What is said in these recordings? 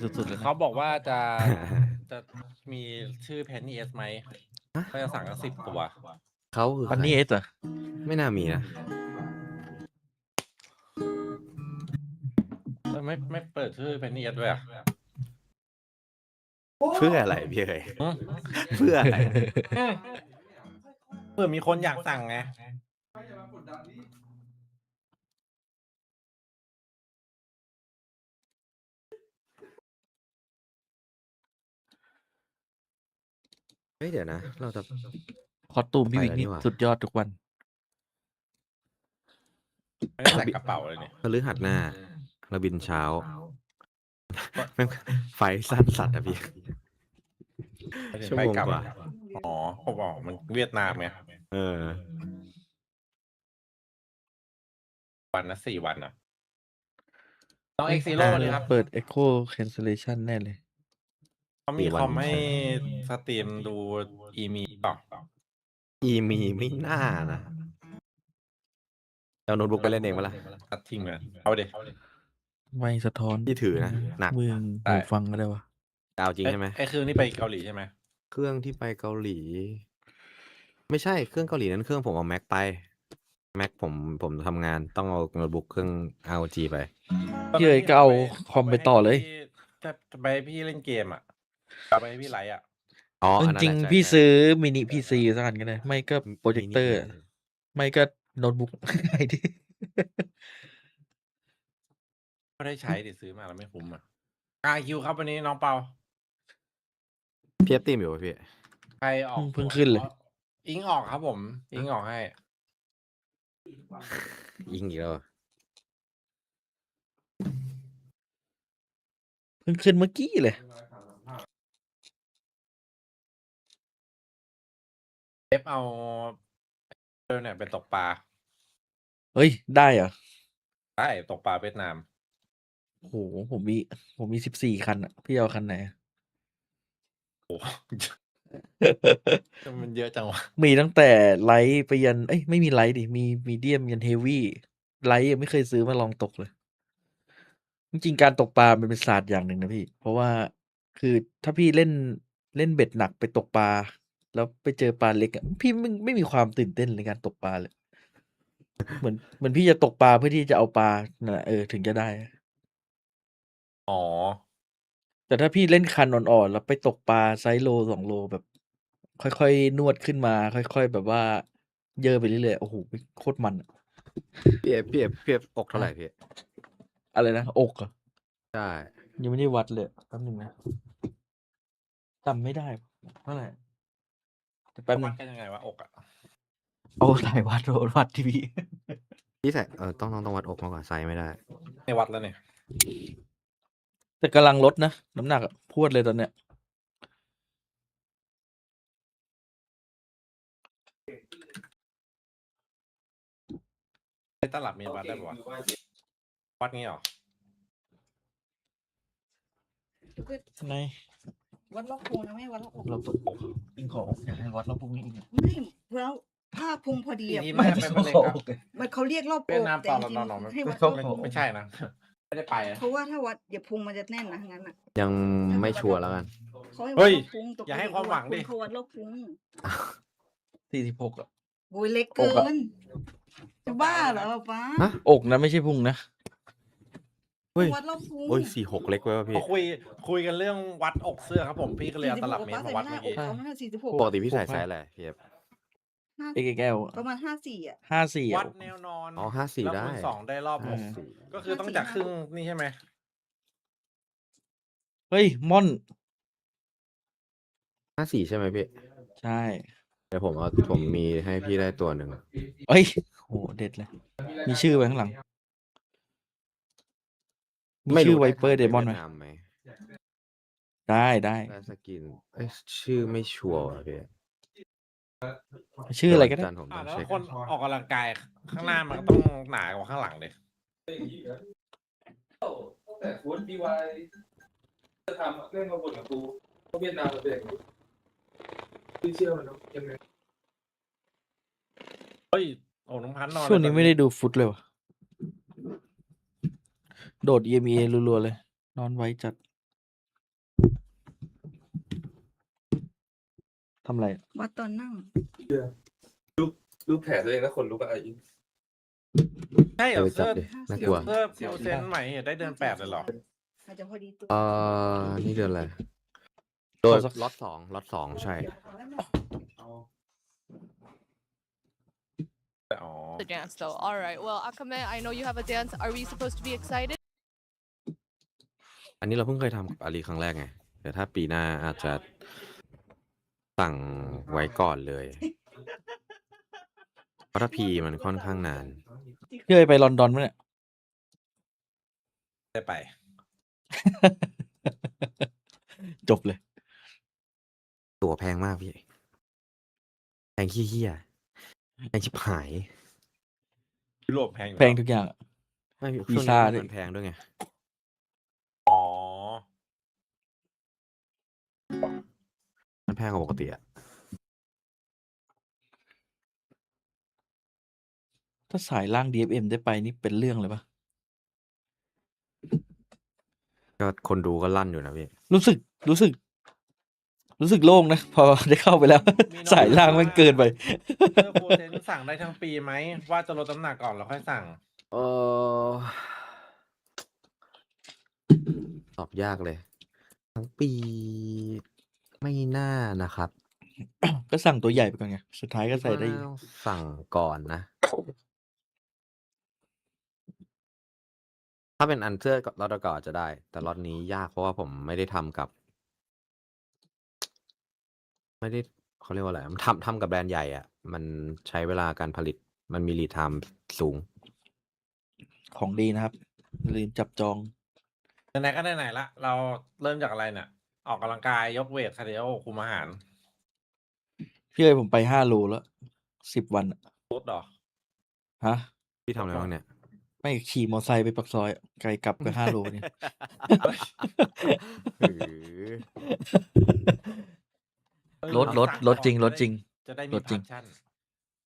สุดๆเลยนะ เขาบอกว่าจะมีชื่อเพนนี่เอสไหมก็จะสั่งกัน10 ตัว เขาคือ ปัน ใคร นี่เอสเหรอ ไม่น่ามีนะ ไม่เปิดชื่อเพนนี่เอสด้วยอ่ะ เพื่ออะไรพี่เอ๋ยเพื่ออะไร เผื่อมีคนอยากสั่งไง เฮ้ยเดี๋ยวนะ เราจะ คอสตูมพี่ ไป วิก แล้ว นี่ นี่หว่า สุดยอดทุกวัน ไม่ได้ใส่กระเป๋าเลยเนี่ย พฤหัสหน้า เราบินเช้าแม่งไฟสั้นสัตว์อะพี่ ชั่วโมงกว่า อ๋อเขาบอกมันเวียดนามไง เออ วันนะ4 วันอ่ะต้องเอ็กซิโร่เลยครับ เปิด Echo Cancellation แน่เลย เขามี 4 วัน คอมให้สตรีมดูอีมีต่อ อีมีไม่น่านะเอาโน้ตบุ๊กไปเล่นเองปะล่ะ ตัดทิ้งเลยเอาเด็ ไม่สะท้อน ที่ถือนะ หนัก มือ ได้ หูฟังก็ได้วะ เอาจริงใช่ไหม ไอ้คือนี่ไปเกาหลีใช่ไหม เครื่องที่ไปเกาหลี ไม่ใช่เครื่องเกาหลีนั้นเครื่องผมเอาแม็กไปแม็กผมทำงานต้องเอาโน้ตบุ๊กเครื่อง ROG ไป พี่เอ๋ยก็เอาคอมไปต่อเลย จะไปให้พี่เล่นเกมอ่ะจะไปให้พี่ไลฟ์อ่ะ อ๋อ จ อันนั้น ริง แหละ ๆพี่ ใช่ ซื้อมินิพีซีสักอันก็ได้ ไม่ก็โปรเจคเตอร์ มินิ ไม่ก็โน้ตบุ๊ก ไอ้ที่ ไม่ได้ใช้ดิซื้อมาแล้วไม่คุ้มอ่ะคิวครับวันนี้น้องเปา เพียบตีมอยู่ป่ะพี่ ใครออก เพิ่งขึ้นเลย อิงออกครับผม อิงออกให้ ยิงอีกแล้วเหรอ เพิ่งขึ้นเมื่อกี้เลย เอาเนี่ยไปตกปลา เฮ้ย ได้เหรอ ได้ตกปลาเวียดนาม โหผมมี14 คันอะพี่เอาคันไหนอะ มันเยอะจังวะ มีตั้งแต่ไลท์ไปยัน เอ้ยไม่มีไลท์ดิ มีมีเดียมยันเฮฟวี่ไลท์ยังไม่เคยซื้อมาลองตกเลย จริงๆการตกปลามันเป็นศาสตร์อย่างหนึ่งนะพี่ เพราะว่าคือถ้าพี่เล่นเบ็ดหนักไปตกปลา แล้วไปเจอปลาเล็กอะพี่ไม่มีความตื่นเต้นในการตกปลาเลย เหมือนพี่จะตกปลาเพื่อที่จะเอาปลานั่นแหละถึงจะได้ อ๋อ แต่ถ้าพี่เล่นคันอ่อนๆแล้วไปตกปลาไซส์โล2 โลแบบ ค่อยๆนวดขึ้นมา ค่อยๆแบบว่า เยอะไปเรื่อยๆโอ้โหโคตรมันอะ พี่เอฟอกเท่าไหร่พี่ อะไรนะอกเหรอ ใช่ ยังไม่ได้วัดเลยแป๊บนึงนะจำไม่ได้เท่าไหร่แต่แป๊บนึ วัด ง กันยังไงวะอกอ่ะ เอาถ่ายวัดวัดทีวี พี่ใส่ต้องวัดอกมากกว่าไซส์ไม่ได้ ในวัดแล้วเนี่ย แต่กำลังลดนะน้ำหนักอะพรวดเลยตอนเนี้ย ในตลับมีวัดได้ปะวะวัดงี้เหรอ ใน วัดรอบพุงนะไม่วัดรอบอก เราตกอิงของอยากให้วัดรอบพวกนี้อีก ไม่แล้วผ้าพุงพอดีอ่ะ ที่ มัน ไม่เป็นเล็กอะ มันเขาเรียกรอบอก เวียดนาม แต่ ต่อ จริง เราไม่ ๆให้วัด เข้า รอบพุง ไม่ใช่นะ ไม่ได้ไปนะ เพราะว่าถ้าวัดเดี๋ยวพุงมันจะแน่นนะงั้นอ่ะ ยังไม่ชัวร์แล้วกัน เขาให้ เฮ้ วัด ย รอบพุงตก อย่าให้ความหวังดิ เขาวัดรอบพุง 46อ่ะ โอ้ยเล็กเกิ อกอะ นจะบ้าเหรอป้า ฮะ อกนะไม่ใช่พุงนะ เฮ้ย วัดรอบพุง โอ้ย46 เล็กไว้ป่ะพี่ เขาคุยกันเรื่องวัดอกเสื้อครับผม พี่ก็เลยเอาตลับเมตรมาวัดเมื่อกี้ เขาไม่ได้46 ปกติพี่ใส่ไซส์อะไรพี่เอฟ XXL ประมาณ54อ่ะ 54 วั อ่ะ ดแนวนอน อ๋อ54 แล้ว ได้ คูณ2ได้รอบอก อืม ก็คือต้องจากครึ่งนี่ใช่ไหม เฮ้ยม่อน 54ใช่ไหมพี่ ใช่ เดี๋ยวผมมีให้พี่ได้ตัวหนึ่ง เอ้ยโหเด็ดเลย มีชื่อไว้ข้างหลัง มีชื่อไวเปอร์เดมอนไหม วียดามไหม ได้ ได้สกินเอ้ยชื่อไม่ชัวร์อะพี่ ชื่ออะไรก็ได้ เยววันจันทร์ผมต้อง แล้ว เช็ค คนออกกำลังกายข้างหน้ามันก็ต้องหนากว่าข้างหลังเลย แต่ฟูดดีวายจะทำเรื่องมาบนกับกูเพราะเวียดนามมันเป็นอย่างนี้พี่เชื่อมันเนาะยังไง เฮ้ยโอ้น้องพันธุ์นอน ช่วงนี้ไม่ได้ดูฟุตเลยวะโดด EMEA รัวๆเลย นอนไว้จัด ทำอะไร วัดตอนนั่ง รูปแผลตัวเองแล้วคนลุกอะไรอีก ใช่เหรอ จับ เสื้อ ดิน่ากลัว เสื้อฟิวเซนใหม่ได้เดือน8เลยเหรอ อาจจะพอดีตัว นี่เดือนอะไรโดย ขอสัก ล็อตสองใช่ อ๋อ The dance though. All right. Well, Akame, I know you have a dance. Are we supposed to be excited? อันนี้เราเพิ่งเคยทำกับอาลีครั้งแรกไงเดี๋ยวถ้าปีหน้าอาจจะสั่งไว้ก่อนเลยเพราะถ้าพีมันค่อนข้างนาน พี่เอ้ยไปลอนดอนมั้ยเนี่ย ได้ไป จบเลย ตั๋วแพงมากพี่แพงขี้เหี้ยแพงชิบหาย ยุโรปแพงอยู่ แพงทุกอย่าง ไม่ วี ช่วง ซ่า นี้ ด้วย มันแพงด้วยไง อ๋อ มันแพงกว่าปกติอะ ถ้าสายล่าง DFM ได้ไปนี่เป็นเรื่องเลยปะ ก็คนดูก็ลั่นอยู่นะพี่ รู้สึกโล่งนะ พอได้เข้าไปแล้ว มีน้อง สายล่างมันเกินไป เสื้อฟิวเซนสั่งได้ทั้งปีไหม ว่าจะลดน้ำหนักก่อนแล้วค่อยสั่ง เออตอบยากเลย ทั้งปีไม่น่านะครับ ก็สั่งตัวใหญ่ไปก่อนไง สุดท้ายก็ใส่ได้อีก ต้องสั่งก่อนนะ ถ้าเป็นอันเสื้อล็อตก่อนจะได้ แต่ล็อตนี้ยากเพราะว่าผมไม่ได้ทำกับ ไม่ได้เขาเรียกว่าอะไรทำกับแบรนด์ใหญ่อ่ะ มันใช้เวลาการผลิต มันมีรีไทม์สูง ของดีนะครับอย่าลืมจับจอง ไหนๆก็ไหนๆละ เราเริ่มจากอะไรเนี่ย ออกกำลังกายยกเวทคาร์ดิโอคุมอาหาร พี่เอ้ยผมไป5 โลแล้ว 10 วันอะ ลดเหรอ ฮะ พี่ทำอะไรบ้างเนี่ย ไม่ขี่มอเตอร์ไซค์ไปปักซอยอะไกลกลับก็5 โลเนี่ย หือ ลดจริง จะได้ ล มี ดจริ พั ง กชั่น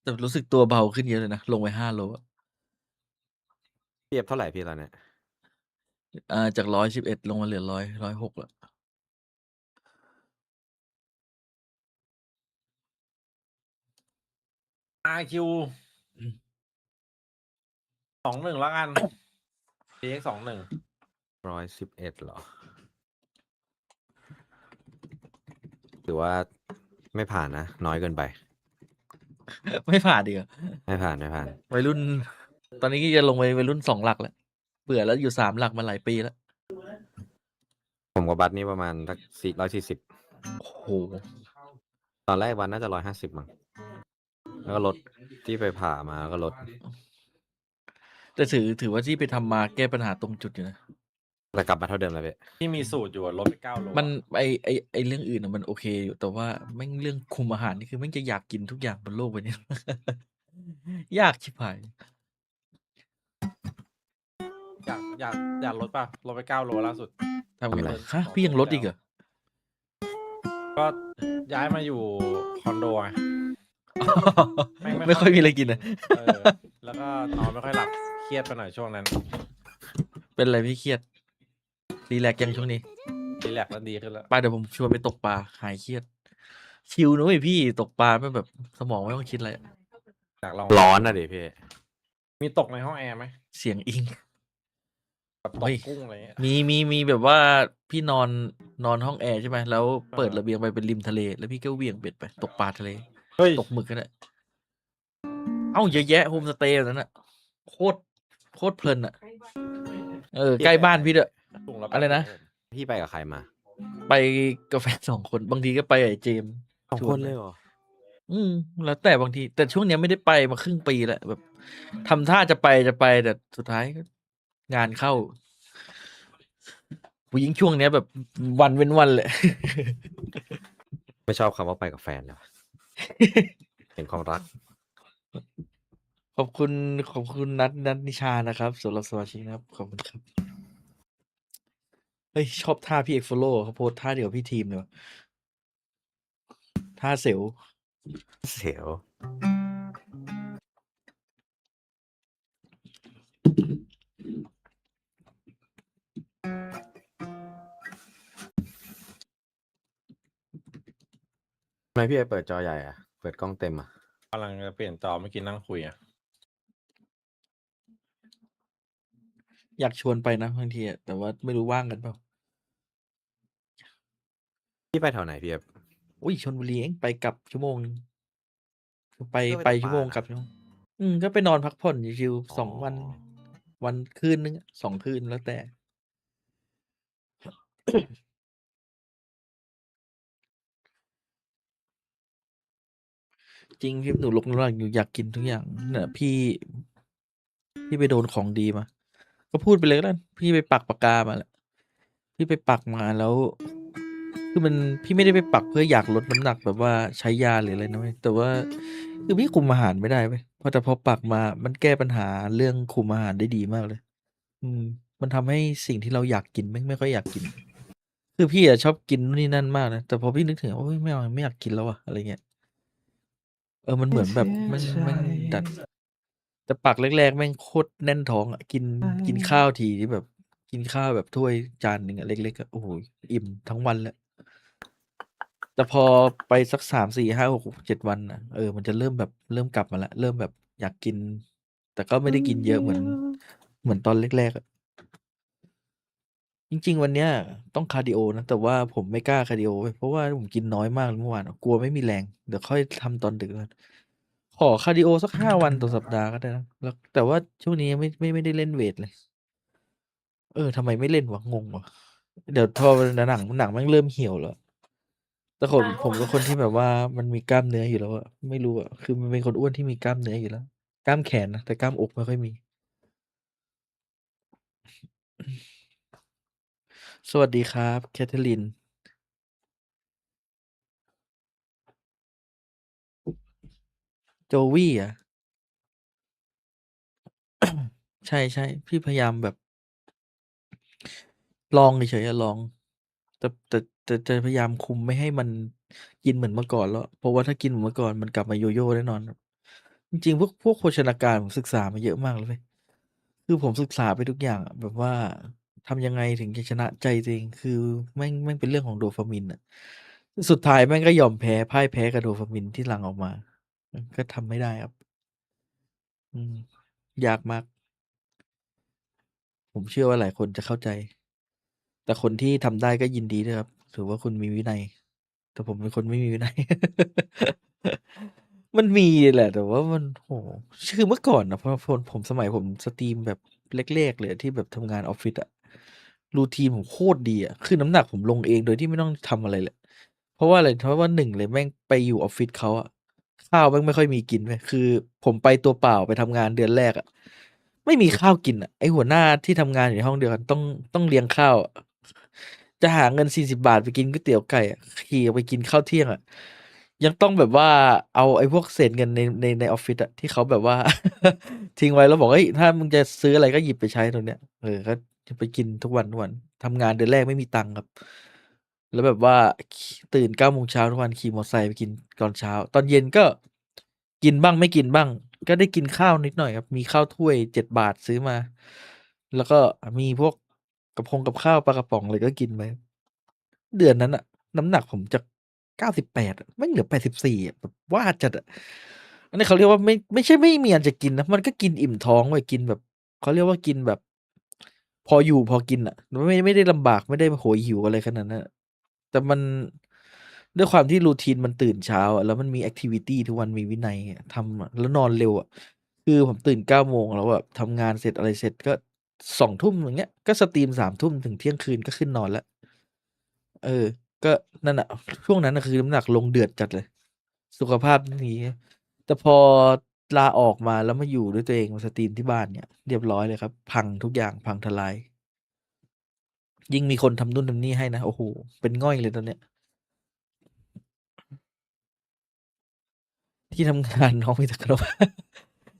แต่รู้สึกตัวเบาขึ้นเยอะเลยนะ ลงไป5 โลอะ พี่เอฟเท่าไหร่พี่ตอนเนี้ย จาก111ลงมาเหลือ106แล้ว RRQ 21แล้วกัน KRX 21 111เหรอ ถือว่าไม่ผ่านนะ น้อยเกินไป ไม่ผ่านดีกว่า ไม่ผ่าน วัยรุ่น ตอนนี้ก็จะลงไปวัยรุ่น2 หลักแล้ว เบื่อแล้วอยู่3 หลักมาหลายปีแล้ว ผมกับบัตนี่ประมาณสัก140 โอ้โห ตอนแรกวันน่าจะ150มั้ง แล้วก็ลดที่ไปผ่ามาก็ลด แต่ถือว่าที่ไปทำมาแก้ปัญหาตรงจุดอยู่นะ แต่กลับมาเท่าเดิมแล้วพี่ ที่มีสูตรอยู่อะลดไป9 โล มันไอเรื่องอื่นอะมันโอเคอยู่ แต่ว่าแม่งเรื่องคุมอาหารนี่คือแม่งจะอยากกินทุกอย่างบนโลกใบนี้ ยากชิบหาย อยากลดป่ะ ลดไป9 โลล่าสุด ทำไง ทำอะไร ฮะพี่ยังลดอีกเหรอ ก็ย้ายมาอยู่คอนโดไง ไม่ค่อยมีอะไรกินนะ เออ แล้วก็นอนไม่ค่อยหลับ เครียดไปหน่อยช่วงนั้น เป็นอะไรพี่เครียด รีแลกซ์ยังช่วงนี้ รีแลกซ์แล้วดีขึ้นแล้ว ไปเดี๋ยวผมชวนไปตกปลาหายเครียด ชิลนะเว้ยพี่ตกปลาไม่แบบสมองไม่ต้องคิดอะไรอะ อยากลอง ร้อนนะดิพี่ มีตกในห้องแอร์ไหม เสียงอิง แบบต เฮ้ ก ย กุ้งอะไรเงี้ย มีแบบว่าพี่นอนห้องแอร์ใช่ไหมแล้วเปิดระเบียงไปเป็นริมทะเล แล้วพี่ก็เหวี่ยงเบ็ดไปตกปลาทะเล เฮ้ย ตกหมึกก็ได้เอ้าเยอะแยะโฮมสเตย์แบบนั้นอ่ะโคตรเพลินอ่ะ ใกล้บ้านพี่ด้วย ถุงละ อะไรนะ พี่ไปกับใครมา ไปกับแฟน2 คนบางทีก็ไปกับไอ้เจมส์ 2 ชว คน ไป เลยเหรอ แล้วแต่บางที แต่ช่วงเนี้ยไม่ได้ไปมาครึ่งปีแล้วแบบทำท่าจะไปแต่สุดท้ายก็งานเข้าผู้หญิงช่วงเนี้ยแบบวันเว้นวันเลย ไม่ชอบคำว่าไปกับแฟนเลย เห็นความรัก ขอบคุณนัทนิชานะครับสำหรับสมาชิกนะครับ ขอบคุณครับ เฮ้ย ชอบท่าพี่เอกโฟโลเขาโพสท่าเดียวกับพี่ทีมเลยว่ะท่าเซล เสียว ทำไมพี่ไอเปิดจอใหญ่อะเปิดกล้องเต็มอะ กำลังจะเปลี่ยนจอเมื่อกี้นั่งคุยอ่ะ อยากชวนไปนะบางทีอะแต่ว่าไม่รู้ว่างกันเปล่า พี่ไปแถวไหนพี่เอฟ อุ้ยชลบุรีเองไปกลับชั่วโมงนึงไป ก็ไป ไป ตกปลา ชั่วโมง น่ะ กลับชั่วโมงก็ไปนอนพักผ่อนชิว อ๋ ๆ2 วัน อ วันคืนนึงอะ2 คืนแล้วแต่ จริงพี่หนูหลงรักอยู่อยากกินทุกอย่างเนี่ยพี่ไปโดนของดีมา ก็พูดไปเลยแล้วกันพี่ไปปักปากกามาแหละพี่ไปปักมาแล้ว คือมันพี่ไม่ได้ไปปักเพื่ออยากลดน้ำหนักแบบว่าใช้ยาหรืออะไรนะเว้ยแต่ว่าคือพี่คุมอาหารไม่ได้เว้ยพอปักมามันแก้ปัญหาเรื่องคุมอาหารได้ดีมากเลย มันทำให้สิ่งที่เราอยากกินไม่ค่อยอยากกิน คือพี่อะชอบกินนู่นนี่นั่นมากนะแต่พอพี่นึกถึงโอ้ยไม่เอาไม่อยากกินแล้วอะอะไรเงี้ยมันเหมือนแบบแม่งดัด แต่ปักแรกๆแม่งโคตรแน่นท้องอะกินข้าวทีที่แบบ กินข้าวแบบถ้วยจานหนึ่งอะเล็กๆอะโอ้โหอิ่มทั้งวันแล้วแต่พอไปสัก3 4 5 6 7 วันอะมันจะเริ่มแบบเริ่มกลับมาแล้วเริ่มแบบอยากกิน แต่ก็ไม่ได้กินเยอะเหมือนตอนแรกๆอะจริงๆวันเนี้ยต้องคาร์ดิโอนะแต่ว่าผมไม่กล้าคาร์ดิโอเว้ยเพราะว่าผมกินน้อยมากเมื่อวานอะกลัวไม่มีแรงเดี๋ยวค่อยทำตอนดึกแล้วกันขอคาร์ดิโอสัก5 วันต่อสัปดาห์ก็ได้นะแล้วแต่ว่าช่วงนี้ยังไม่ได้เล่นเวทเลย ทำไมไม่เล่นวะงงวะเดี๋ยวพอหนังแมันเริ่มเหี่ยวแล้ว แต่ผมเป็นคนที่แบบว่ามันมีกล้ามเนื้ออยู่แล้วอะไม่รู้อะคือมันเป็นคนอ้วนที่มีกล้ามเนื้ออยู่แล้ว กล้ามแขนนะแต่กล้ามอกไม่ค่อยมี สวัสดีครับแคทเธอรีนโจวี่อะ ใช่ใช่พี่พยายามแบบ ลองเฉยๆอะลอง แต่จะพยายามคุมไม่ให้มันกินเหมือนเมื่อก่อนแล้ว เพราะว่าถ้ากินเหมือนเมื่อก่อนมันกลับมาโยโย่แน่นอนครับจริงๆพวกโภชนาการผมศึกษามาเยอะมากเลยเว้ยคือผมศึกษาไปทุกอย่างอะแบบว่าทำยังไงถึงจะชนะใจตัวเองคือแม่งเป็นเรื่องของโดปามินอะสุดท้ายแม่งก็ยอมแพ้พ่ายแพ้กับโดปามินที่หลั่งออกมาก็ทำไม่ได้ครับ อืมยากมาก ผมเชื่อว่าหลายคนจะเข้าใจ แต่คนที่ทำได้ก็ยินดีด้วยครับ ถือว่าคุณมีวินัย แต่ผมเป็นคนไม่มีวินัย มันมีแหละ แต่ว่ามันโหคือเมื่อก่อนนะพอผมสมัยผมสตรีมแบบแรกๆเลยที่แบบทำงานออฟฟิศอะรูทีนผมโคตรดีอะคือน้ำหนักผมลงเองโดยที่ไม่ต้องทำอะไรเลย เพราะว่าอะไรเพราะว่าหนึ่งเลยแม่งไปอยู่ออฟฟิศเขาอะข้าวแม่งไม่ค่อยมีกินเว้ยคือผมไปตัวเปล่าไปทำงานเดือนแรกอะไม่มีข้าวกินอะไอหัวหน้าที่ทำงานอยู่ในห้องเดียวกันต้องเลี้ยงข้าวอะจะหาเงิน40 บาทไปกินก๋วยเตี๋ยวไก่อะขี่ออกไปกินข้าวเที่ยงอะยังต้องแบบว่าเอาไอ้พวกเศษเงินในออฟฟิศอะที่เขาแบบว่า ทิ้งไว้แล้วบอกเฮ้ยถ้ามึงจะซื้ออะไรก็หยิบไปใช้ตรงเนี้ยก็จะไปกินทุกวันทำงานเดือนแรกไม่มีตังค์ครับ แล้วแบบว่าตื่น9 โมงเช้าทุกวันขี่มอเตอร์ไซค์ไปกินตอนเช้า ตอนเย็นก็กินบ้างไม่กินบ้าง ก็ได้กินข้าวนิดหน่อยครับ มีข้าวถ้วย7 บาทซื้อมา แล้วก็มีพวกกับข้าวปลากระป๋องอะไรก็กินไปเดือนนั้นอะน้ำหนักผมจาก98อะแม่งเหลือ84อะแบบว่าจัดอะอันนี้เขาเรียกว่าไม่ใช่ไม่มีอันจะกินนะมันก็กินอิ่มท้องเว้ยกินแบบเขาเรียกว่ากินแบบ พออยู่พอกินอะไม่ได้ลำบากไม่ได้โหยหิวอะไรขนาดนั้นอะแต่มันด้วยความที่ routine มันตื่นเช้าอะแล้วมันมีแอกทิวิตีทุกวันมีวินัยอะทำอะแล้วนอนเร็วอะคือผมตื่น9 โมงแล้วแบบทำงานเสร็จอะไรเสร็จก็2 ทุ่มอย่างเงี้ยก็สตรีม3 ทุ่มถึงเที่ยงคืนก็ขึ้นนอนแล้วเออก็นั่นอะช่วงนั้นน่ะคือน้ำหนักลงเดือดจัดเลย สุขภาพไม่มีแต่พอลาออกมาแล้วมาอยู่ด้วยตัวเองมาสตรีมที่บ้านเนี่ยเรียบร้อยเลยครับ พังทุกอย่างพังทลาย ยิ่งมีคนทำนู่นทำนี่ให้นะ โอ้โห เป็นง่อยเลยตอนเนี้ย ที่ทำงาน น้องมีแต่ขนม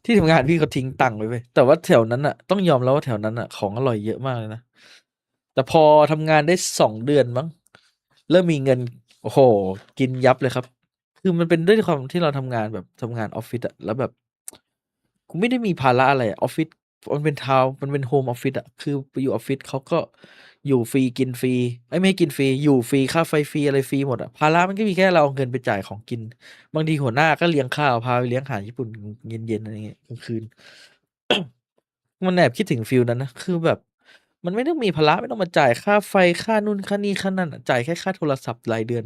ที่ทำงานพี่เขาทิ้งตังค์ไว้เว้ยแต่ว่าแถวนั้นอ่ะต้องยอมแล้วว่าแถวนั้นอ่ะของอร่อยเยอะมากเลยนะ แต่พอทำงานได้2 เดือนมั้งเริ่มมีเงิน โอ้โห กินยับเลยครับ คือมันเป็นด้วยความที่เราทำงานแบบทำงานออฟฟิศอะแล้วแบบกูไม่ได้มีภาระอะไรอะออฟฟิศมันเป็นทาวน์มันเป็นโฮมออฟฟิศอะคือไปอยู่ออฟฟิศเขาก็ อยู่ฟรีกินฟรีไม่กินฟรีอยู่ฟรีค่าไฟฟรีอะไรฟรีหมดอะภาระมันก็มีแค่เราเอาเงินไปจ่ายของกิน บางทีหัวหน้าก็เลี้ยงข้าวพาไปเลี้ยงอาหารญี่ปุ่นเย็นๆอะไรเงี้ยกลางคืน มันแอบคิดถึงฟิลนั้นนะคือแบบ มันไม่ต้องมีภาระไม่ต้องมาจ่ายค่าไฟค่านู่นค่านี่ค่านั่นอะจ่ายแค่ค่าโทรศัพท์รายเดือน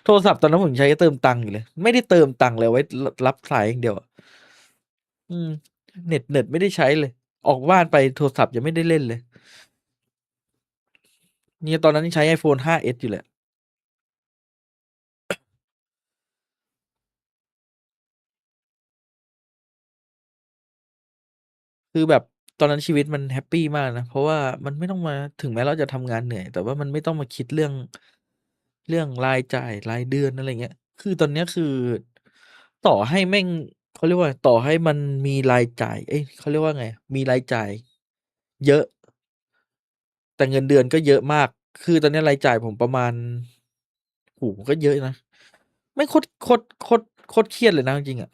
โทรศัพท์ตอนนั้นผมใช้เติมตังค์อยู่เลย ไม่ได้เติมตังค์เลยไว้รับสายอย่างเดียวอะอืมเน็ตไม่ได้ใช้เลย ออกบ้านไปโทรศัพท์ยังไม่ได้เล่นเลยเนี่ยตอนนั้นยังใช้ iPhone 5s อยู่เลยคือแบบตอนนั้นชีวิตมันแฮปปีมากนะ เพราะว่ามันไม่ต้องมาถึงแม้เราจะทำงานเหนื่อย แต่ว่ามันไม่ต้องมาคิดเรื่องรายจ่ายรายเดือนอะไรเงี้ย คือตอนเนี้ยคือ ต่อให้แม่งเขาเรียกว่า ต่อให้มันมีรายจ่าย เอ้ยเขาเรียกว่าไง มีรายจ่าย เยอะ แต่เงินเดือนก็เยอะมาก คือตอนเนี้ยรายจ่ายผมประมาณโอ้โฮก็เยอะนะแม่งโคตรเครียดเลยนะจริงๆอะ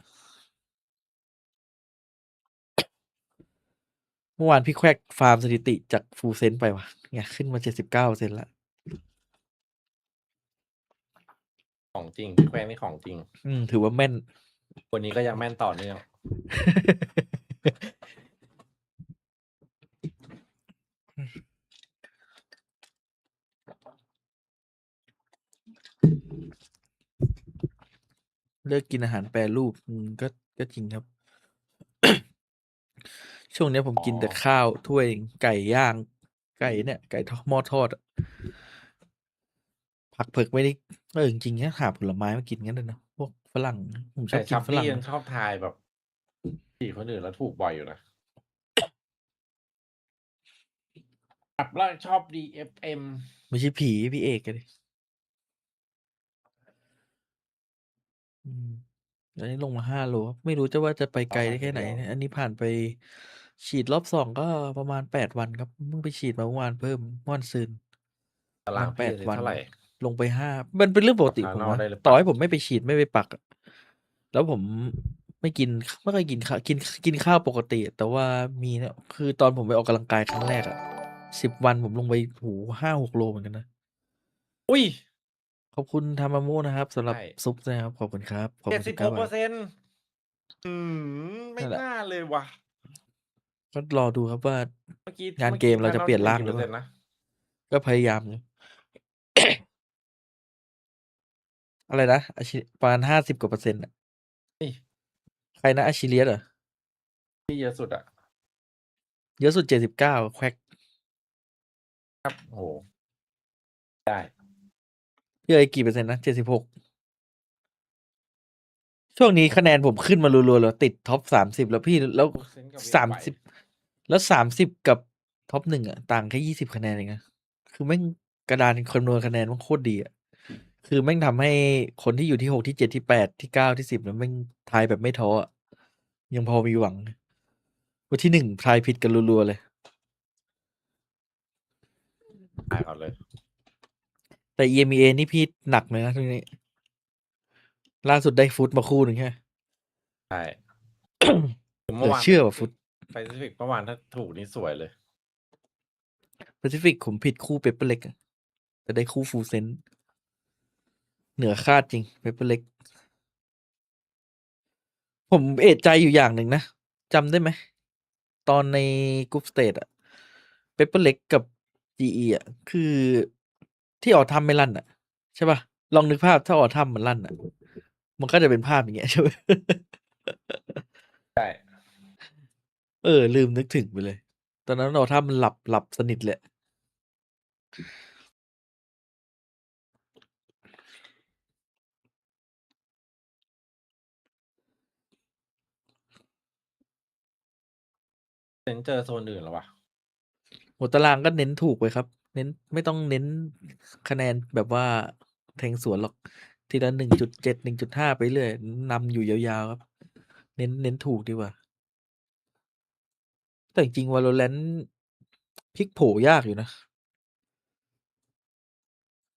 เมื่อวานพี่แควกฟาร์มสถิติจาก Full Sense ไปว่ะเนี่ยขึ้นมา 79% แล้ว ของจริงพี่แควงนี่ของจริง ถือว่าแม่น วันนี้ก็ยังแม่นต่อเนื่อง เลิกกินอาหารแปรรูปก็จริงครับ ช่วงเนี้ยผมกินแต่ อ๋อ ข้าวถ้วยไก่ย่าง ไก่เนี่ย ไก่ทอดหม้อทอดอะผักเผือกไม่ได้จริงๆแค่หาผลไม้มากินงั้นเลยเนาะพวกฝรั่งผมชอ แต่ บกิ ช้อน ป ฝ ปี้ รั่ง ยังชอบทายแบบจีบคนอื่นแล้วถูกบ่อยอยู่นะอับแล้วชอบ DFM ไม่ใช่ผีพี่เอกอะดิอันนี้ลงมา5 โลครับไม่รู้ว่าจะไปไกลได้แค่ไหน อันนี้ผ่านไปฉีดรอบ 2 ก็ประมาณ 8 วันครับเพิ่งไปฉีดมาเมื่อวานเพิ่มเมื่อวานซืน ตาราง แป พี่ ด เลย วัน เท่าไหร่ ลงไป 5 มันเป็นเรื่องปกติ กับ ผม Panadol ว่า ได้หรือเป ต่อ ล่า ให้ผมไม่ไปฉีดไม่ไปปักอะแล้วผมไม่เคยกินข้าวกินข้าวปกติ แต่ว่ามีเนี่ยคือตอนผมไปออกกำลังกายครั้งแรกอะ10 วันผมลงไปโอ้โฮ 5-6 โลเหมือนกันนะ อุ้ย ขอบคุณทามามุนะครับสำหรับ ใช่ ซุปนะครับขอบคุณครับขอบคุณ19 บาท 76%ไม่ นั่นแหละ น่าเลยว่ะ ก็รอดูครับว่า เมื่อกี้ งานเกมเราจะเปลี่ยนร่างหรือเปล่า นะ ก็พยายามอยู่ อะไรนะประมาณ50 กว่าเปอร์เซ็นต์อะ นี่ ใครนะ Achilles เหรอ? ที่เยอะสุดอะ เยอะสุด 79 แควก ครับ โอ้โฮ ได้ พี่เอยกี่เปอร์เซ็นต์นะ 76 ช่วงนี้คะแนนผมขึ้นมารัวๆเลยติดท็อป 30 แล้วพี่ แล้ว Full Sense กับ Wave ไหว 30 แล้ว 30 กับท็อป 1 อะต่างแค่ 20 คะแนนเองนะ คือแม่งกระดานคำนวณคะแนนแม่งโคตรดีอะ คือแม่งทำให้คนที่อยู่ที่ 6 ที่ 7 ที่ 8 ที่ 9 ที่ 10 แล้วแม่งทายแบบไม่ท้ออะ ยังพอมีหวัง วันที่ 1 ทายผิดกันรัวๆเลย ทายก่อนเลย แต่ EMEA นี่พี่หนักเลยนะช่วงนี้ ล่าสุดได้ฟุตมาคู่หนึ่งใช่ไหม? ใช่ เหลือเชื่อว่ะฟุต Pacific เมื่อวานถ้าถูกนี่สวยเลย Pacific ผมผิดคู่ Paper Leg อะแต่ได้คู่ Full Sense เหนือคาดจริง Paper Leg ผมเอะใจอยู่อย่างหนึ่งนะ จำได้ไหม ตอนใน Group Stage อะ Paper Leg กับ GE อะ คือที่ Autumn ไม่ลั่นอะ ใช่เปล่า? ลองนึกภาพถ้า Autumn มันลั่นอะ มันก็จะเป็นภาพอย่างเงี้ย ใช่ไหม? ใช่ ลืมนึกถึงไปเลย ตอนนั้น Autumn มันหลับสนิทเลย เซนส์เจอโซนอื่นแล้วว่ะ หัวตารางก็เน้นถูกไปครับ ไม่ต้องเน้นคะแนนแบบว่าแทงสวนหรอก ทีละ 1.7 1.5 ไปเรื่อย นำอยู่ยาวๆครับ เน้นถูกดีกว่า แต่จริงๆ Valorant พลิกโผยากอยู่นะ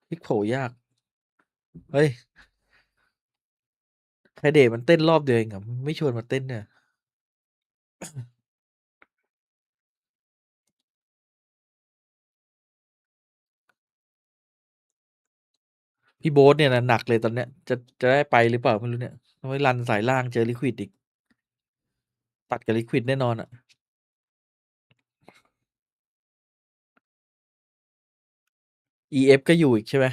พลิกโผยาก เฮ้ย Friday มันเต้นรอบเดียวเองอะ ไม่ชวนมาเต้นเนี่ย พี่โบ๊ทเนี่ยนะหนักเลยตอนเนี้ย จะได้ไปหรือเปล่าไม่รู้เนี่ยต้องไปรันสายล่างเจอลิควิดอีก ตัดกับลิควิดแน่นอนอ่ะ EF ก็อยู่อีกใช่ไหม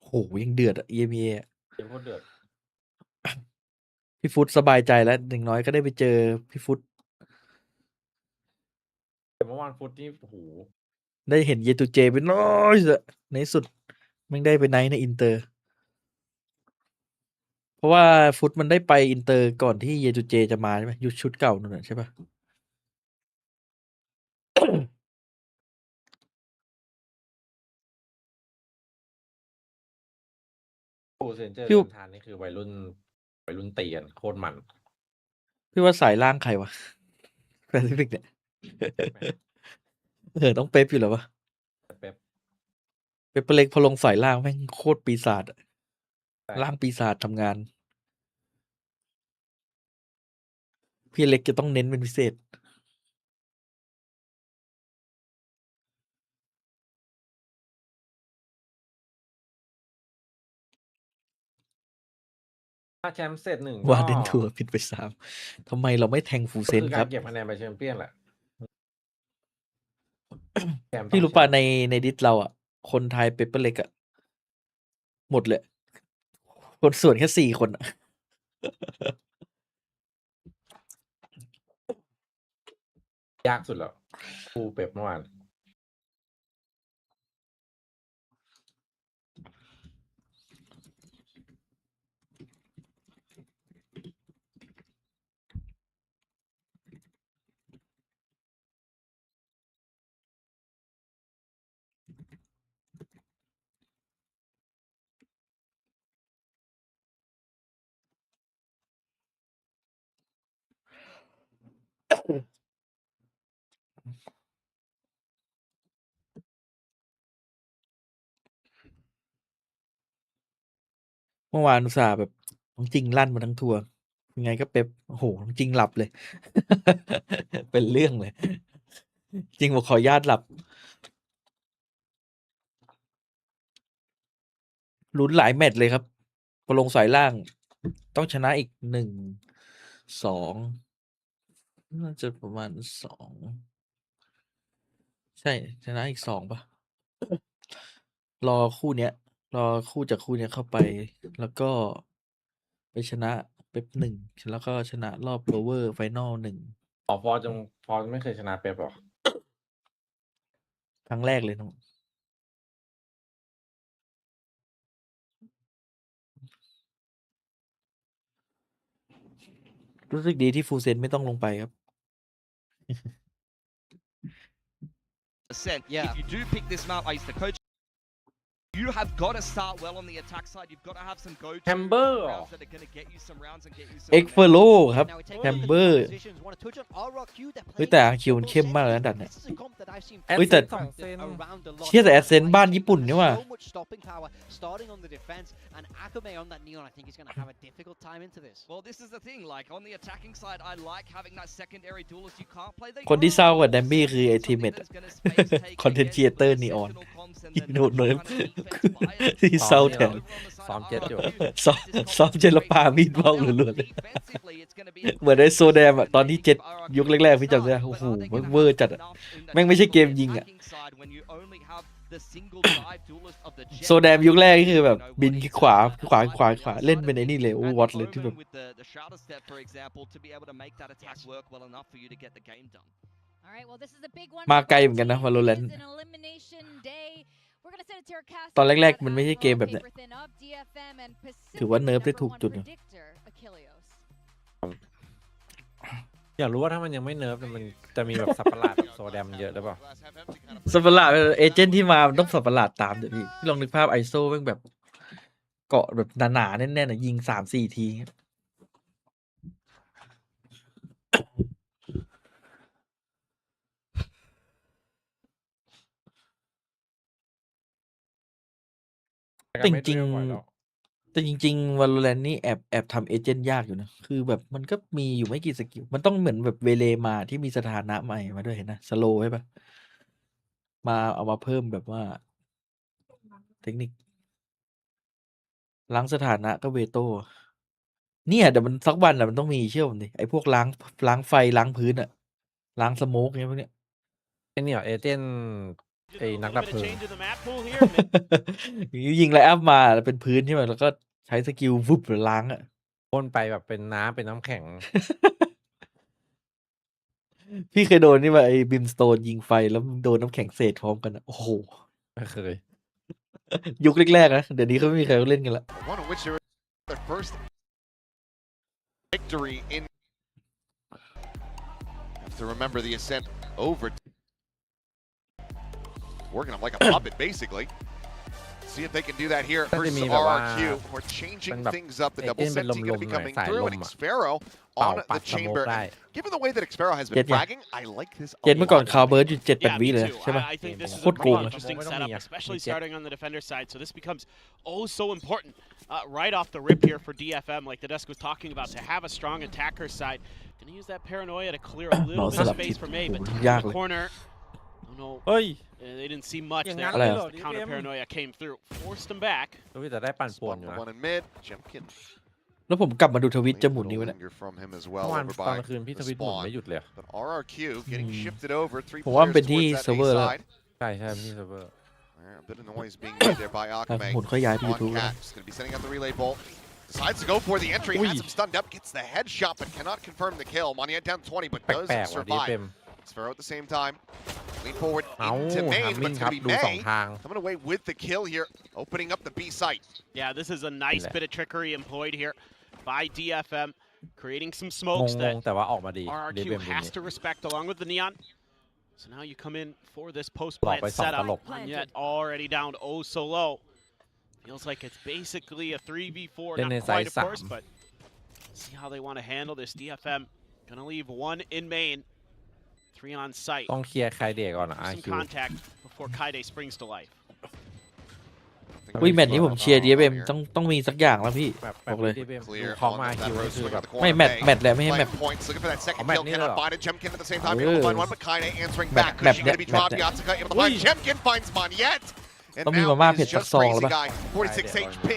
โหยังเดือดอ่ะ EMEA อะ เกมโคตรเดือด พี่ฟุตสบายใจแล้วอย่างน้อยก็ได้ไปเจอพี่ฟุต แต่เมื่อวานฟุตนี่โอ้โห ได้เห็นเยตูเจเป็นน้อยอะในที่สุดมันได้ไปไนท์ในอินเตอร์ เพราะว่าฟุตมันได้ไปอินเตอร์ก่อนที่เยตูเจจะมาใช่ไหมยุคชุดเก่านั่นแหละใช่ปะ โอ้เซนเจอร์ พี่ เดินทางนี่คือวัยรุ่นตีกันโคตรมัน พี่ว่าสายล่างใครวะ แปซิฟิกเนี่ย ต้องเป๊ปอยู่แล้ววะ เป๊ป เป๊ปเล็กพอลงสายล่างแม่งโคตรปีศาจอะ ใช่ ล่างปีศาจทำงาน พี่เล็กจะต้องเน้นเป็นพิเศษ ถ้าแชมป์เสร็จหนึ่ง วา ก็ เดนทัวร์ผิดไป3ทำไมเราไม่แทงฟูล ก็ เซน คือ ค กา รั ร บ เก็บคะแนนไปแชมเปี้ยนแหละแชมป์ต้ พี่ อง รู้ ช ป่ะ นะ ในดิสเราอ่ะ คนไทยเปเปอร์เล็กอ่ะ หมดเลย คนส่วนแค่4 คนอะ ยากสุดแล้วฟูเป๊ปเมื่อวาน เมื่อวานอุตส่าห์แบบน้องจริงลั่นมาทั้งทัวร์ยังไงก็เป๊ปโอ้โหน้องจริงหลับเลย เป็นเรื่องเลย จริงบอกขออนุญาตหลับ ลุ้นหลายแมตช์เลยครับ พอลงสายล่าง ต้องชนะอีก1 2 น่าจะประมาณ2 ใช่ ชนะอีก2ป่ะ รอคู่เนี้ย รอคู่จากคู่เนี้ยเข้าไป แล้วก็ไปชนะเป๊ป1 แล้วก็ชนะรอบ lower final 1 อ๋อฟอร์ไม่เคยชนะเป๊ปหรอ ครั้งแรกเลยน้อง รู้สึกดีที่ฟูลเซนไม่ต้องลงไปครับ Yeah. If you do pick this map, I used to coach. You have got to start well on the attack side. You've got to have some go-to Amber เหรอ rounds that are going to get you some rounds and get you some. เอ็กเฟโลครับ Now we take แฮ a ม look at เบอ the ร์ positions. Want to touch on RRQ? They're เฮ้ย playing แต่ with อาคิวมันเข้มมากเลยนะดันเนี่ย This is a comp that I've seen เฮ้ยแต่ สองเซน around a lot. เชี่ยแต่แอดเซนบ้านญี่ปุ่นนี่ว่ะ So much stopping power starting on the defense, and Akame on that neon. I think he's going to have a difficult time into this. Well, this is the thing. Like on the attacking side, I like having that secondary duelist. You can't play the. คนที่เศร้ากว่าแดมบี้คือไอ้ทีมเมทคอนเทนต์ครีเอเตอร์นีออนโน้ตเนิร์ฟที่เศร้าแทน ซ้อมเจ็ตอยู่ ซ้อมเจลปามีดเบ้าหรือๆเลย เหมือนไอ้โซแดมอะตอนที่เจ็ดยุคแรกๆพี่จำได้โอ้โหแม่งเวอร์จัดอะแม่งไม่ใช่เกมยิงอะโซแดมยุคแรกนี่คือแบบบินขวาเล่นเป็นไอ้นี่เลยโอ้วอตเลยที่แบบ All right, well, this is a big one มา for ไกล both เหมือนกันนะ teams. Valorant It is an elimination day. We're gonna send it to our cast ตอนแรก that ๆมันไม่ใช่เกมแบบเนี้ย paper thin up, DFM and Pacific ถือว่าเนิร์ฟได้ number ถูก one จุดนะ predictor, Achilles. อยากรู้ว่าถ้ามันยังไม่เนิร์ฟมันจะมีแบบสับประหลาดแบบโซแดมเยอะหรือเปล่า สัตว์ประหลาดเอเจนต์ที่มามันต้องสัตว์ประหลาดตามเดี๋ยวพี่ลองนึกภาพไอโซแม่งแบบ เกาะแบบหนาๆแน่นๆอะยิง3-4 ทีแต่จริงๆแต่จริงๆ Valorant นี่แอบทำเอเจนต์ยากอยู่นะ คือแบบมันก็มีอยู่ไม่กี่สกิล มันต้องเหมือนแบบเวเลมาที่มีสถานะใหม่มาด้วยเห็นนะสโลใช่ปะมาเอามาเพิ่มแบบว่า เทคนิค ล้างสถานะก็เวโต้เนี่ยเดี๋ยวมันสักวันอ่ะมันต้องมีเชื่อผมดิไอ้พวกล้างไฟล้างพื้นอ่ะล้างสโมกเงี้ยพวกเนี้ย ไอ้เนี่ยเอเจนต์ไอ้นักดับเพลิง ยิงไลน์อัพมาแล้วเป็นพื้นใช่ไหมแล้วก็ใช้สกิลวุบหรือล้างอ่ะ พ่นไปแบบเป็นน้ำเป็นน้ำแข็ง พี่เคยโดนนี่ว่าไอ้บิมสโตนยิงไฟแล้วมันโดนน้ำแข็งเศษพร้อมกันอะโอ้โห ไม่เคย ยุคแรกๆนะเดี๋ยวนี้เขาไม่มีใครเล่นกันละ one in which they were their first victory in. Have to remember the ascent over. Working them like a puppet, basically. See if they can do that here versus RRQ. We're changing things up. The double set going to be coming through, and Xfero on the chamber. Given the way that Xfero has been fragging, I like this. เจ็ดเมื่อก่อนคาวเบิร์ดอยู่7-8 วิเลยใช่ป่ะ I think this is โค a ตรโกง really interesting setup, especially starting on the defender side. So this becomes oh so important right off the rip here for DFM, like the desk was talking about, to have a strong attacker side. Gonna use that paranoia to clear a little bit of space for May, but in the corner, oh no, เฮ้ย they didn't see much Yang there. ngắn lên The counter paranoia came through, forced them back. รู้แต่ได้ปั่นป่วนอยู่ One นะ in mid. Jemkin แล้วผมกลับมาดูทวิตจะหมุนนิ้วเนี่ย linger from him as เมื่ well อวาน over ตอน by กลางคืนพี่ท the วิตหมุน spawn. ไม่หยุดเลย But RRQ getting shifted over. 3 ผมว่ามัน players เป็นที่ towards that เซิร์ฟเวอ A ร์แล้ว side. ใช่ใช่พี่เซิร์ฟเวอร์ A bit of noise being made there by แต่ Akame. หมุนค่อยย้ายไปยู On ทูบ Cat, just going to be setting up the relay bolt. Decides to go for the entry. Has him stunned up. Gets the headshot, but cannot confirm the kill. Monia down 20, but แป does ลกๆว่ะ survive. DFM Sparrow at the same time. Lean forward เอา into หา main, มิ but น it's ครับ going to ดู be สอง May ทาง coming away with the kill here, opening up the B site. Yeah, this is a nice bit of trickery employed here by DFM, creating some ง smokes ง that ๆแต่ว่าออกมาดี RRQ ดีเบมดี has to respect along with the Neon. So now you come in for this post หลอก plant ไปสองต setup. ลบ And yet already down oh so low. Feels like it's basically a 3v4, Then not it's quite of ice course, up. but see how they want to handle this. DFM gonna leave one in main, 3 on site. ต้องเคลียร์ใครเดียก่อนนะ Some RQ contact before Kaide springs to life. อุ้ยแมตช์นี้ผมเชียร์ DFM ต้องมีสักอย่างแล้วพี่ แบบ บอกเลย ดีเบมดู Clear ของ on มา that คิวก็ road คือ swing แบ at บ the corner. ไม่แมตช์ May แมตช์แหละไม่ใช่แมต playing ช์ points, looking for that second Oh, Matt kill, cannot Neal. find it. Jemkin at the same time Oh, able to find yeah. one, but Kaide answering Matt- back. Cushy Matt- going to be dropped. Matt- Yatsuka able to find Jemkin, finds Moniette. Andต้องมี now มาม่า it เผ็ด is สัก just ซองแล้ว crazy ป่ะ guy. 46 Friday, HP.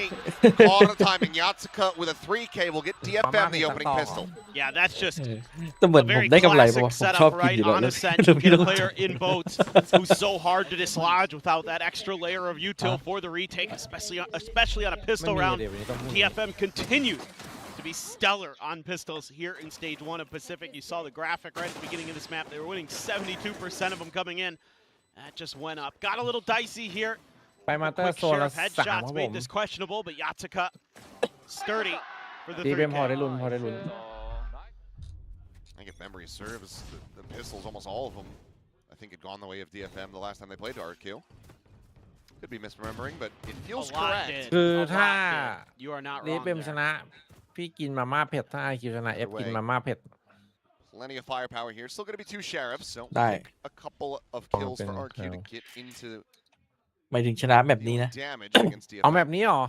All the time, and Yatsuka with a 3K will get DFM the opening pistol. Yeah, that's just แต่เหมือน a ผม very ได้กำไรเพราะ classic ว่าผมชอบ setup กินอยู่ right แล้ว on ascent. แล้ว You พี่ get ต้ a อง player in boats who's so hard to dislodge without that extra layer of util for the retake, especially on a ไม่ pistol มี round. เดี๋ยววันนี้ต้องมุ่ง TFM continued to be stellar on pistols here in stage 1 of Pacific. You saw the graphic right at the beginning of this map. They were winning 72% of them coming in. That just went up. Got a little dicey here. ไปมาเตอร์ Quick โซน share ละ of 3 ค headshots รับผ made ม this questionable, but Yatsuka sturdy for the ดีเบมพอ 3K. ได้ลุ้นพอได้ลุ้น I think if memory serves, the pistols, almost all of them, I think had gone the way of DFM the last time they played RRQ. Could be misremembering, but it A feels lot correct. did. คือ A lot ถ้า did. You are not ดี wrong เบม there. ชนะ พี่กินมาม่าเผ็ดถ้า RQ ชนะ F กินมาม่าเผ็ด Plenty of firepower here. Still going to be 2 sheriffs, so ได้ a couple of kills for RRQ to get into หมายถึงชนะแบบนี้นะ damage against เอา DFM. แบบนี้หรอ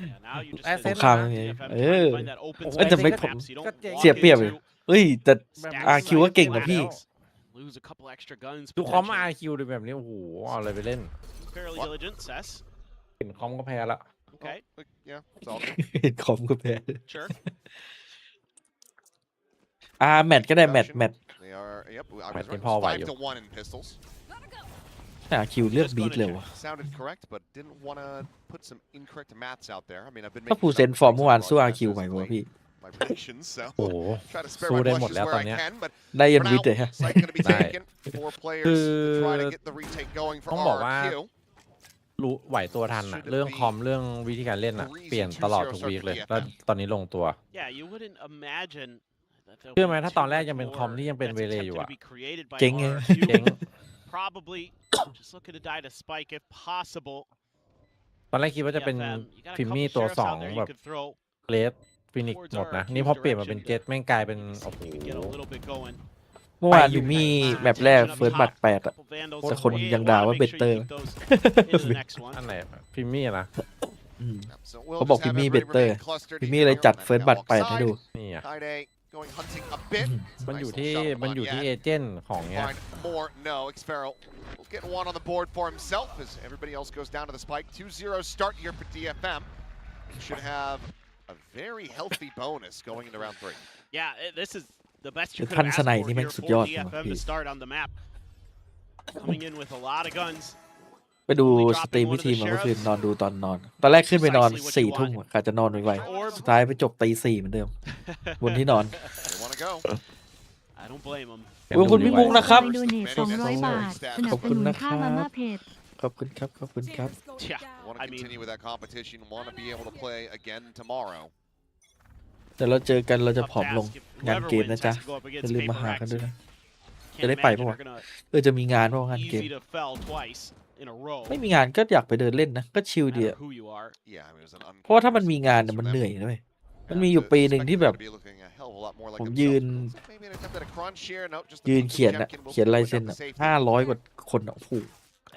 Yeah, now you just สง said คราม DFM ไง trying เอ to อ find that open เอ้ย space แต่ไม่ in ผม maps you don't ก็เจ๋ง walk เสียเปรียบเลย into. เฮ้ยแต่ Stack RQ ก็ sites เก่งนะพี่ Lose a couple extra guns. ดูคอม potentially. RQ ดูแบบนี้ โอ้โห เอาอะไรไปเล่น Fairly diligent, Cess. เห็นคอมก็แพ้ละ Okay, Yeah, it's all good. เห็นคอมก็แพ้ sure. แมตช์ก็ได้แมตช์ They are, yep, I Matt was right. and Paul It was 5 Valle. to 1 in pistols. แต่คิวเลือกบีทเร็วอะ Sounded correct, but didn't want to put some incorrect maths out there. I mean, I've been ถ้า making ฟูเซน some ฟอร์ม mistakes เมื่อวาน on สู้ broadcast RQ ไหว recently. วะพี่ My predictions, so โอ้โห try to spare สู้ my ได้หมด blushes แล้ว where ตอน I เนี้ย can, but ได้ยัน for วิท now, เลยฮะ site going to be ได้ taken. 4 players to try to get the retake going for ต้องบอกว่า RRQ. รู้ไหวตัวทันอะเรื่องคอมเรื่องวิธีการเล่นอะเปลี่ยนตลอดทุกวีคเลย แล้วตอนนี้ลงตัว Yeah, you wouldn't imagine that there เชื่อไหม would be ถ้า too ตอนแรก much ยังเป็น more คอมที่ยังเป็น that's เวเล attempted อยู่ to อะ be created by เจ๊งไง RRQ. เจ๊ง Probably just looking to die to spike if possible. ตอนแรกคิดว่าจะเป็น DFM, you got a พิม couple มี่ตัว sheriffs สอ out ง there you แบบ could throw. เกรดฟินิกหมดนะ นี่พอเปลี่ยนมาเป็นเกรดแม่งกลายเป็น โอ้โห Get a little bit going. เมื่อวานอยู่มีแมปแรกเฟิร์สบัต8อะ Couple vandals แต่ on คน way. ยัง Wanna ด่าว่า make เบ sure เตอ you ร์ keep those into the next one. อันไหนพิมมี่นะ อืม So we'll เขาบอก just พิ have มมี่ everybody เบเตอร์ remain clustered พิม in มี่เลย here จัด on that เฟิร์สบัต catwalk 8ให้ side. ดู นี่อะ Kaide going hunting a bit. มันอยู่ Nice ที่ little shot มันอยู่ที่ on เอเจนต์ของเนี้ย Find more. No, Xfero will get one on the board for himself as everybody else goes down to the spike. 2-0 start here for DFM. Should have a very healthy bonus going into round 3. Yeah, this is the best you คือ could พัน have ส asked ไน for นี่แม่ง here สุด for ยอดจริง DFM พี่ to start on the map. Coming in with a lot of guns. ไปดูสตรีมวิธีมาเมื่อคืนนอนดูตอนนอน ตอนแรกขึ้นไปนอน4 ทุ่มกะจะนอนไวๆสุดท้ายไปจบตี 4เหมือนเดิมบนที่นอน They want to go. I don't blame them. ขอบคุณพี่มุกนะครับ โดเนท200 บาท สนับสนุนค่ามาม่าเผ็ด ขอบคุณครับขอบคุณครับ Yeah, Want I to mean, continue with that competition. Want to be able to play again tomorrow. แต่เราเจอกันเราจะ tough ผอมลง task. If งาน whoever เกม wins นะ has จ๊ะ to go up อย่า against ลืมมา Paper หากัน Rex. ด้วยนะ Can't จะได้ไป imagine ปะวะ they're gonna จะมีงานเพราะว่างานเกม easy to fell twice in a row. ไม่มีงานก็อยากไปเดินเล่นนะก็ชิล No ดี matter อะ who you are. Yeah, I mean, it was an เพราะว่าถ้ามันมีงาน uncomfortable มัน for เหนื่อย them. นะเว้ย Yeah, มันมีอยู่ the ปีหนึ่งที่แบบ spectator to be looking a hell of a lot more like ผม himself. ยืน Maybe an attempt at a crunch here. No, just ยืน the เขียนอะ Jemkin will เขียนลาย put เซ็น up อะ the safety. 500 กว่าคนอะโอ้โห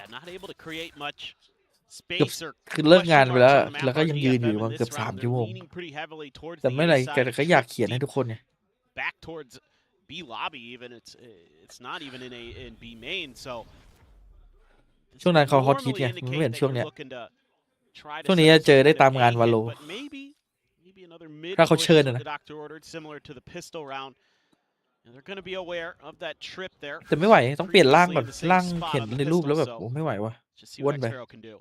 And not able to create much เกือบ space or คือเลิกงานไปแล้ว question marks on the map แล้วก็ยัง for ยืนอยู่ DFM มา in เกือบ this round. 3 ชั่วโม They're ง leaning pretty heavily towards แต่ the ไม่เป็นไร east แต่ side, ก็อยาก tripped เขียนให้ deep ทุกคนไง back towards B lobby even. It's not even in B main, so ช่วงนั้นเขาฮอตฮิต normally ไงมัน indicate ไม่เหมือน that ช่วง you're เนี้ย looking to try to ช่วงนี้ set up เจอ some ได้ kind of ตามงาน A วาโล hit, but maybe another mid ถ้าเขา push เชิญ is อะ what นะ the doctor ordered, similar to the pistol round. And they're going to be aware of that trip there. แต่ไม่ไหวต้องเปลี่ยนร่างก่อน Previously in the same ร่าง spot เห็น on the ในรูป pistol, แล้วแบบ so โอ้ไม่ไหวว่ะ just see อ้ว what นไป Xfero can do.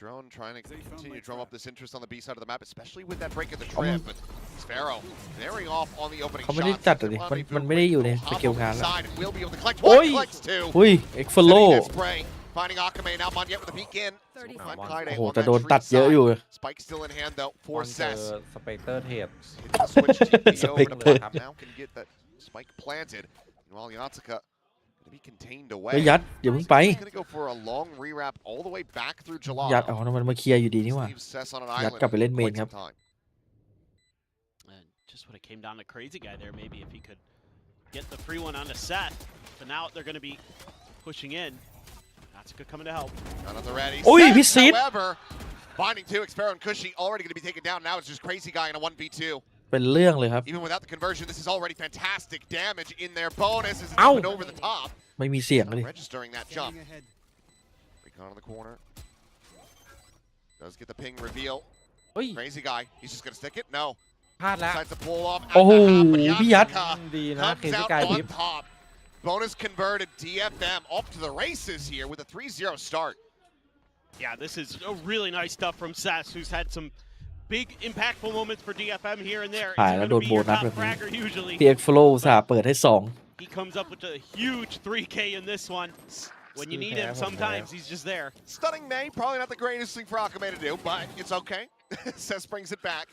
Drone trying to continue to drum up this interest on the B side of the map, especially with that break of the trip. But Sparrow very off on the opening เขาไม่ได้ shots. จัดอะดิมันไม่ได้อยู่ในส Hop เกล on งาน the แล้ว side and will be able to collect โอ้ one, ย collects two. อุ้ยเอ็กฟโล Setting that spray, finding Akame, now Monyet with a peek in. Find โอ้ Kaide โห on แต่ that โดน tree ตัดเยอะ side. อยู่ Spike still in hand though มั for นเจอ Cess. สเปกเตอร์เทป Hitting the switch TP over to Spectre. Black. Now can get that spike planted. Meanwhile, Yatsuka gonna be contained ก็ away. ยัดอย่าเพิ่งไป He's gonna go for a long rewrap all the way back through ยัด Gelato. เอามันมาเคลียร์อยู่ดีนี่หว่า Leaves Cess on an ยัด island กลับไปเล่น for เมน quite ครับ some time. And just when it came down to Crazy Guy there, maybe if he could get the free one onto Seth. But now they're going to be pushing in. Natsuka coming to help. Not on the ready. โอ้ย Seth, พิซิต however, finding two, Xfero and Cushy already going to be taken down. Now it's just Crazy Guy in a 1v2. เป็นเรื่องเลยครับ Even without the conversion, this is already fantastic damage in their bonus as it's Ow. opened over the top. ไม่มีเสียงเลย Registering that jump. Recon on the corner. Does get the ping reveal. เฮ้ย Crazy Guy, he's just going to stick it? No. พลาดแล้ว Decides to pull off at โอ้โห the half, but พี่ยัด Yatsuka ดีนะเค comes ซี่ out กายวิ on ป top. Bonus converted. DFM off to the races here with a 3-0 start. Yeah, this is really nice stuff from Sass, who's had some big impactful moments for DFM here and there. ถ่าย He's แล้ว going โด to น be โบ your นัส top แบบนี้ fragger usually. พี่เอ็กฟโลสาเปิดให้ He comes up with a huge 3K in this one. When you need him, sometimes he's just there. Stunning May, probably not the greatest thing for Akame to do, but it's okay. Sess brings it back.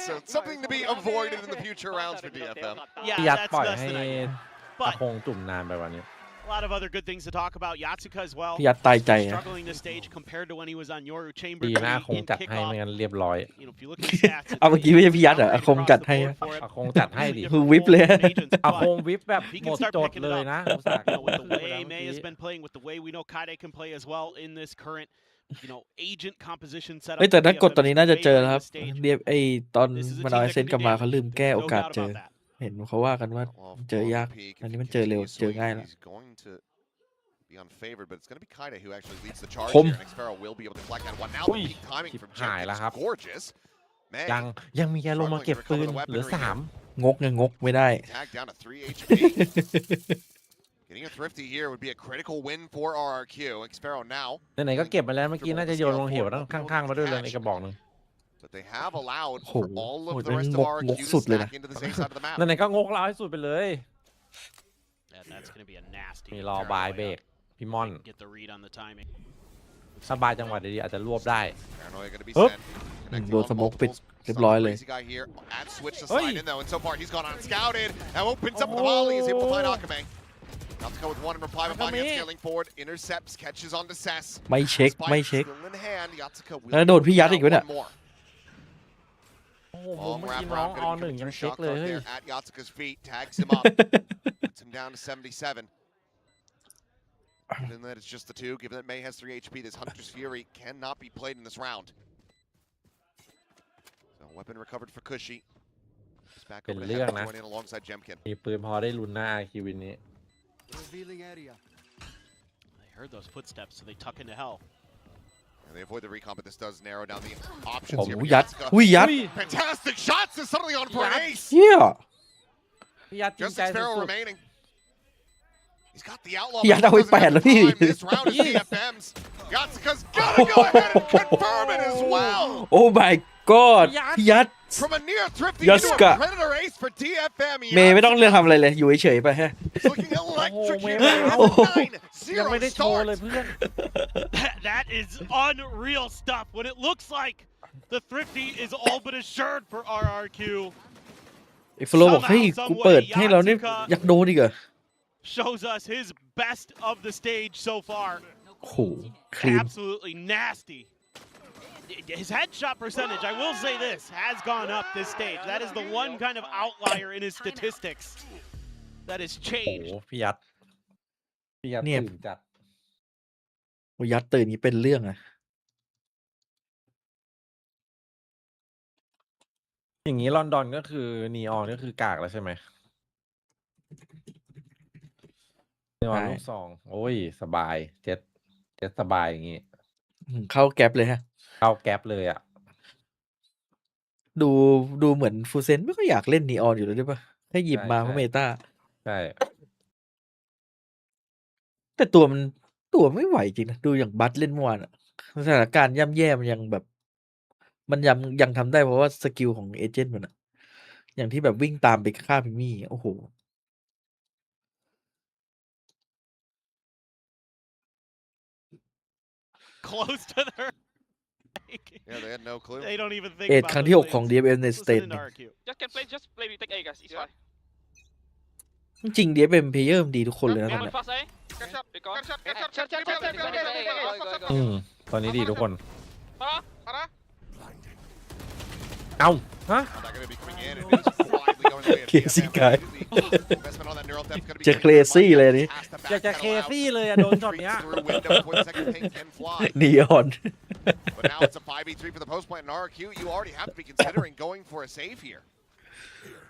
So it's something to be avoided in the future rounds for DFM. พี่ Yeah, ยัด that's ปล่อย less ให้ than ideal. ตะ But คงจุ่มนานไปวันนี้ a lot of other good things to talk about. Yatsuka as well. พี่ยัดตายใจอะ Struggling this stage compared to when he was on Yoru Chamber ดีหน้าคง in จัดให้ kickoff. ไม่งั้นเรียบร้อย You know, if you look at the stats, เอาเมื่อกี้ไม่ใช่พี่ยัดเหรออาคงจัดให้ across the board for him. อาคงจัดให้ดิ คือวิปเลย อาคงวิปแบบหมดจดเลยนะอุตส่าห์ You know, with the พูดไป way แล้วเมื่อ May กี้ has been playing, with the way we know Kaide can play as well in this current, you know, agent composition setup. เฮ้ยแต่ถ้ากดตอนนี้น่าจะเจอแล้วครับ This stage. เดียไอตอน This is a มัน team เอาไอ that เซน can กลับ do มา damage. เขาลืมแก้โอ No กาส doubt เจอ about that. เห็นเขาว่ากันว่า Well, เจอยาก peak, อันนี้มันเจอเร็ว เจอง่ายแล้ว he's going to be unfavored, but it's going to be Kaide who actually leads the charge คม here, and Xfero will be able to collect that one. Now the Ui. peak timing from หายแล้ว Jemkin ครับ is gorgeous. May ยังมีอารมณ์มาเก็บปืนเหลือ งกไงงกไม่ได้ tagged down to 3 HP. Getting a thrifty here would be a critical win for RRQ. Xfero now, 3ไหนๆก็เก็บมาแล้วเมื่อกี้น่าจะโยนลงเหวตั้งข้างๆมาด้วยเลยในกระบอกหนึง but they have allowed Oh, for all of oh, the rest of ngok- RRQ ngok to sụt lên stack into the safe side of the map. ไหนๆก็งกเราให้สุดไปเลย And that's going to be a nasty. มีรอบายเบรกพี่ม่อน Get the read on the timing. ถ้าบายจังหวะดีๆอาจจะรวบได้ Paranoia going to be Hup. sent. Connecting โดน on สโมกปิด multiples. เรียบร้อยเลย Crazy guy here at switch to Oi. slide in though, and so far he's gone unscouted and opens up the volley. He's able to find Akame. Natsuka with one in reply, but Monyet Akame. scaling forward, intercepts, catches onto Sess. ไม่เช็ค Spike ไม่เช็ค still in hand. Yatsuka will แล้วโดนพี่ยัดอีกวะเนี่ย one more. โอ้โห Long เมื่อ wrap กี้น้อง around, อ gonna be 1 ยัง coming เช็ค through เลย shot เฮ้ย clock there at Yatsuka's feet, tags him up, puts him down to 77. Given that it's just the two, given that May has 3 HP, this Hunter's Fury cannot be played in this round. So weapon recovered for Cushy. back เป็น over to เรื่อง Heaven นะ join in alongside Jemkin. มีปืนพอได้ลุ้นหน้าคิวินนี้ They heard those footsteps, so they tuck into hell. And they avoid the recon, but this does narrow down the options ผม here. for ยัด Yatsuka. อุ้ยยัด Fantastic shots is suddenly on for an ace. เฮีย พี่ยัดจริง Just ใจ Sparrow สุด remaining. He's got the outlaw. ยัดเอาไว้แปดแล้วพี่ This round is DFM's. Yatsuka's gotta go ahead and confirm it as well. โอ้ my god พี่ยัด From a near thrifty Yatsuka. into a predator ace for DFM. เมย์ไม่ต้องเลือกทำอะไรเลยอยู่เฉยๆไปฮะ It's looking electric Oh, here. man. Has a ยังไม่ได้ 9-0 โชว์ start. เลยเพื่อน That is unreal stuff. When it looks like the thrifty is all but assured for RRQ, ไอ้ฟโลบอกเฮ้ยกูเปิดให้เราเนี่ยอยากโดนอีกเหรอ shows us his best of the stage so far. โอ้โหคลีน Absolutely nasty. His headshot percentage, I will say this, has gone up this stage. That is the one kind of outlier in his statistics that has โอ้โห changed. พี่ยัดตื่นจัด โอ้ยัดตื่นนี้เป็นเรื่องอะ อย่างนี้ลอนดอนก็คือนีออนก็คือกากแล้วใช่ไหมนีออนลูกสองโอ้ยสบายเจ็ดสบายอย่างงี้ เข้าแก๊ปเลยฮะ เข้าแก๊ปเลยอ่ะ ดูเหมือนฟูเซนไม่ก็อยากเล่นนีออนอยู่แล้วด้วยปะให้หยิบมาเพราะเมตา ใช่ แต่ตัวไม่ไหวจริงนะ ดูอย่างบัตเล่นเมื่อวานอะสถานการณ์ย่ำแย่มันยังแบบ มันยังทำได้เพราะว่าสกิลของเอเจนต์มันอะอย่างที่แบบวิ่งตามไปฆ่าพิมี่โอ้โห Close to their. Yeah, they had no clue. They don't even think เอ็ด about ครั้ง those ที่ 6 things. ของ DFM ใน Listen สเตท into RRQ. Just play, we take A, guys. It's fine. จริงๆ DFM เพลเยอร์ดีทุกคนเลยนะตอน One เนี้ย fast A. Catch up. Pick on. Catch up. ตอนนี้ดีทุกคน Para. เอ้าฮะ Not gonna be coming in. It is quietly going away. Crazy guy. Investment on that neural depth gonna be จะ crazy เลยอันนี้ จะเคซี่เลยอะโดนช็อตเนี้ย through window before the second ping can fly. นีออน But now it's a 5v3 for the post plant in RRQ. You already have to be considering going for a save here.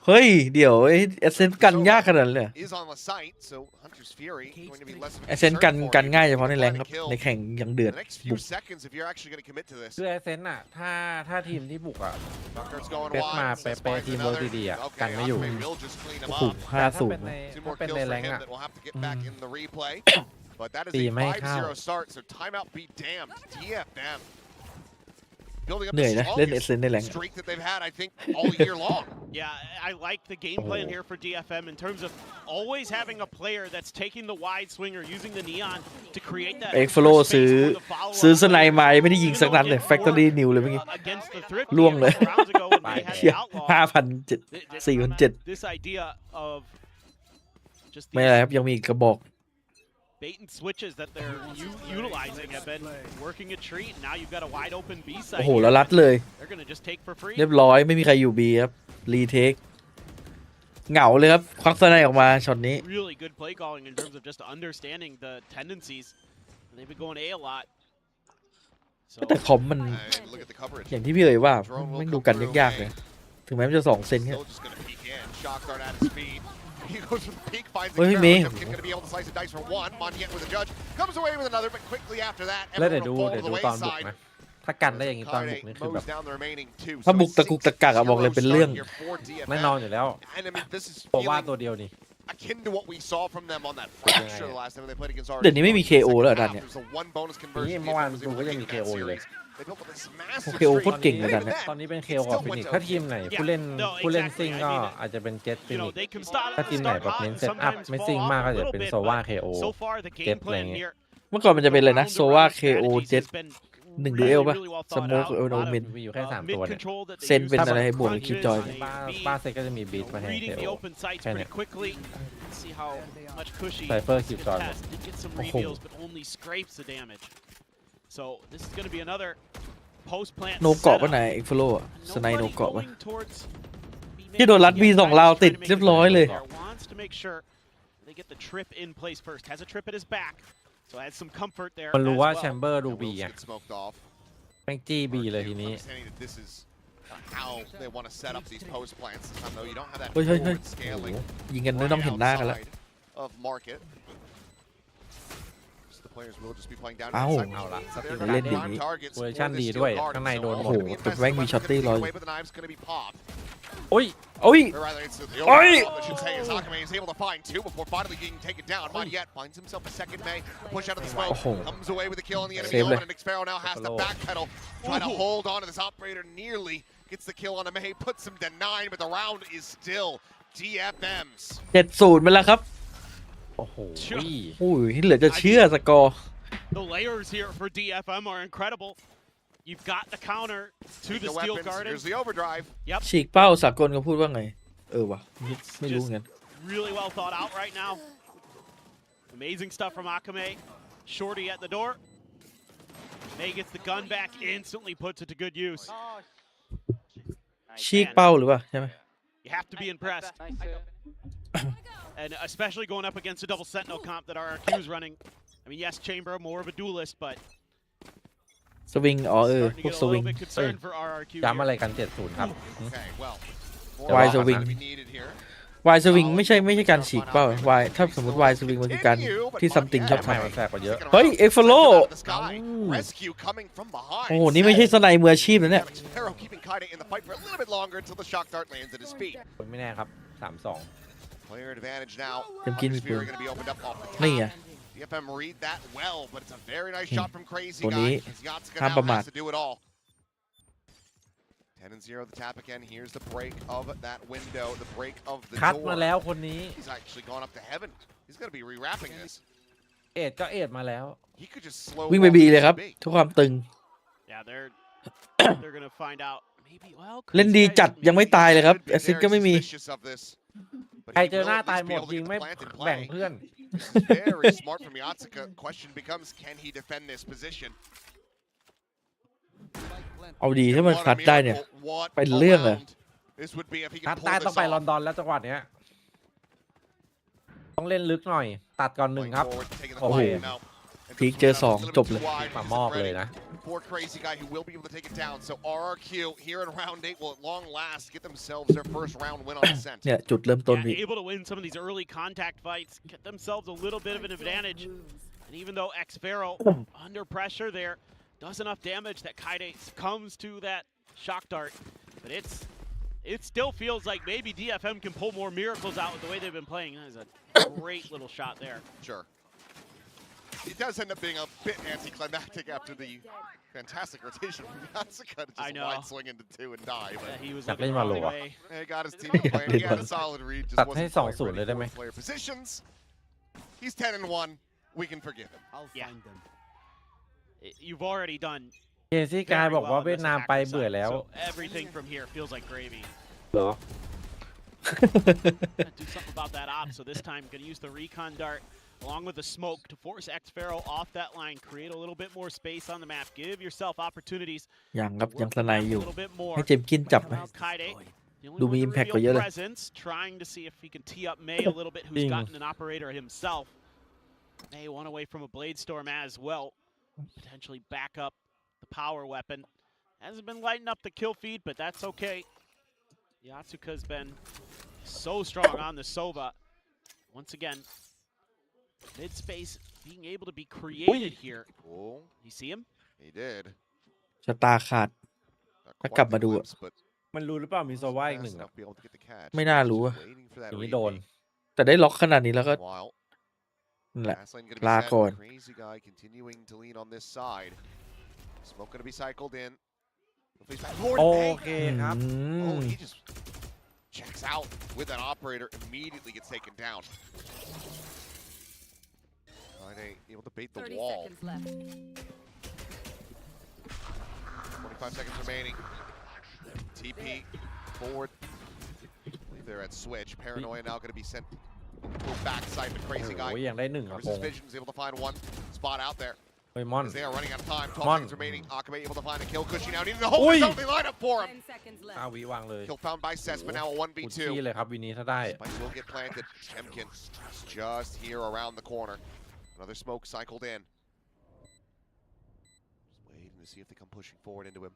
เฮ้ย เดี๋ยวเอเซนกันยากขนาดนั้นเลย Is on the site, so Hunter's Fury going to be less of a เอเซน concern for กัน you. ง่ายเฉพาะในแรงครับ Kill ในแข่งยังเดือด the next บุ few ก seconds if you're actually going to commit to this. คือไอเซนอะถ้าทีมที่บุกอะ Knocker's going เป๊ะ wide. มา Says เป๊ะ finds ทีมเวิร์ another. กดีๆอะ Okay, กันไม่อยู่ Akame will just clean him โอ้โห up. แต่ถ้า 5-0 Two more เป็น kills ใน for แรง him อะ that we'll have to get back in the replay. But that is ตี a ไม่เข้า 5-0 start, so timeout be damned. DFM building up เหนื่อย the นะเล่นเอ strongest เซนในแรง streak that they've had, I think, all year long. Yeah, I like the game plan here for DFM in terms of always having a player that's taking the wide swinger, using the neon to create that เอ็กฟโล space ซื้อ for the follow-up ซื้อสไน player. มาไม่ได้ยิงสักนัดเลย Even though it แฟคทอรี่ didn't นิว work, เลยเมื่อกี้ against the Thrifty ล่วงเลย a couple rounds ago when they had เชี่ย the outlaw. 5,700 This idea of just ไม่อะไร these ครับยังมีอีกกระบอก bait and switches that they're utilizing have been working a treat. Now you've got a wide open B โอ้ side. โหแล้วรัดเลย They're gonna just take for free. เรียบร้อยไม่มีใครอยู่บีครับ รีเทค เหงาเลยครับควักสไนออกมาช็อตนี้ Really good play calling in terms of just understanding the tendencies. And they've been going A a lot. So แต่คอมมัน Look at the coverage. อย่างที่พี่เอ่ยว่าไม่ดูกันยากๆเลย ถึงแม้มันจะ2 เซนแค่ Still just gonna peek in. Shock dart at his feet. He goes for the peek, finds the Ôi, Sparrow. mê. Jemkin gonna be able to slice the dice for one. Montiel with a judge. Comes away with another, but quickly after that, แล้วเดี๋ยว everyone ดู will fall to the ตอนบุก wayside. นะถ้ากันได้อย่างนี้ตอนบุก Kare นี่คือแบบ mows down the remaining two. ถ้า So บุก a ตะกุกตะกักอะบอกเลย 6-0 เป็นเรื่อง start here for DFM. แน่นอนอยู่แล้ว And I mean, this is เพราะว่า feeling ตัวเดียวนี่ akin to what we saw from them on that fracture the last time they played against RRQ. เดี๋ยวนี้ไม่มี KO แล้วเหรอดันเนี่ย There's a one bonus conversion. นี่เมื่อวาน DFM was ดู able ก็ to ยังมี take that KO อยู่เลย series. They built up this massive โอเคโอโคตรเก่งเลยดันเนี่ย ตอนนี้เป็น KO กับฟินิกซ์ถ้าทีมไหนผู้เล่นซิงก็อาจจะเป็นเจ็ตฟิ you นิ know กซ์ they can start ถ้าทีมไหนแบบเน้นเซตอัพไม่ซิงมากก็จะเป็นโซวา KO So far the Jet game plan playing it. here เมื่อก่อนมันจะเป็นเลยนะ โซวา KO เจ็ต has been 1 ดูเอลป่ะ really well ส thought โมก out. โอเมน มีอยู่แค่3ตัวเนี่ย Mid-control that they เซนเป็น use อะไรให้บวกใน crunches คิวจอย on a ป้า B, เซตก็จะมีบีทมาให้ reading the KO open sights Kinda. pretty quickly. Let's see how much cushy Cypher he keeps can on. test. Did get some Oh. reveals, but only scrapes the damage. So this is going to be another post plant โนเกาะป่ะ setup. นายเอ็กฟโลอะสไนโน Nobody เกาะป่ะ going towards B ที่โดนรัด B2 ราวติดเรียบร้อยเลย Wants to make sure they get the trip in place first. Has a trip at his back, so adds some comfort there. มันรู้ as ว่า well. แชมเบอร์ดู And บี Wills อ่ะ get smoked off. แม่งจี้บีเลยทีนี้ Understanding that this is how they want to set up these post plants. This time, though, you don't have that เฮ้ย forward scaling ยิงกันไม่ต้องเห็นหน้ากันแล้ว of market. So the players will just be playing down. เอ้า เอาละ So they're เล่ gonna น be อย่าง prime นี้ targets เวอร์ for ชัน this ดี steel ด้วย garden. ข้างในโดน So หม โอ้ ด โหแต่แม่งมีช็อตตี้รออยู่ away, but the knives gonna be popped. โอ้ย Or rather, it's the overall, I should say, as Akame is able to find two before finally getting taken down. Madiet finds himself a second May, push out of the smoke, comes away with a kill on the enemy element, and Xpero now has to backpedal, try to hold on to this operator, nearly gets the kill on a May, puts him to 9, but the round is still DFM's. 7-0 มาแล้วครับ โอ้โห โอ้ยเหลือจะเชื่อสกอร์ The layers here for DFM are incredible. You've got the counter to the The steel weapons, garden. here's the overdrive. ฉีกเป้าสากลเขาพูดว่าไง วะไม่รู้เหมือนกัน Really well thought out right now. Amazing stuff from Akame. Shorty at the door. May gets the gun back, instantly puts it to good use. ฉีกเป้าหรือเปล่าใช่ไหม You have to be impressed. And especially going up against a double sentinel comp that RRQ is running. I mean, yes, Chamber, more of a duelist, but สวิงอ๋อ starting พ to วก get ส a วิง little bit concerned for RRQ ย้ำอะไร here. กัน 7-0 ครับ Okay, well, Why more swing? gonna be needed here. วายสวิงไม่ใช่การฉีกเป้าวายถ้าสมมติวายสวิงมันคือการที่ซัมติงชอบ ไม่ ทำ มันแฝงกว่าเยอะ เฮ้ย Exfolo Out of the sky. Rescue coming from behind. โอ้โหนี่ไม่ใช่สไนมืออาชีพนะเนี่ย Xpero keeping Kaide in the fight for a little bit longer until the shock dart lands at his feet. ไม่แน่ครับ 3-2 Player advantage now. เต็มกินมีปืน Sphere gonna be opened up off the นี่ไง top. DFM read that well, but it's a very nice shot from Crazy ตัวนี้ Guy. Yatsuka ห้าม now ประมาท has to do it all. 10-0 the tap again. Here's the break of that window, the break of the คัดมา door. แล้วคนนี้ He's actually gone up to heaven. He's gonna be rewrapping this. เอ็ดก็เอ็ดมาแล้ว He could just slow วิ่งไป walk บี this เลยครับ B. ทุกความตึง Yeah, they're gonna find out. Maybe, well, เล่นดีจัดยังไม่ตายเลยครับ Should be แอสซิส very ก็ไม่มี suspicious of this. But ใคร he เจอ will หน้า at ตาย least ห be มด able to ยิ get ง the ไม่ plant in แบ่ง play. เพื่อน Very smart from Yatsuka. Question becomes, can he defend this position? เอาดีถ้ามัน What a คัดได้เนี่ย miracle. What เป็น a เรื่องเลย round this would be if he คัด can ใต้ pull ต้อง this ไปลอน off. ดอนแล้วจังหวะเนี้ยต้องเล่นลึกหน่อย ตัดก่อนหนึ่ง Going ครับ forward, taking the โอ้โห fight now. And พีค just เจอ moving สอง out a little จ bit บเลย too wide. มาม He's อบเลย ready นะ for Crazy Guy who will be able to take it down. So RRQ here in round 8 will at long last get themselves their first round win on Ascent. เนี่ยจุดเริ่มต้น Yeah, พี่ able to win some of these early contact fights, get themselves a little bit of an advantage. And even though Xpero under pressure there does enough damage that Kaide comes to that shock dart, but it still feels like maybe DFM can pull more miracles out with the way they've been playing. That is a great little shot there. Sure. It does end up being a bit anticlimactic after the fantastic rotation from Yatsuka to I just know. wide swing into 2 and die. But Yeah, he wasอยาก looking เล่น the มา wrong โลอะ way. he got his team playing. He had a solid read. Just ตัดให้ wasn't quite 2-0 เลย ready ได้ไหม for player positions. He's 10-1. We can forgive him. Yeah. You've already done เคซี่กาย very บอกว่า well on เวียด this นามไป attacker เบื่อ side, แล้ว so everything from here feels like gravy. เหรอ Gonna do something about that op, so this time gonna use the recon dart along with the smoke to force Xpero off that line, create a little bit more space on the map, give yourself opportunities ยังครับ to ยัง work ส the ไน map a อยู่ little bit more. ให้เจมส์กินจับไหม Around Kaide, the only ดู one มี with อิม the แพคกว่า real เยอะเลย presence, trying to see if he can tee up May a little bit, who's Ding. gotten an operator himself. May one away from a blade storm as well, potentially back up the power weapon. Hasn't been lighting up the kill feed, but that's okay. Yatsuka's been so strong on the Sova. Once again, mid space being able to be created here. Oh, You see him? he did. ชะตาขาด Not Back quite up the มาดูอะ glimpse, but มันรู้หรือเปล่ามีโซว่าอีก fast หนึ่ง enough to be able to get the catch. ไม่น่ารู้อะ Just waiting for that อย่างนี้ read โดน B. แต่ได้ล็อกขนาดนี้แล้วก็ While นั่นแหละ Fast lane gonna be La set. con. Crazy Guy continuing to lean on this side. Smoke gonna be cycled in. He'll face back forward โอ and เคครับ Oh, he just checks out with that operator, immediately gets taken down. Friday able to bait the wall. 25 seconds remaining. TP forward. I believe they're at switch. Paranoia now going to be sent to backside, but Crazy โอ้ Guy. ยยังได้หนึ่งอะ Covers ค his ง vision, is able to find one spot out there. เฮ้ยมอน As they are running out of time. 12 Mon. seconds remaining. Akame able to find a kill. Cushy now needing to hold Oi. his own lineup for him. 5 วิวางเลย Kill found by Cess, but now a ขุด 1v2. ที่เลยครับวินี้ถ้าได้ Spike will get planted. Temkin just here around the corner. Another smoke cycled in. Just waiting to see if they come pushing forward into him.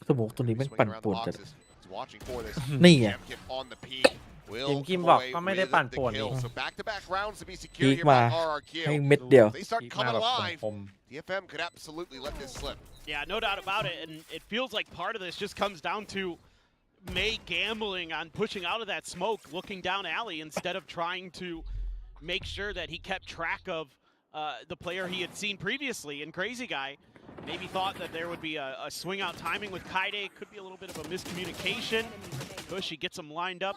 สโมกตัวนี้แม่ง Swinging ปั่น around ป่วน the จัด boxes. He's watching for this. นี่ไง Champion on the peak. Will ทีมกิม come บอก away ก็ไม่ได้ with ปั่น the ป่วนนี่ kill. So back-to-back rounds to be พี secured ก here มา by ให้ RRQ. เม็ดเดียว They start พีกมา coming แบบ alive. คม DFM could absolutely let this slip. Yeah, no doubt about it. And it feels like part of this just comes down to May gambling on pushing out of that smoke, looking down alley instead of trying to make sure that he kept track of the player he had seen previously. And Crazy Guy maybe thought that there would be a swing out timing with Kaide. Could be a little bit of a miscommunication. Push, he gets him lined up.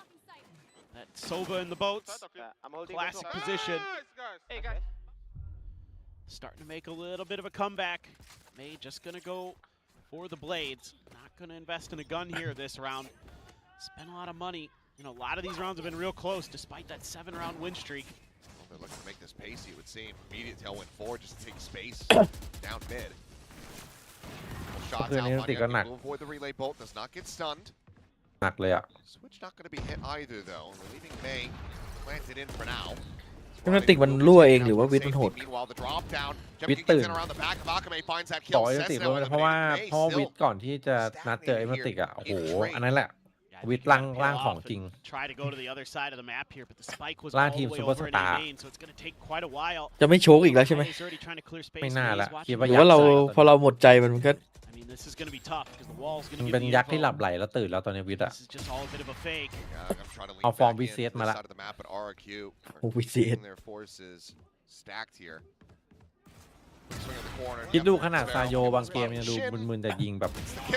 That Sova in the boats. Classic position. Starting to make a little bit of a comeback. May just gonna go for the blades. Not gonna invest in a gun here this round. Spent a lot of money. You know, a lot of these rounds have been real close despite that 7-round win streak. They're looking to make this pacey, it would seem. Immediate tailwind forward just to take space down mid. Shots out, will avoid the relay bolt, does not get stunned. หนักเลยอ่ะ Switch not going to be hit either though. They're leaving May planted in for now. แมนติกมันรั่วเองหรือว่าวิทมันโหด Meanwhile, the drop down. วิทตื่น around the back of Akame finds that ต่อ kill. ยติเลยเพราะว่าวิทก่อนที่จะนัดเจอเอเมติกอ่ะโอ้โหอันนั้นแหละ วิทล่างของจริง Try to go to the other side of the map here, but the spike was ล่าง all ที the ม way ซูเปอร์ over ส in ตา A ร์ main, so it's going to take quite a while. จะไม่โชกอีกแล้วใช่ไหม He's already trying to clear space. ไม่น่าละ He's คิด watching ว่า หรือว่าเรา ยักษ์ พอเราหมดใจมันก็ I mean, this is going to be tough because the wall's going มัน to เป็น give ยักษ์ the ที่หลับ info. ไหลแล้วตื่นแล้วตอนนี้วิทอ่ะ This is just all a bit of a fake. I'm trying to lean I'll form back in VCT toมา the ละ side of the map, but RRQ are โอ้ VCT keeping their forces stacked here. Swing at the corner. คิดดูขนาดซาโยบางเกมยังดูมึนๆแต่ยิงแบบ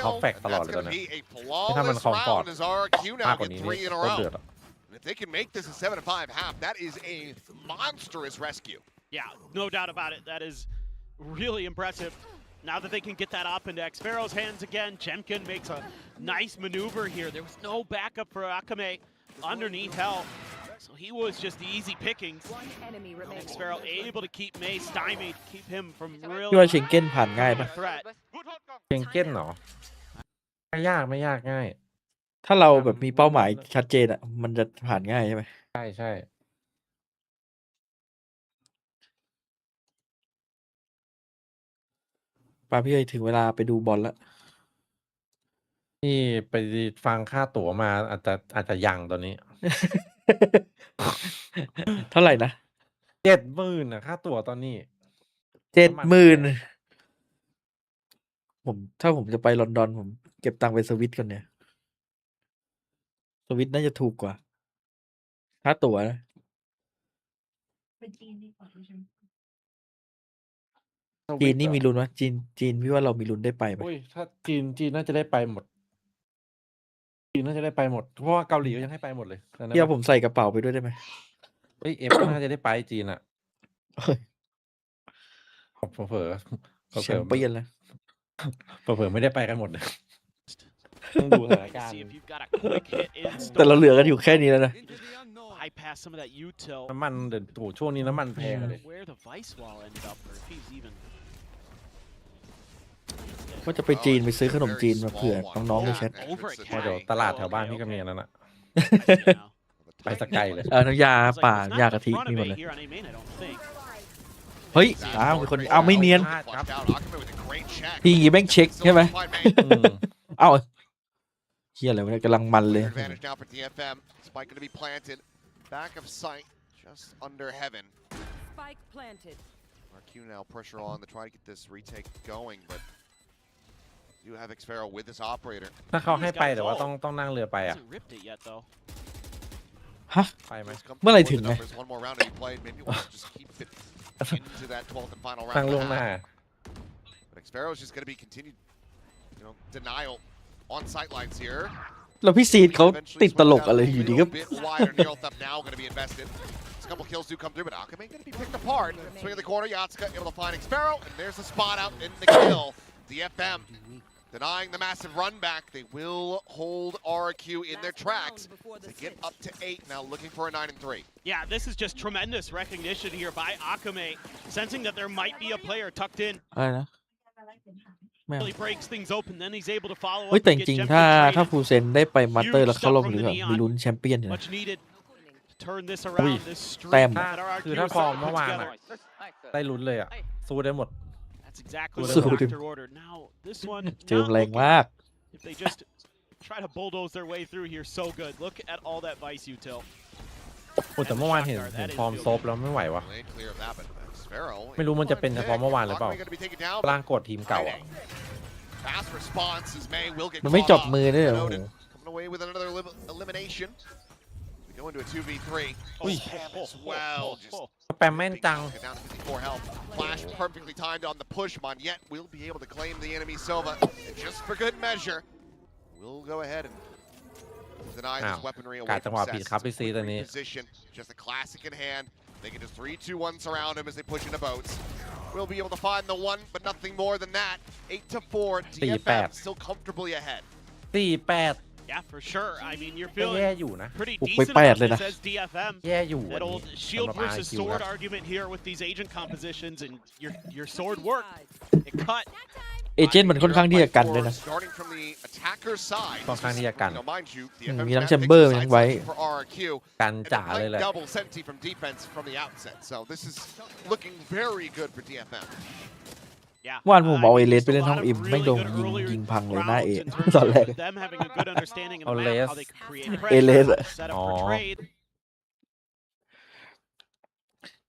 ท็อปแฟกตลอดเลยตอนนี้ ถ้ามันคอมฟอร์ต มากกว่านี้นี่โคตรเดือดอ่ะ If they can make this a 7-5 half, that is a monstrous rescue. Yeah, no doubt about it. That is really impressive. Now that they can get that up into Xfero's hands again, Jemkin makes a nice maneuver here. There was no backup for Akame underneath Hell, so he was just the easy pickings. Xfero able to keep May stymied, keep him from พี่ว่า really เชงเก้นผ่านง่ายปะ threat. เก่งเก้นเหรอไม่ยากง่าย ถ้าเราแบบมีเป้าหมายชัดเจนอ่ะมันจะผ่านง่ายใช่ไหม ใช่ป้าพี่เอ้ยถึงเวลาไปดูบอลแล้ว นี่ไปฟังค่าตั๋วมาอาจจะยังตอนนี้ เท่าไหร่นะ 70,000อ่ะค่าตั๋วตอนนี้ 70,000ถ้าผมจะไปลอนดอนผมเก็บตังค์ไปสวิตก่อนเนี่ยสวิตน่าจะถูกกว่าค่าตั๋วนะ เป็นจีนดีกว่าใช่ไหม จีนนี่มีลุ้นวะจีนพี่ว่าเรามีลุ้นได้ไปไหม อุ้ยถ้าจีนน่าจะได้ไปหมดเพราะว่าเกาหลีก็ยังให้ไปหมดเลย พี่เอาผมใส่กระเป๋าไปด้วยได้ไหม เฮ้ยน่าจะได้ไปจีนอ่ะ เฮ้ย เผลอ แชมเปี้ยนแล้ว ไม่ได้ไปกันหมดเลยต้องดูสถานการณ์ See if you've got a quick hit in แต่เรา store. เหลือกันอยู่แค่นี้แล้วนะ Bypass some of that util. น้ำมันเดี๋ยวโหช่วงนี้น้ำมันแพงเลย Where the vice wall ended up, or if he's even. ว่าจะไปจีนไปซื้อขนมจีนมาเผื่อน้องๆในแชท Over at เดี๋ยว Kai. ตลาดแถวบ้านพี่ก็มีอันนั้นอ่ะ Now. ไปสกไกลเลย น้ำยา Looks like ป่า it's not ยา in กะทิ front of มีหมด A เลย here on A main, I don't think. เฮ้ยมีคนไม่เนียน พี่อย่างงี้แม่งเช็คใช่ไหม เอ้าเฮียอะไรวะเนี่ยกำลังมันเลย Advantage now for DFM. Spike going to be planted. Back of sight, just under heaven. Spike planted. RQ now pressure on to try to get this retake going, but you have Xfero with this operator. ถ้าเขาให้ไปแต่ว่าต้องนั่งเรือไปอ่ะ Hasn't ripped it yet though. ฮะ ไปไหม Just come เมื่อไหร่ forward ถึง the ไง numbers. One more round to be played. Maybe we'll just keep it into that 12th and final นั่ง round. ล่วงหน้า But Xfero is just going to be continued, denial on sightlines here. แล้วพี่ซีดเขาติดตลกอะไรอยู่ดีก็ Bit wider. Neural Theft now going to be invested. A couple kills do come through, but Akame going to be picked apart. Swing in the corner, Yatsuka able to find Xfero, and there's the spot out in the kill. DFM denying the massive run back. They will hold RRQ in their tracks to get up to 8 now, looking for a 9-3. Yeah, this is just tremendous recognition here by Akame, sensing that there might be a player tucked in. อะไรนะไม่เอา Really breaks things open, then he's able to follow เฮ้ย up แต่ and จ get ริง Jemkin ๆถ้า traded. ฟูเซนได้ไปมาสเตอร์แล้วเข้ารอบหรือแบบมีลุ้นแชมเปี้ยนอยู่นะ Much needed to turn this around. This streak แต้ม that RRQ คือถ้าฟอร์ม put เมื่อวาน together. ได้ลุ้นเลยอ่ะสู้ได้หมด That's exactlyสู้ what ดิ Doctor ordered. Now this one เจอแรงมาก if they just try to bulldoze their way through here so good. Look at all that Vice util. โอ้แต่เมื่อวานเห็นฟอร์มซบแล้วไม่ไหววะ ไม่รู้มันจะเป็นเฉพาะเมื่อวานหรือเปล่าร่างกดทีมเก่าอ่ะ มันไม่จบมือด้วยเหรอโอ้โห Coming away with another elimination. We go into a 2v3. As well. Just แปมแม่นจัง down to 54 health. Flash perfectly timed on the push. Yet we'll be able to claim the enemy Silva. And just for good measure, we'll go ahead and deny this weaponry away from Sess. Position. Just a classic in hand. They can just 3-2-1 surround him as they push into boats. We'll be able to find the one, but nothing more than that. 8-4. DFM still comfortably ahead. 4-8 Yeah, for sure. I mean, you're feeling แย่อยู่นะ pretty บุกไป decent แปด about เลยนะ this as DFM. แย่อยู่ That old สำ shield หรับ versus RRQ sword นะ argument here with these agent compositions, and your sword worked. It cut. เอเจนต์มันค่อนข้างที่จะกันด้วยนะ Starting from the attacker side. ค่อนข้างที่จะกัน Mind you, มีทั้งแชมเบอร์มีทั้งไว้ for RRQ. กันจ๋าเลยแหละ Double senti from defense from the outset. So this is looking very good for DFM. ว่านผมเอาเอเลสไปเล่นห้องอิมไม่โดนยิงพังเลยหน้าเอตอนแรก เอาเลส เอเลสอะ อ๋อ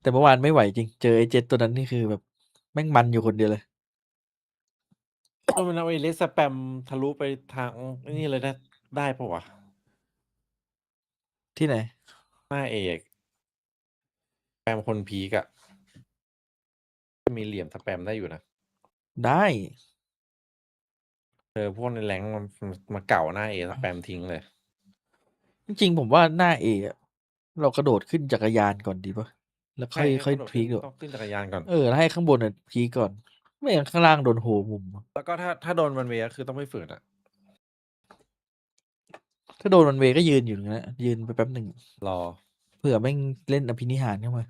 แต่เมื่อวานไม่ไหวจริงเจอไอเจ็ตตัวนั้นนี่คือแบบแม่งมันอยู่คนเดียวเลย มันเอาไอเลสสแปมทะลุไปทางนี่เลยนะได้ปะวะ ที่ไหน หน้าเอกสแปมคนพีกอะมีเหลี่ยมสแปมได้อยู่นะ ได้ พวกในแรงค์มันมาเก่าหน้าเอสแปมทิ้งเลย จริงๆผมว่าหน้าเอะเรากระโดดขึ้นจักรยานก่อนดีป่ะแล้วค่อยพีก ต้องขึ้นจักรยานก่อน แล้วให้ข้างบนน่ะพีกก่อน ไม่งั้นข้างล่างโดนโหมุม แล้วก็ถ้าโดนมันเวคือต้องไม่ฝืนอะ ถ้าโดนมันเวก็ยืนอยู่นะยืนไปแป๊บหนึ่ง รอ เผื่อแม่งเล่นอภินิหารเข้ามา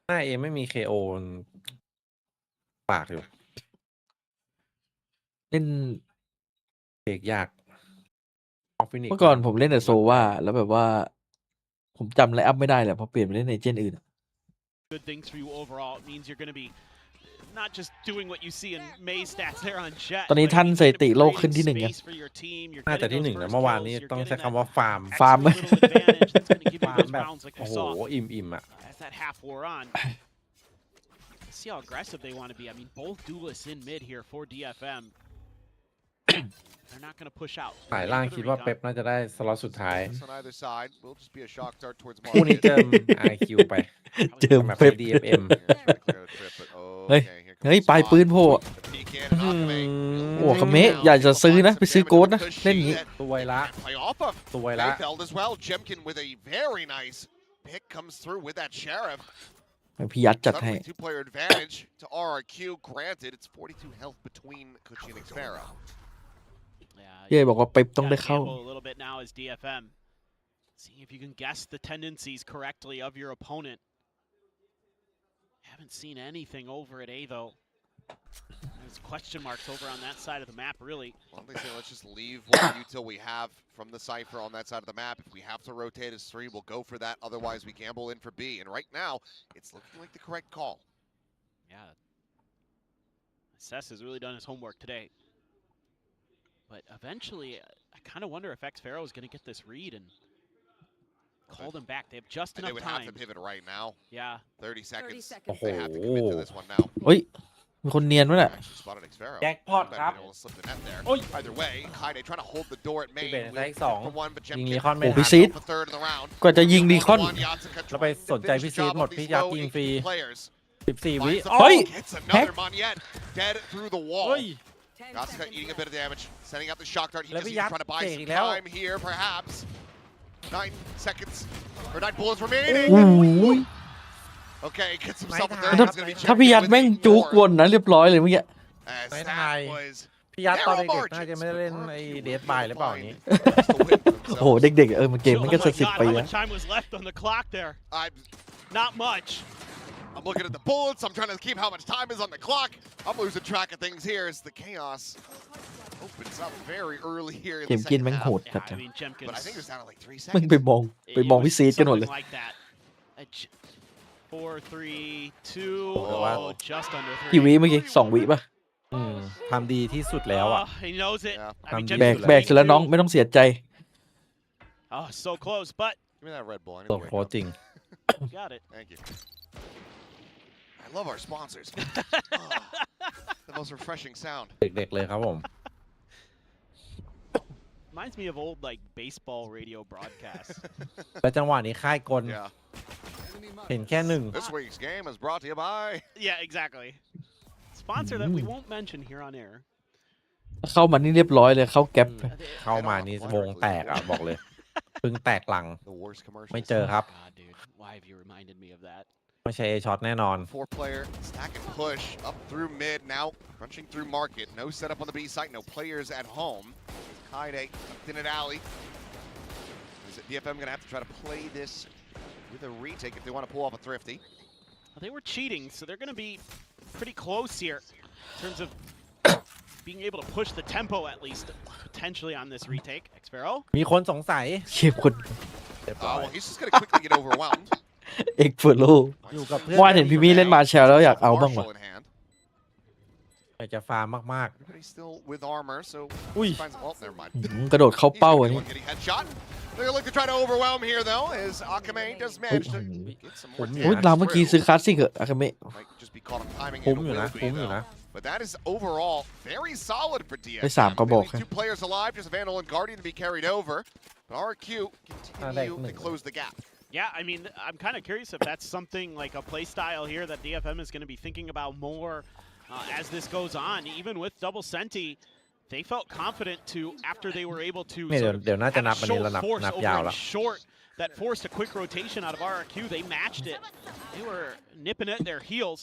หน้าเอไม่มี KO ปากอยู่ เล่น เอกยาก เมื่อก่อนผมเล่นแต่โซว่าแล้วแบบว่า ผมจำไลน์อัพไม่ได้แหละพอเปลี่ยนไปเล่นเอเจนต์อื่น Good things for you overall. It means you're going to be not just doing what you see in May stats there on Jet. ตอนนี้ท่านสถิติโลกขึ้นที่1นะ น่าจะที่1นะเมื่อวานนี้ต้องใช้คำว่าฟาร์ม ฟาร์ม ฟาร์มแบบโอ้โหอิ่มๆอ่ะ As that half wore on. See how aggressive they want to be. I mean, both duelists in mid here for DFM. They're not going to push out. สายล่างคิดว่าเป๊ปน่าจะได้สล็อตสุดท้าย On either side, will just be a shock dart towards คู่นี้ Market. เจอ RRQ ไป เจอ แบบ เป๊ป DFM Trying to clear the trip, but เฮ้ย okay, here comes เฮ้ยปลายปืนโผล่ the peek in, Akame. โอ้คาเมะอยากจะซื้อนะ ไปซื้อโกดนะ เล่นอย่างนี้ สวยละ Play off of สวยละ Mayfeld as well. Jemkin with a very nice pick comes through with that Sheriff. พี่ยัดจัดให้ Suddenly two-player advantage to RRQ. Granted, it's 42 health between Kuchi and Xpero. เย่บอกว่าเป๊ปต้องได้เข้า A little bit now as DFM. Seeing if you can guess the tendencies correctly of your opponent. Haven't seen anything over at A though. There's question marks over on that side of the map, really. Well, they say let's just leave what util we have from the cipher on that side of the map. If we have to rotate as 3, we'll go for that. Otherwise, we gamble in for B. And right now, it's looking like the correct call. Yeah. Sess has really done his homework today. But eventually, I kind of wonder if Xpero is going to get this read and call them back. They have just And they enough would have time. to pivot right now. Yeah. 30 seconds. โอ้โห They have to commit to this one now. เฮ้ย มีคนเนียนวะเนี่ย Actually spotted Xpero. แจ็คพอตครับ Might have been able to slip the net there. โอ้ย Either way, Kaide trying to hold the door at ที่ main. เบน Will ได้อีก hit 2 for one, but ยิง Jemkin ลีคอนไม่ โอ้ ทั พี่ น ซีด a third of the round. กว่าจะยิงดีคอน แล้วไปสนใจพี่ซีดหมดพี่ยัดยิงฟรี Players. 14 วิ Finds เฮ้ย Gets another Monyet dead through the wall. เฮ้ย Yasuka eating a bit of damage, sending out the shock dart. He Let just me needs to yap try to buy take some it out. time here, perhaps. 9 seconds, or 9 bullets remaining. โอ้ย Okay, gets himself a ไม่ third. ทัน It's gonna be ถ้าพี่ยัด Jemkin แม่ง with จุก 4. วนนะเรียบร้อยเลยเมื่อกี้ As ไม่ that ทัน was พี่ยัดตอนเด็ก narrow ๆน่าจะ margins ไม่ได้เล่น for ไอ้ RRQ เดทบายหรือเปล่าอย่างนี้ to win for โอ้โห themselves. เด็กๆมันเกมมันก็ Oh จะ my 10 God, ปี how นะ much time was left on the clock there? Not much. I'm looking at the bullets. I'm trying to keep how much time is on the clock. I'm losing track of things here as the chaos opens up very early here in เก the มกิน second แม่งโห half. ดจัด Yeah, I mean, Jemkin's. But I think it was down to like 3 แม่ง seconds. ไปมอง It พี่ was ซีดกันหมดเลย something like that. 4, 3, 2. Oh, Oh, just under กี่ 3. วิเมื่อกี้2 วิป่ะ ทำดีที่สุดแล้วอ่ะ He knows it. Yeah. I mean, I'm Jim's แบก playing แบกเสร็จแล้วน้อง too. ไม่ต้องเสียใจ Oh, so close, but Give me that Red Bull. I need ตัว to wake โค้ช up. จริง got it. Thank you. I love our sponsors. The most refreshing sound. เด็กๆเลยครับผม Reminds me of old like baseball radio broadcasts. แล้วจังหวะนี้ค่ายกล Yeah. เห็นแค่หนึ่ง This week's game is brought to you by. Yeah, exactly. Sponsor that we won't mention here on air. เข้ามานี่เรียบร้อยเลยเข้าแก๊ป เข้ามานี่วงแตกอ่ะบอกเลยเพิ่งแตกหลัง The worst commercial. ไม่เจอครับ God, dude, why have you reminded me of that? ไม่ใช่เอช็อตแน่นอน 4-player stack and push up through mid. Now crunching through market. No setup on the B site. No players at home. Kaide tucked in an alley. Is it DFM gonna have to try to play this with a retake if they want to pull off a thrifty? Well, they were cheating, so they're going to be pretty close here in terms of being able to push the tempo at least potentially on this retake. Xfero. มีคนสงสัย เชี่ยคน เรียบร้อย Well, he's just gonna quickly get overwhelmed. เอ็กเฟอร์โล อยู่กับเพื่อน เมื่อวานเห็นพี่มี่เล่นมาแชร์แล้วอยากเอาบ้างว่ะ Marshall in hand. อยากจะฟาร์มมาก Everybody's still with armor, so Ui. finds. Oh, never mind. กระโดดเข้า He's เป้า gonna อัน be นี้ one getting headshot. They're gonna look to try to overwhelm here, though, as Akame does manage to get some more โอ้ย damage เราเมื่อกี้ through. ซื้อคลาสสิกเหรออาคาเมะ Might just be caught on timing. ๆ คุ้ม It อยู่นะ will be, คุ้มอยู่ though. นะ But that is overall very solid for ได้ DFM. 3 กระบอก Only 2 players alive, just Vandal and Guardian to be carried over. But RRQ continue to close the gap. Yeah, I mean, I'm kind of curious if that's something like a play style here that DFM is going to be thinking about more as this goes on. Even with double Senti, they felt confident to, after they were able to เนี่ย sort of เดี๋ยวน่าจะ have นั a บอันนี้ show แล้วนับ force นับ over ยาว in แล้ว short that forced a quick rotation out of RRQ. They matched it. They were nipping at their heels.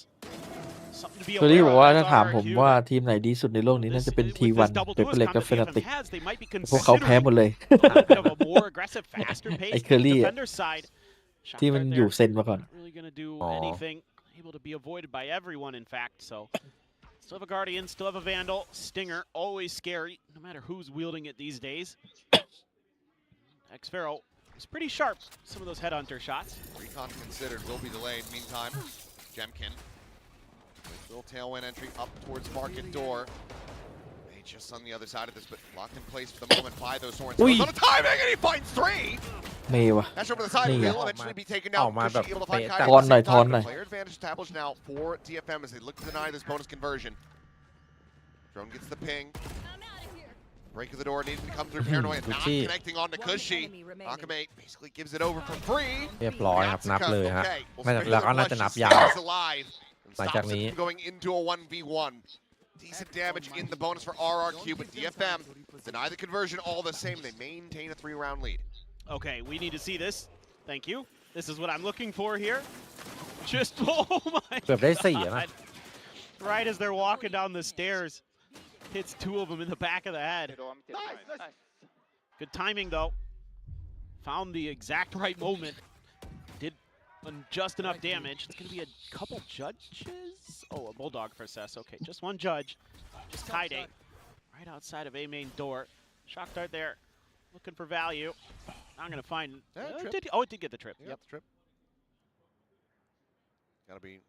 Something to be เคอรี่ aware บอกว่า of ถ้า as ถามผม RRQ. ว่าทีมไหนดีสุดในโลกนี้น่าจะเป็น With T1 this double เปเปอร์เล็ก duelist กับ combo เฟนาติก DFM has, they might be พวกเขาแพ้หมดเลย a little bit of a more aggressive, faster ไอ้ pace เคอ on the รี่ defender side. ที่มันอยู่เซนมาก่อน Not really gonna do Aw. anything. Able to be avoided by everyone, in fact. So, still have a Guardian, still have a Vandal. Stinger, always scary, no matter who's wielding it these days. Xfero is pretty sharp. Some of those headhunter shots. Recon considered will be delayed. Meantime, Jemkin with little tailwind entry up towards market door. They just on the other side of this, but locked in place for the moment by those horns. Ui. Goes on the timing, and he finds 3. เมย์วะ That's over the side. Ui. Will eventually be taken down. ออกมาแบบ Kushy able to find เตะ Kai ตัด at ทอน the หน่อย same ทอน time. หน่อย Player advantage established now for DFM as they look to deny this bonus conversion. Drone gets the ping. Break of the door needing to come through. Paranoia not Gucci. connecting onto Kushy. Akame basically gives it over for free. เรียบร้อยครับนับเลยฮะ Okay, well, ไม่ Spectre แล้วก็น่าจะนับยาว stays alive and หลังจาก stops it นี้ from going into a 1v1. Decent damage in the bonus for RRQ, but DFM deny the conversion all the same. They maintain a 3-round lead. Okay, we need to see this. Thank you. This is what I'm looking for here. Just, oh my เกือบได้4นะ God. Right as they're walking down the stairs. Hits 2 of them in the back of the head. Good timing, though. Found the exact right moment. Did just enough damage. It's going to be a couple judges. Oh, a Bulldog for Cess. Okay, just one judge. Just Kaide. Right outside of A main door. Shock dart there. Looking for value. I'm going to find... it did get the trip. Yep. Trip. Gotta be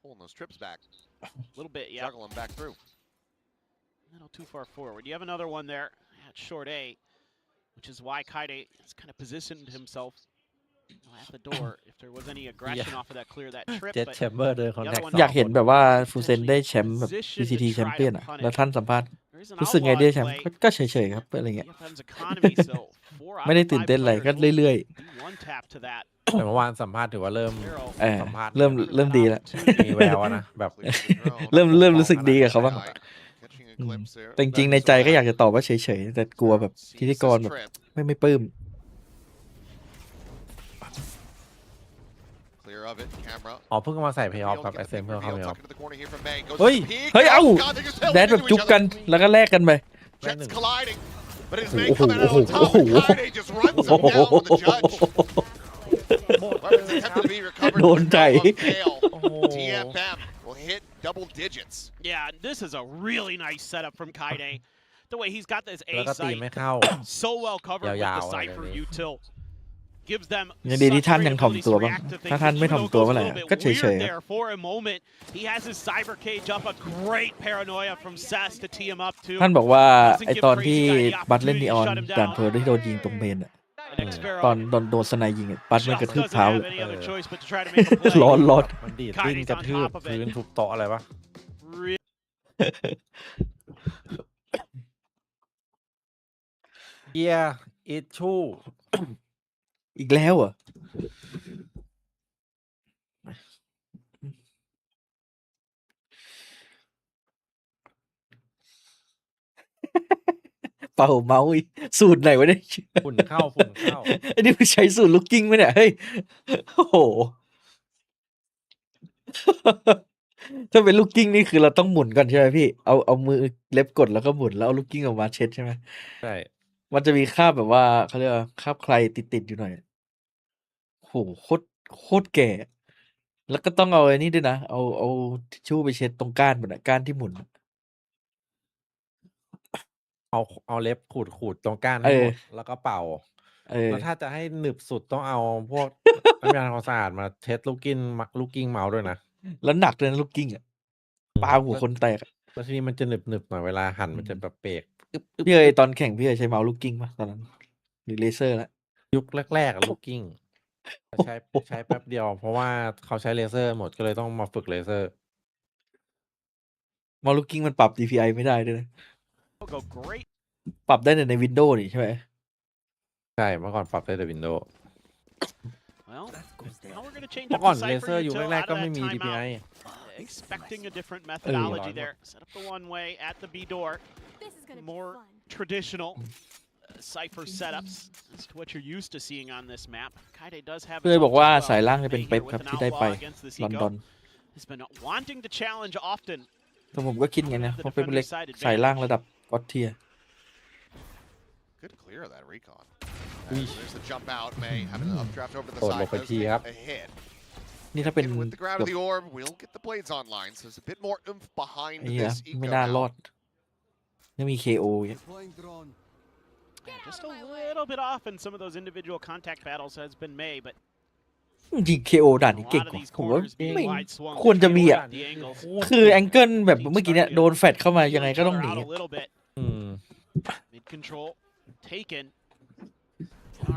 pulling those trips back. A little bit, yeah. Juggle them back through. A little too far forward. You have another one there at short A, which is why Kaide has kind of positioned himself at the door if there was any aggression off of that clear that trip. เจ็ด But แชมเบอร์เดินคอนแทค อยากเห็นแบบว่าฟูเซนได้แชมป์แบบ VCT แชมเปี้ยนอ่ะแล้วท่านสัมภาษณ์ there is an รู้สึกไง outlaw ได้ in แชมป์ play. ก็เฉยๆครับอะไรเงี้ย DFM's economy, so 4 out ไม่ได้ of ตื่น 5 เต้นอะไร players ก็ will เรื่อย be one tap to that. แต่เมื่อวานสัมภาษณ์ถือว่าเริ่ม ๆเออ สัมภาษณ์ เริ่มดีแล้ว มีแววอะนะแบบ เริ่มรู้สึกดีกับเขาบ้าง Catching a glimpse there. แต่จริงๆในใจก็อยากจะตอบว่าเฉยๆแต่กลัวแบบพิธีกรแบบไม่ปลื้ม Clear of it. Camera. อ๋อเพิ่งมาใส่เพย์ออฟครับไอเซมเพิ่งเข้าเพย์ออฟ Tucked into the corner here from May. Goes เฮ้ย to the peak. เฮ้ย เอ้า Oh, God, they just held แดด into แบบ each จุ๊บกัน other. แล้วก็แลกกันไป Jets colliding. But it's May โอ้โห coming out on top. And Kaide just runs him down with the judge. Weapons attempted to be recovered. โดนใจ Fail. DFM will hit double digits. Yeah, this is a really nice setup from Kaide. The way he's got this แล้ว A ก็ตี site ไม่เข้า so well covered with the ยาวๆ Cypher อะไรแบบนี้ util. gives them ยังดีที่ such ท่าน great ยังถ่อม abilities ตัว to บ้าง react to things. ถ้าท่าน But ไม่ถ่อม Judo ตัว goes a เมื่อไหร่ little bit ก็เฉ weird ย there for a moment. He has his cyber cage up, a great paranoia from Cess to tee him up too. ท่านบอกว่า Doesn't ไอ give ตอน Crazy ที่ Guy the บัตเล่น opportunity นีอ to อน shut him ด่าน down. เพอที่โดนยิงตรงเมนอะ And Xvero ตอนโดนสไนยิงอะบัตมันกระ just ทืบ doesn't เท้า have เลย any other choice but to try to make a play. ร้อน มันดีดดิ้นกระทืบพื้นทุบโต๊ะอะไรวะ เกียร์อิชชู อีกแล้วเหรอ่ะ เป่าเมาส์อีกสูตรไหนวะเนี่ย ฝุ่นเข้าฝุ่นเข้า ไอ้นี่มันใช้สูตรลูกกิ้งไหมเนี่ยเฮ้ยโอ้โห ถ้าเป็นลูกกิ้งนี่คือเราต้องหมุนก่อนใช่ไหมพี่เอามือเล็บกดแล้วก็หมุนแล้วเอาลูกกิ้งออกมาเช็ดใช่ไหม ใช่ มันจะมีคราบแบบว่าเขาเรียกว่าคราบใครติดอยู่หน่อยโหโคตรแก่ แล้วก็ต้องเอาไอ้นี่ด้วยนะเอาทิชชู่ไปเช็ดตรงก้านมันอะก้านที่หมุนอะ เอาเล็บขูดตรงก้านให้หมดแล้วก็เป่า แล้วถ้าจะให้หนึบสุดต้องเอาพวก น้ำยาทำความสะอาดมาเช็ดลูกกิ้งเมาส์ด้วยนะ แล้วหนักเลยนะลูกกิ้งอะปาหัวคนแตกอะ แล้วทีนี้มันจะหนึบหน่อยเวลาหั่นมันจะแบบเปรก พี่เคยตอนแข่งพี่เคยใช้เมาส์ลูกกิ้งป่ะตอนนั้นหรือเลเซอร์แล้ว ยุคแรกๆอะลูกกิ้งใช้แป๊บเดียว เพราะว่าเขาใช้เลเซอร์หมดก็เลยต้องมาฝึกเลเซอร์ เมาส์ลูกกิ้งมันปรับ DPI ไม่ได้ด้วยนะ Go great. ปรับได้ในวินโดว์นี่ใช่ไหม ใช่เมื่อก่อนปรับได้แต่วินโดว์ Well, now we're going to change เมื่ up อก่อน the เล Cypher เซอร์ยุค util แรก out ๆก็ of ไม่ that มี timeout. DPI Expecting a different methodology there. Set up the one way at the B door. More traditional Cypher setups as to what you're used to seeing on this map. Kaide does have เพื่อน his บอกว่า ulti as well. สายล่างจะเป็น May เป๊ป here ครับ with an ที่ได้ไป outlaw against this ลอนด eco. อน Has been wanting to challenge often. แต่ผมก็คิดไงนะเพราะเป็นเล็กสายล่างระดับก็อตเทีย Good clear of that recon. There's the jump out. May having an updraft over to the โดด side. หลบไป Does ที make ครับ a hit. นี่ถ้าเป็น Even with the grab เกื of อบ the orb, we'll get the blades online. So there's a bit more oomph behind ไอ้เหี้ย this ไม่ eco น่ารอ now. ดยังมี KO เนี่ย Yeah, just a little bit off in some of those individual contact battles has been May, but จริง KO ด่าน a นี้เก่ง lot of กว่า these ผมว่า corners being ไม่ wide swung. ควรจะมีอ่ะ The angles. คือแองเกิลแบบเมื่อกี้เนี่ยโดนแฟดเข้ามายังไงก็ต้องหนี Out อะ a little bit. อืม Mid control taken.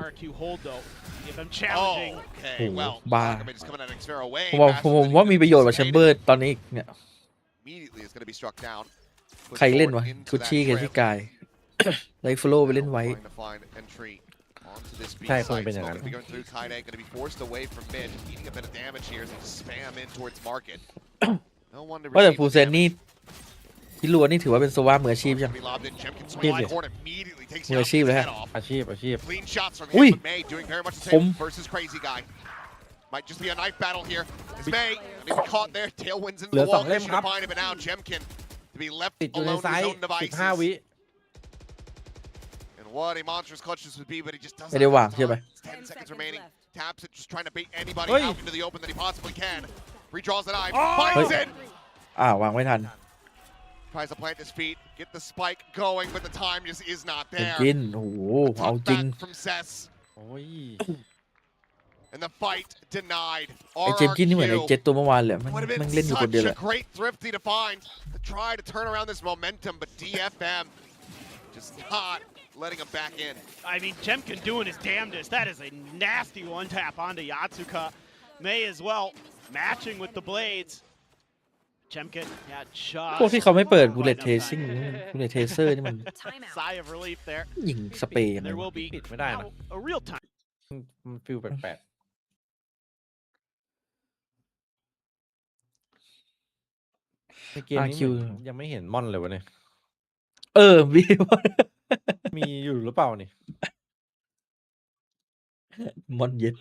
RRQ hold though. Give them Oh, challenging. okay. Oh, Well, bah. Akame just coming out of Xvero way ผมว่า faster than he ว่า could มี have ประโยชน์กว่าแชมเบอ anticipated. ร์ตอนนี้อีกเนี่ย Immediately is going to be struck down. Push ใครเล่น forward วะ into คุช that ชี่กับ trail. ที่กาย ไลฟ์โฟลไปเล่นไว้ Trying to find entry onto this B ใช่ side. คงเป็นอย่าง Still นั้น going to be going through Kaide. Going to be forced away from mid. Eating a bit of damage here as they just spam in towards market. No one to ว่าแต่ receive ฟู the เซน damage. นี่พี่รัวนี่ถือว่าเป็นโซวามืออาชีพ Arm's ยัง gonna be lobbed in. Jemkin Yes, swings yes. forward, immediately takesมือ the อาชีพเลย head ฮะ off. อาชีพ Clean shots from Ui. him, but May doing very much the Khủng. same versus Crazy Guy. Might just be a knife battle here. It's May, and he caught there. Tailwinds into เหลื the อสอ wall. งเล่ม Mission ครับ to find him, but now Jemkin to be left ติดอยู่ใน alone ไซ with his ส์ own devices. 15 วิ And what a monstrous clutch this would be, but he just doesn't ไม่ได้ have วาง the ใช่ไหม time. It's 10 seconds remaining. Taps it, just trying to bait anybody Oi. out into the open that he possibly can. Redraws the knife, Oh. finds Oi. it. วางไม่ทัน Tries to plant his feet, get the spike going, but the time just is not เป็น there. กินโอ้โห เอา Tuck จริง back from Cess. โอ้ย And the fight denied. ไอเจมส์กินนี่เหมือนไอ RRQ เจ็ตตัวเมื่อวานเลยมัน would have มัน been เล่นอยู่คนเดียว such แห a ละ great thrifty to find to try to turn around this momentum, but DFM just not letting him back in. I mean, Jemkin doing his damnedest. That is a nasty one tap onto Yatsuka. May as well, matching with the blades. Jemkin, yeah, just พวกที่เขาไม่เปิดบูเลตเทซิ่งบูเลตเทเซอร์นี่มัน sigh of relief there. ยิงสเปรย์ And there will be ปิดไม่ได้นะ now a real time. มันฟิลแปลกๆในเกมนี้ RQ ยังไม่เห็นม่อนเลยวะเนี่ย มี มีอยู่หรือเปล่านี่ มอนเย็ด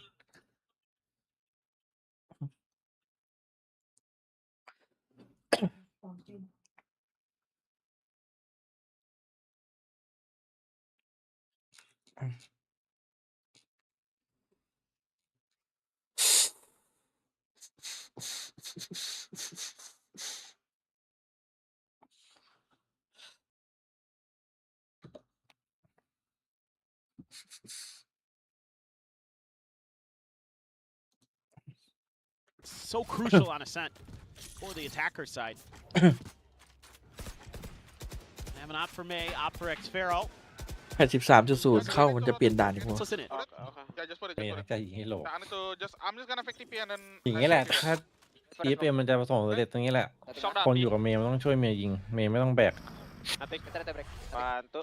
so crucial on ascent for the attacker side. Have an op for May, op for Xfero. 83.0 เข้ามันจะเปลี่ยนด่านอีก Let's listen in.เมย์ตั้งใจยิงให้โหล I'm just gonna 50p and then อย่างนี้แหละถ้า DFM มันจะประสบความสำเร็จตรงนี้แหละคนอยู่กับเมย์มันต้องช่วยเมย์ยิงเมย์ไม่ต้องแบก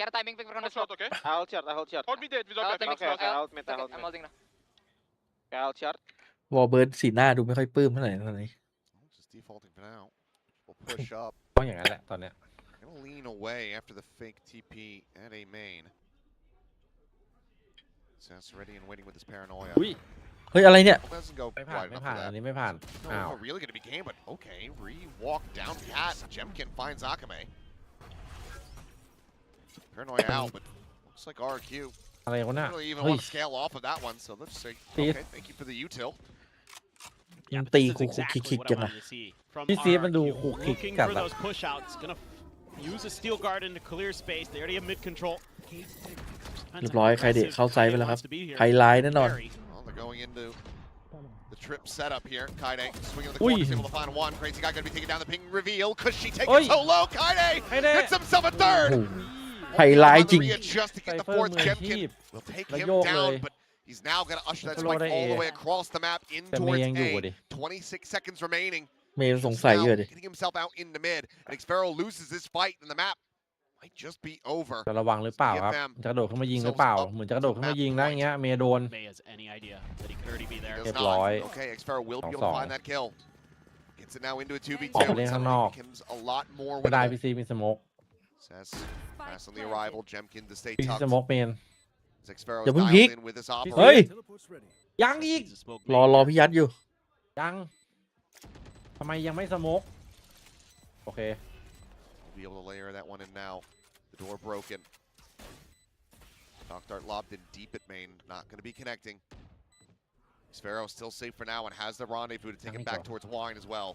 Get a timing pick from the shot, okay? I'll chart. Hold me dead without timing. Okay, I'll meta. I'm holding now. Okay, I'll chart. วอลเบิร์ดสีหน้าดูไม่ค่อยปลื้มเท่าไหร่ตอนนี้ Just defaulting for now. We'll push up. ต้องอย่างนั้นแหละตอนเนี้ย Gonna lean away after the fake TP at a main. Sass ready and waiting with his paranoia. อุ้ย เฮ้ยอะไรเนี่ย Doesn't go ไม่ผ่าน wide ไม่ enough ผ่าน for อัน that. นี้ไม่ผ่าน อ้าว No, really gonna be game, but okay. Re-walk down cat. Jemkin finds Akame. Paranoia out, but looks like RRQ อะไรวะน่ะ really even เฮ้ย want to scale off of that one. So let's say, Steve. okay, thank you for the util. Yeah, Yung but this isตี exactly kick what I ยังไง wanted to see from พี่ซีมันดู RRQ. ขู่คิก Looking จัด for อะ those push outs. Gonna use a steel guardian to clear space. They already have mid control. เรียบร้อยใครเด็กเข้าไซส์ไปแล้วครับไฮไลท์แน่นอน Well, they're going into the trip setup here. Kaide swinging the Ui. corner, able to find one. Crazy guy gonna be taking down the ping reveal. Kushi taking Oi. it so low. Kaide Kaide. gets himself a third. ไฮไลท์จริง Readjust to get the ไซเฟอร์ fourth มืออาชี Jemkin. พ Will take แล้ว him โยกเลย down, but he's now gonna usher that โร spike ได้ all the เอ way across the map in แต่เม towards ย์ยังอยู่ A. ดิ 26 seconds remaining. เมย์สงสัยเยอะดิ Getting himself out into mid, and Xfero loses this fight, and the map might just be over. จะระวังหรือเปล่าครับ DFM จะกระโดดขึ้นมายิงหรือเปล่า เหมือนจะกระโดดขึ้นมายิงนะอย่างเงี้ย เมย์โดน May has any idea that he could already be there. Does Red not. light. Okay, Xfero will be able to find that kill. Gets it now into a 2v2. ออกไปเล่นข้างนอก Becomes a lot more ก็ได้ winnable. พีซีมีสโมก Says pass on the arrival. Jemkin to stay พีซี tucked. สโมกเมน As Xfero อย่า is เพิ่ง dialed พลิก in with this เฮ้ย operator. ยังอีก He's a smoke รอ main. พี่ยัดอยู่ ยังทำไมยังไม่สโมกโอเค We'll be able to layer that one in now. The door broken. Doc Dart lobbed in deep at main. Not going to be connecting. Xfero still safe for now and has the rendezvous to take him back towards wine as well.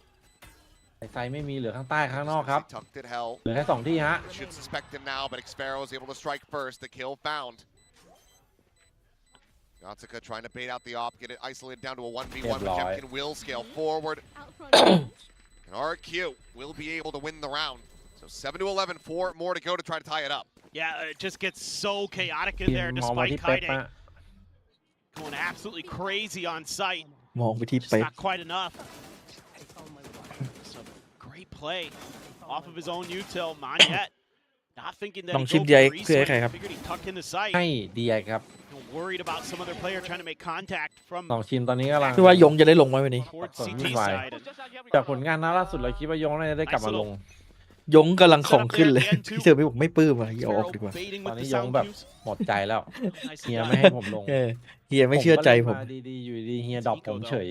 ไซไม่มีเหลือข้างใต้ข้างนอกครับ Tucked at hell. เหลือแค่2ที่ฮะ Should suspect him now, but Xfero is able to strike first. The kill found. Gatsuka trying to bait out the op, get it isolated down to a 1v1, but Red Jemkin will scale forward. And RRQ will be able to win the round. So 7-11, 4 more to go to try to tie it up. Yeah, it just gets so chaotic in ทีม there มองมา despite ที่เป๊ป Kaide ฮะ going absolutely crazy on site. มองไปที่ Just เป๊ป not quite enough. So great play off of his own util. Monyet not thinking that ลอง he'd ชิม go ดีไอ for เพื่อให้ใคร Riesling. ครับ Figured he'd tuck in the site. ให้ดีไอครับ Worried about some other player trying to make contact from สองทีมตอนนี้กำลัง คือว่ายงจะได้ลงไหมวันนี้ towards ส่วน CT วุ่นวาย side. จากผลงานนัดล่าสุดเราคิดว่ายงน่าจะได้กลับมาลง ยงกำลังของขึ้นเลย พี่เซอร์ไม่บอกไม่ปลื้มอ่ะอย่าออกดีกว่า Baiting ตอน with นี้ the ยง sound แบบ cues. หมดใจแล้ว Nice เฮีย done. ไม่ให้ผมลง เฮียไม่เชื่อใจผม ก็เลยาดีๆอยู่ดีเฮียดรอปผมเฉย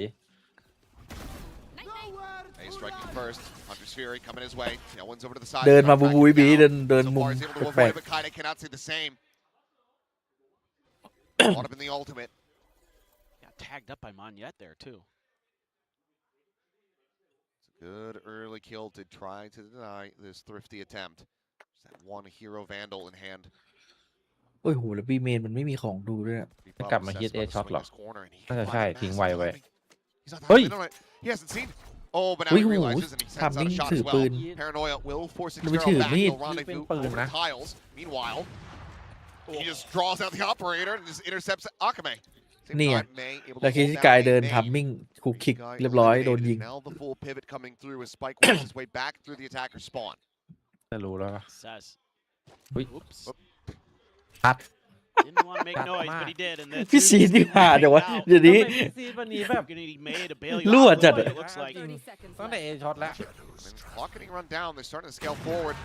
Hey, striking first. Hunter's Fury coming his way. No one's over to the side. เดินมาบูบูบีเดิน So มุม far, he's able to แปล avoid ก it, but Kaide cannot say the same. Caught up in the ultimate. Got tagged up by Monyet there too. Good early kill to try to deny this thrifty attempt. Just that one hero vandal in hand. ๆโอ้ยโหแล้วบีเมนมันไม่มีของดูด้วยอะ Rebuff กลับมา Seth's ฮิต about to Aช็อต swing หรอ this corner, and he น่าจะ can ใช่ find ทิ้ง Mass ไวไว้ timing. He's not เฮ้ย timing, he hasn't seen. Oh, but now อุ้ย he โห realizes and he sends out a Timing shot ถื as อปื well. น Paranoia will force มันไม่ Xfero ถือ back. มีด He'll rendezvous ปืน over นะ tiles. Meanwhile, he just draws out the operator and just intercepts Akame. Same เนี่ย time, May able to แล้วคิด hold ที่ down กาย a เดิน main. ทัมมิ่งคุกคิก Guy เรียบร้อยโดน eliminated. ยิง Now the full pivot coming through as Spike works his way back through the attacker spawn. จะรู้แล้ว Says. Ui. Oops. พัด Didn't want to make noise, but he did. And then พี่ซีนี่หาแต่ว่าเดี๋ยวนี้ ทำไมพี่ซีวันนี้แบบ gonna need May to bail you รั่ว out. จัด It อะ looks like. ตั้งแต่เอช็อตแล้ว And clock getting run down. They're starting to scale forward.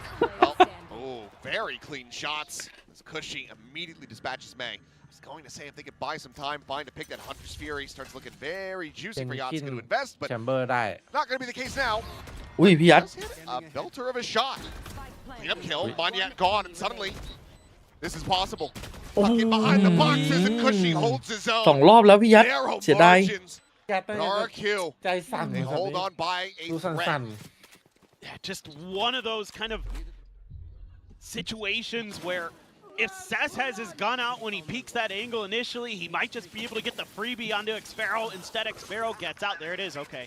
Well, oh, very clean shots. As Cushy immediately dispatches May. I was going to say if they could buy some time, find a pick that Hunter's Fury starts looking very juicy for Yatsuka to invest, but แชมเบอร์ได้ not going to be the case now. อุ้ยพี่ยัด Does hit a belter of a shot. Cleanup kill. Monyet gone, and suddenly this is possible. Tucking behind the boxes, and Cushy holds his สอง own. รอบแล้วพี่ยัด Narrow เสียดาย margins. แกต But น่าจะ RRQ, ใจสั่น they ครับ hold on by ดู a สั่ thread. น Yeah, just one of those kind of situations where if Sess has his gun out when he peeks that angle initially, he might just be able to get the freebie onto Xfero. Instead, Xfero gets out. There it is. Okay.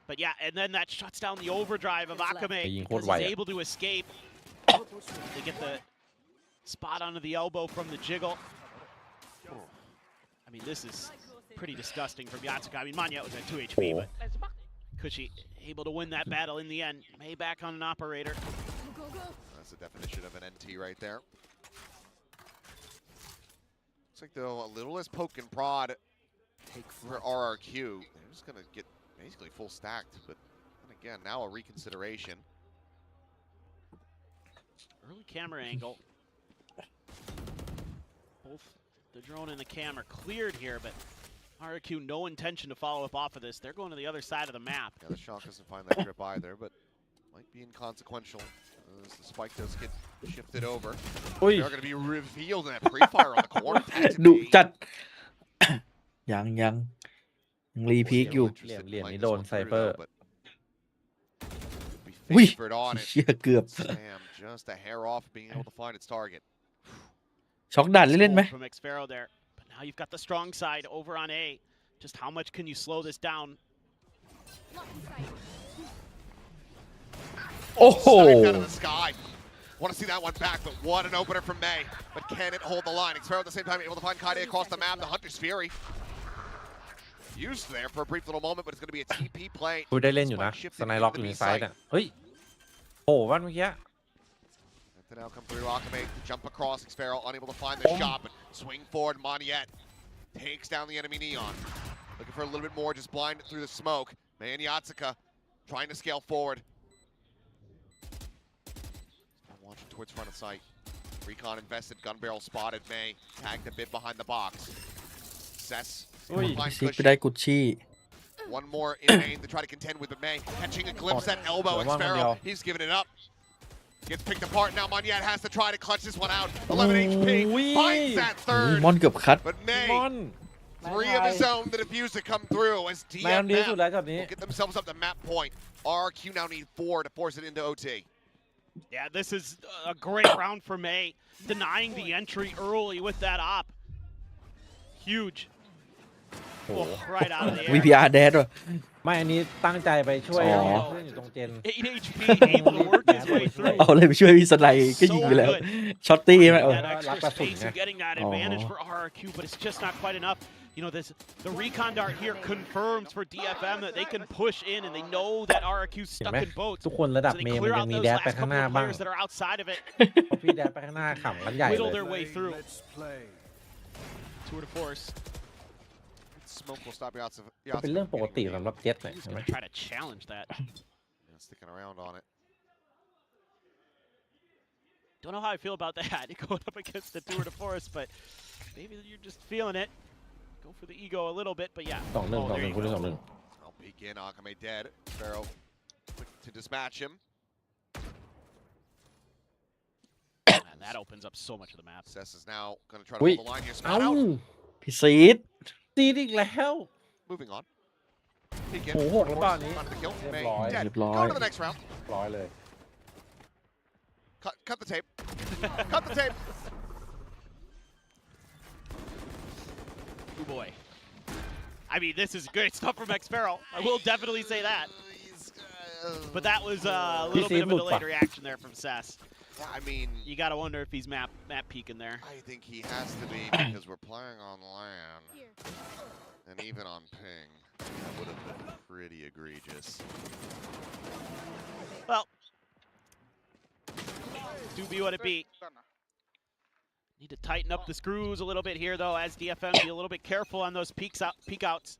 But yeah, and then that shuts down the overdrive of Akame because he's able to escape. They get the spot onto the elbow from the jiggle. I mean, this is pretty disgusting from Yatsuka. I mean, Monyet was at 2 HP, but Kushi able to win that battle in the end. May back on an operator. That's the definition of an NT right there. Looks like though a little less poke and prod for RRQ. They're just gonna get basically full stacked, but then again, now a reconsideration. Early camera angle. Both the drone and the cam are cleared here, but RRQ no intention to follow up off of this. They're going to the other side of the map. Yeah, the Shock doesn't find that grip either, but might be inconsequential as the spike does get shifted over. They're going to be revealed in that pre-fire on the corner. ดุจัด ยังรีพีคอยู่ เหลี่ยมนี้โดนไซเปอร์ อุ้ย Favored on it. เชี่ยเกือบ Sam just a hair off being able to find its target. ช็อกดันเล่นไหม From Xfero there, but now you've got the strong side over on A. Just how much can you slow this down? โอ้โห Sniped out of the sky. Want to see that one back, but what an opener from May. But can it hold the line? Xfero at the same time able to find Kaide across the map. The Hunter's Fury used there for a brief little moment, but it's going to be a TP play. คุยได้เล่นอยู่นะสไนล็อกอยู่ในไซด์น่ะเฮ้ยโอ้วันเมื่อกี้ To now come through, Akame jump across, Xfero unable to find the shot, but swing forward, Monyet takes down the enemy Neon. Looking for a little bit more, just blinded through the smoke. May and Yatsuka trying to scale forward. Watching towards front of sight. Recon invested, gun barrel spotted, May tagged a bit behind the box. Cess, ซิกไปได้กุชชี่ one more in main to try to contend with the May. Catching a glimpse at elbow, Xfero, he's giving it up. Gets picked apart now. Monyet has to try to clutch this one out. 11 HP finds that third. มอนเกือบคัด But May, 3 of his own, the diffuser come through as แมนดีสุดแล้วช็อตนี้ get themselves up to map point. RRQ now need 4 to force it into OT. Yeah, this is a great round for May, denying the entry early with that op. Huge. Oh, right out of the air. VPR แดดว่ะ ไม่อันนี้ตั้งใจไปช่วย อ๋อ เพื่อนอยู่ตรงเจน 8 HP, able to work his way through. เอาเลยไปช่วยพี่สไลด์ก็ยิงไปแล้วช็อตตี้ไหม That extra space and getting that advantage for RRQ, but it's just not quite enough. You know, the recon dart here confirms for DFM that they can push in, and they know that RRQ's เห็น stuck ไหม in boats. ทุกคนระดับ So they เมย์มัน clear ยั out งมี those แดด last ไปข้างห couple น้า of บ้าง players that are outside of it. พอพี่แดดไปข้างหน้าขำกันใหญ่เล Whittle ย their way through. Tour de force. Smoke will stop Yatsuka. เป็นเรื่องปกติสำหรับเจ็ตเลย He's ใช่ไหม going to try to challenge that. Sticking around on it. Don't know how I feel about that going up against the tour de force, but maybe you're just feeling it. Go for the ego a little bit, but yeah. 2-1 คุณ2-1 I'll peek in. Akame dead. Sparrow quick to dispatch him. And that opens up so much of the map. Cess is now going to try to hold the line here. เอ้า Spot out. พี่ซีด ตีอีกแล้ว Moving on. Peek in. โอ้โหแล้วบ้านนี้ Onto the kill. May เรียบร้อย dead. เรียบร้อย Go to the next round. ร้อยเลย Cut the tape. Cut the tape. Oh boy. I mean, this is good stuff from Xfero. I will definitely say that. But that was a little bit of a delayed reaction there from Cess. I mean, You got to wonder if he's map peeking there. I think he has to be because we're playing on land. And even on ping, that would have been pretty egregious. Well, do be what it be. Need to tighten up the screws a little bit here, though, as DFM be a little bit careful on those peek outs.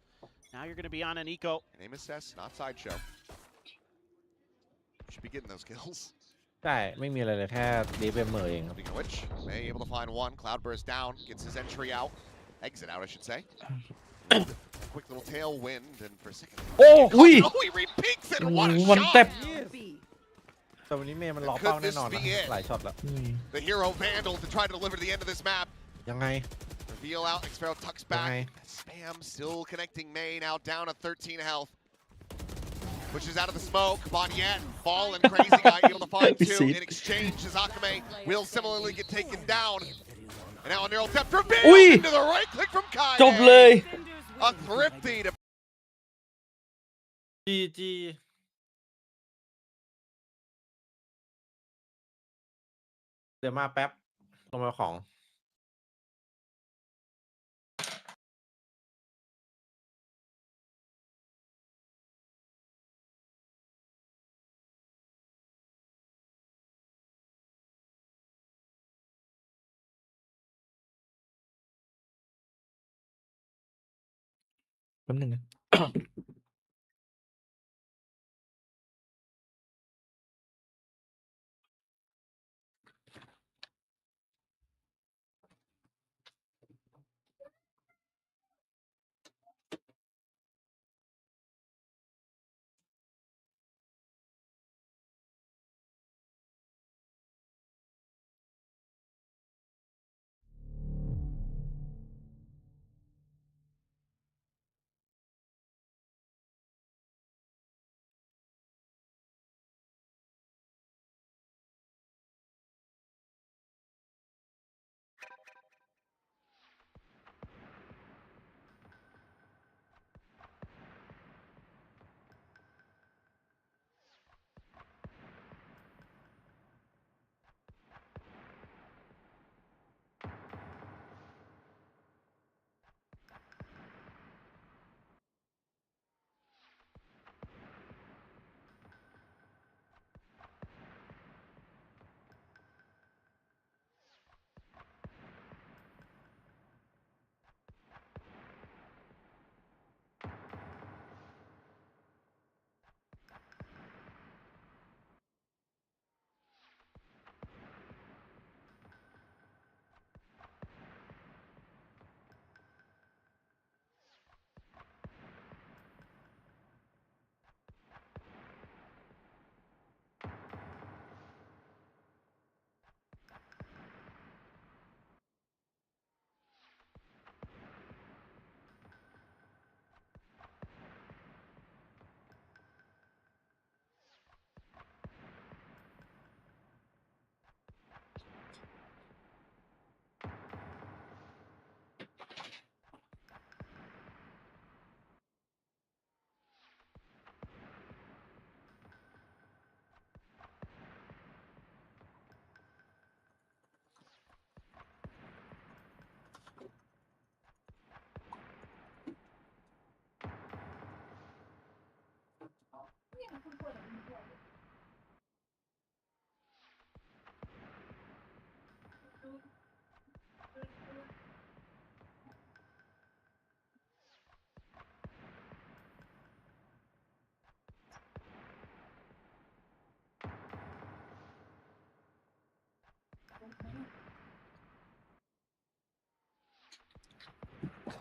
Now you're going to be on an eco. Name is Cess, not Sideshow. Should be getting those kills. ใช่ไม่มีอะไรเลยแค่ดีเบมเมอร์เองครับ Speaking of which, May able to find one. Cloudburst down, gets his entry out. Exit out, I should say. Quick little tailwind, and for a second. โอ้อุ้ย Oh, he repeats it! What a วันแทบ shot! แต่วันนี้เมย์มันล็อกเป้าแน่นอนนะหลายช็อตแล้ว The hero Vandal to try to deliver to the end of this map. ยังไง Reveal out, Xfero tucks back. Spam still connecting May, now down to 13 health. Pushes out of the smoke. Monyet, fallen crazy guy, able to find two. In exchange, as Akame will similarly get taken down. And now a neural depth reveal into the right click from Kai. จบเลย A thrifty to จีเดี๋ยวมาแป๊บลงมาของแป๊บนึงนะ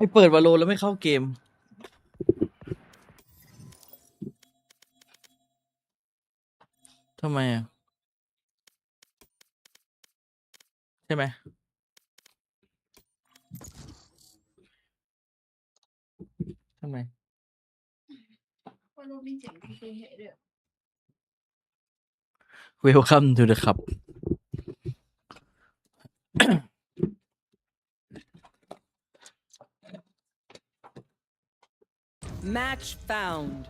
ให้เปิดวาโลแล้วไม่เข้าเกมทำไมอ่ะใช่ไหมทำไม ว่ารูปมีเสียงเพลงด้วย Welcome to the club Match found.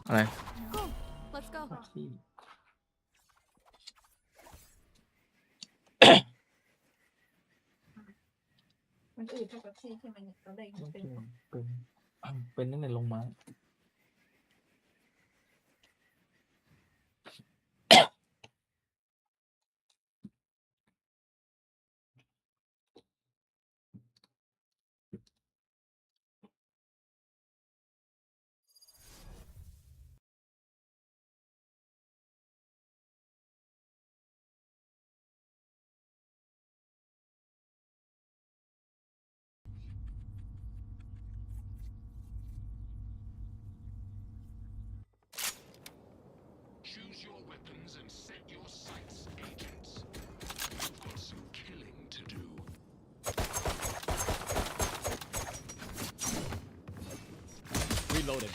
อะไร Cool. Let's go. มันอืดเท่ากับที่ใช่ไหมเนี่ยตอนแรกมันเป็น เป็นตั้งแต่ลงมา Reloading.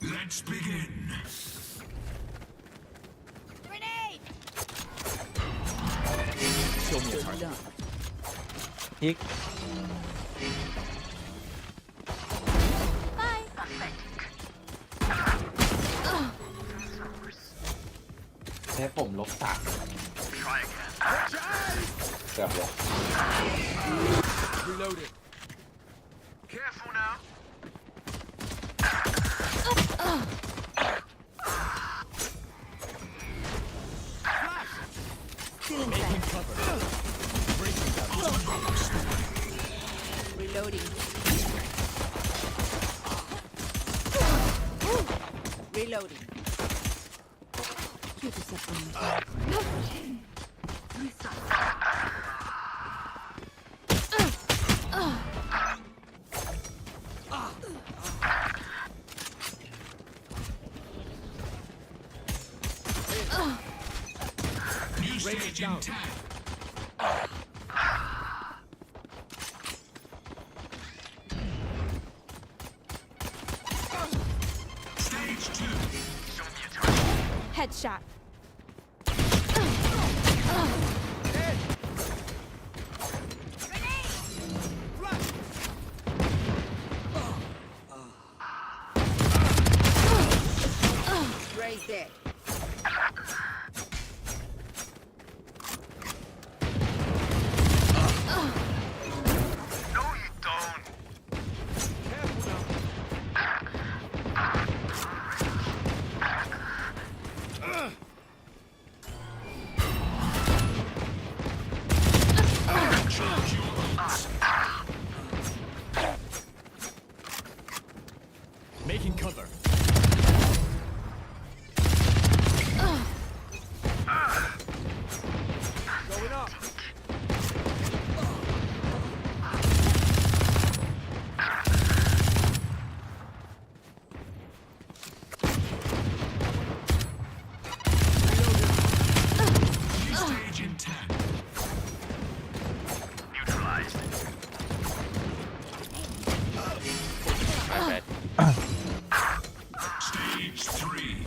Let's begin. Grenade! Show me a target. ฮิก Bye. ใช้ผมลบ3เกือบเลย Reloading. Careful now. Making cover. Breaking cover. Reloading. Reloading. New stage in 10. Stage 2. Headshot. Right there. No, you don't. Charge your ults. Making cover. Going up. New stage in 10. Neutralized. Stage 3.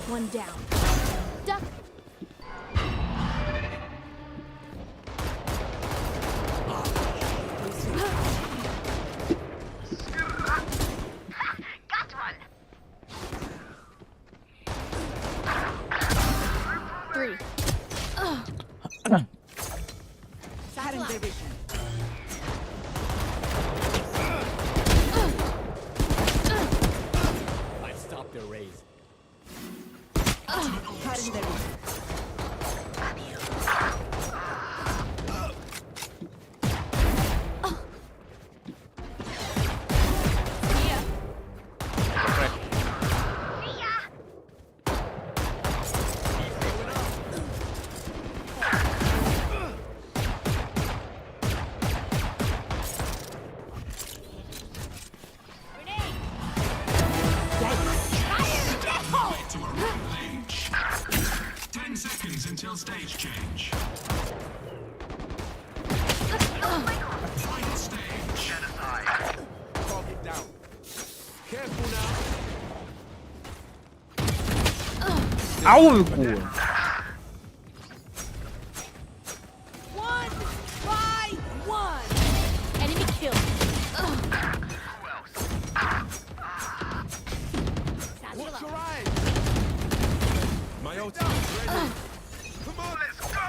One down. Duck. Three. Cutting their vision. I stopped their raise. Cutting their vision. Yeah. To a rampage. 10 seconds until stage change. Final stage. Target down. Careful now. เอ้ากู One by one. Enemy killed. Satchel Watch up. your eyes. My ultimate is ready. Come on, let's go.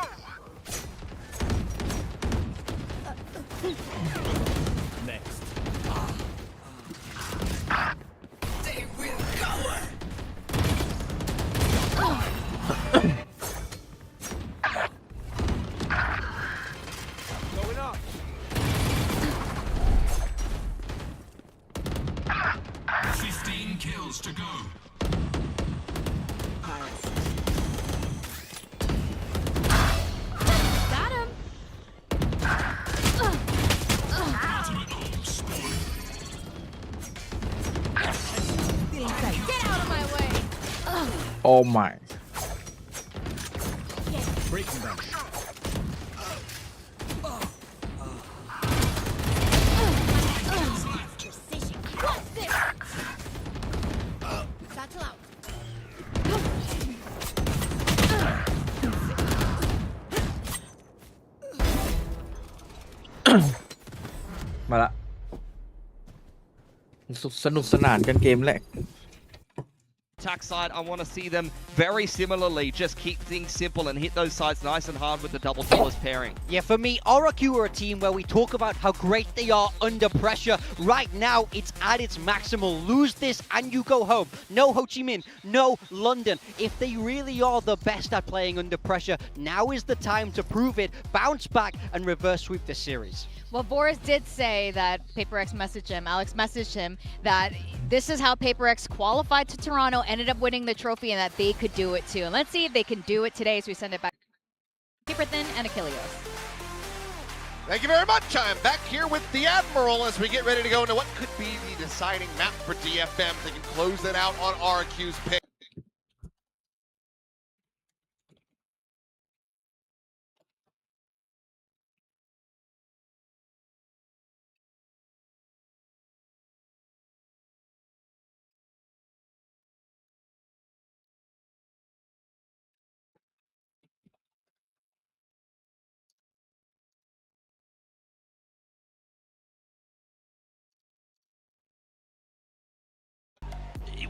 Next. They will cover. Going up. 15 kills to go. Got him. Ultimate orb spawning. Get out of my way. Oh my Breaking them. Satchel out. มาละสนุกสนานกันเกมแรก Attack side, I want to see them very similarly just keep things simple and hit those sides nice and hard with the double killers pairing. Yeah, for me, RRQ are a team where we talk about how great they are under pressure. Right now, it's at its maximal. Lose this and you go home. No Ho Chi Minh, no London. If they really are the best at playing under pressure, now is the time to prove it, bounce back and reverse sweep the series. Well, Boris did say that PaperX messaged him, Alex messaged him, that this is how PaperX qualified to Toronto, ended up winning the trophy, and that they could do it too. And let's see if they can do it today as we send it back. Paper Thin and Achilles. Thank you very much. I'm back here with the Admiral as we get ready to go into what could be the deciding map for DFM. They can close it out on RRQ's pick.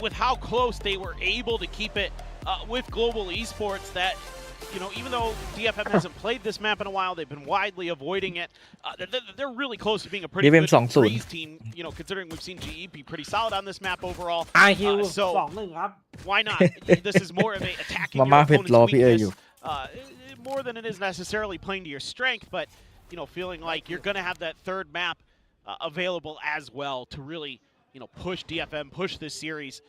With how close they were able to keep it with global esports, that even though DFM hasn't played this map in a while, they've been widely avoiding it. They're really close to being a pretty good freeze team, considering we've seen GE be pretty solid on this map overall. So why not? This is more of a attacking your opponent's weakness, more than it is necessarily playing to your strength, but feeling like you're going to have that third map available as well to really push DFM, push this series.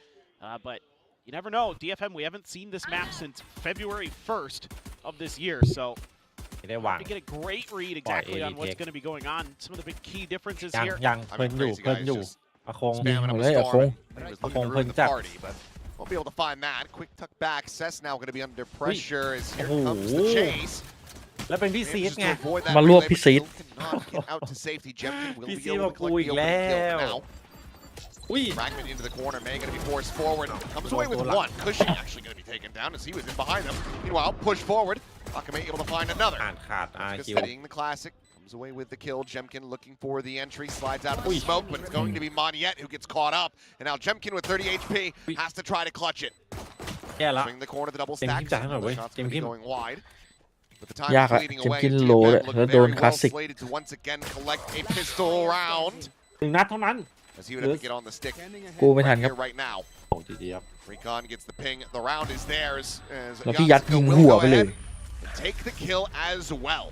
But you never know. DFM, we haven't seen this map since February 1st of this year, so to get a great read exactly on what's going to be going on. Some of the big key differences here. เพลินอยู่อาคง Won't be able to find that. Quick tuck back. Cess now going to be under pressure as here comes the chase. แล้วเป็นพี่ซีดไง มารวบพี่ซีด พี่ซีดบอกกูอีกแล้ว Fragment into the corner. May going to be forced forward. Comes away with one. Cushing actually going to be taken down as he was in behind them. Meanwhile, push forward. Akame able to find another. Studying the classic. Comes away with the kill. Jemkin looking for the entry. Slides out of the smoke, but it's going to be Moniette who gets caught up. And now Jemkin with 30 HP has to try to clutch it. Swing the corner, the double stack. Shots going to be going wide. But the time is bleeding away. DFM look very well slated to once again collect a pistol round. 1 นัดเท่านั้น As he would have to get on the stick กูไม่ทันครับ right now. Recon gets the ping. The round is theirs. แล้วพี่ยัดยิงหัวไปเลย Take the kill as well.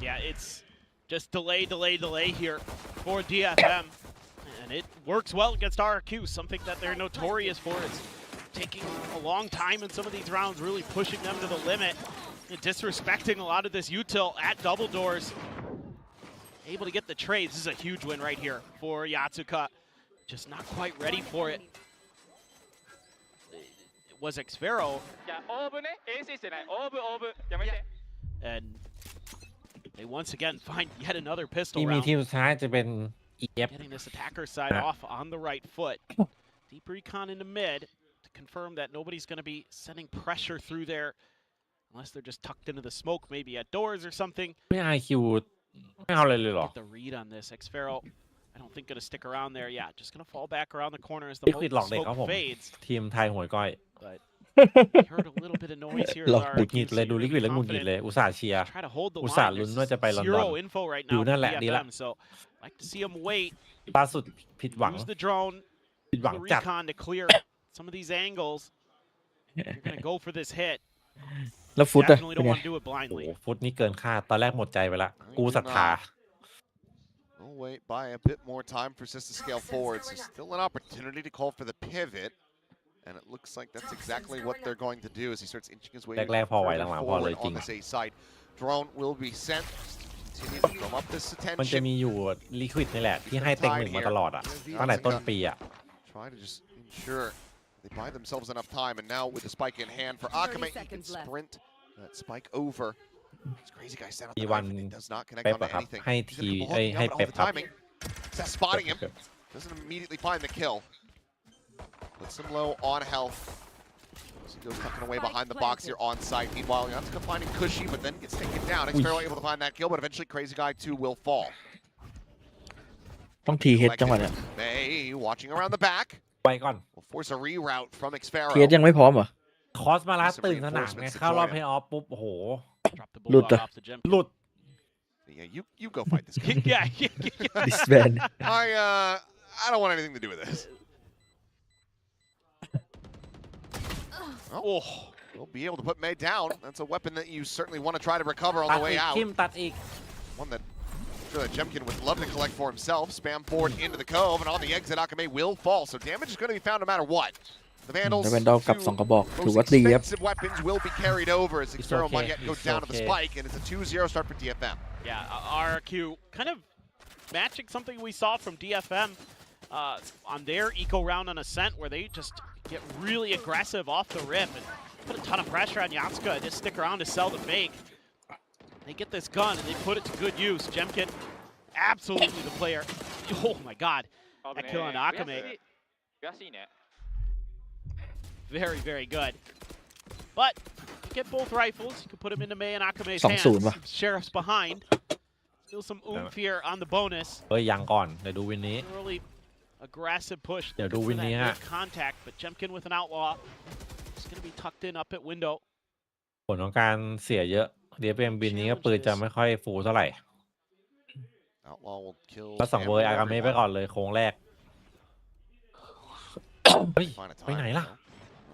Yeah, it's just delay here for DFM. And it works well against RRQ, something that they're notorious for. It's taking a long time in some of these rounds, really pushing them to the limit, and disrespecting a lot of this util at double doors. Able to get the trades. This is a huge win right here for Yatsuka. Just not quite ready for it. It was Xfero. And they once again find yet another pistol ที่มี round. ทีมสุดท้ายจะเป็น EF Getting this attacker side off on the right foot. Deep recon into mid to confirm that nobody's going to be sending pressure through there unless they're just tucked into the smoke, maybe at doors or something. ไม่ IQ ไม่เอาอะไรเลยหรอ Get the read on this. Xfero, I don't think going to stick around there. Yeah, just going to fall back around the corner as the smoke fades. ทีมไทยหัวก้อย But heard a little bit of noise here. หงุดหงิดเลยดูลิควิดแล้วหงุดหงิดเลยอุตส่าห์เชียร์ Try to hold the อุตส่าห์ line. ลุ้นว่าจะไปลอนดอน Zero info right อยู่ now นั่น for แหละดีละ DFM, so like to see him wait. ล่าสุดผิดหวัง Use the drone, ผิดหวัง the จัด recon to clear some of these angles. You're going to go for this hit. แล้วฟุตอะ Definitely เป็น don't ไง want to do it โอ้ blindly. ฟุตนี่เกินคาดตอนแรกหมดใจไปละกูศรัทธา We'll wait by a bit more time for Sis to scale forward. So still an opportunity to call for the pivot. And it looks like that's exactly what they're going to do as he starts inching his way forward on this A side. Drone will be sent. Continue to drum up this มันจะ attention. มีอยู่ลิควิดนี่แหละที่ให้เต็ง 1มาตลอดอ่ะตั้งแต่ต้นปีอ่ะ Try to just ensure They buy themselves enough time, and now with the spike in hand for Akame, he can sprint that spike over. This crazy guy set out the knife, and it does not connect onto anything. ให้ He's ที gonna keep ให้ walking ให้ out, but เป๊ all ป the ครับ timing. Seth spotting him. Doesn't immediately find the kill. Puts him low on health. So he goes tucking away behind the box here on site. Meanwhile, Yatsuka finding Cushy, but then gets taken down. Xferro able to find that kill, but eventually Crazy Guy 2 will fall. ต้องทีเฮดจังหวะเนี้ย May watching around the back. ไปก่อน Will force a reroute from Xferro. ทีเฮดยังไม่พร้อมเหรอ คอสมาลัสตื่นสนามไงเข้ารอบเพลย์ออฟปุ๊บโอ้โห หลุดอ่ะ หลุด Yeah, you go fight this guy. Yeah. This man. I don't want anything to do with this. Oh, we'll be able to put May down. That's a weapon that you certainly want to try to recover on the way out. ตัดอีก One that I'm sure that Jemkin would love to collect for himself. Spam forward into the cove, and on the exit, Akame will fall. So damage is going to be found no matter what. The Vandals, แต่แวนดอลกับ2กระบอกถือ most ว่าดีครับ expensive weapons will be carried over as Xferro okay, might yet go it's down to the okay. spike, and it's a 2-0 start for DFM. Yeah, RRQ kind of matching something we saw from DFM on their eco round on Ascent, where they just get really aggressive off the rip and put a ton of pressure on Yatsuka and just stick around to sell the fake. They get this gun and they put it to good use. Jemkin, absolutely the player. Oh my god, that kill on Akame. Very, very good. But you get both rifles. You can put them into May and Akame's hands. 2-0 ป่ะ Sheriff's behind. Still some oomph here on the bonus. เฮ้ยยังก่อนเดี๋ยวดูวินนี้ Really aggressive push. เดี๋ยวดู for วิน that นี้ big ฮะ contact, but Jemkin with an outlaw. It's going to be tucked in up at window. ผลของการเสียเยอะ DFM วินนี้ก็ปืนจะไม่ค่อยฟูเท่าไหร่ Outlaw will kill. ก็2เวอร์อากาเมะไปก่อนเลยโค้งแรก เฮ้ย Find a ไปไหน time, ล่ะ though.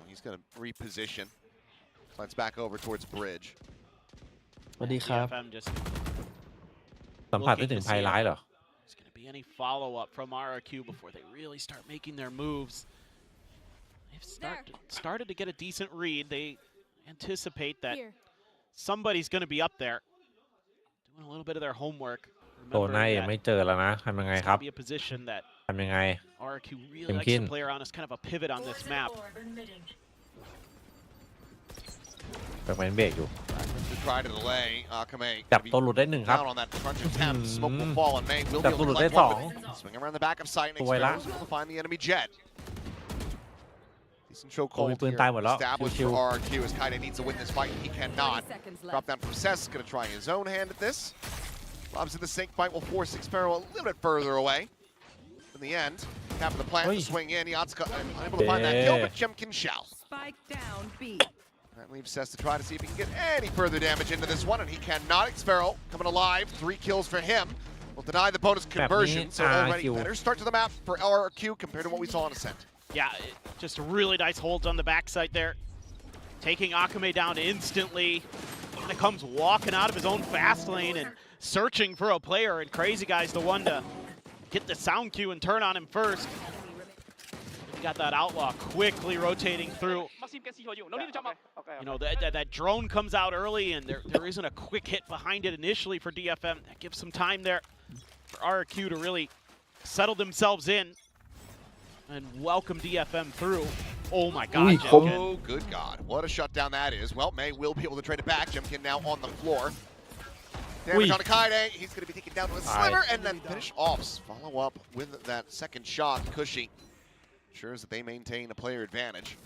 He's going to reposition. Slides back over towards bridge. สวัสดีครับ DFM just สัมผัสได้ถึงภัยร้ายเหรอ There's going to be any follow-up from RRQ before they really start making their moves. They've started to get a decent read. They anticipate that somebody's going to be up there doing a little bit of their homework. โซนหน้ายังไม่เจอแล้วนะทำยังไงครับ Be a position that ทำยังไง RRQ really likes to play around as kind of a pivot on this map. แบบเป็นเบรกอยู่ To try to delay Akame. จับตัวหลุดได้1ครับ Down on that crunch attempt. Smoke will fall, and May will be จับ able ตัวหลุ to ดได้ collect one. 2 Swing around the back of sight, and ตัวไวละ Xferro is able to find the enemy jet. Decent choke โอ้มี hold ปืน here ตายหมดแล้ว established ชิว for RRQ as Kaide needs to win this fight, and he cannot. 30 seconds Drop left. down from Cess, going to try his own hand at this. Lobs in the sink fight will force Xferro a little bit further away. In the end, cap of the plant to swing in. Yatsuka unable to find that kill, but Jemkin shall. Spike down B. That leaves Cess to try to see if he can get any further damage into this one, and he cannot. Xferro coming alive, 3 kills for him. Will deny the bonus conversion, so already better start to the map for RRQ compared to what we saw on Ascent. Yeah, just really nice holds on the backside there. Taking Akame down instantly. Kind of comes walking out of his own fast lane and searching for a player, and Crazy Guy's the one to get the sound cue and turn on him first. You got that outlaw quickly rotating through. You know, that drone comes out early, and there isn't a quick hit behind it initially for DFM. That gives some time there for RRQ to really settle themselves in and welcome DFM through. Oh my god, Jemkin. Oh, good god. What a shutdown that is. Well, May will be able to trade it back. Jemkin now on the floor. Damage on Kaide. He's going to be taken down to a sliver and then finish off. Follow up with that second shot. Cushy ensures that they maintain a player advantage.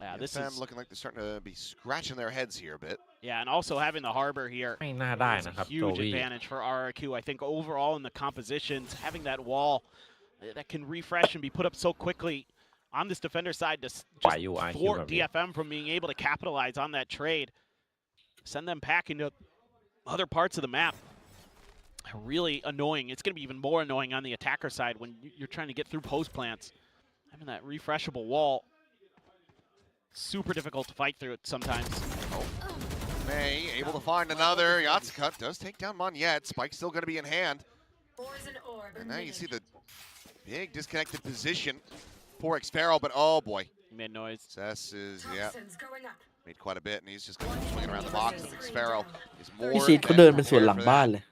Yeah, this is looking like they're starting to be scratching their heads here a bit. Yeah, and also having the harbor here ไม่น่าได้ is นะ a ครับ huge โจวี่ advantage for RRQ. I think overall in the compositions, having that wall that can refresh and be put up so quickly on this defender side to just thwart DFM from being able to capitalize on that trade. Send them packing to other parts of the map. Really annoying. It's going to be even more annoying on the attacker side when you're trying to get through post plants. Having that refreshable wall, super difficult to fight through it sometimes. May able to find another. Yatsuka does take down Monyet. Spike's still going to be in hand. And now you see the big disconnected position for Xferro, but oh boy. He made noise. Cess is, yeah, made quite a bit, and he's just going to be swinging around the box. And Xferro is more พี่ซีดเขาเดินเป็นสวนหลังบ้านเลย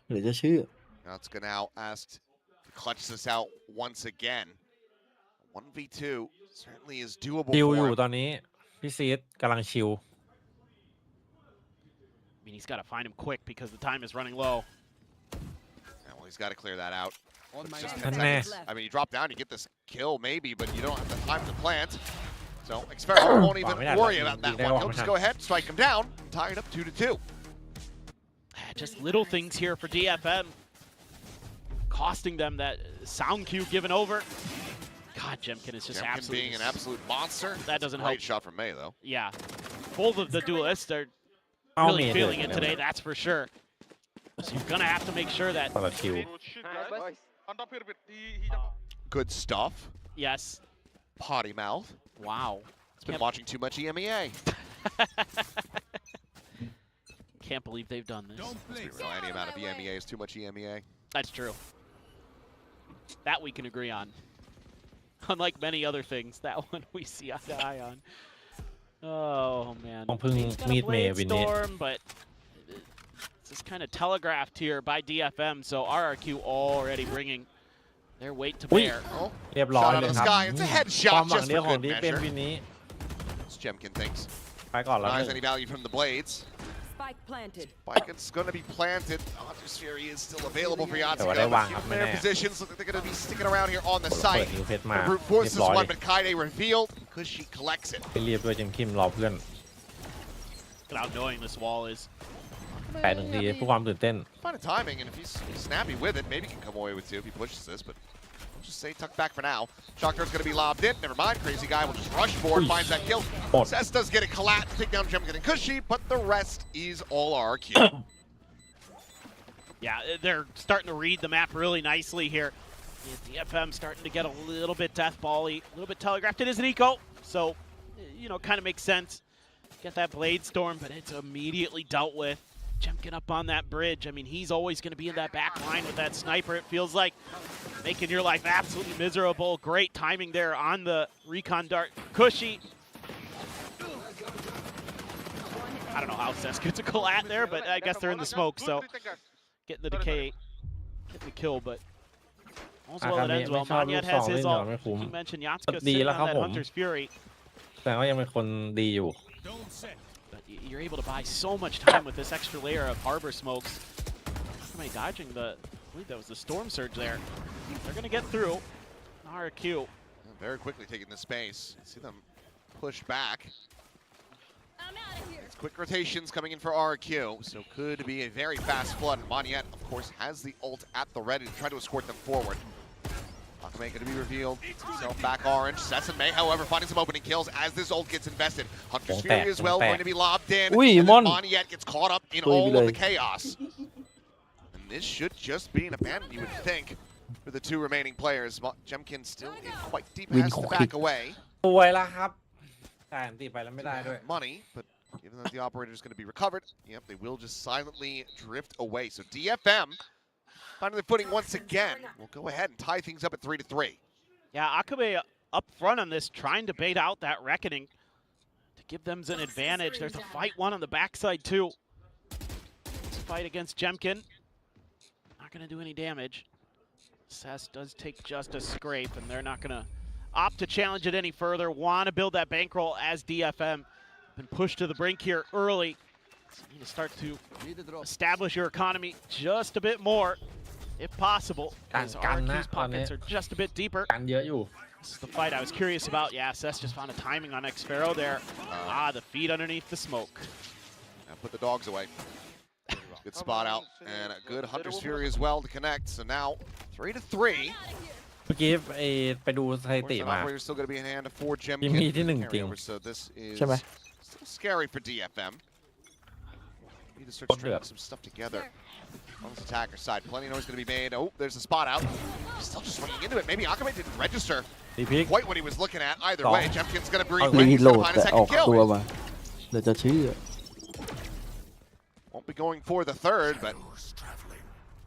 เหลือจะเชื่อ Yatsuka now asked to clutch this out once again. 1v2 certainly is doable ชิล for อยู่ him. ตอนนี้พี่ซีดกำลังชิล I mean, he's got to find him quick because the time is running low. Yeah, well, he's got to clear that out. It's just นั่น 10 แน่ seconds. I mean, you drop down, you get this kill maybe, but you don't have the time to plant. So Xferro won't even worry about that one. He'll just go ahead, strike him down, tie it up 2-2. Just little things here for DFM, costing them that sound cue given over. God, Jemkin is just Jemkin absolutely being an absolute monster. That doesn't Great help. shot from May though. Yeah, both of the duelists are เอาเม really ด feeling it today. That's for sure. So you're gonna have to make sure that ตอนละชิล Good stuff. yes. Potty mouth. Wow. It's been watching too much EMEA. Can't believe they've done this. Let's be real, any amount of EMEA is too much EMEA. That's true. That we can agree on. Unlike many other things, that one we see eye to eye on. Oh man. ต้องพึ่ง He's got มี a ดเมย์วินนี้ Blade Storm, but this is kind of telegraphed here by DFM, so RRQ already bringing their weight to bear. Oh, เรียบร้อย shot out เล of ย the ครับ sky. It's a ความ headshot หวัง just เดียว for ของ good ดีเป็น measure. วินนี้ As Jemkin thinks. ไปก่อนแล้ว Denies any value from the blades. Spike planted. Spike is going to be planted. Hunter's Fury is still available for แต่ว่าได้ Yatsuko. วางครับ Keep ไม่ their แน่ positions. Look like they're going to be sticking around here on the เปิด site. นิวเพชรมา Brute เรี Force ยบ is ร้อย one, but Kaide revealed because she collects it. ไปเรียบด้วยเจมคิมรอเพื่อน Look at how annoying this wall is. แปดหนึ่งทีเพื่อความตื่นเต้น Fine timing, and if he's snappy with it, maybe he can come away with two if he pushes this, but we'll just say tuck back for now. Shockdart's going to be lobbed in. Never mind. Crazy guy will just rush forward, finds that kill. Cess does get a collapse, take down Jemkin and Cushy, but the rest is all RRQ. Yeah, they're starting to read the map really nicely here. DFM starting to get a little bit deathball-y, a little bit telegraphed. It is an eco, so, you know, kind of makes sense. Get that Blade Storm, but it's immediately dealt with. Jemkin up on that bridge. I mean, he's always going to be in that back line with that sniper. It feels like making your life absolutely miserable. Great timing there on the recon dart. Cushy. I don't know how Cess gets a collat there, but I guess they're in the smoke, so getting the decay, getting the kill, but all's well that ends well. Monyet has his ult. You mentioned Yatsuko sitting on that Hunter's Fury. แต่ว่ายังเป็นคนดีอยู่ But you're able to buy so much time with this extra layer of harbor smokes. Somebody dodging the, I believe that was the storm surge there. They're going to get through. RRQ. Very quickly taking the space. See them push back. It's quick rotations coming in for RRQ, so could be a very fast flood. Monyet, of course, has the ult at the ready to try to escort them forward. Akame going to be revealed. Himself back orange. Sess and May, however, finding some opening kills as this ult gets invested. Hunter's Fury as well going to be lobbed in. And then Monyet gets caught up in all of the chaos. And this should just be an abandon, you would think, for the two remaining players. Jemkin still in quite deep, has to back away. ป่วยแล้วครับแต่อันตีไปแล้วไม่ได้ด้วย Money, but given that the operator is going to be recovered, yep, they will just silently drift away. So DFM, finding their footing once again, will go ahead and tie things up at 3-3. Yeah, Akabe up front on this, trying to bait out that Reckoning to give them an advantage. There's a fight one on the backside too. This fight against Jemkin, not going to do any damage. Cess does take just a scrape, and they're not going to opt to challenge it any further. Want to build that bankroll as DFM. Been pushed to the brink here early. So you need to start to establish your economy just a bit more, if possible. As RRQ's pockets are just a bit deeper. กันเยอะอยู่ This is the fight I was curious about. Yeah, Cess just found a timing on Xferro there. The feet underneath the smoke. And put the dogs away. Good spot out, and a good Hunter's Fury as well to connect. So now 3-3. เมื่อกี้ไปดูสถิติมา Operator's still going to be in hand for ยังมี Jemkin. ที่หนึ่งจริง So this is ใช่ไหม still scary for DFM. Need to start stringing some stuff together on this attacker side. Plenty of noise going to be made. Oh, there's a spot out. Still just swinging into it. Maybe Akame didn't register quite what he was looking at. Either way, Jemkin's going to bring รีโหลด find a แต่ออก second ตัว kill. มาเดี๋ยวจะเชื่อ Won't be going for the third, but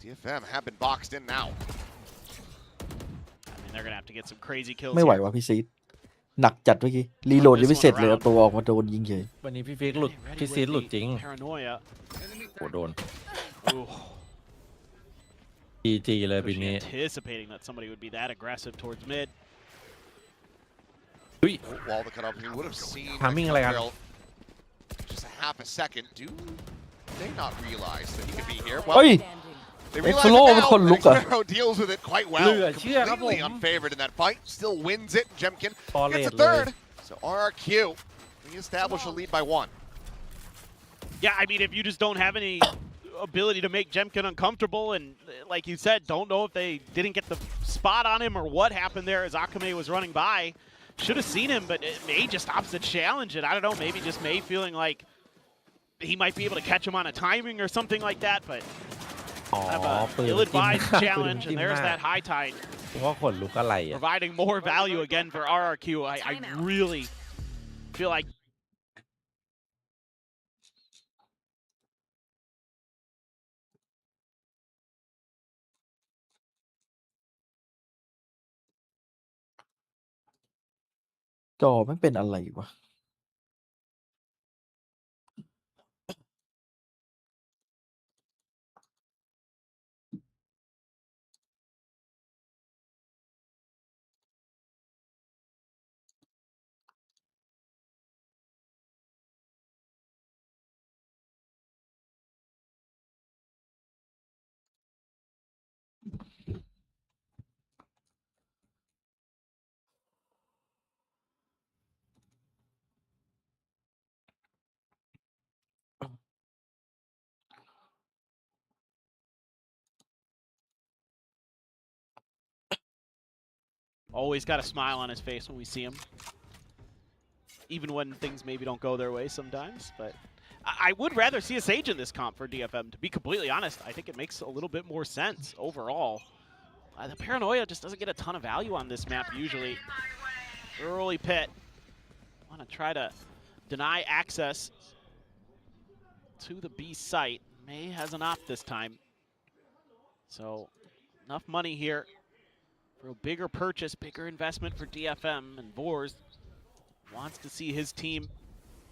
DFM have been boxed in now. I mean, they're going to have to get some crazy kills ไม่ไหว here. ว่ะพี่ซีดหนักจัดเมื่อกี้รีโหลดยังไม่เสร็จเลยเอาตัวออกมาโดนยิงเฉย วันนี้พี่ฟิกหลุดพี่ซีดหลุดจริง Paranoia. โหโดน Ooh. GG เลยปีนี้ Anticipating that somebody would be that aggressive towards mid. Wall to cut off. He would have seen Timingอะไรกัน just a half a second. Do they not realize that he could be here? เฮ้ย They เอ็ก realize ซ์โล it เป็น now. คนลุกอะ Xero deals with it quite well. เหลือเชื่อครับผม Completely unfavored in that fight. Still wins it. Jemkin พอเล gets ท a เลย third. So RRQ reestablish a lead by 1. Yeah, I mean, if you just don't have any ability to make Jemkin uncomfortable, and like you said, don't know if they didn't get the spot on him or what happened there as Akame was running by. Should have seen him, but May just opts to challenge it. I don't know, maybe just May feeling like he might be able to catch him on a timing or something like that, but อ๋อ have ปืน a ill-advised จิ้ม challenge, ปืน and there's จิ้มหน้า that High-octane ว่าขนลุกอะไรอ่ะ providing more value again for RRQ. I really feel likeจอมันเป็นอะไรวะalways got a smile on his face when we see him. Even when things maybe don't go their way sometimes. But I would rather see a Sage in this comp for DFM, to be completely honest. I think it makes a little bit more sense overall. The Paranoia just doesn't get a ton of value on this map usually. Early pit. Want to try to deny access to the B site. May has an op this time. So enough money here for a bigger purchase, bigger investment for DFM, and Vors wants to see his team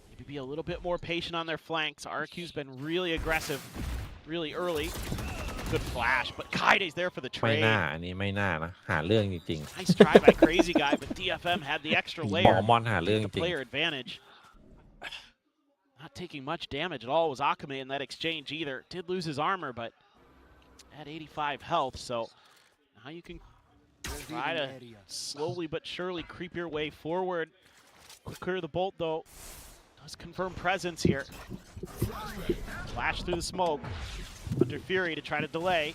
maybe be a little bit more patient on their flanks. RRQ's been really aggressive really early. Good flash, but Kaide's there for the ไม่ trade. น่าอันนี้ไม่น่านะหาเรื่องจริง Nice try by Crazy Guy, but DFM had the extra ๆหมอ layer, มอนหาเรื่องจ the ริง player advantage. Not taking much damage at all was Akame in that exchange either. Did lose his armor, but at 85 health, so now you can try to slowly but surely creep your way forward. Quicker the bolt though. Does confirm presence here. Flash through the smoke. Under Fury to try to delay.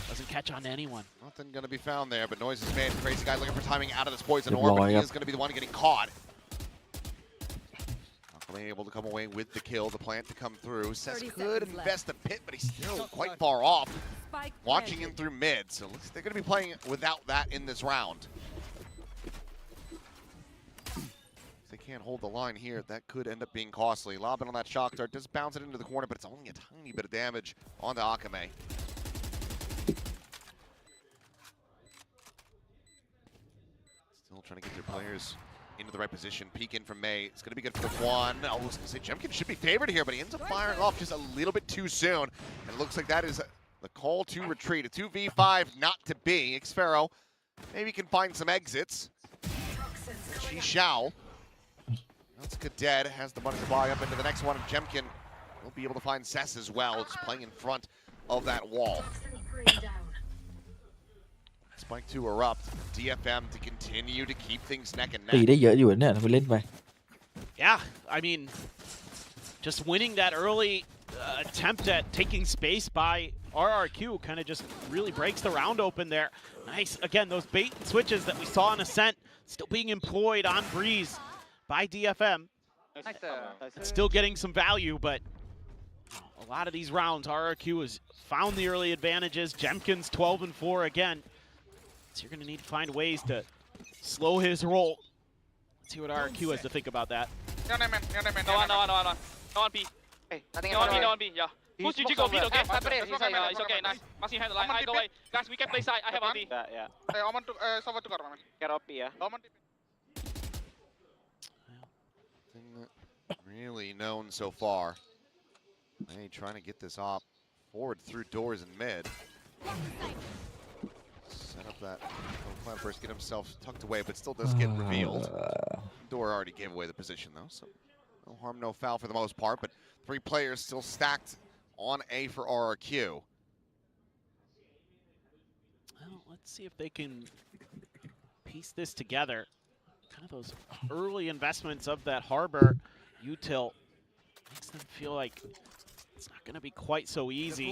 Doesn't catch on to anyone. Nothing going to be found there, but noise is made. Crazy Guy looking for timing out of this poison orb, but he is going to be the one getting caught. Akame able to come away with the kill, the plant to come through. Says could invest a pit, but he's still quite far off. Watching him through mid, so looks like they're going to be playing without that in this round. If they can't hold the line here, that could end up being costly. Lobbing on that shock dart, does bounce it into the corner, but it's only a tiny bit of damage onto Akame. Still trying to get their players into the right position. Peek in from May. It's going to be good for the one. I was going to say Jemkin should be favored here, but he ends up firing off just a little bit too soon. And it looks like that is the call to retreat. A 2v5 not to be. Xfero maybe can find some exits. She shall. That's Cadet has the money to buy up into the next one. And Jemkin will be able to find Cess as well. Just playing in front of that wall. Spike to erupt. DFM to continue to keep things neck and ตี neck. ได้เยอะอยู่เนี่ยทำไปเล่นไป Yeah, I mean, just winning that early attempt at taking space by RRQ kind of just really breaks the round open there. Nice, again, those bait and switches that we saw in Ascent still being employed on Breeze by DFM. Still getting some value, but a lot of these rounds, RRQ has found the early advantages. Jemkin's 12-4 again. So you're going to need to find ways to slow his roll. Let's see what RRQ has to think about that. No one B. Hey, No one B, yeah. Push GG go mid, okay? It's okay, nice. Must handle line. I go away. Guys, we can play side. I have a B. Yeah. Oman to someone to cover. Get up here. Oman. Really known so far. May trying to get this op forward through doors and mid. Set up that Cloudburst get himself tucked away, but still does get revealed. Door already gave away the position though, so no harm, no foul for the most part. But 3 players still stacked on A for RRQ. Well, let's see if they can piece this together. Kind of those early investments of that Harbor util makes them feel like it's not going to be quite so easy.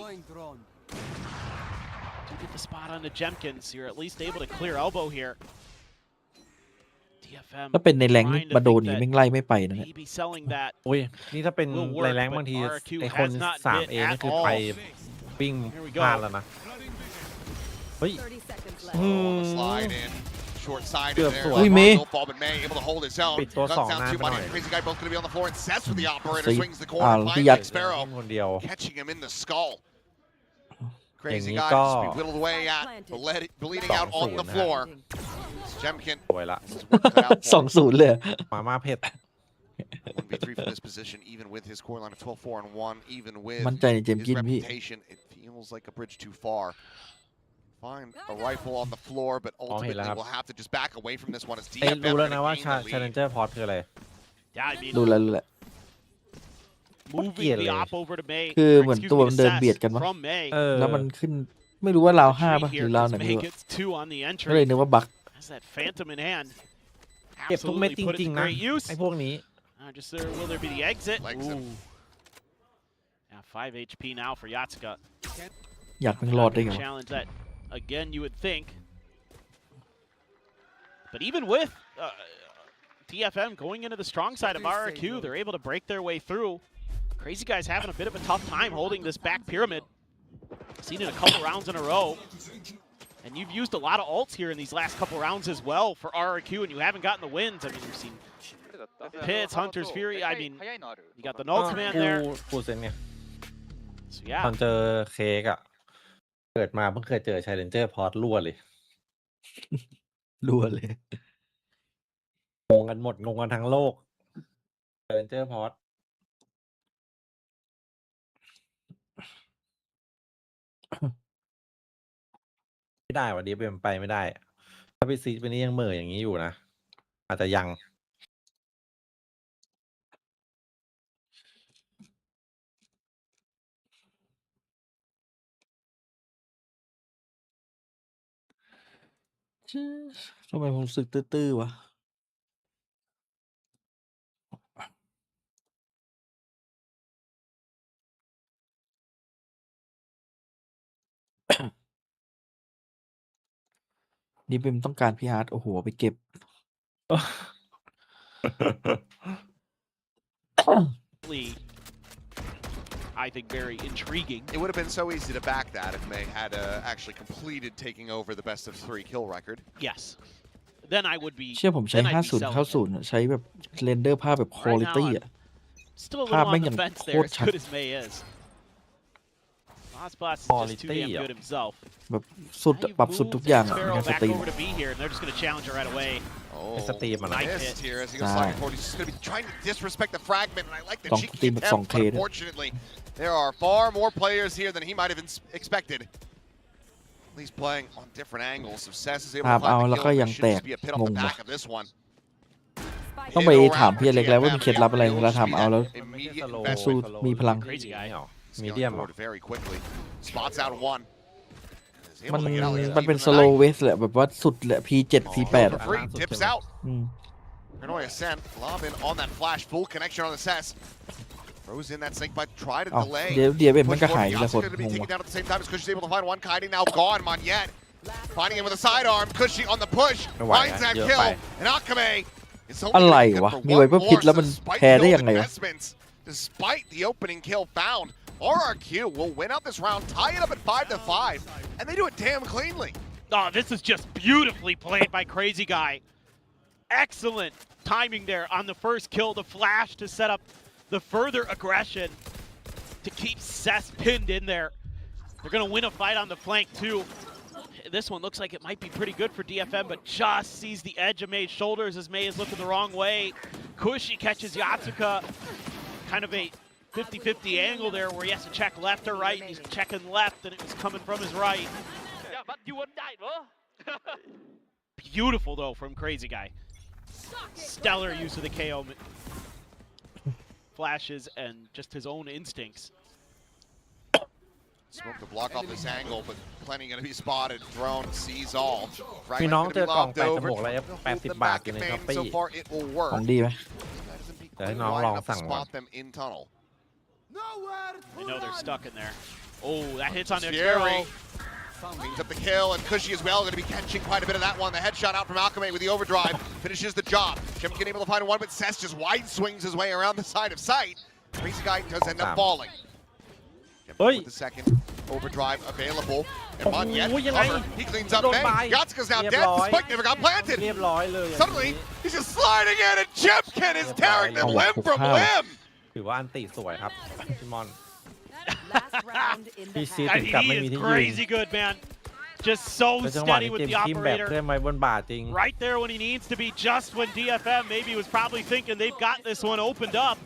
Do get the spot on the Jemkins. You're at least able to clear elbow here. DFM ถ้าเป็นในแรงนี่มาโดนนี่ไม่ไล่ไม่ไปนะเนี่ย maybe selling that โอ้ยนี่ถ้าเป็นในแรงบางทีไอคน3A นี่คือไปวิ่งพลาดแล้วนะเฮ้ย Slide in, short side เกื in อบ there. สวย อุ้ยเมย์ No fall, but May able to hold his own. ปิดตัว Guns 2 down หน้า two ไปหน่ body. อย Crazy guy both going to be on the floor and sets with the operator. See? Swings the corner,พี่ finds ยัด Sparrow, คนเดียว catching him in the skull. อย่าง Crazy นี้ guy ก็ just be whittled away at, bleeding out on the floor. Jemkin สวยละ has work cut out for him. 2-0 เลย มาม่าเผ็ด 1v3 from this position, even with his core line of 12-4-1, even with มั่นใจในเจมส์ his กินพี่ reputation, it feels like a bridge too far. Find a rifle on the floor, but ultimately we'll have to just back away from this one as ไอ้ DFM รู้แล้ว gonna นะว่า gain the lead. Challenger Port คืออะไร Yeah, I mean, ดูแล้วรู้แล้ว moving the op over to May. คือเหมือนตัวมันเดินเบียดกันวะ From May. แล้วมันขึ้นไม่รู้ว่าราว5ป่ะหรือราวไหน May ไม่รู้ gets 2 on the ก็เลย entry. นึกว่าบั๊ก Has that Phantom in hand. เก็บทุกเม็ด Absolutely จ put it ริง to ๆนะ great use. ไอ้พวกนี้ Just there, will there be the exit? Legs him. Ooh. Yeah, 5 HP now for Yatsuka. อยากเป็นรอดได้ไงวะ Challenge that again, you would think. But even with DFM going into the strong side of RRQ, they're able to break their way through. Crazy Guy's having a bit of a tough time holding this back pyramid. Seen it a couple rounds in a row. And you've used a lot of ults here in these last couple rounds as well for RRQ, and you haven't gotten the wins. I mean, you've seen Pits, Hunter's Fury. I mean, you got the null command there. กูเซนเนี่ย So ตอน yeah, เจอเค้กอะเกิดมาเพิ่งเคยเจอ Challenger Port รั่วเลย รัวเลย งงกันหมด งงกันทั้งโลก Challenger Port ไม่ได้ว่ะ DFM ไปไม่ได้ ถ้าไปซีไปนี่ยังเหม่ออย่างนี้อยู่นะ อาจจะยัง ทำไมผมรู้สึกตื้อๆวะ นี่เป็นต้องการพี่ฮาร์ดโอ้โหไปเก็บ I think very intriguing. It would have been so easy to back that if May had actually completed taking over the best of 3 kill record. Yes. Then I would be. เชื่อผมใช้ then I'd be 50 selling เข้า it. 0ใช้แบบเรนเดอร์ภาพแบบคุณภาพอ่ะ Still aภาพ little แม่ on งอ the ย่าง fence โค there, ตร as ชัด good as May is. Osbot's just too damn good himself. แบบสุดอะปรับสุดทุกอย่างอะใน Sparrow การส back ตรีม over to be here, and they're just going to challenge it right away. Oh, Steam on it. missed here as he goes sliding forward. He's just going to be trying to disrespect the fragment, and I like the Don't cheeky Steam at attempt, but 2K. unfortunately, there are far more players here than he might have expected. At least playing on different angles. So Sess is able ภาพ to เอา find แล้ the วก็ kill. ยัง There แต should ก just be a pit on ง the ง back ว่ะ of this one. ต้องไปถามพี่อเล็กแล้วว่ามีเคล็ดลับอะไรเวลาทำเอาแล้ว Immediate สู้ investment. มีพลัง Crazy guy. มีเดียม Forward very quickly. Spots out one. Is มัน able to get out there มันเป็น even สโล tonight. เวสแหละแบบว่าสุดแหละ P7 P8 For อะ free, tips out. อืม Paranoia sent. Lob in on that flash. Full connection on the Sess. Throws in that snake bite. Try to เอา delay. เดี๋ยวมัน Push ก็ forward. หายแล้วคน Yasuka to be งง taken ว่ะ down at the same time as Cushy's able to find one. Kiting now gone. Monyet finding him with a sidearm. Cushy on the push. ไม่ไหว Finds นะ that เยอะ kill. ไป And Akame is อะไร only good วะ for มีไว one เปอร์พิษ more แล้วมัน despite แพ้ได้ the ยังไงวะ investments. Despite the opening kill found, RRQ will win out this round, tie it up at 5-5, and they do it damn cleanly. Oh, this is just beautifully played by Crazy Guy. Excellent timing there on the first kill, the flash to set up the further aggression to keep Sess pinned in there. They're going to win a fight on the flank too. This one looks like it might be pretty good for DFM, but just sees the edge of May's shoulders as May is looking the wrong way. Kushi catches Yatsuka. Kind of a 50-50 angle there where he has to check left or right. He's checking left and it was coming from his right. Yeah, but you won't die, bro. Beautiful though from Crazy Guy. Stellar use of the KO flashes and just his own instincts. Smoke to block off this angle, but plenty going to be spotted. Drone sees all. พี่น้อง Fragment เจอ gonna be กล่อง lobbed แปดจ over. มูกอะไร They'll 80 hold them บาท back อยู่ in ในช้อป main. ปี้ So far, it will ข work. องดีไหม เดี๋ยวให้น้องลองสั่งก่อน Spot them in tunnel. I know they're stuck in there. Oh, that hits on their Scary. Sparrow. Cleans up the kill, and Cushy as well, going to be catching quite a bit of that one. The headshot out from Alchemy with the overdrive finishes the job. Jimkin able to find one, but Cess just wide swings his way around the side of sight. Crazy Guy does end up falling. With the second overdrive available. And Monyet cover. He cleans up May. Yatsuka's now dead. The spike never got planted. เรียบร้อยเลย Suddenly, he's just sliding in, and Jimkin is tearing them limb from limb. ถือว่าอันติสวยครับพี่มอน Last round in the พี่ซี half. ถึงกับไม่ He มี is ที่ยืน crazy good, man. Just so แล้วจังหวะ steady นี้ with เกม the ทีมแบบเพื่อน operator. ไว้บนบ่าจริง Right there when he needs to be, just when DFM maybe was probably thinking they've got this one opened up.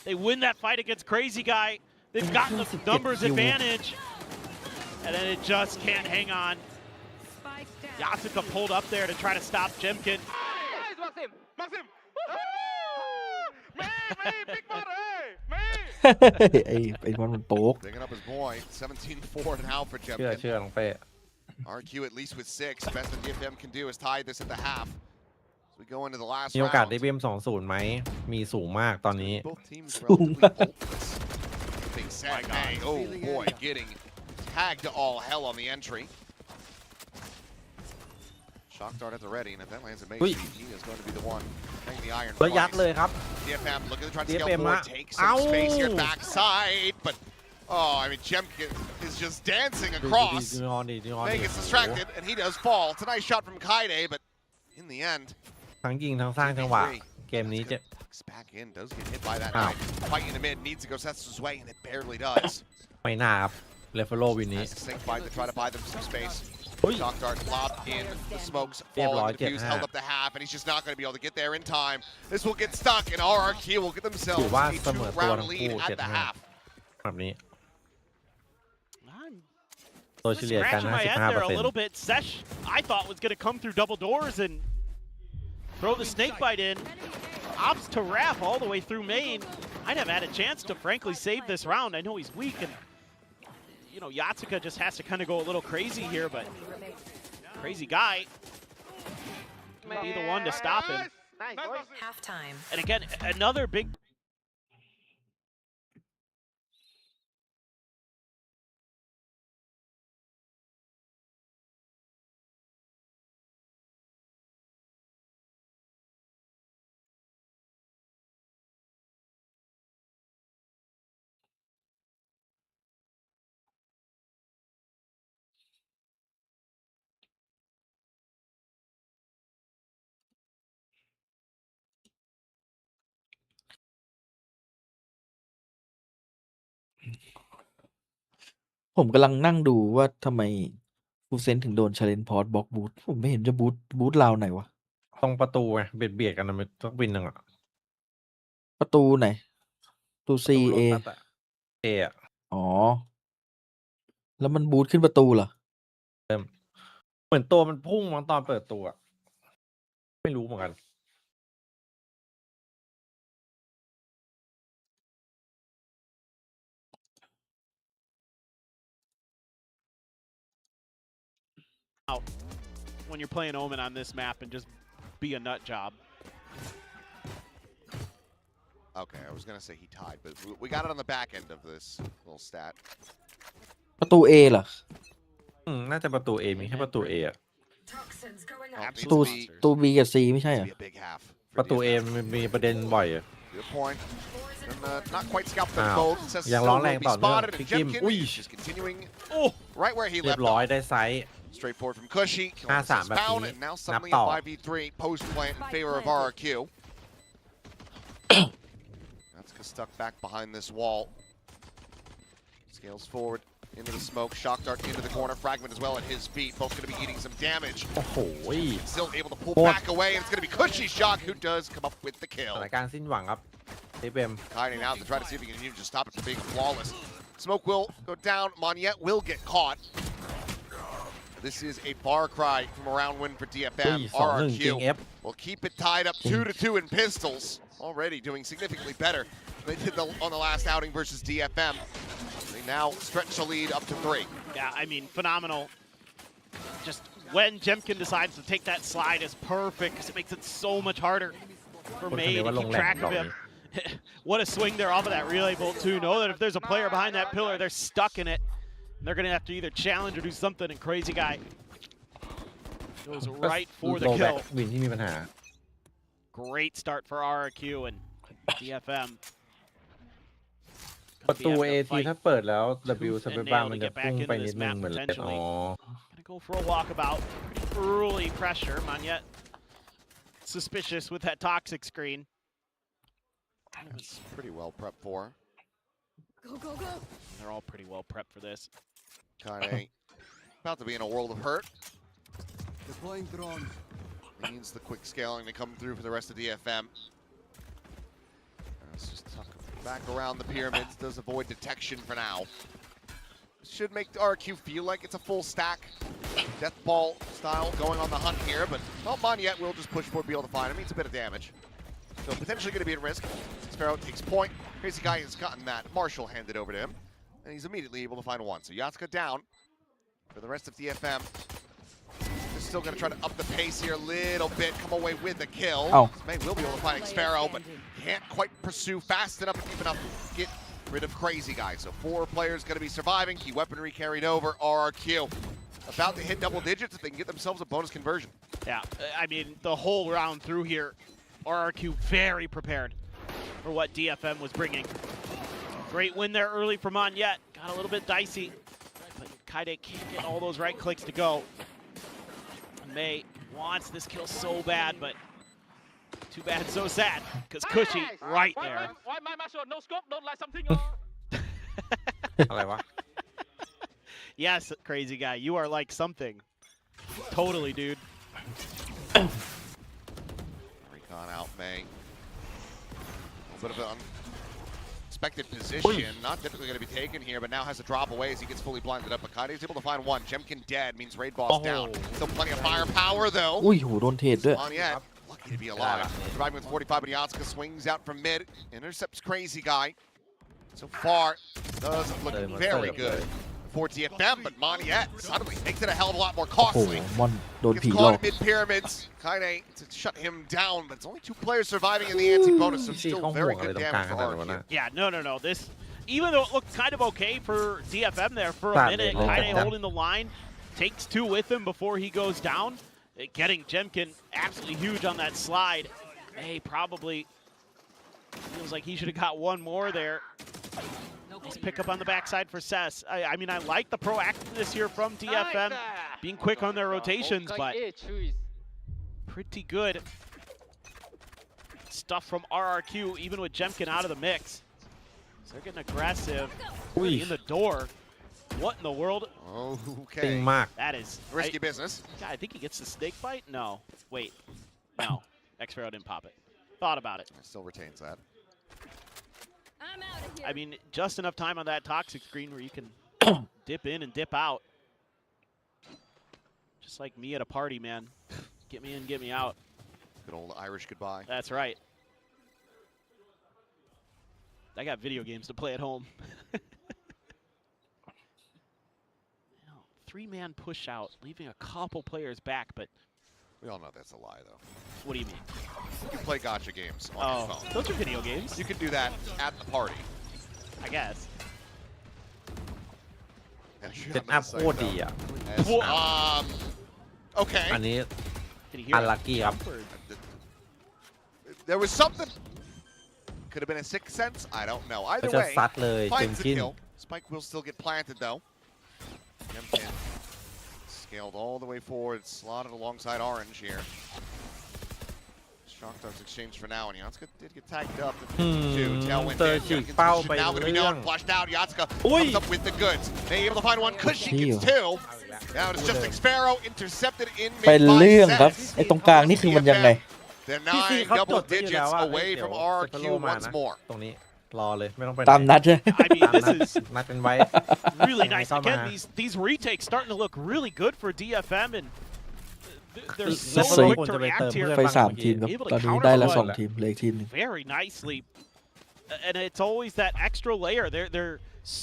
They win that fight against Crazy Guy. They've got the numbers advantage. And then it just can't hang on. Yatsuka pulled up there to try to stop Jemkin. Maxim! ไอ้บอลมันโป๊ก Picking up his boy. 17-4 now for เชื่อ Jimkin. เชื่อน้องเป้ RQ at least with 6. Best that DFM can do is tie this at the half. As we go into the last มีโอกาส round. ได้เบียม2-0ไหมมีสูงมากตอนนี้ Both teams relatively hopeless. Big set. Hey, oh boy, getting tagged to all hell on the entry. Shock dart at the ready, and if that lands at Mace, he is going to be the one playing the iron แล้วยัด twice. เลยครับ DFM looking to try to scale DFM forward, อะ take เอ้า some space here backside, but oh, I mean, Jemkin is just dancing across. ดูนอนดิดูนอน May ดิ gets distracted, and he does fall. It's a nice shot from Kaide, but in the end, ทั้งยิงทั้งสร้างจังหวะเกมนี้จะ Tucks back in, does get hit by that knife. Fight in the mid, needs to go Seth's way, and it barely does. ไม่น่าครับเลฟเฟโลวินนี้ Has to snake fight to try to buy them some space. เฮ้ย Shock dart lobbed in, the smokes เรียบ fall ร้อย into the fuse, 7-5 held up the half, and he's just not going to be able to get there in time. This will get stuck, and RRQ will get ถื themselves อว่า a เสมอตัว 2-round ทั้ง lead คู่ at the half. แบบนี้ I'm โดยเฉลี่ยกัน scratching my head there a 55% little bit. Sesh, I thought was going to come through double doors and throw the snake bite in. Ops to Raph all the way through main. I'd have had a chance to frankly save this round. I know he's weak, and you know Yatsuka just has to kind of go a little crazy here, but Crazy Guy may be the one to stop him. Halftime. And again, another big.ผมกำลังนั่งดูว่าทำไมฟูเซนถึงโดนชาเลนจ์พอร์ตบล็อกบูทผมไม่เห็นจะบูทราวไหนวะ ตรงประตูไงเบียดกันมันต้องวินหนึ่งอ่ะ ประตูไหนประตูซีเอ เออ่ะ อ๋อ แล้วมันบูทขึ้นประตูเหรอ เหมือนตัวมันพุ่งมาตอนเปิดตัวไม่รู้เหมือนกัน Out when you're playing Omen on this map and just be a nut job. Okay, I was going to say he tied, but we got it on the back end of this little stat. ประตู A เหรอ น่าจะประตู A มีแค่ประตู A อ่ะ ประตู B กับ C ไม่ใช่เหรอ ประตู A มีประเด็นบ่อยอ่ะ Good point. And, not quite scalped them อ้าว both. Says ยังร้องแรงต่อเนื่อง spotted, พี่ and กิม Jemkin อุ้ย is continuing right where he เรีย left บร้อย off. ได้ไซส์ Straightforward from Cushy. Killing 5-3 แบบ found, นี้ and now นับ suddenly ต่อ a 5v3 post plant in favor of RRQ. That's stuck back behind this wall. Scales forward into the smoke. Shock dart into the corner. Fragment as well at his feet. Both going to be eating some damage. โอ้โห Still able to pull โคตร back away, and it's going to be Cushy Shock who does come up with the ส kill. ถานการณ์สิ้นหวังครับเอฟเอ็ม Hiding out to try to see if he can even just stop it from being flawless. Smoke will go down. Monyet will get caught. This is a far cry from a round win for DFM. RRQ will keep it tied up 2-2 in pistols. Already doing significantly better than they did on the last outing versus DFM. They now stretch the lead up to 3. Yeah, I mean, phenomenal. Just when Jemkin decides to take that slide is perfect because it makes it so much harder for May to keep track of him. What a swing there off of that relay bolt too. Know that if there's a player behind that pillar, they're stuck in it. And they're going to have to either challenge or do something, and Crazy Guy goes right for the kill. Great start for RRQ and DFM. ประตู AT ถ้าเปิดแล้ว W สเปซบาร์มันจะพุ่งไปนิดนึงเหมือนอ๋อ Gonna go for a walkabout. Pretty early pressure. Monyet suspicious with that toxic screen. It's pretty well prepped for. Go, go, go. They're all pretty well prepped for this. Kane about to be in a world of hurt. Deploying drone. Means the quick scaling to come through for the rest of DFM. Let's just tuck back around the pyramids. Does avoid detection for now. Should make the RRQ feel like it's a full stack. Death ball style going on the hunt here, but well, Monyet will just push forward, be able to find him. Means a bit of damage. So potentially going to be at risk. Sparrow takes point. Crazy Guy has gotten that. Marshall handed over to him. And he's immediately able to find one. So Yatska down for the rest of DFM. They're still going to try to up the pace here a little bit. Come away with the kill. May will be able to find Sparrow, but can't quite pursue fast enough and deep enough to get rid of Crazy Guy. So 4 players going to be surviving. Key weaponry carried over. RRQ about to hit double digits if they can get themselves a bonus conversion. Yeah, I mean, the whole round through here, RRQ very prepared for what DFM was bringing. Great win there early for Monyet. Got a little bit dicey, but Kaide can't get all those right clicks to go. May wants this kill so bad, but too bad, so sad, because Cushy right there. Why my Marshall no scope? Don't like something. Yes, Crazy Guy, you are like something. Totally, dude. Recon out, May. A little bit of an unexpected position. Not typically going to be taken here, but now has to drop away as he gets fully blinded up. But Kaide's able to find one. Jemkin dead means Raid Boss down. Still plenty of firepower, though. อุ้ยโหโดนเทรดด้วย Monyet, lucky to be alive. Surviving with 45, but Yatska swings out from mid. Intercepts Crazy Guy. So far, doesn't look very good for DFM, but Monyet suddenly makes it a hell of a lot more โอ้โห costly. มอนโดน Gets ผีหล caught อก in mid pyramids. Kaide to shut him down, but it's only 2 players surviving in the anti-bonus, so still very good damage for RRQ. Yeah, no. This, even though it looked kind of okay for DFM there for a minute, Kaide holding the line, takes 2 with him before he goes down. Getting Jemkin absolutely huge on that slide. Hey, probably feels like he should have got one more there. Nice pickup on the backside for Cess. I mean, I like the proactiveness here from DFM, being quick on their rotations, but pretty good stuff from RRQ, even with Jemkin out of the mix. So they're getting aggressive in the door. What in the world? Okay. That is risky business. God, I think he gets the snake bite. No, wait, no. X-Pharaoh didn't pop it. Thought about it. Still retains that. I mean, just enough time on that toxic screen where you can dip in and dip out. Just like me at a party, man. Get me in, get me out. Good old Irish goodbye. That's right. I got video games to play at home. 3-man push out, leaving a couple players back, but we all know that's a lie, though. What do you mean? You can play gacha games on your phone. Those are video games. You can do that at the party. I guess. เซตอัพโคตรดีอ่ะ Okay. อันนี้อันลัคกี้ครับ There was something. Could have been a 6th sense. I don't know. Either way, finds the kill. Spike will still get planted, though. Jemkin scaled all the way forward, slotted alongside Orange here. Shock Dogs exchange for now, and Yatska did get tagged up. Tailwind now going to be known, flushed out. Yatska comes up with the goods. They able to find one. Cushy gets 2. Now it's just Sparrow intercepted in mid. เป็นเรื่องครับไอ้ตรงกลางนี่คือมันยังไง They're 9 double digits away from RRQ once more. ตรงนี้ รอเลยไม่ต้องไป ตามนัดใช่ I mean, this is นัดกันไว้ really nice. Come Again, on. these retakes starting to look really good for DFM, and they're so Let's quick to react here. ไป3 ทีมครับตอนนี้ได้ละ2 ทีมเหลืออีกทีมหนึง Very nicely, and it's always that extra layer. They're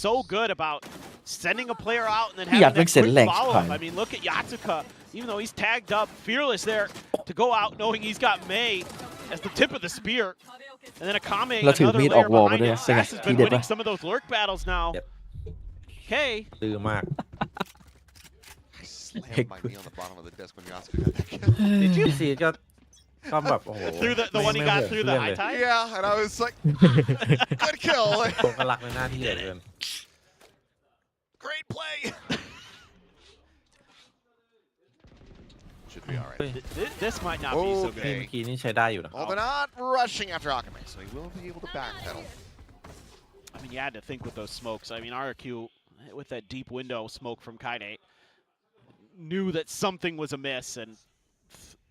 so good about sending a player out and then having that quick follow-up. I mean, look at Yatsuka. Even though he's tagged up, fearless there to go out knowing he's got May as the tip of the spear. And then Akame, another layer behind him. Sass has been winning some of those lurk battles now. Okay. ดื้อมาก Slammed my knee on the bottom of the desk when Yasuka got that kill. Did you? พี่ซีก็แบบโอ้โห Through the one he got through the high tide? Yeah, and I was like, good kill. ผมก็รักในหน้าที่เหลือเกิน Great play. Should be all right. This might not be so เมื่ good. อกี้นี่ใช้ได้อยู่นะ Well, they're not rushing after Akame, so he will be able to backpedal. I mean, you had to think with those smokes. I mean, RRQ, with that deep window smoke from Kaide, knew that something was amiss and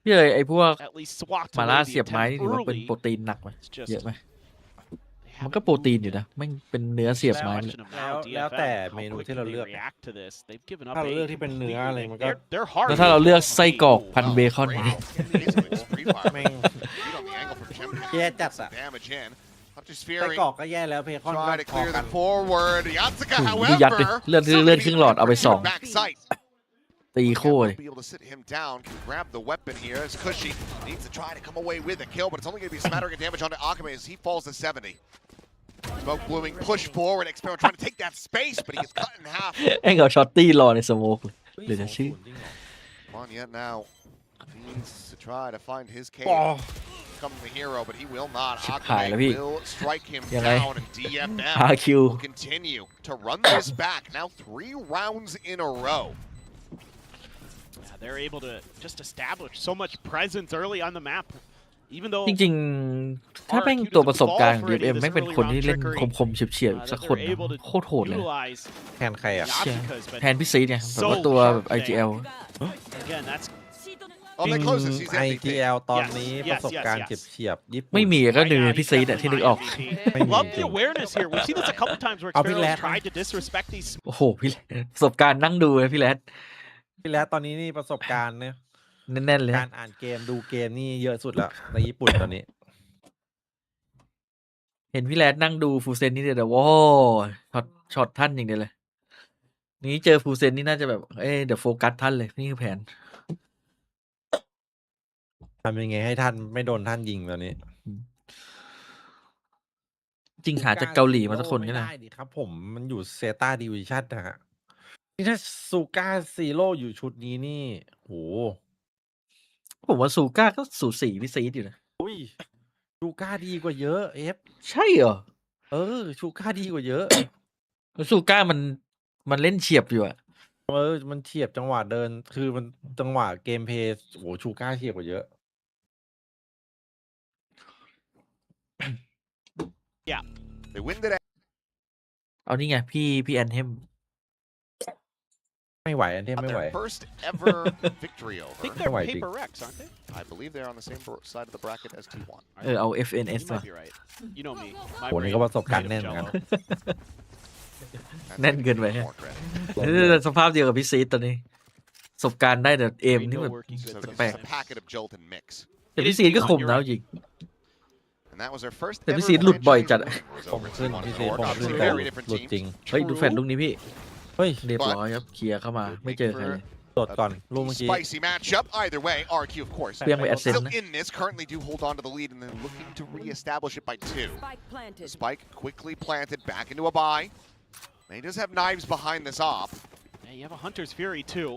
พี่เลยไอ้พวก at least swapped มาล่า away เสียบ the ไม้ attempt นี่ถือว่าเป็น early. โปรตีนหนักไหม It's just เยอะไหม they มัน haven't ก็โปรตีนอยู่นะไม่งเป็นเนื้อเสียบไม้เลย question of now, แล้ว DFM, แต่ how เมนู quick ที่ can เรา they เลือก react to this? They've given up ถ้าเราเลือก eight ที่เป็นเนื้ออะไรมันก็ They're hard. แล้วถ้าเราเลือกไส้กรอกพันเบคอน Wow. นี่ แม่ง Beat on the angle from Champion. แย่จัดอะ Damage in. Up to ไส้ Sphery. กรอกก็แย่แล้วเพคอนก็ Try to พอ clear กัน them forward. Yatsuka, ดูยัดดิ however, เลือดครึ่งหลอดเอาไป2 back sight. ตีคู่เลย Be able to sit him down. Can grab the weapon here as Cushy needs to try to come away with a kill, but it's only going to be a smattering of damage onto Akame as he falls to 70. Smoke blooming, push forward. Experiment trying to take that space, but he gets cut in half. ไอ้เอาช็อตตี้รอในสโมกเลยเหลือจะชื่อ Come on, yet now. Needs to try to find his cave. Become the hero, but he will not. ชิบหายแล้วพี่ Akame will strike him ยังไง down, and DFM RRQ will continue to run this back. Now 3 rounds in a row. Yeah, they're able to just establish so much presence early on the map. Even though จริงๆถ้าแม่งตัวประสบการณ์ DFM แม่งเป็นคนที่เล่นคมๆเฉียบๆสักคนนะโคตรโหดเลย utilize แทนใครอ่ะ Yatsuka's been แทนพี่ซีเนี่ยแบบว่าตัวแบบ IGL again, that's Oh, they close this. He's MVP. IGL ตอนนี้ประสบการณ์เฉียบๆญี่ปุ่น ไม่มีก็หนึ่งพี่ซีเนี่ยที่นึกออก Love the awareness here. We've seen this a couple times where Experiment tried to disrespect these. โอ้โหพี่ประสบการณ์นั่งดูเลยพี่แรด พี่แล้วตอนนี้นี่ประสบการณ์เนี่ย แน่นๆเลย การอ่านเกมดูเกมนี่เยอะสุดแล้วในญี่ปุ่นตอนนี้ เห็นพี่แรดนั่งดูฟูเซนนี่เดี๋ยวว้าวช็อตท่านอย่างเดียวเลยนี้เจอฟูเซนนี่น่าจะแบบเดี๋ยวโฟกัสท่านเลยนี่คือแผน ทำยังไงให้ท่านไม่โดนท่านยิงตอนนี้ จริงหาจากเกาหลีมาสักคนก็ได้ ไม่ได้ดิครับผมมันอยู่เซต้าดิวิชั่นนะฮะนี่ถ้าซูก้าซีโร่อยู่ชุดนี้นี่โห ผมว่าซูก้าก็สูสีพี่ซีดอยู่นะ อุ้ยซูก้าดีกว่าเยอะเอฟ ใช่เหรอ ซูก้าดีกว่าเยอะ ซูก้ามันเล่นเฉียบอยู่อะ มันเฉียบจังหวะเดินคือมันจังหวะเกมเพลย์โหชูก้าเฉียบกว่าเยอะ Yeah. They win today. เอานี่ไงพี่แอนเทม ไม่ไหวอันเทมไม่ไหว Their first ever victory I over. think they're White Paper Rex, aren't they? I believe they're on the same side of the bracket as T1. เอา FNS You มา might be right. You know me. My โหนี่ brain ก็ประสบการณ์ kind แน่ of นเหมือนกัน jello. แน่นเกินไปฮะสภาพเดียวกับพี่ซีดตอนนี้ประสบการณ์ได้แต่เอมนี่แบบ So this แปล is ก a packet of jolt and mix. แต่พี่ซีดก็คมแล้วจริง And that was their first แต่ ever พี่ซีดหลุดบ่อยจัด franchise win was ผม over ขึ้น T1 พี่ and ซี Orc. ผมขึ้น Obviously แต่ very different หลุด teams. จริง เฮ้ยดูแฟนลูกนี้พี่ เฮ้ย เรียบร้อยครับเคลียร์เข้ามาไม่เจอใครเลย ตรวจก่อนลูกเมื่อกี้ Spicy matchup. Either way, RQ of course. เพียงไปแอดเซน Still นะ in this, currently do hold on to the lead and then looking to re-establish it by 2. Spike planted. Spike quickly planted back into a buy. And he does have knives behind this op. Yeah, you have a Hunter's Fury too.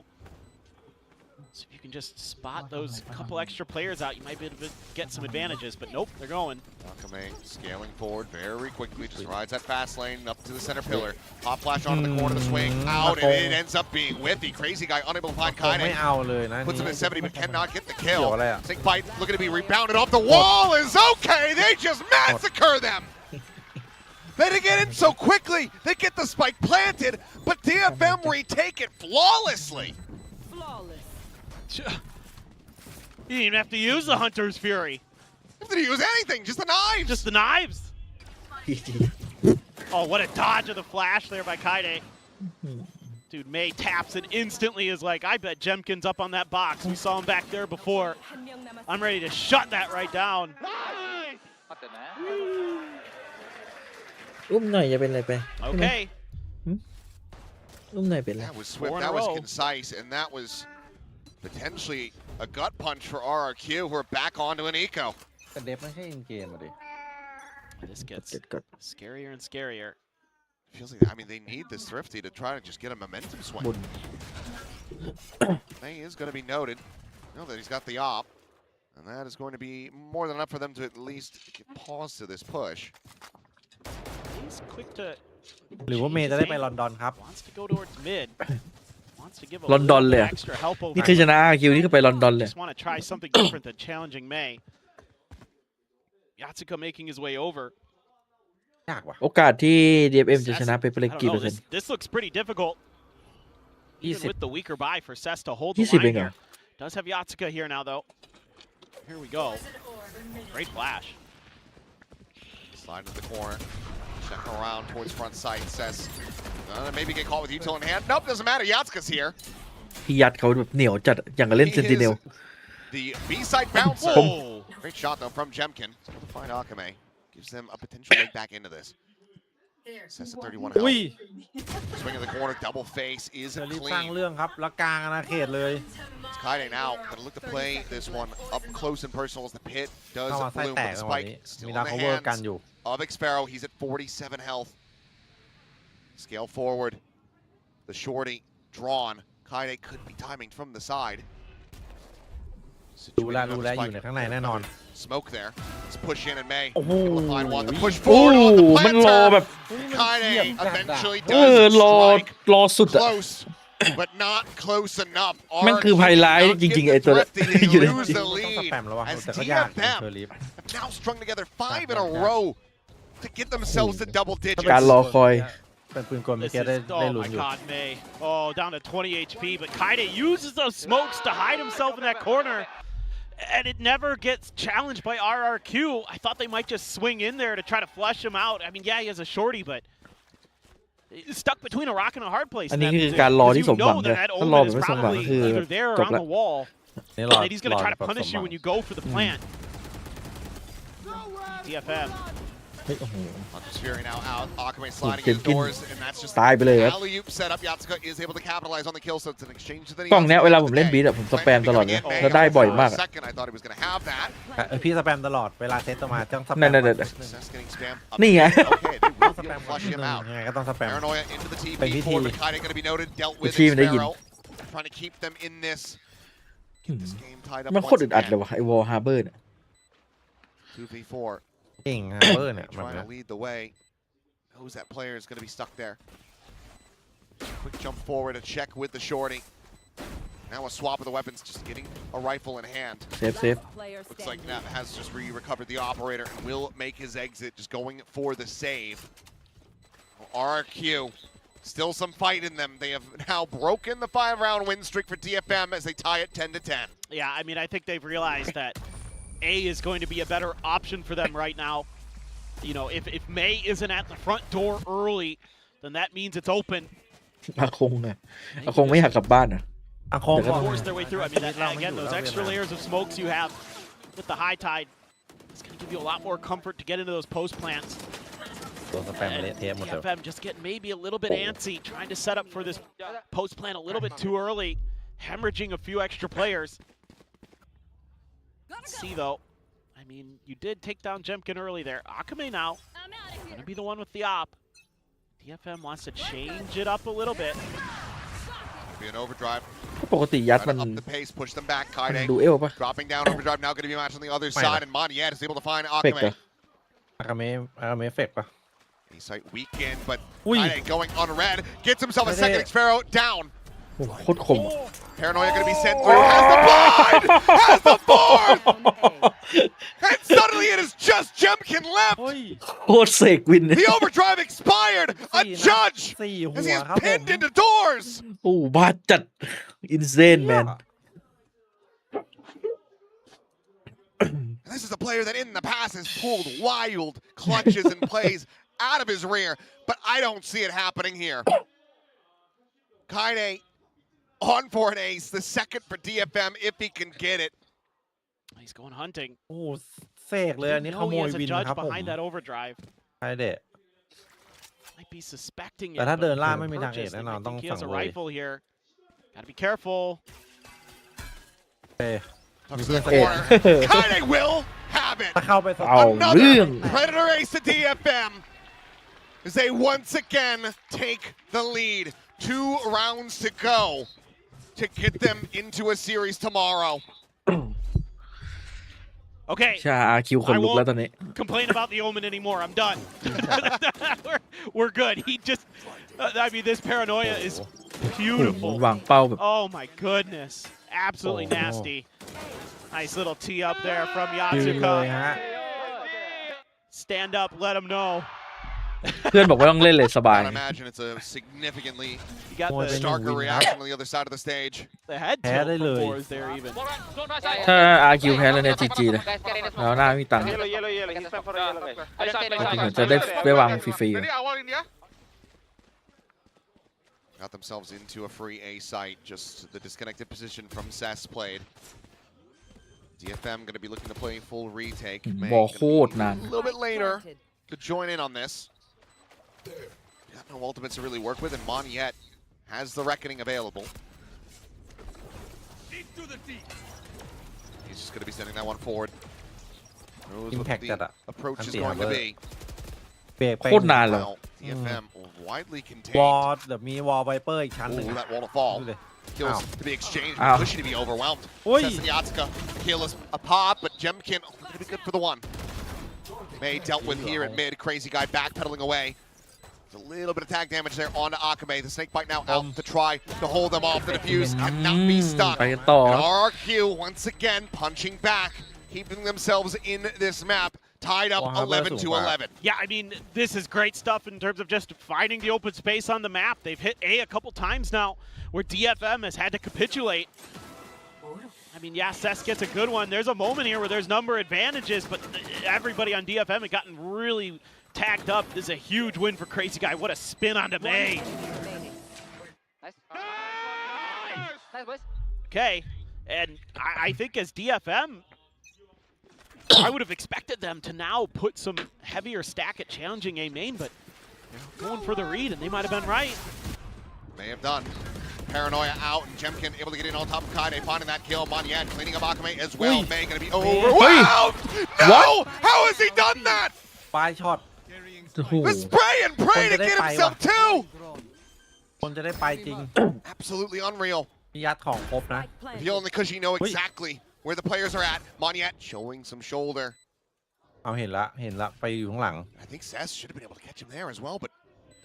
So if you can just spot those couple extra players out, you might be able to get some advantages, but nope, they're going. Akame scaling forward very quickly, just rides that fast lane up to the center pillar. Pop flash onto the corner of the swing, out, and it ends up being Whiffy. Crazy guy unable to find ไม่ Kaide. เอาเลยนะ Puts him นี่ at 70 but cannot get the เกี่ยว kill. อะไรอ่ะ Snake bite looking to be rebounded off the wall is okay. They just massacre them. They didn't get in so quickly. They get the spike planted, but DFM retake it flawlessly. Flawless. You didn't even have to use the Hunter's Fury. Didn't use anything, just the knives. Just the knives. Oh, what a dodge of the flash there by Kaide. Dude, May taps and instantly is like, I bet Jemkin's up on that box. We saw him back there before. I'm ready to shut that right down. อุ้มหน่อยอย่าเป็นอะไรไป Okay. อุ้มหน่อยเป็นอะไร That was swift, that was concise, and that was potentially a gut punch for RRQ, who are back onto an eco. แต่เดฟไม่ใช่อินเกมอ่ะดิ This gets scarier and scarier. Feels like, I mean, they need this Thrifty to try to just get a momentum swing. May is going to be noted. Know that he's got the op, and that is going to be more than enough for them to at least give pause to this push. He's quick to. หรือว่าเมย์จะได้ไปลอนดอนครับ Wants to go towards mid. Wants to give a ลอนดอนเลย little extra help over. นี่คือชนะ RRQ นี่คือไปลอนดอนเลย Just want to try something different than challenging May. Yatsuka making his way over. ยากว่ะ โอกาสที่ DFM จะชนะไปเป็นกี่เปอร์เซ็นต์ This looks pretty difficult. Even with the weaker buy for Cess to hold the 20 line เองเหรอ here. Does have Yatsuka here now though. Here we go. Great flash. Slide into the corner. Check around towards front sight. Says maybe get caught with util in hand. Nope, doesn't matter. Yatsuka's here. พี่ยัดเขาแบบเหนียวจัดอย่างกับเล่นเซนติเนล The B-side bouncer. Great shot though from Jemkin. Able to find Akame. Gives them a potential leg back into this. Says at 31 health. Swing in the corner, double face is จะรีบสร้าง clean. เรื่องครับแล้วกลางอาณาเขตเลย It's Kaide now. Gonna look to play this one up close and personal as the pit does เข้ามาไส้ bloom แต with ก the จังหวะ spike. นี้ Still มี in ดาว the คัฟเวอร์กัน hands อยู่ of Xparrow. He's at 47 health. Scale forward. The shorty drawn. Kaide could be timing from the side. รู้แล้วอยู่ในข้างในแน่นอน Smoke there. Let's push in and May. โอ้โห Able to find one. The push forward on the มันรอ planter. แบบ Kaide eventually รอ does strike รอสุดอะ close, but not close enough. แม่งคือไฮไลท์จริงๆไอ้ตัว They อยู่ใน lose the ต้องส lead แปมระวัง as แต่ก็ยากเชอ DFM ร์ลิฟ have now strung together 5 in a row to get themselves to double การ digits. รอคอย เป็นปืนกลเมื่อ This กี้ได้ is, oh ลุ้น my อยู่ god, May. Oh, down to 20 HP, but Kaide uses those smokes to hide himself in that corner. And it never gets challenged by RRQ. I thought they might just swing in there to try to flush him out. I mean, yeah, he has a shorty, but he's stuck between a rock and a hard place. อันนี้คือการรอที่สมหวังเลยถ้ารอแบบไม่สมหวังก็คือ either there or จบ on ละ the wall. นี่รอ And he's going to try to แบบ punish สม you หวัง when you go for the plant. DFM. เฮ้ยโอ้โห Hunter's Fury now out. Akame sliding Jemkin indoors, and that's just ตายไปเลยครับ alley-oop setup. Yatsuka is able to capitalize on the kill, so it's an exchange to the กล้องเนี้ยเวลาผมเล่นบีทอะผมสแปมตลอดเลยแล้วได้บ่อยมากอะ Second, I thought he was going to have that. พี่สแปมตลอดเวลาเซตตัวมาต้องสแปม นั่น Success getting spam. นี่ไง Okay, they will ส be แป able ม to flush him out. ยังไงก็ต้องสแปม Paranoia into the TP. เป็นพิธี Forward, Kaide going to be noted. Dealt with ทีมได้ยิน Xparrow. Trying to keep them in this. Keep this game tied up มันโคตร once อึดอัดเลย again. ว่ะไอวอลฮาร์เบอร์เนี่ย 2v4. เก่งฮาเบอร์เนี่ยแบบ Trying นี้ to lead the way. Knows that player is going to be stuck there. Quick jump forward, a check with the shorty. Now a swap of the weapons, just getting a rifle in hand. เซฟเซฟ Looks like Nat has just recovered the operator and will make his exit, just going for the save. RRQ, still some fight in them. They have now broken the 5-round win streak for DFM as they tie it 10-10. Yeah, I mean, I think they've realized that A is going to be a better option for them right now. You know, if May isn't at the front door early, then that means it's open. อาคงอะอาคงไม่อยากกลับบ้านอะ อาคง Force their way through. I mean, again, those extra layers of smokes you have with the high tide, it's going to give you a lot more comfort to get into those post plants. ตัวสแปมเละเทะหมดเลย DFM just getting maybe a little bit antsy, trying to set up for this post plant a little bit too early, hemorrhaging a few extra players. Let's see though. I mean, you did take down Jemkin early there. Akame now, gonna be the one with the op. DFM wants to change it up a little bit. Be an overdrive. ปกติยัดมัน Up the pace, push them back. มัน Kaide ดูเอวปะ dropping down overdrive. Now going to be matched on the other Fine. side, and Moniet is able to find เฟกเหร Akame. อ อากาเมเฟกปะ Sight weekend, but Ui. Kaide going on red. Gets himself a Kaide. second Xparrow down. โอ้โหโคตรคมอะ Paranoia going to be sent through. Has the blind! Has the fourth! And suddenly it is just Jemkin left. โคตรเสกวิน The overdrive expired. A judge สี่หั as ว he is ครับผม pinned into doors. โอ้บาดจัดอินเซนแมน This is a player that in the past has pulled wild clutches and plays out of his rear, but I don't see it happening here. Kaine on for an ace, the second for DFM if he can get it. He's going hunting. โอ้เสกเลยอันนี้ข No, โม he ย has a วิน judge ครับผม behind that overdrive. ใช่เด็ด Might be suspecting it. แต่ถ้าเดิน but ล่า for ไม่มีทาง purchase, เอกแน่ they นอน might ต้อง think he สั่ง has a เลย rifle here. Gotta be careful. มีเพื่อน Kaine will have it. ถ้าเข้าไป Another Predator ace to DFM as they once again take the lead. 2 rounds to go to get them into a series tomorrow. Okay. ชา RQ ขนลุกแล้วตอนนี้ Complain about the Omen anymore. I'm done. we're good. He just, I mean, this paranoia is beautiful. วางเป้าแบบ Oh my goodness. Absolutely nasty. Nice little tee up there from Yatsuka. Stand up, let him know. เพื่อนบอกว่าต้องเล่นเลยสบาย I imagine it's a significantly starker reaction on the other side of the stage. The head tilt from Boar is there even. ถ้า RQ แพ้แล้วเนี่ย GG เลยแล้วหน้าไม่มีตังค์จะได้วางฟรีๆ Got themselves into a free A site, just the disconnected position from Cess played. DFM going to be looking to play full retake. บอโคตรนาน A little bit later to join in on this. Got no ultimates to really work with, and Moniette has the Reckoning available. He's just going to be sending that one forward. Knows what the approach is going to be. โคตรนานเลย DFM widely วอ contained. ลเดี๋ยวมีวอลไวเปอร์อีกชั้นหนึ่ง Ooh, that wall to fall. ดูดิ Kills to be exchanged, Ow. Cushy to be overwhelmed. Oi. Cess and Yatsuka, kill is a pop, but Jemkin going to be good for the one. May dealt with here at mid, crazy guy backpedaling away. There's a little bit of tag damage there onto Akame. The snake bite now out to try to hold them off. The defuse cannot be stuck. ไปกันต่อ And RRQ once again punching back, keeping themselves in this map. Tied up 11 to 11. Yeah, I mean, this is great stuff in terms of just finding the open space on the map. They've hit A a couple times now where DFM has had to capitulate. I mean, yeah, Cess gets a good one. There's a moment here where there's number advantages, but everybody on DFM had gotten really tagged up. This is a huge win for Crazy Guy. What a spin onto May. Okay, and I think as DFM, I would have expected them to now put some heavier stack at challenging A main, but going for the read, and they might have been right. May have done. Paranoia out, and Jemkin able to get in on top of Kaide, finding that kill. Moniette cleaning up Akame as well. Oi. May going to be overwhelmed. No! What? How has he done that? ปลายช็อต โอ้โห The spray and pray to get himself two. คนจะได้ไปจริง Absolutely unreal. มียัดของครบนะ If you only Cushy know exactly where the players are at. Moniette showing some shoulder. เอาเห็นละไปอยู่ข้างหลัง I think Cess should have been able to catch him there as well, but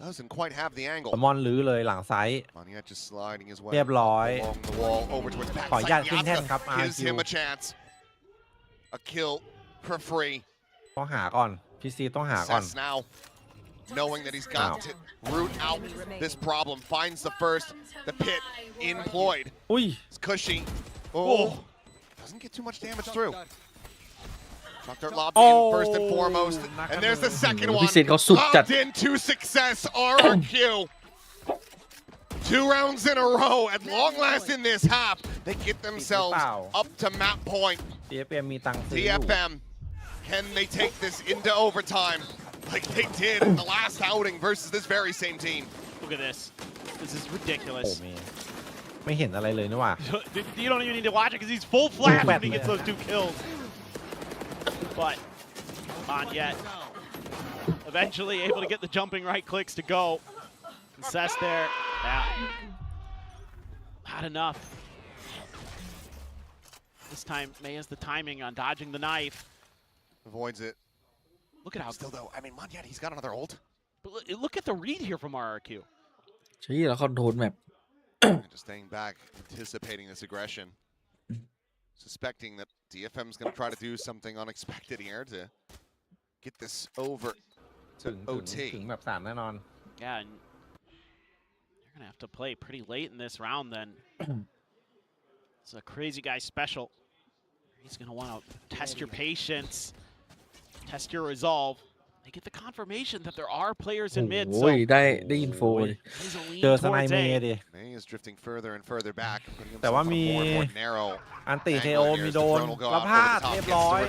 doesn't quite have the angle. มอนลื้อเลยหลังไซส์ Moniette just sliding his way เรียบร้อย along the wall over towards the ขออนุญาต backside. ขึ้นแท่นครับ Yatsuka gives RQ him a chance. A kill for free. ต้องหาก่อนพีซีต้องหาก่อน Cess now knowing that he's got to root out this problem. Finds the first, the pit employed. อุ้ย It's Cushy. Oh, doesn't get too much damage through. Chuck Dirt lobbed in first and foremost. And there's the second one. พิเศษเขาสุดจัด Lobbed into success, RRQ. 2 rounds in a row. At long last in this half, they get themselves up to map point. DFM มีตังค์ซื้ออยู่ DFM, can they take this into overtime like they did in the last outing versus this very same team? Look at this. This is โอ้ ridiculous. ไม่เห็นอะไรเลยนี่หว่า You don't even need to watch it because he's full flash when he gets those 2 kills. But Moniette eventually able to get the jumping right clicks to go. And Cess there. Yeah. Not enough. This time, May has the timing on dodging the knife. Avoids it. Look at how. Still though, I mean, Moniette, he's got another ult. But look at the read here from RRQ. ใช่แล้วคอนโทรลแมป Just staying back, anticipating this aggression. Suspecting that DFM's going to try to do something unexpected here to get this over to OT. ถึงแบบ3แน่นอน Yeah, and you're going to have to play pretty late in this round then. It's a Crazy Guy special. He's going to want to test your patience, test your resolve. They get the confirmation that there are players in mid. โอ้ยได้อินโฟเลย เจอสไนเมย์ดิ May is drifting further and further back. แต่ว่ามีอันติเทโอมีโดนแล้วพลาดเรียบร้อย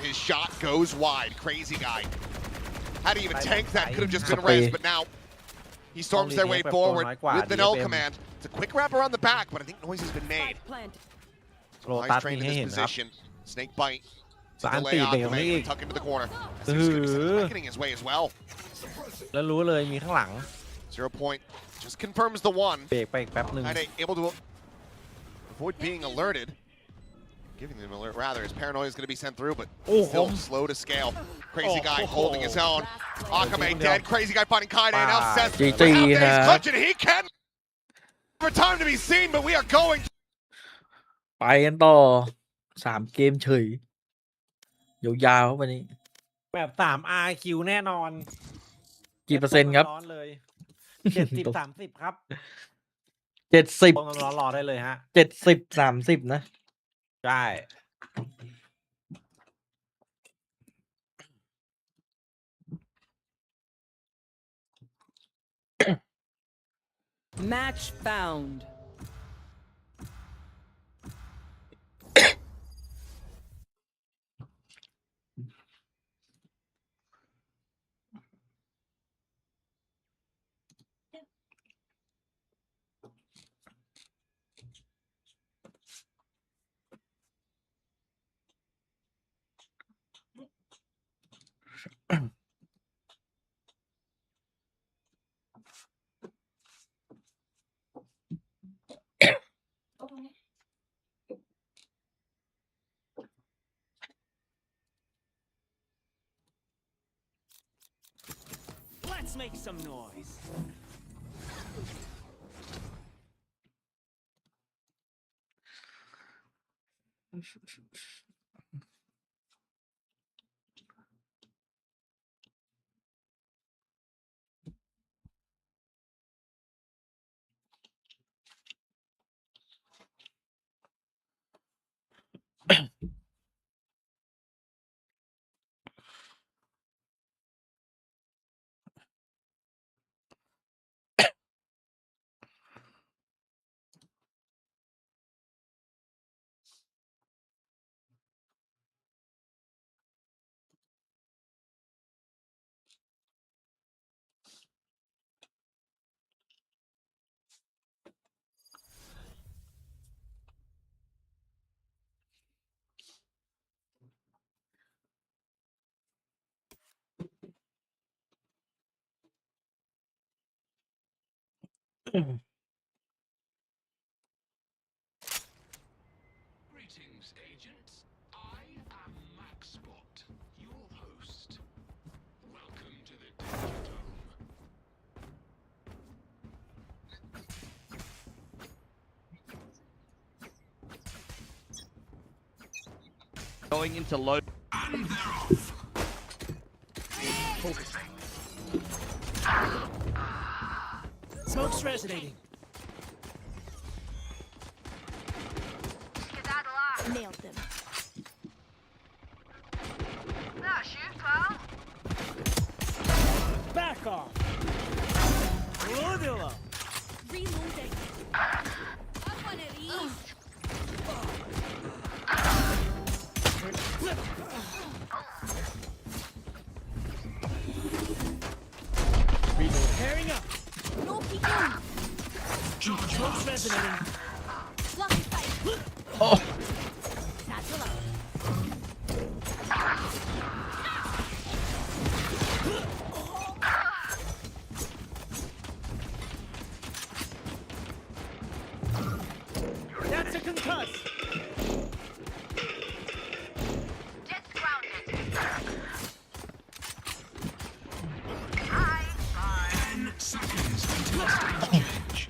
His shot goes wide. Crazy guy. How do you even tank that? Could have just been raised, but now he storms their way forward with the null command. It's a quick wrap around the back, but I think noise has been made. โรตัส Nice train มี in ให้ this เห็นครับ position. Snake bite. แต่อันติเบรกไม่อีก Tuck into the corner. Getting his way as well. แล้วรู้เลยมีข้างหลัง 0 point. Just confirms the one. เบรกไปอีกแป๊บนึง Able to avoid being alerted. Giving them an alert rather. His paranoia is going to be sent through, but still slow to scale. Crazy guy holding his own. Akame dead. Crazy guy finding Kaide. Now Seth. He's clutching. He can. For time to be seen, but we are going. ไปกันต่อ3 เกมเฉยยาวๆวันนี้ แบบ3 RQ แน่นอน กี่เปอร์เซ็นต์ครับ ร้อนเลย70-30 ครับ 70 ต้องรอได้เลยฮะ 70-30 นะ ใช่ Match found. Let's make some noise. Greetings, agents. I am Maxbot, your host. Welcome to the Danger Dome. Going into low. And they're off. Focusing. Smoke's resonating. Nailed them. Back off. Reloading. Up one of these. Pairing up. No peeking. Smoke's resonating. Lucky fight. Oh. Satchel up. That's a concuss. Jet's grounded. 10 seconds until stage change.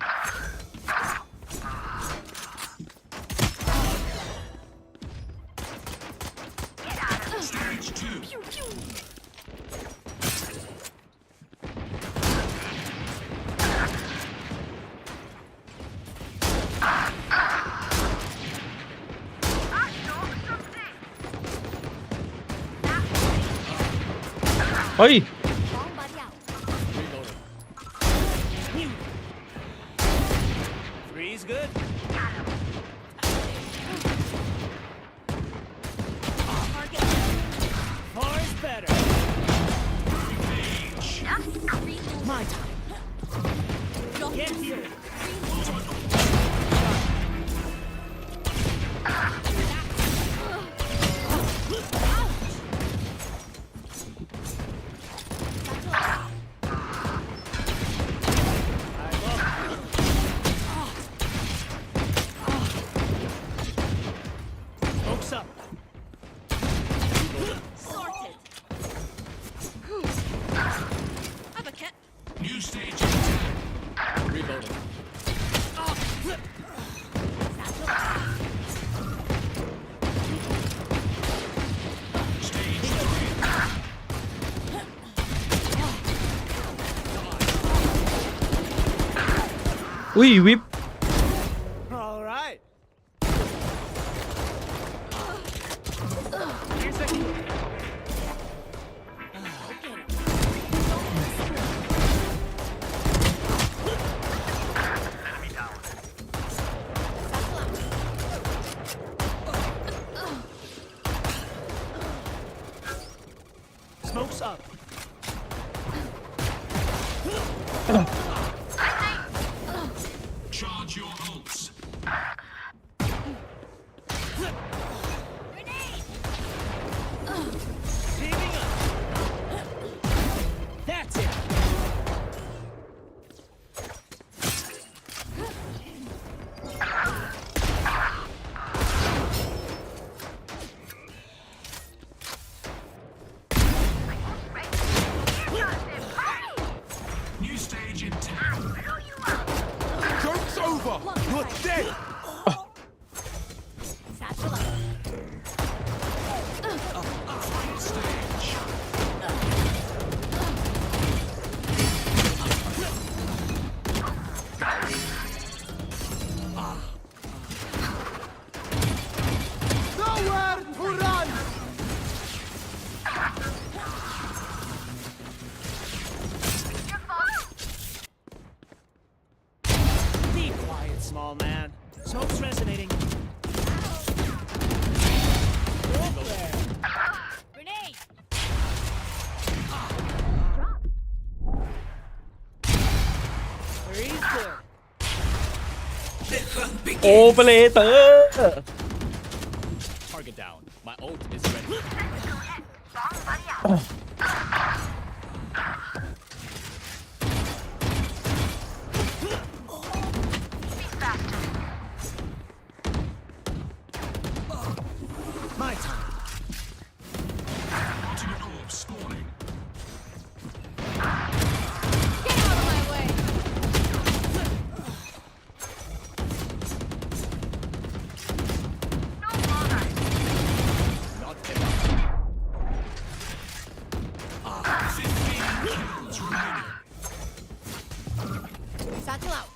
เฮ้ย Three's good. Four is better. My time. Get here. Smoke's up. Sorted. Have a kit. New stage. Reloading. Stage อุ้ยวิป All right. Here's the Smoke's up. Charge your ults. Teaming up. That's it. New stage in 10. Joke's over! You're dead! Satchel up. Stage. Nowhere to run! Be quiet, small man. Smoke's resonating. Grenade. Three's good. โอเปอเรเตอร์ Target down. My ult is ready. My time. Ultimate orb spawning. Get out of my way. Not enough. 15 kills remaining. Satchel out.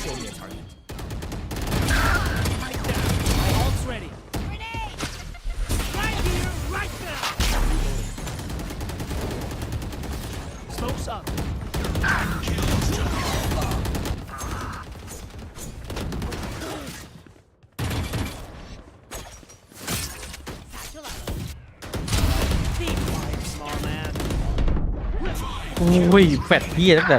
Show me a target. My ult's ready. Grenade. Right here, right now. Smoke's up. Kills to Satchel out. Be quiet, small man. โอ้ยแฟดเหี้ยตั้งแต่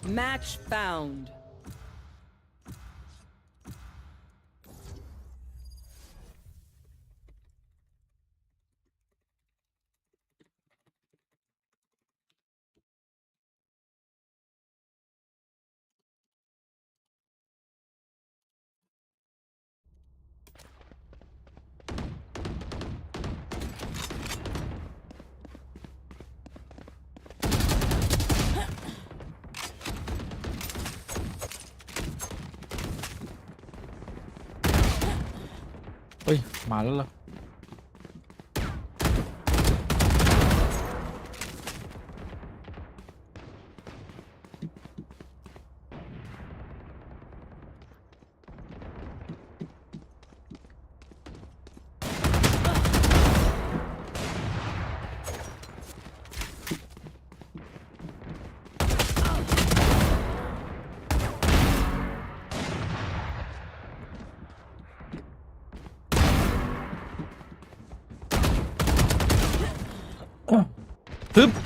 Match found. เฮ้ยมาแล้วเหรอ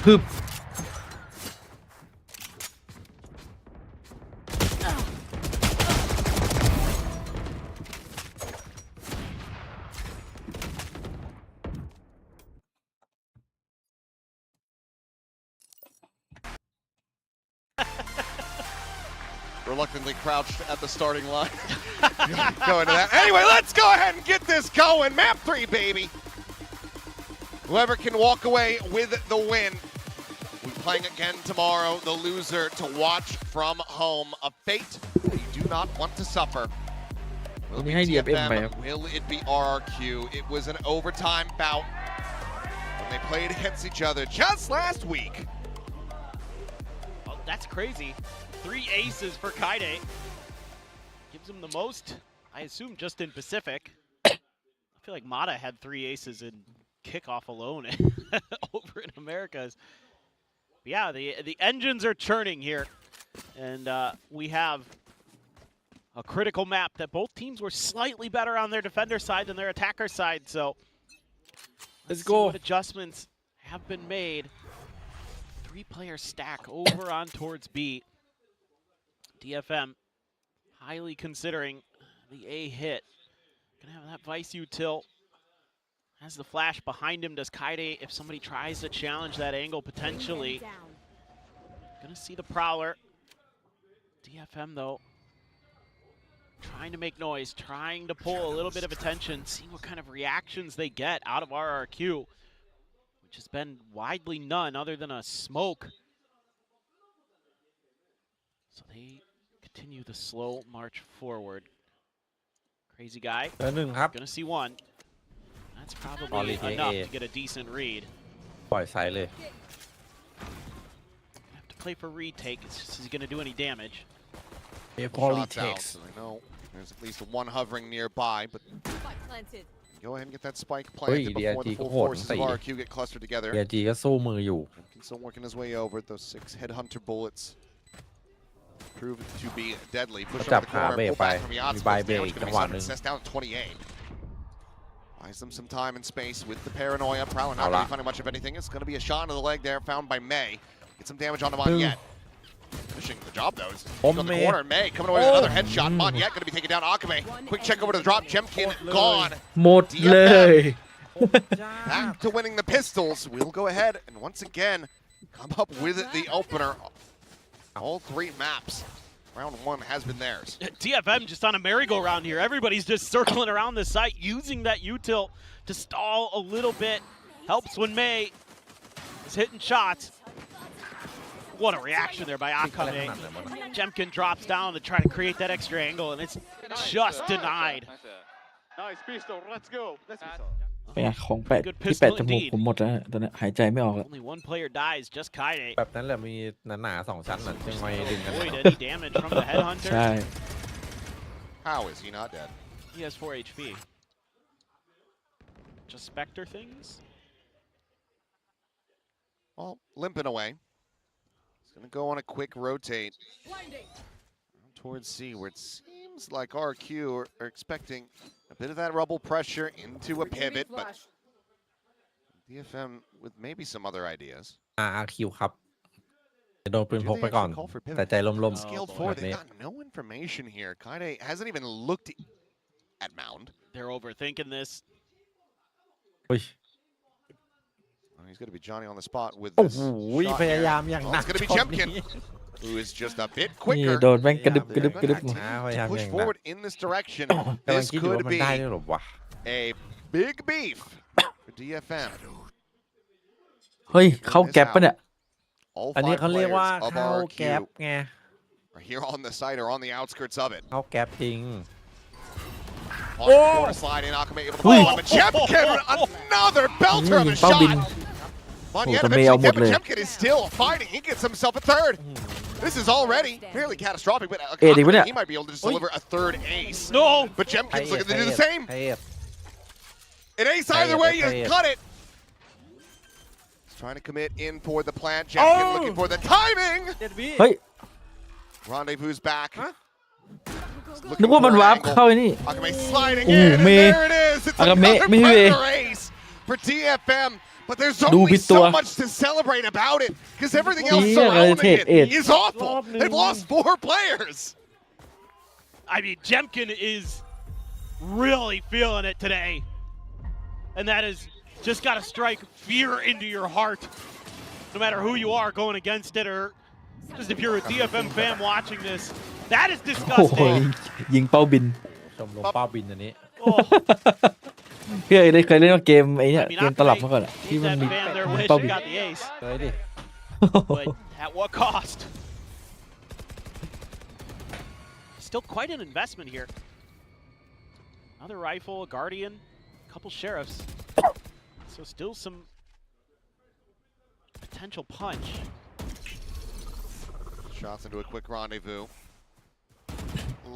ฮึบReluctantly crouched at the starting line. Going to that. Anyway, let's go ahead and get this going. Map 3, baby. Whoever can walk away with the win. We're playing again tomorrow. The loser to watch from home. A fate that you do not want to suffer. Will it be DFM? Will it be RRQ? It was an overtime bout when they played against each other just last week. Oh, that's crazy. 3 aces for Kaide. Gives him the most, I assume, just in Pacific. I feel like Mata had 3 aces in kickoff alone over in Americas. But yeah, the engines are churning here. And we have a critical map that both teams were slightly better on their defender side than their attacker side. So let's go. What adjustments have been made. 3-player stack over on towards B. DFM highly considering the A hit. Gonna have that Vice util. Has the flash behind him. Does Kaide, if somebody tries to challenge that angle potentially. Gonna see the Prowler. DFM though, trying to make noise, trying to pull a little bit of attention, see what kind of reactions they get out of RRQ, which has been widely none other than a smoke. So they continue the slow march forward. Crazy guy. Gonna see one. That's probably enough to get a decent read. ปล่อยไซด์เลย Have to play for retake. It's just, is he gonna do any damage? Shots out, so they know there's at least one hovering nearby, but go ahead and get that spike planted before the full forces of RRQ get clustered together. DRG ก็สู้มืออยู่ Still working his way over. Those 6 headhunter bullets prove to be deadly. Push over the corner, pull back from Yachts. Damage going to be something sets down to 28. Buys them some time and space with the paranoia. Prowler not really finding much of anything. It's going to be a shot into the leg there, found by May. Get some damage on him on Yet. Finishing the job though. On the corner, May coming away with another headshot. Mon Yet going to be taking down Akame. Quick check over to the drop. Jemkin gone. หมดเลย Back to winning the pistols. We'll go ahead and once again come up with the opener. All 3 maps. Round 1 has been theirs. DFM just on a merry-go-round here. Everybody's just circling around the site, using that util to stall a little bit. Helps when May is hitting shots. What a reaction there by Akame. Jemkin drops down to try to create that extra angle, and it's just denied. Nice pistol. Let's go. Let's go. เป็นไงของแปะที่แปะจมูกผมหมดแล้วตอนนี้หายใจไม่ออกแล้ว Only one player dies, just Kaide. แบบนั้นแหละมีหนาๆ2 ชั้นน่ะจึงไม่ดึงกัน Avoid any damage from the headhunter. ใช่ How is he not dead? He has 4 HP. Just Spectre things? Well, limping away. He's going to go on a quick rotate towards C, where it seems like RQ are expecting a bit of that rubble pressure into a pivot, but DFM with maybe some other ideas. RRQ ครับ โดนปืนพกไปก่อนแต่ใจล่ม Scaled forward. They got no information here. Kaide hasn't even looked at Mound. They're overthinking this. ๆอุ้ย He's going to be Johnny on the spot with โอ้ this โห shot พยายาม here. อย่าง Well, หนัก it's going to be ช็อต Jemkin, นี้ who is just a bit นี่ quicker. โดนแม่งกระดึบกระดึบกระดึบ Continue พยายาม to push อย่างหนัก forward in this direction. กำลัง This คิดอยู่ว่า could มัน be ได้ด้วยหรอวะ a big beef for DFM. เฮ้ยเข้าแก๊ปปะเนี่ย All อันนี้ five เขาเรียกว่า players of เข้าแก๊ป RRQ ไง are here on the site or on the outskirts of it. เข้าแก๊ปจริง On the corner slide in, Akame able to follow up, but Jemkin, another belter of a เป้าบิน shot. โอ้ Monya แต่เมย์เอาหมด eventually เลย did, but Jemkin is still fighting. He gets himself a third. This is already fairly catastrophic, but Akame, he might be able to just deliver a third ace. No! But Jemkin's looking to do the same. ให้ An ace either way, you Hey. cut it. He's trying to commit in for the plant. Jemkin looking for the timing. เฮ้ย Rendezvous back. นึกว่ามันวาร์ปเข้าไอ้นี่ Akame sliding Ooh, in, and me. there it is. It's Akame, another me. Predator ace for DFM. But there's Du only bit soตัว much to celebrate about it, because everything else เหี้ย surrounding it Ted. is awful. They've lost 4 players. I mean, Jemkin is really feeling it today. And that is just got to strike fear into your heart, no matter who you are going against it, or just if you're a DFM fan watching this. That is โอ้โห disgusting. ยิงเป้าบิน ชมรมเป้าบินอันนี้ Oh, พี่เคยเล่นว่าเกมไอ้เนี่ย I mean, เกมตลับมาก่อนอะที่ gave มัน that มี fan their wish เป้าบิ and น got the ace. เคยดิ But at what cost? Still quite an investment here. Another rifle, a guardian, a couple sheriffs. So still some potential punch. Shots into a quick rendezvous.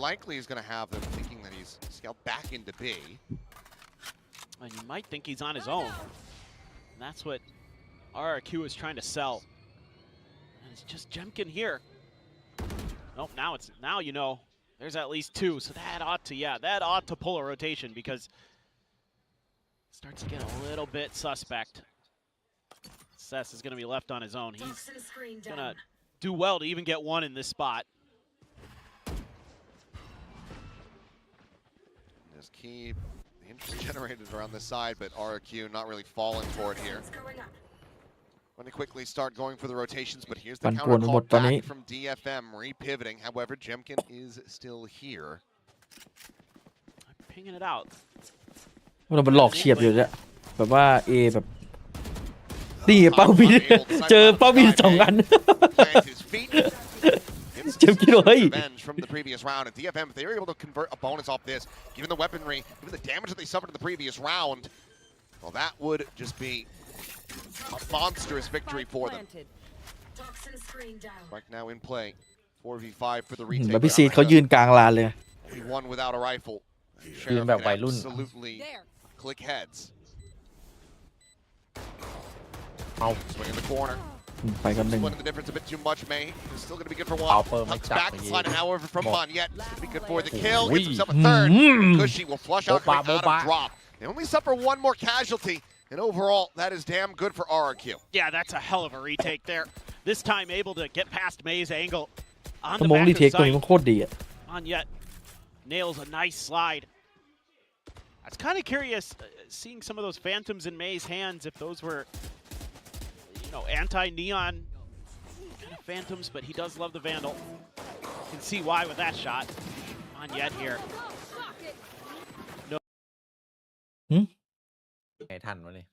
Likely he's going to have them thinking that he's scaled back into B. And you might think he's on his own. And that's what RRQ is trying to sell. And it's just Jemkin here. Nope, now you know. There's at least 2, so that ought to pull a rotation, because it starts to get a little bit suspect. Sess is going to be left on his own. He's going to do well to even get 1 in this spot. Just keep the interest generated around this side, but RRQ not really falling for it here. Going to quickly start going for the rotations, but here's the counter call back from DFM, repivoting. However, Jemkin is still here. I'm pinging it out. มันหลอกเฉียบอยู่เนี่ยแบบว่าเอแบบนี่เป้าบิน เจอเป้าบิน2 อัน Jemkin เฮ้ย Revenge from the previous round, and DFM, if they were able to convert a bonus off this, given the weaponry, given the damage that they suffered in the previous round, well, that would just be a monstrous victory for them. Right now in play, 4v5 for the retake. แล้วพี่ซีดเขายืนกลางลานเลย One without a rifle. ยืนแบบวัยรุ่น Absolutely click heads. เอา Swing in the corner. ไปกันหนึ่ง Splitting the difference a bit too much, May. It's still going to be good for I'll one. put my Tucks jack back, for you. sliding however from More. Mon yet. It's going to be good for the kill. Ooh-wee. Gets himself a third. Cushy will flush out Boba, out of boba. drop. They only suffer 1 more casualty, and overall, that is damn good for RRQ. Yeah, that's a hell of a retake there. This time able to get past May's angle on ส the มอง back รี of เท the คตรงนี้ site. มันโคตรดีอ่ะ On yet nails a nice slide. I was kind of curious seeing some of those phantoms in May's hands, if those were, you know, anti-neon kind of phantoms, but he does love the Vandal. You can see why with that shot. On yet here. ไงทันวะเนี่ย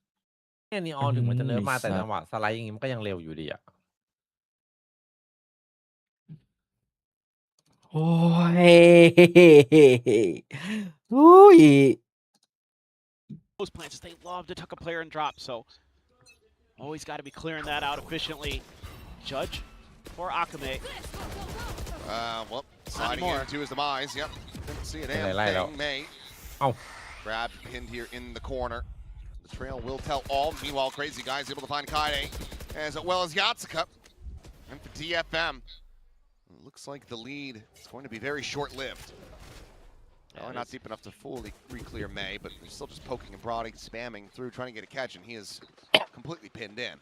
นีออนถึงมันจะเนิร์ฟมาแต่จังหวะสไลด์อย่างงี้มันก็ยังเร็วอยู่ดีอ่ะ โอ้ยอุ้ย Those plants, they love to tuck a player and drop, so always got to be clearing that out efficiently. Judge for Akame. Well, sliding into his demise. Yep. Didn't see a damn thing. May. Oh. Grab pinned here in the corner. The trail will tell all. Meanwhile, Crazy Guy's able to find Kaide as well as Yatsuka. And for DFM, it looks like the lead is going to be very short-lived. Probably not deep enough to fully re-clear May, but they're still just poking and prodding, spamming through, trying to get a catch, and he is completely pinned in.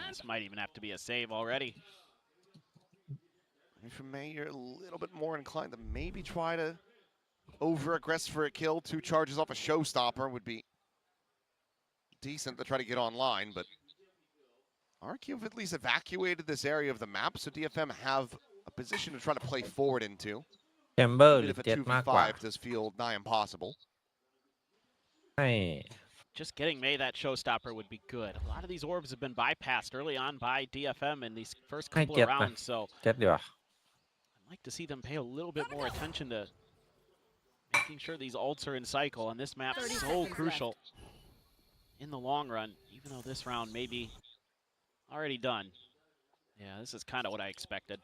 This might even have to be a save already. From May, you're a little bit more inclined to maybe try to over-aggress for a kill. 2 charges off a showstopper would be decent to try to get online, but RRQ have at least evacuated this area of the map, so DFM have a position to try to play forward into. แชมเบอร์ห Even รือ if a เจ็ตมากกว่า 2v5 does feel nigh impossible. ให้ Just getting May that showstopper would be good. A lot of these orbs have been bypassed early on by DFM in these first ให้ couple เจ็ of ตนะ rounds, so เจ็ตดีกว่า I'd like to see them pay a little bit more attention to making sure these ults are in cycle, and this map is so crucial in the long run, even though this round may be already done. Yeah, this is kind of what I expected.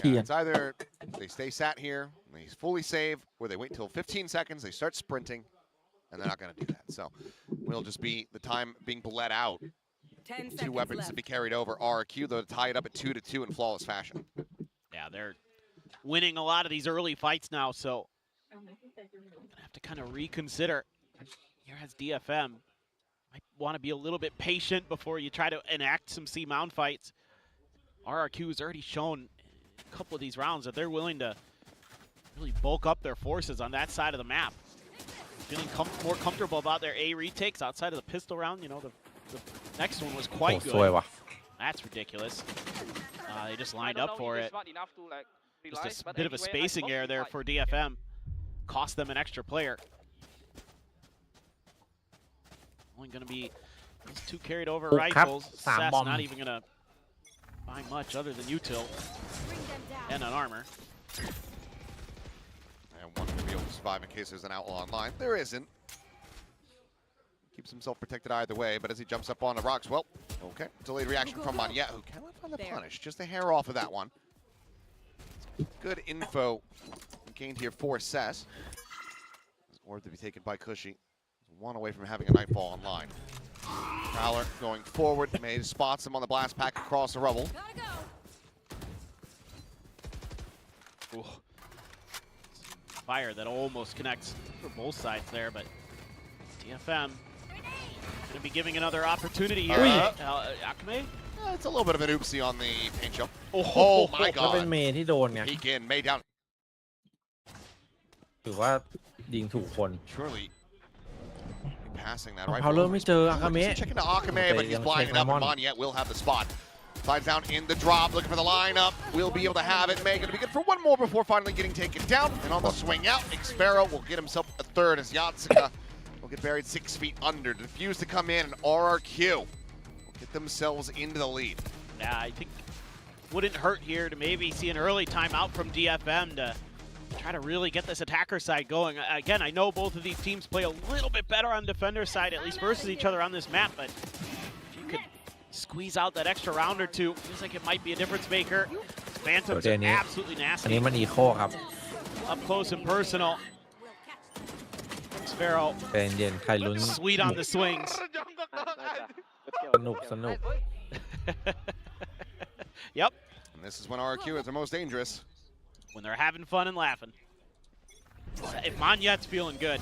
Yeah, it's either they stay sat here, they fully save, or they wait until 15 seconds, they start sprinting, and they're not going to do that. So will just be the time being bled out. 2 weapons to be carried over. RRQ, though, to tie it up at 2-2 in flawless fashion. Yeah, they're winning a lot of these early fights now, so gonna have to kind of reconsider. Here has DFM. Might want to be a little bit patient before you try to enact some C-Mound fights. RRQ has already shown in a couple of these rounds that they're willing to really bulk up their forces on that side of the map. Feeling more comfortable about their A retakes outside of the pistol round. You know, the next one was quite โอ้สวย good. ว่ะ That's ridiculous. They just lined up for it. Just a bit of a spacing error there for DFM. Cost them an extra player. Only going to be these 2 carried over 6 ครับ rifles. 3 Seth's บอม not even going to buy much other than util and an armor. And one to be able to survive in case there's an outlaw online. There isn't. Keeps himself protected either way, but as he jumps up on the rocks, well, okay. Delayed reaction from Manya, who cannot find the punish. Just a hair off of that one. Good info gained here for Sess. Orb to be taken by Cushy. 1 away from having a nightfall online. Prowler going forward. May spots him on the blast pack across the rubble. Ooh. Fire that almost connects for both sides there, but DFM going to be giving another opportunity here. Akame? It's a little bit of an oopsie on the paint shop. Oh my แล้วเป็น god. เมย์ที่โดนไง Peek in, May down. ถือว่ายิงถูกคน Surely passing that เอา right. เขาเริ่มไม่เจออากาเมะ Checking to Akame, but he's ยัง blinding เช็ up, ค and Manya will have the spot. Slides down in the drop, looking for the lineup. We'll be able to have it. May gonna be good for 1 more before finally getting taken down. And on the swing out, Xpero will get himself a 3rd as Yatsuka will get buried 6 feet under. Defuse to come in, and RRQ will get themselves into the lead. Yeah, I think wouldn't hurt here to maybe see an early timeout from DFM to try to really get this attacker side going. Again, I know both of these teams play a little bit better on defender side, at least versus each other on this map, but if you could squeeze out that extra round or 2, feels like it might be a difference maker. Phantoms are absolutely อันนี้ nasty. มันอีโคครับ Up close and personal. Sparrow, เป็นเย็นใครลุ้น sweet on the swings. สนุกสนุก Yep. And this is when RRQ is their most dangerous. When they're having fun and laughing. If Manyet's feeling good,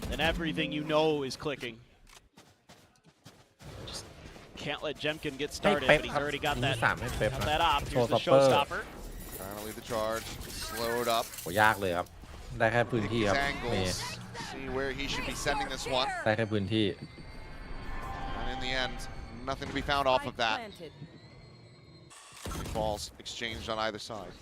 then everything you know is clicking. Just can't let Jemkin get started, but he's already got that, op. Here's the showstopper. Trying to lead the charge. Slowed up. โหยากเลยครับ ได้แค่พื้นที่ครับ Angles. See where he should be sending this one. ได้แค่พื้นที่ And in the end, nothing to be found off of that. Balls exchanged on either side.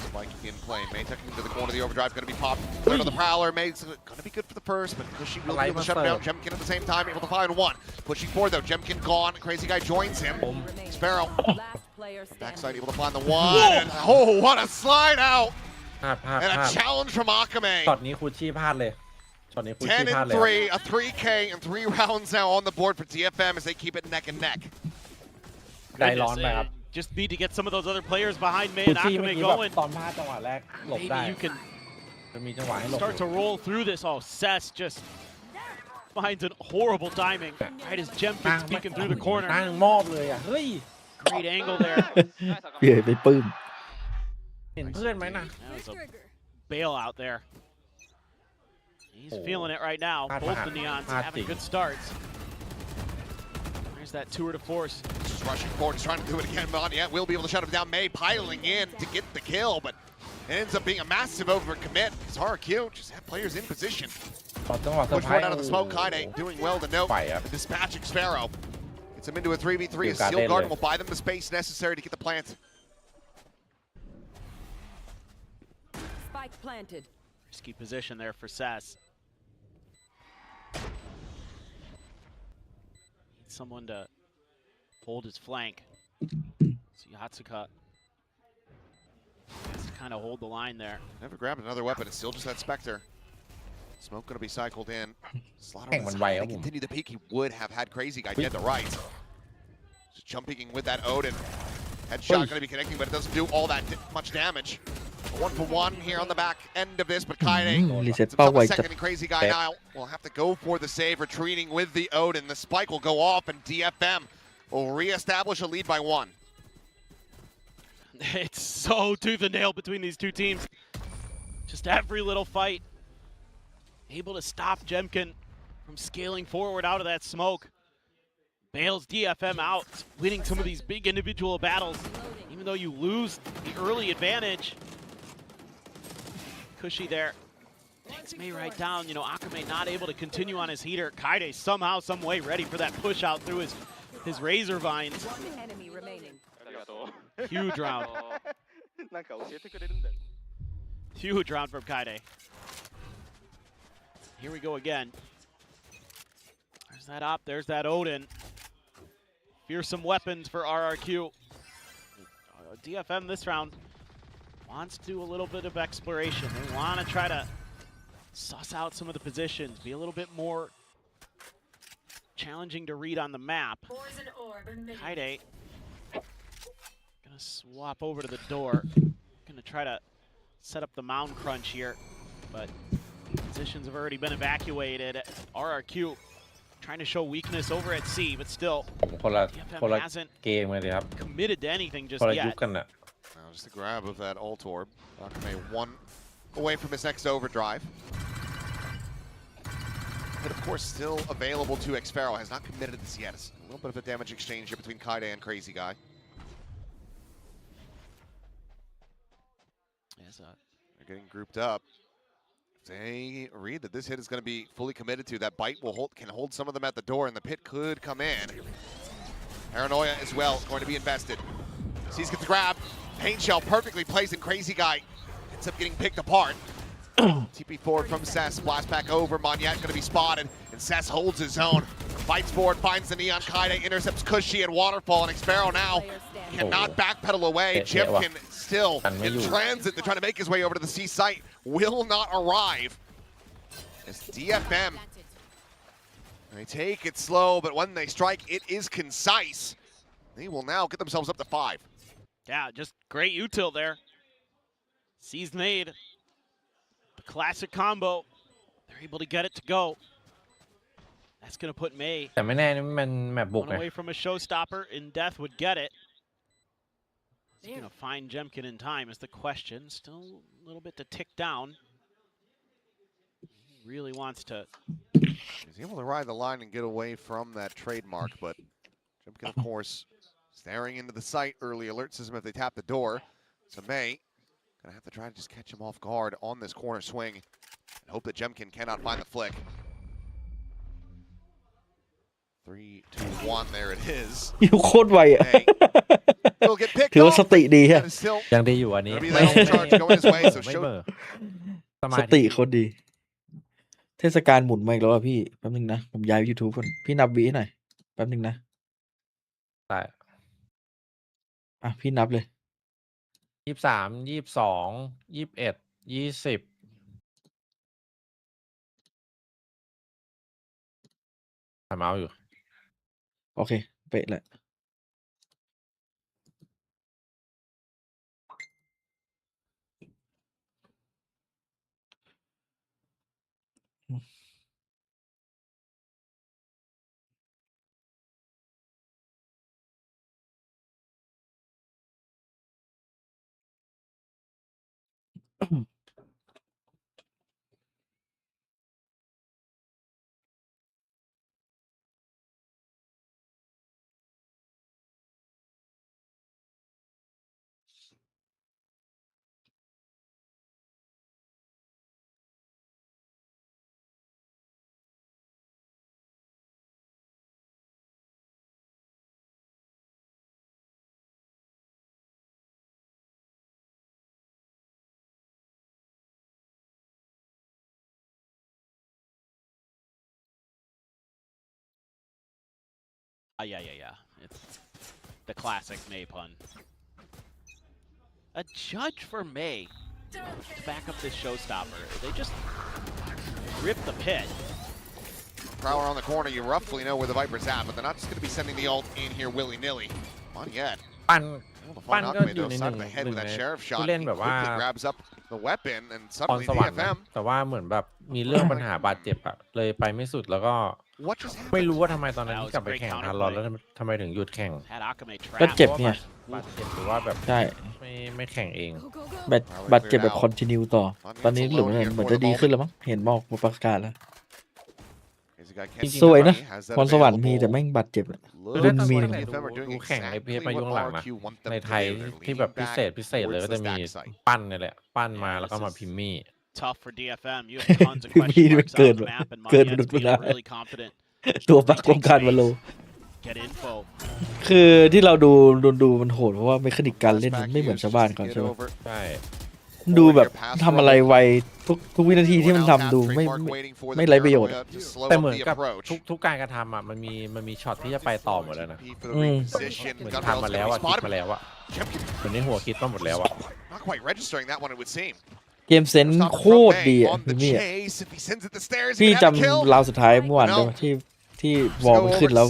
Spike in play. May tucking into the corner of the overdrive. Going to be popped. Clear to the Prowler. May's going to be good for the first, but Cushy will be able to shut him down. Jemkin at the same time, able to find 1. Pushing forward though. Jemkin gone. Crazy guy joins him. Sparrow. Backside able to find the 1. And, oh, what a slide out. พลาดพลาด And พลา a ด challenge from Akame. ช็อตนี้คูชี่พลาดเลย ช็อตนี้คูชี่ 10 พลาด and เลย 3, a 3K and 3 rounds now on the board for DFM as they keep it neck and neck. ใจร้อนไปครับ Just need to get some of those other players behind May คู and ชี่เมื่อ Akame กี้แบบ going. ตอนพลาดจังหวะแรกหลบได้ Maybe you can จะมีจังหวะให้หลบ start to roll through this. Oh, Sess just finds a horrible timing right as Jemkin's peeking through the corner. ตั้งมอบเลยอ่ะ เฮ้ย Great angle there. เปลี่ยนไปปื้ม เห็นเพื่อนไหมนะ That was a bailout there. He's feeling it right now. Both the Neons having good starts. There's that tour de force. Just rushing forward, he's trying to do it again. Monyet will be able to shut him down. May piling in to get the kill, but it ends up being a massive overcommit. Because RRQ just have players in position. พอจังหวะเซอ Push ร์ไพร one ส์ out of the smoke. Kaide doing well to note. ไปอ่ะ The dispatching Sparrow gets him into a 3v3. A You got Seal it, Garden Lou. will buy them the space necessary to get the plant. Spike planted. Risky position there for Sass. Needs someone to hold his flank. See Hatsuka has to kind of hold the line there. Never grabbed another weapon. It's still just that Spectre. Smoke going to be cycled in. Slaughter Hang on on, the side. why, They continue the peak. He would have had Crazy Guy dead to right. Just jumping with that Odin. Headshot going to be connecting, but it doesn't do all that much damage. 1-for-1 here on the back end of this, but Kaide รีเซ็ต gets เป้า himself ไว a จัด second and Crazy Guy now will have to go for the save, retreating with the Odin. The spike will go off, and DFM will reestablish a lead by 1. It's so tooth and nail between these two teams. Just every little fight. Able to stop Jemkin from scaling forward out of that smoke. Bails DFM out, winning some of these big individual battles. Even though you lose the early advantage. Cushy there. Takes May right down. You know, Akame not able to continue on his heater. Kaide somehow, some way ready for that push out through his razor vines. One enemy remaining. Huge round. Huge round from Kaide. Here we go again. There's that op, there's that Odin. Fearsome weapons for RRQ. DFM this round wants to do a little bit of exploration. They want to try to suss out some of the positions, be a little bit more challenging to read on the map. Kaide gonna swap over to the door. Gonna try to set up the mound crunch here, but positions have already been evacuated. RRQ trying to show weakness over at C, but still, คนละ DFM hasn't เกมเลยครับ committed to anything ค just นละยุค yet. กันอ่ะ Now just a grab of that ult orb. Akame 1 away from his next overdrive. But of course, still available to Xpharaoh. Has not committed this yet. It's a little bit of a damage exchange here between Kaide and Crazy Guy. Yes, They're getting grouped up. They read that this hit is going to be fully committed to. That bite can hold some of them at the door, and the pit could come in. Paranoia as well is going to be invested. Sees gets the grab. Pain Shell perfectly placed, and Crazy Guy ends up getting picked apart. TP forward from Sess, blast back over. Monyet going to be spotted, and Sess holds his own. Fights forward, finds the Neon. Kaide intercepts Cushy and Waterfall, and Xpharaoh now cannot backpedal away. Jimkin still in transit to try to make his way over to the C site. Will not arrive. As DFM, they take it slow, but when they strike, it is concise. They will now get themselves up to 5. Yeah, just great util there. C's made. The classic combo. They're able to get it to go. That's going to put May แต่ไม่แน่นี่มันแมปบุก one ไง away from a showstopper, and Death would get it. He's going to find Jemkin in time is the question. Still a little bit to tick down. He really wants to. He's able to ride the line and get away from that trademark, but Jimkin, of course, staring into the site. Early alert system if they tap the door. So May gonna have to try to just catch him off guard on this corner swing and hope that Jemkin cannot find the flick. 3, 2, 1, there it is. อยู่โคตรไวอ่ะ Will get picked ถือว่า off. สติดีฮะ That is still ยังดีอยู่อันนี้ gonna be that ult charge going his way. So ไม่ show เบอร์สมา ส ธิ ติโคตรดี เทศกาลหมุนมาอีกแล้วอ่ะพี่แป๊บนึงนะผมย้าย YouTube ก่อนพี่นับวิให้หน่อยแป๊บนึงนะ ใช่ อ่ะพี่นับเลย 23 22 21 20ถ่ายเมาส์อยู่ โอเคเป๊ะแหละ Yeah. It's the classic May pun. A judge for May to back up this showstopper. They just ripped the pit. Prowler on the corner, you roughly know where the Viper's at, but they're not just going to be sending the ult in here willy-nilly. On yet. ปั้นก็อยู่ในหนึ่งในผู้เล่นแบบว่า grabs up the weapon and พร suddenly สวรรค์ DFM แต่ว่าเหมือนแบบมีเรื่องปัญหาบาดเจ็บอะเลยไปไม่สุดแล้วก็ไม่รู้ว่าทำไมตอนนั้นที่กลับไปแข่งทันรอนแล้วทำไมถึงหยุดแข่ง ก็เจ็บเนี่ย บาดเจ็บหรือว่าแบบ ใช่ ไม่แข่งเอง บาดเจ็บแบบคอนติเนียต่อตอนนี้เหมือนจะดีขึ้นแล้วมั้งเห็นบอกประกาศแล้วสวยนะพรสวรรค์มีแต่แม่งบาดเจ็บรุ่นมีหนึ่ง ดูแข่งในเพจมายุ่งหลังนะในไทยที่แบบพิเศษเลยก็จะมีปั้นนี่แหละปั้นมาแล้วก็มาพิมมี่ Tough for DFM. You have tons of question marks on the map, and Manya feeling really confident. ตัวบักวงการวาโล Get info. คือที่เราดูมันโหดเพราะว่าเมคานิกการเล่นมันไม่เหมือนชาวบ้านก่อนใช่ไหม ใช่ ดูแบบทำอะไรไวทุกวินาทีที่มันทำดูไม่ไร้ประโยชน์ แต่เหมือนกับทุกการกระทำอ่ะมันมีช็อตที่จะไปต่อหมดแล้วนะเหมือนทำมาแล้วอ่ะคิดมาแล้วอ่ะเหมือนในหัวคิดมาหมดแล้วอ่ะ Not quite registering that one, it would seem. เกมเซนส์โคตรดีอ่ะพี่พี่จำราวสุดท้ายเมื่อวานได้ไหมที่วอลมันขึ้นแล้ว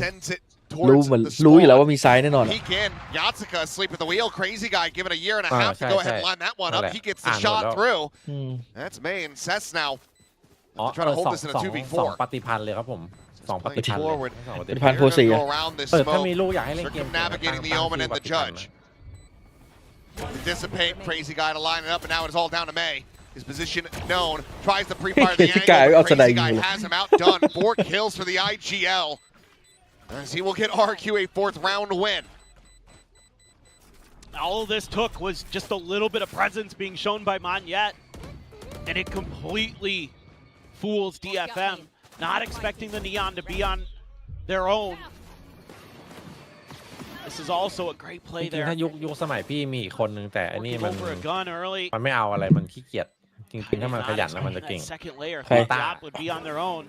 รู้อยู่แล้วว่ามีซ้ายแน่นอน Peek in. Yatsuka asleep at the wheel. Crazy guy given a year and a half to go ahead and line that one up. He gets the shot through. That's May and Cess now. Trying to hold this in a 2v4. สองปฏิพันธ์เลยครับผมสองปฏิพันธ์ ปฏิพันธ์โพสีอ่ะ ถ้ามีลูกอยากให้เล่นเกม Navigating the Omen and the Judge. Dissipate. Crazy guy to line it up, and now it's all down to May. His position known. Tries to pre-fire the angle. Crazy guy has him outdone. 4 kills for the IGL. As he will get RRQ a 4th round win. All this took was just a little bit of presence being shown by Monyet, and it completely fools DFM, not expecting the Neon to be on their own. This is also a great play จริง there. ถ้ายุคสมัยพี่มีอีกคนนึงแต่อันนี้มัน Over a gun early. มันไม่เอาอะไรมันขี้เกียจจริงๆถ้ามันขยันแล้วมันจะเก่ง Second layer, ใคร Jab would be on their own.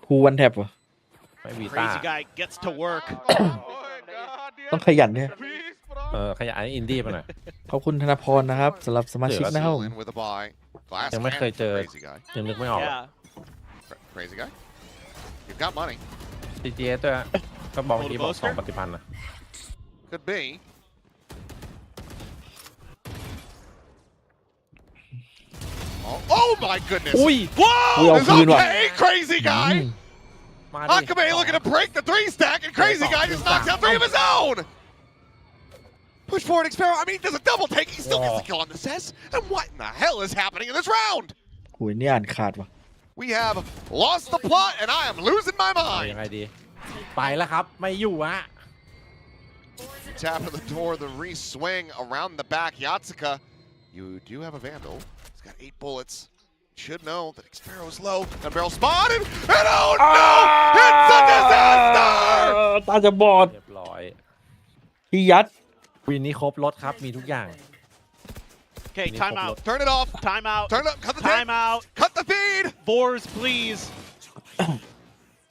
ครูวันแท็บวะ ไม่วีต้า Crazy guy gets to work. ต้องขยันเนี่ย ขยันอินดี้ไปหน่อย ขอบคุณธนพรนะครับสำหรับสมาชิกนะครับผม ยังไม่เคยเจอยังนึกไม่ออก Yeah. Crazy guy. You've got money. CGS ด้วยก็บอกที่บอกสองปฏิพันธ์นะ Could be. Oh my goodness. อุ้ย Whoa! There's คืนว่ะ okay, crazy guy. Akame looking to break the 3-stack, and Crazy Guy just knocks out 3 of his own! Push forward, Xpero. I mean, he does a double take. He still gets the kill on the Cess. And what in the hell is happening in this round? โอ้ยนี่อ่านขาดว่ะ We have lost the plot, and I am losing my ยัง mind. ไงดีไปแล้วครับไม่อยู่อะ Tap at the door, the re-swing around the back. Yatsuka, you do have a Vandal. He's got 8 bullets. Should know that Xpero is low. Gun barrel spotted, and oh no! It's a disaster! ตาจะบอด เรียบร้อย พี่ยัด วินนี้ครบรถครับมีทุกอย่าง Okay, time out. Turn it off. Time out. Turn it up. Cut the Time out. Cut the feed. Boars, please.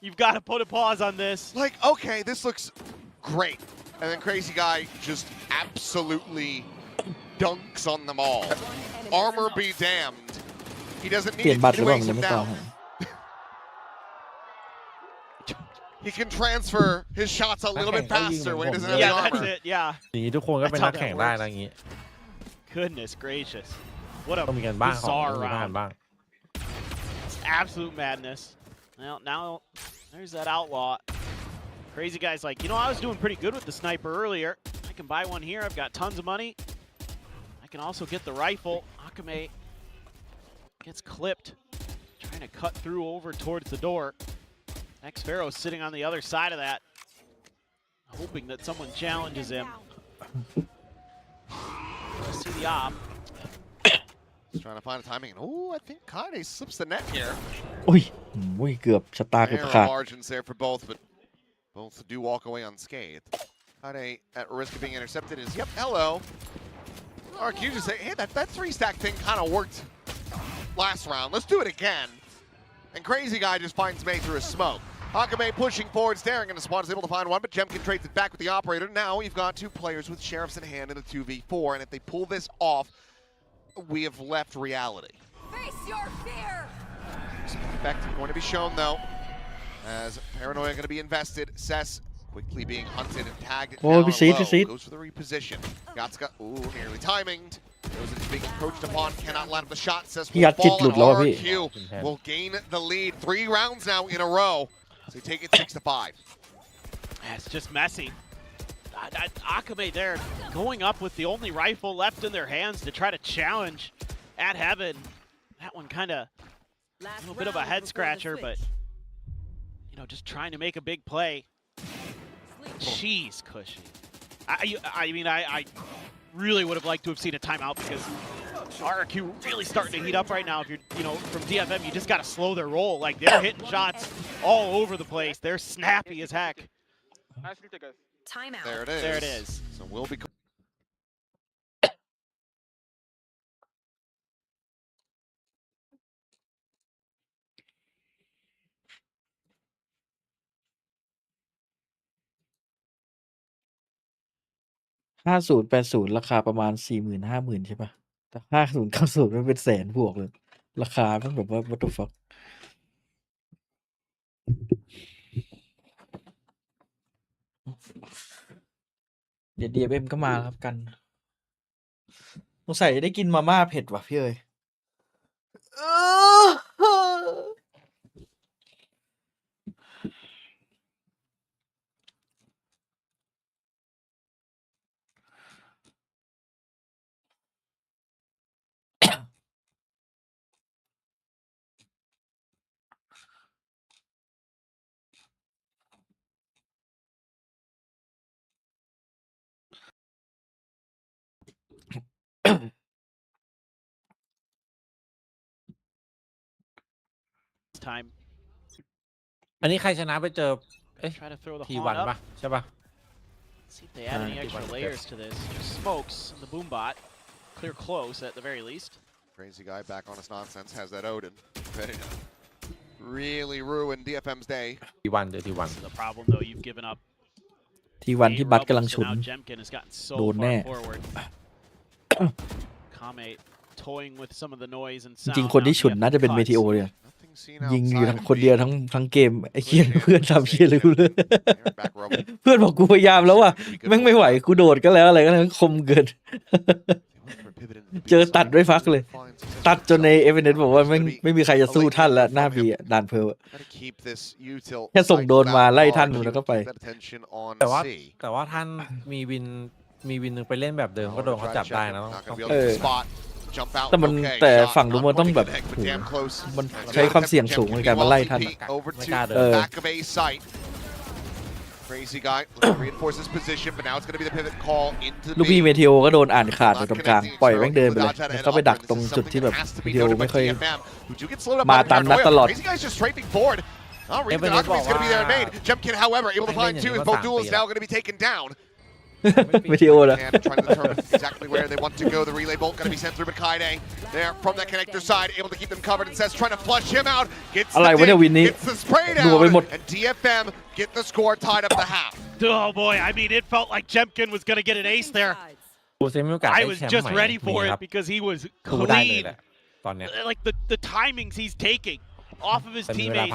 You've got to put a pause on this. Like, okay, this looks great. And then Crazy Guy just absolutely dunks on them all. Armor be damned. He doesn't เปลี่ยน need บัตรห to รือเปล่า waste มัน him ไม่ต่อ down. He can transfer his shots a little bit faster when he doesn't have the Yeah, that's armor. it. Yeah. อย่างนี้ทุกคนก็เป็นนักแข่งได้นะอย่างนี้ Goodness gracious. What a ต้องมีกันบ้างของ bizarre มีบ้าง round. บ้าง Absolute madness. Now there's that outlaw. Crazy guy's like, you know, I was doing pretty good with the sniper earlier. I can buy one here. I've got tons of money. I can also get the rifle. Akame gets clipped. Trying to cut through over towards the door. Xpero sitting on the other side of that. Hoping that someone challenges him. Let's see the op. He's trying to find a timing. Oh, I think Kade slips the net here. อุ้ยเกือบชะตาเกือบ Narrow ขาด margins there for both, but both do walk away unscathed. Kade at risk of being intercepted is, yep, hello. RRQ just say, hey, that 3-stack thing kind of worked last round. Let's do it again. And Crazy Guy just finds May through a smoke. Akame pushing forward, staring, and the spawn is able to find one, but Jemkin trades it back with the operator. Now we've got two players with sheriffs in hand in a 2v4, and if they pull this off, we have left reality. Face your fear. Effect going to be shown though, as Paranoia going to be invested. Cess quickly being hunted and tagged. Oh, we see it. Goes for the reposition. Gatska, nearly timinged. Knows it's being encroached upon. Cannot land the shot. Cess will fall. RRQ will gain the lead. 3 rounds now in a row. So they take it 6-5. It's just messy. Akame there going up with the only rifle left in their hands to try to challenge at heaven. That one kind of a little bit of a head scratcher, but you know, just trying to make a big play. Jeez, Cushy. I mean, I really would have liked to have seen a timeout because RRQ really starting to heat up right now. If you're, you know, from DFM, you just got to slow their roll. Like, they're hitting shots all over the place. They're snappy as heck. Timeout. There it is. There it is. So we'll be. 5080ราคาประมาณ 40,000 50,000 ใช่ปะแต่5090มันเป็นแสนบวกเลยราคามันแบบว่า what the fuck เดี๋ยว DFM ก็มาครับกันสงสัยได้กินมาม่าเผ็ดว่ะพี่เอ๋ยTime. อันนี้ใครชนะไปเจอ Try to throw the T1 horn ป่ะ up. ใช่ป่ะ See if they add any extra layers to this. Just smokes in the boom bot. Clear close at the very least. Crazy guy back on his nonsense has that Odin. Ready to really ruin DFM's day. T1 เจอ T1 This is the problem though. You've given up. T1 ที่บัตรกำลังฉุน Now Jemkin has gotten so โดน far แน่ forward. Kame toying with some of the noise and จริง sound. คนที่ฉุนน่าจะเป็นเมทิโอเลยยิงอยู่ทั้งคนเดียวทั้งเกมไอ้เคียนเพื่อนทำเคียนเลยกูเลยเพื่อนบอกกูพยายามแล้วว่ะแม่งไม่ไหวกูโดดก็แล้วอะไรก็แล้วคมเกินเจอตัดด้วยฟักเลยตัดจนในเอเวเนต์บอกว่าไม่มีใครจะสู้ท่านแล้วหน้าบีด่านเพลแค่ส่งโดนมาไล่ท่านดูแล้วก็ไปแต่ว่าท่านมีวินนึงไปเล่นแบบเดิมก็โดนเขาจับได้นะแต่ฝั่งนู้นมันต้องแบบมันใช้ความเสี่ยงสูงในการมาไล่ท่านไม่กล้าเดิน Crazy guy reinforce his position, but now it's going to be the pivot call into the ลูกพี่เมทิโอก็โดนอ่านขาดอยู่ตรงกลางปล่อยแม่งเดินไปเลยแล้วก็ไปดักตรงจุดที่แบบเมทิโอไม่ค่อยมาตามนัดตลอด Reed's going to be there in main. Jemkin, however, able to find two, as both duels now going to be taken down. เมทิโอนะ Trying to determine exactly where they want to go. The relay bolt going to be sent through, but Kaide there from that connector side, able to keep them covered. And says trying to flush him out. Gets the spray down, and DFM get the score tied up the half. Oh boy, I mean, it felt like Jemkin was going to get an ace there. I was just ready for it because he was clean. Like the timings he's taking off of his teammates.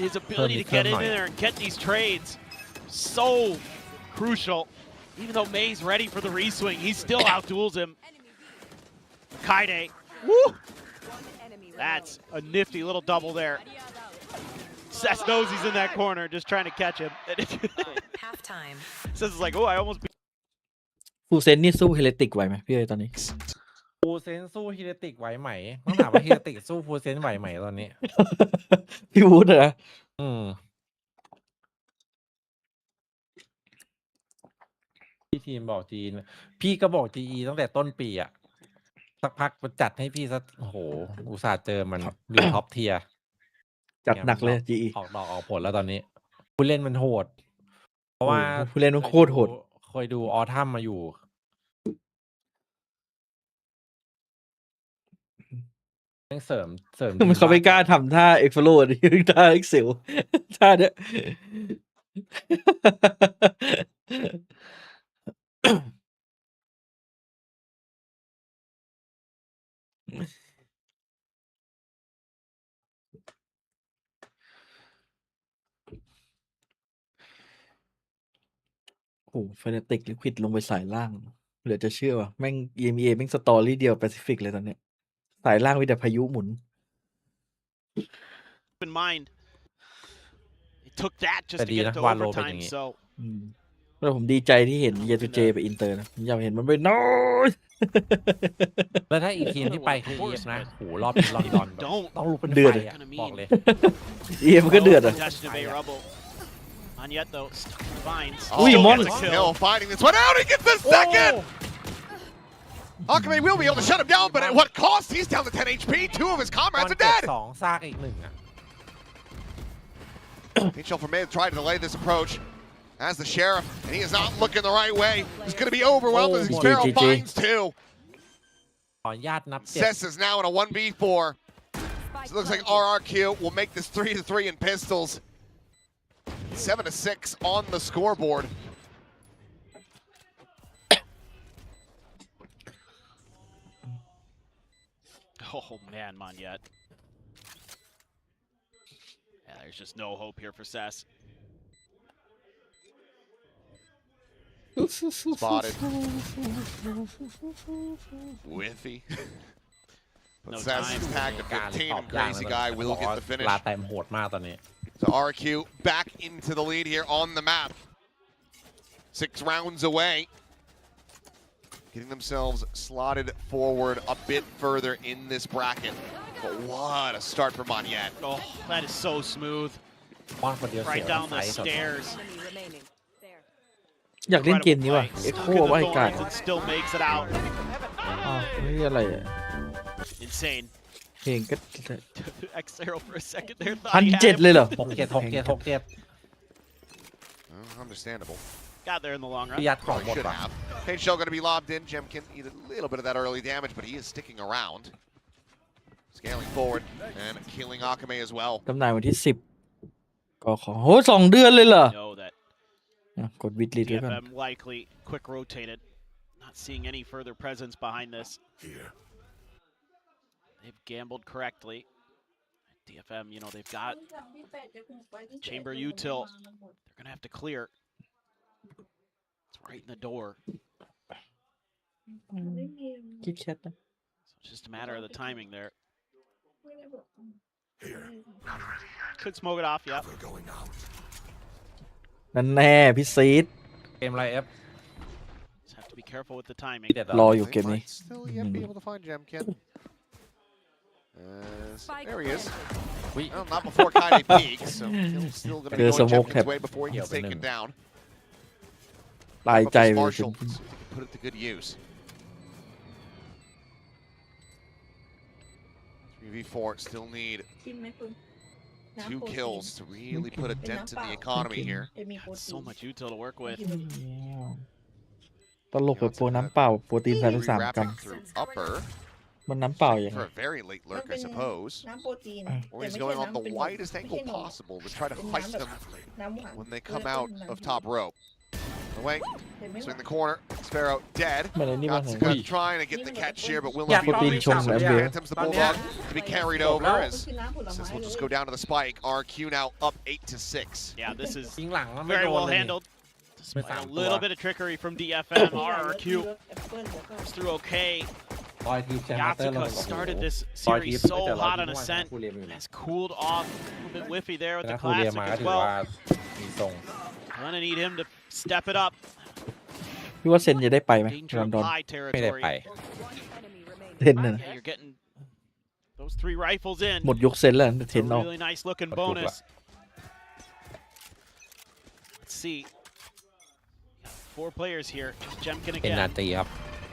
His ability to get in there and get these trades. So crucial. Even though May's ready for the reswing, he still outduels him. Kaide. Woo! That's a nifty little double there. Sess knows he's in that corner, just trying to catch him. Halftime. Sess is like, oh, I almost. ฟูเซนนี่สู้เฮเลติกไหวไหมพี่เอ๋ยตอนนี้ฟูเซนสู้ฮิเรติกไหวไหมต้องถามว่าฮิเรติกสู้ฟูเซนไหวไหมตอนนี้ พี่วูดเหรอพี่ทีมบอกจีนพี่ก็บอก GE ตั้งแต่ต้นปีอ่ะสักพักมันจัดให้พี่สักโอ้โหอุตส่าห์เจอมันดูท็อปเทียร์จัดหนักเลย GE ออกดอกออกผลแล้วตอนนี้ผู้เล่นมันโหดเพราะว่า ผู้เล่นมันโคตรโหดเคยดูออทัมมาอยู่ ต้องเสริม มันเขาไม่กล้าทำท่าเอ็กโฟโลนี่ท่าเอ็กเซลท่าเนี้ยโอ้เฟเนติกลิควิดลงไปสายล่างเหลือจะเชื่อว่ะแม่ง EMEA แม่งสตอรี่เดียวแปซิฟิกเลยตอนเนี้ยสายล่างมีแต่พายุหมุน in mind. It took that just แต่ to ดี get นะ to วาโลเป็นอ overtime. ย่างงี้ So แล้วผมดีใจที่เห็นเยตูเจไปอินเตอร์นะผมอยากเห็นมันไปน้อย แล้วถ้าอีกทีมที่ไปคือ EF นะโหรอบนี้ลอนดอนแบบต้องลุกเป็น เดือด ไฟ อะ อะบอกเลย EF มันก็เดือดอ่ะ possession of A Rebel. On yet though, finds. Ui, Still Mon. gets a kill. Hill finding this one out. He gets the second. Akame will be able to shut him down, but at what cost? He's down to 10 HP. 2 of his ตอน comrades are เจ็บ dead. สองซากอีกหนึ่งอะ Mitchell from mid tried to delay this approach as the sheriff, and he is not looking the right way. He's going to be overwhelmed as Sparrow finds 2. ขออนุญาตนับเจ็บ Cess is now in a 1v4. So it looks like RRQ will make this 3-3 in pistols. 7-6 on the scoreboard. Oh man, Monyet. Yeah, there's just no hope here for Cess. Spotted. Whiffy. But No Cess time. is tagged to 15, ตอบ and ยาก Crazy นะ Guy แต่ will บอก get ว่า the finish. ลาแต้มโหดมากตอนนี้ So RRQ back into the lead here on the map. 6 rounds away. Getting themselves slotted forward a bit further in this bracket. But what a start for Monyet. Oh, that is so smooth. ป้อนคนเดียวเสีย Right down ไฟ the stairs. อยากเล่นเกมนี้ว่ะ Incredible เอ็กโค play. Stuck in ว่า the ไอ้กาด thorns and still makes it out. อ้าวนี่อะไรอ่ะ Insane. เพลงก็ X0 for a second there. พั Thought น he had เจ็ด him. เลยเหรอ 6-7 Understandable. Got there in the long พี่ run. ยัดของ Probably หมด should ว่ะ have. Pain Shell going to be lobbed in. Jemkin needed a little bit of that early damage, but he is sticking around. Scaling forward and killing Akame as well. จำหน่ายวันที่10ก็ขอโห2 เดือนเลยเหรอ Know that อ่ะกดวิดลิดไว้ก่อน DFM likely quick rotated. Not seeing any further presence behind this. They've gambled correctly. DFM, you know, they've got chamber util. They're gonna have to clear. It's right in the door. คิดแชทนะ So it's just a matter of the timing there. Could smoke it off, yeah. นั่นแน่พี่ซีด เกมไรเอฟ Just have to be careful with the timing. รออยู่เกมนี้ Might still yet be able to find Jemkin. There he is. Well, not before Kaide peaks, so he'll still going to be There's going a smoke Jemkin's tap. way before he gets taken down. ตายใจ Focus เลย Marshall, so he can put it to good use. 3v4 still need 2 kills to really put a dent in the economy here. Got so much util to work with. ตลกแบบโปรน้ำเปล่าโปรตีน33 กรัม Rewrapping through upper มันน้ำเปล่าอย่าง for a very late lurk, I suppose. Or he's going on the widest angle possible to try to fight them when they come out of top rope. Away, swing the corner. Sparrow dead. มันไอ้นี่บ้าง Got เหรอ Scud trying to get the catch here, but will อยา not ก be โปรตีน able ชง to. แอมเบล Phantoms the Bulldog to be carried over as this will just go down to the spike. RQ now up 8-6. Yeah, this is ยิงหลังแล้วไม่ very โดน well เลย handled. ไม่ Despite สาม a ตัว little bit of trickery from DFM. RRQ comes through okay. รอยทีมแชมป์มาสเตอร์เรา Yatsuka started this รอยทีม series so แต่รอย hot ที on มว่า ascent. ผู้เรียนอยู่นะ Has cooled off. A little bit whiffy there with แต่ the ผู้เรียน classic มาก็ as ถือว่า well. มีทรง Gonna need him to step it up. พี่ว่าเซนจะได้ไปไหม Danger ลอน of ดอน high ไม่ได้ territory. ไป เทนน่ะ Yeah, you're getting those 3 rifles in. หมดยกเซนแล้วเทน A ออก really nice looking But good bonus. luck. Let's see. Got 4 players here. Just Jemkin เป็นนา again. ทีครับ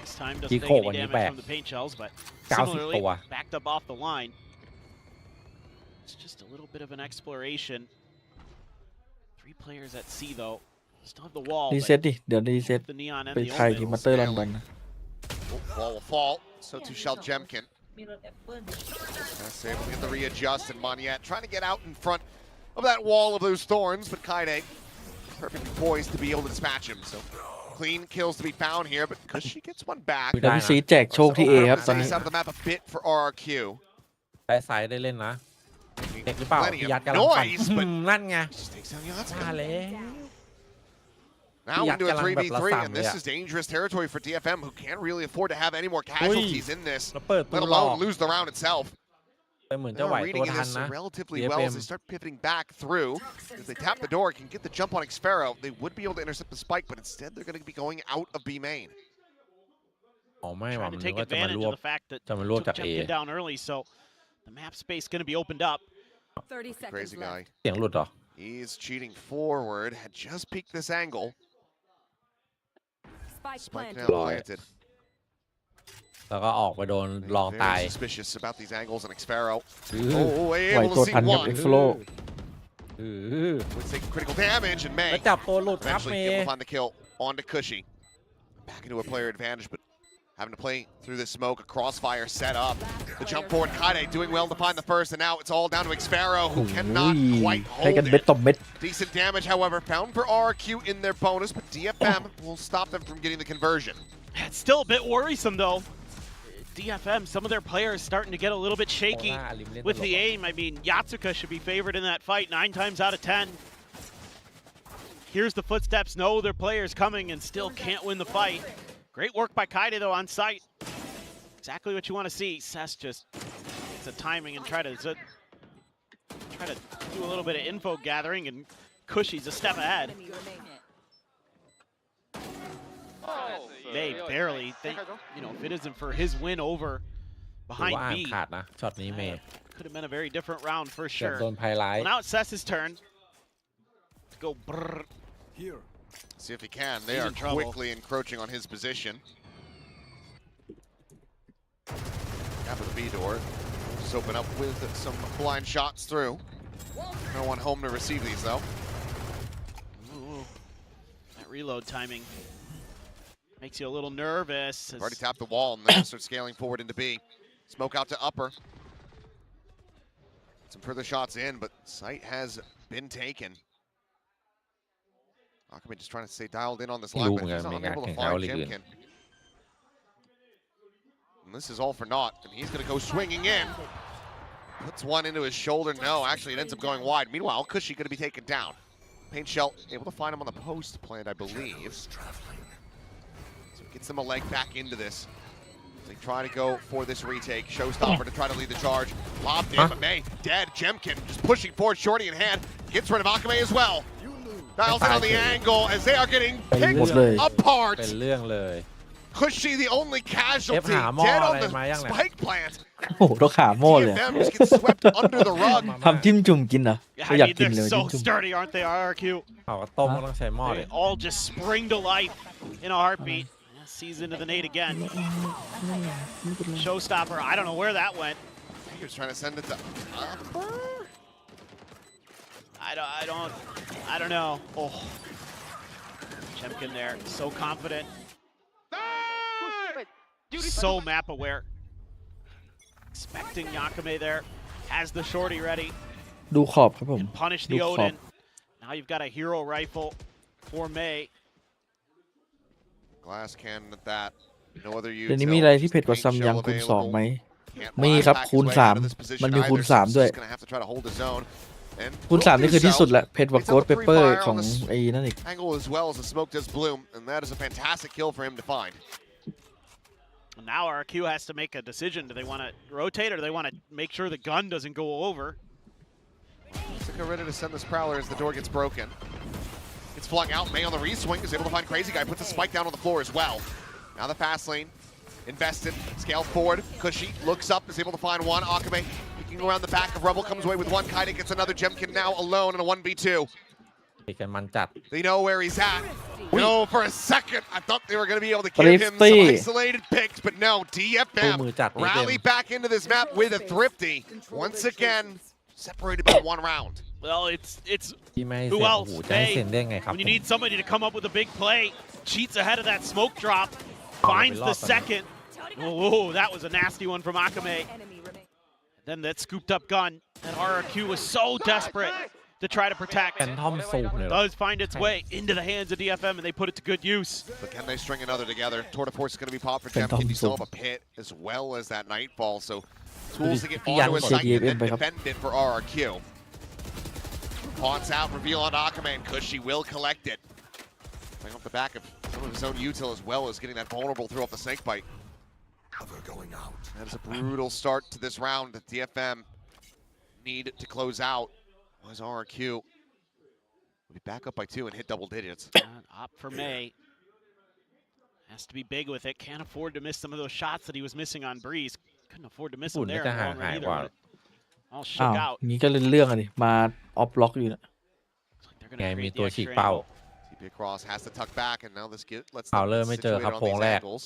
This time doesn't Chico take any วันนี้ damage แบก from the paint shells, but 90 similarly ตัว backed up off the line. It's just a little bit of an exploration. 3 players at C though. Still have the wall. รี but เซ็ตดิ เดี๋ยวรีเซ็ต the neon and ไป the ไทยที่ omen. มาเตอร์ลอนดอนนะ Wall will fall. So too shall Jemkin. มีรถแอปเปิ้ล That's able to get the readjust, and Monyet trying to get out in front of that wall of those thorns, but Kaide perfectly poised to be able to dispatch him. So clean kills to be found here, but Kushi gets one back. แล้วพี่ซีแจกโชคที่ A ครับตอนนี้ Out of the map a bit for RRQ. สายได้เล่นนะเด็กหรือเปล่ายัดกันนั่นไงมาเลย Now we do a 3v3, and this is dangerous territory for DFM, who can't really afford to have any more casualties in this, let alone lose the round itself. เหมือนจะไหวตัวทันนะ relatively well as they start pivoting back through. As they tap the door, can get the jump on Xfero. They would be able to intercept the spike, but instead they're going to be going out of B main. อ๋อไม่ว่า Trying มัน to นึก take ว่าจะมา advantage รว of บ the fact that จะมารวบ took จาก A Jemkin down early, so the map space going to be opened up. 30 seconds Crazy guy. left. เสียงหลุดเหรอ He's cheating forward. Had just peeked this angle. Spike Spike now planted. planted. แล้วก็ออกไปโดนลองตาย Very suspicious about these angles on Xfero. ไหว Able ตัว to ทัน see กับ one. เอ็กโฟโล Would take critical damage, and May แล้วจับตัวหลุดครับ eventually เม able ย์ to find the kill onto Cushy. Back into a player advantage, but having to play through this smoke, a crossfire set up. The jump forward, Kaide doing well to find the first, and now it's all down to Xfero, who cannot quite ให้กัน hold เบ็ด it. ต่อเม็ด Decent damage, however, found for RRQ in their bonus, but DFM will stop them from getting the conversion. It's still a bit worrisome, though. DFM, some of their players starting to get a little bit shaky with the aim. I mean, Yatsuka should be favored in that fight 9 times out of 10. Here's the footsteps, know their players coming, and still can't win the fight. Great work by Kaide, though, on site. Exactly what you want to see. Sess just gets the timing and try to do a little bit of info gathering, and Cushy's a step ahead. May barely think, if it isn't for his win over ถือ behind ว่าอ่าน B, ขาดนะช็อตนี้เมย์ could have been a very different round for เกือบ sure. โดนไพไล Well, ท์ now it's Sess's turn to go brrr. See if he can. They He's are in trouble. quickly encroaching on his position. Gap of the B door. Just open up with some blind shots through. No one home to receive these, though. Ooh, that reload timing makes you a little nervous. They've already tapped the wall, and they start scaling forward into B. Smoke out to upper. Some further shots in, but site has been taken. Akame just trying to stay dialed in on this line, but he's unable to find Jemkin. And this is all for naught, and he's going to go swinging in. Puts one into his shoulder. No, actually, it ends up going wide. Meanwhile, Cushy going to be taken down. Paint Shell able to find him on the post plant, I believe. So gets them a leg back into this. They try to go for this retake. Showstopper to try to lead the charge. Lobbed in, but May dead. Jemkin just pushing forward, shorty in hand. Gets rid of Akame as well. Dials in on the angle as they are getting picked apart. เป็นเรื่องเลย Cushy, the only casualty, dead on the spike plant. โอ้โหต้องขาโม่เลย DFM just gets swept under the rug. ทำจิ้มจุ่มกินเหรอ Yeah, ก็ I อยาก mean, กินเลย they're จิ้ม so จุ่ม sturdy, aren't they, RRQ? เขาก็ต้มก็ต้องใช้หม้อ They เลย all just spring to life in a heartbeat. Sees into the nade again. Showstopper, I don't know where that went. He was trying to send it to upper. I don't know. Oh, Jemkin there, so confident, so map aware. Expecting Yakame there, has the shorty ready. ดูขอบครับผม Punish ดู the ขอบ Odin. Now you've got a hero rifle for May. Glass cannon at that. No other use. เดี๋ยวนี้มีอะไรที่เผ็ดกว่าซัมยังคูณ2ไหมมีครับคูณ3มันมีคูณ3ด้วยคูณ3นี่คือที่สุดแหละเผ็ดกว่าโกดเปเปอร์ของไอ้นั่นอีก Angle as well as the smoke does bloom, and that is a fantastic kill for him to find. Now RRQ has to make a decision. Do they want to rotate or do they want to make sure the gun doesn't go over? They're ready to send this Prowler as the door gets broken. It's flung out. May on the re-swing is able to find Crazy Guy. Puts a spike down on the floor as well. Now the fast lane. Invested. Scale forward. Cushy looks up. Is able to find one. Akame peeking around the back of Rebel. Comes away with one. Kaide gets another. Jemkin now alone in a 1v2. ตีกันมันจัด They know where he's at. No, for a second, I thought they were going to be able to give him some isolated picks, but no. DFM rally back into this map with a thrifty. Once again, separated by one round. Well, it's ที่ไม่ who เซ็น else? โอ้โหจะให้เซ็นได้ไงครับ When you need somebody to come up with a big play, cheats ahead of that smoke drop, finds the second. Oh, that was a nasty one from Akame. Then that scooped up gun. And RRQ was so desperate to try to protect. แฟนทอมซูมเลย Does find its way into the hands of DFM, and they put it to good use. But can they string another together? Tour de Force is going to be popped for Jemkin. You still have a pit as well as that Nightfall, so tools to get onto his site and then defend it for RRQ. Haunts out, reveal on Akame, and Kushi will collect it. Playing off the back of some of his own util as well as getting that vulnerable throw off the snake bite. That is a brutal start to this round that DFM need to close out. Was RRQ will be back up by 2 and hit double digits. Opt for May. Has to be big with it. Can't afford to miss some of those shots that he was missing on Breeze. Couldn't afford to miss them there in the long run either. All shook out. งี้ก็เรื่องอ่ะดิมาออฟล็อกอยู่นะ ไงมีตัวฉีกเป้า TP Cross has to tuck back and now this lets เอา them เริ่มไม่เจอ situate ครับ on โพง these แรก angles.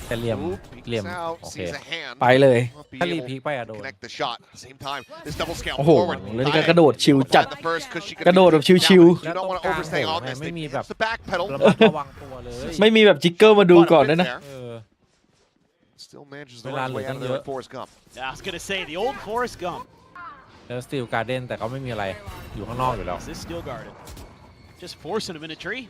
แต่เหลี่ยม out, โอเค sees a hand. ไปเลย Won't be ถ้ารี able พีคไปอะโด to น connect the shot at the same time. This double scale โอ้โห forward. แล้วนี่ก็กระโดดชิวจัด The first, 'cause she could กระโดดแบบชิว You don't want to overstay on this. ไม่มี They แบบ hits the back pedal. ระมัดระวังตัวเลย ไม่มีแบบจิกเกอร์มาดูก่อนด้วยนะ เออ Still manages to เวลา run เหลื way อ out ตั้ of ง there เยอะ with Forrest Gump. Yeah, I was gonna say the old Forrest Gump. แล้วสตีลการ์เด้นแต่ก็ไม่มีอะไรอยู่ข้างนอกอยู่แล้ว Is this still guarded? Just forcing him in a tree.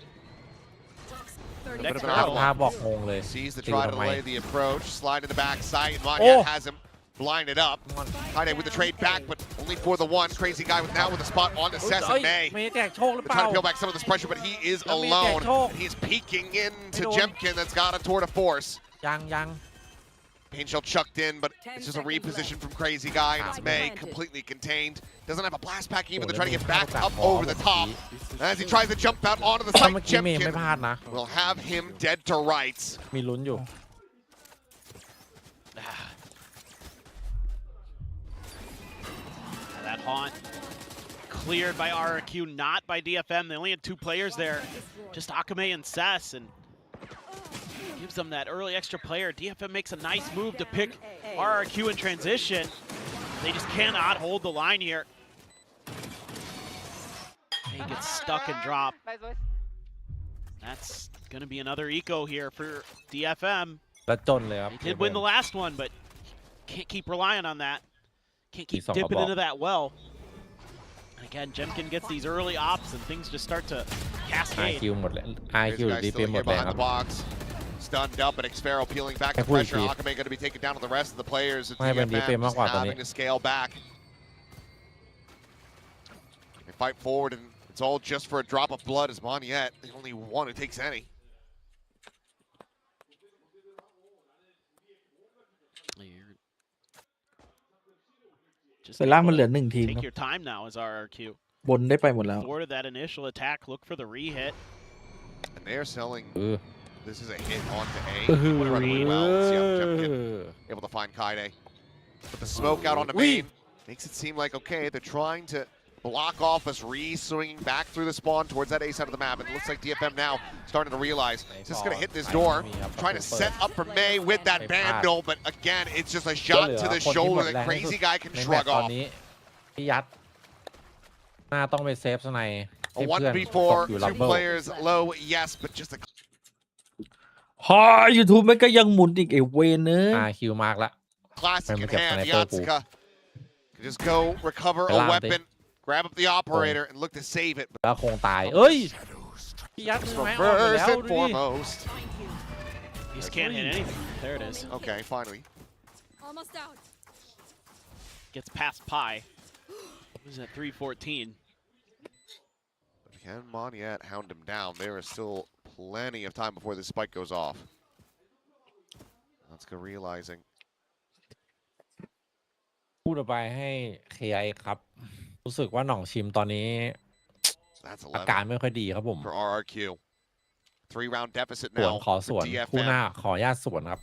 Next ภาพ round. บอกงงเลย Sees the ตี try to ทำไม delay the approach, slide in the back sight, and Oh. Manya has him blinded up. High-octane with the trade back, but only for the one. Crazy guy with now with a spot on to Cess เอ้ and ย May. ไม่แจกโชคหรือ They're เปล่า trying to peel back some of this pressure, but he is Let me get alone. choke. And he's peeking into Don't. Jemkin that's got a tour de force. ยัง Pain shell chucked in, but it's just a reposition from Crazy Guy, and it's May completely contained. Doesn't have a blast pack even to try to get back up over the top. As he tries to jump out onto the ถ้า site, เมื่อกี้เมย์ไม่พลาด Jemkin นะ will have him dead to rights. มีลุ้นอยู่ That haunt cleared by RRQ, not by DFM. They only had 2 players there, just Akame and Cess, and gives them that early extra player. DFM makes a nice move to pick RRQ in transition. They just cannot hold the line here. He gets stuck and dropped. That's going to be another eco here for DFM. แล้วจนเลยครับ They did win the last one, but can't keep relying on that. Can't keep He's on the dipping ball. into that well. And again, Jemkin gets these early ops and things just start to cascade. IQ หมดแล้ว IQ Crazy หรือ Guy ดี still พีหม here ดแรงค behind รับ the box. Stunned up, but Xfero peeling back the Hey, pressure. Fuji. Akame going to be taken down with the rest of the players. At ไม่เป็น DFM DFM มาก just กว่าตอนนี้ having to scale back. They fight forward, and it's all just for a drop of blood as Moniette, the only one who takes any. Just แต่ล่างมันเหลือ1ทีม take your time now as RRQ. บนได้ไปหมดแล้ว Thwarted that initial attack, look for the re-hit. And they're selling. เออ This is a hit onto A. เออ Would have run really well. See how Jemkin able to find Kaide. But the smoke out on the main makes it seem like, okay, they're trying to block off us swinging back through the spawn towards that A side of the map. And it looks like DFM now starting to realize this is going to hit this door. Trying to set up for May with that Vandal, but again, it's just a shot to the shoulder that Crazy Guy can ในแมต shrug ช์ตอน off. นี้พี่ยัดหน้าต้องไปเซฟสไนให้ A เพื่อน 1v4, ตกอยู่ลับ 2 เบิล players low, yes, but just a ฮา YouTube มันก็ยังหมุนอีกไอ้เวนเนอ IQ มากละ classic in Remember hand. kept sniper Yatsuka can just go recover a Galante. weapon, grab up the operator, and look to save it. แล้วคงตายเอ้ยพี่ยัดไม้ออกหมด First แล้ว and ดูดิ foremost. Just can't hit anything. There it is. Okay, finally. Almost out. Gets past Pi. Who's at 314? But can Moniette hound him down? There is still plenty of time before this spike goes off. Let's go realizing. พูดออกไปให้ KRX ครับ รู้สึกว่าหน่องชิมตอนนี้ That's อาการ 11 ไม่ค่อยดีครับผม for RRQ. 3-round deficit สวน now ขอส for วนคู่หน้า DFM. ขออนุญาตสวนครับ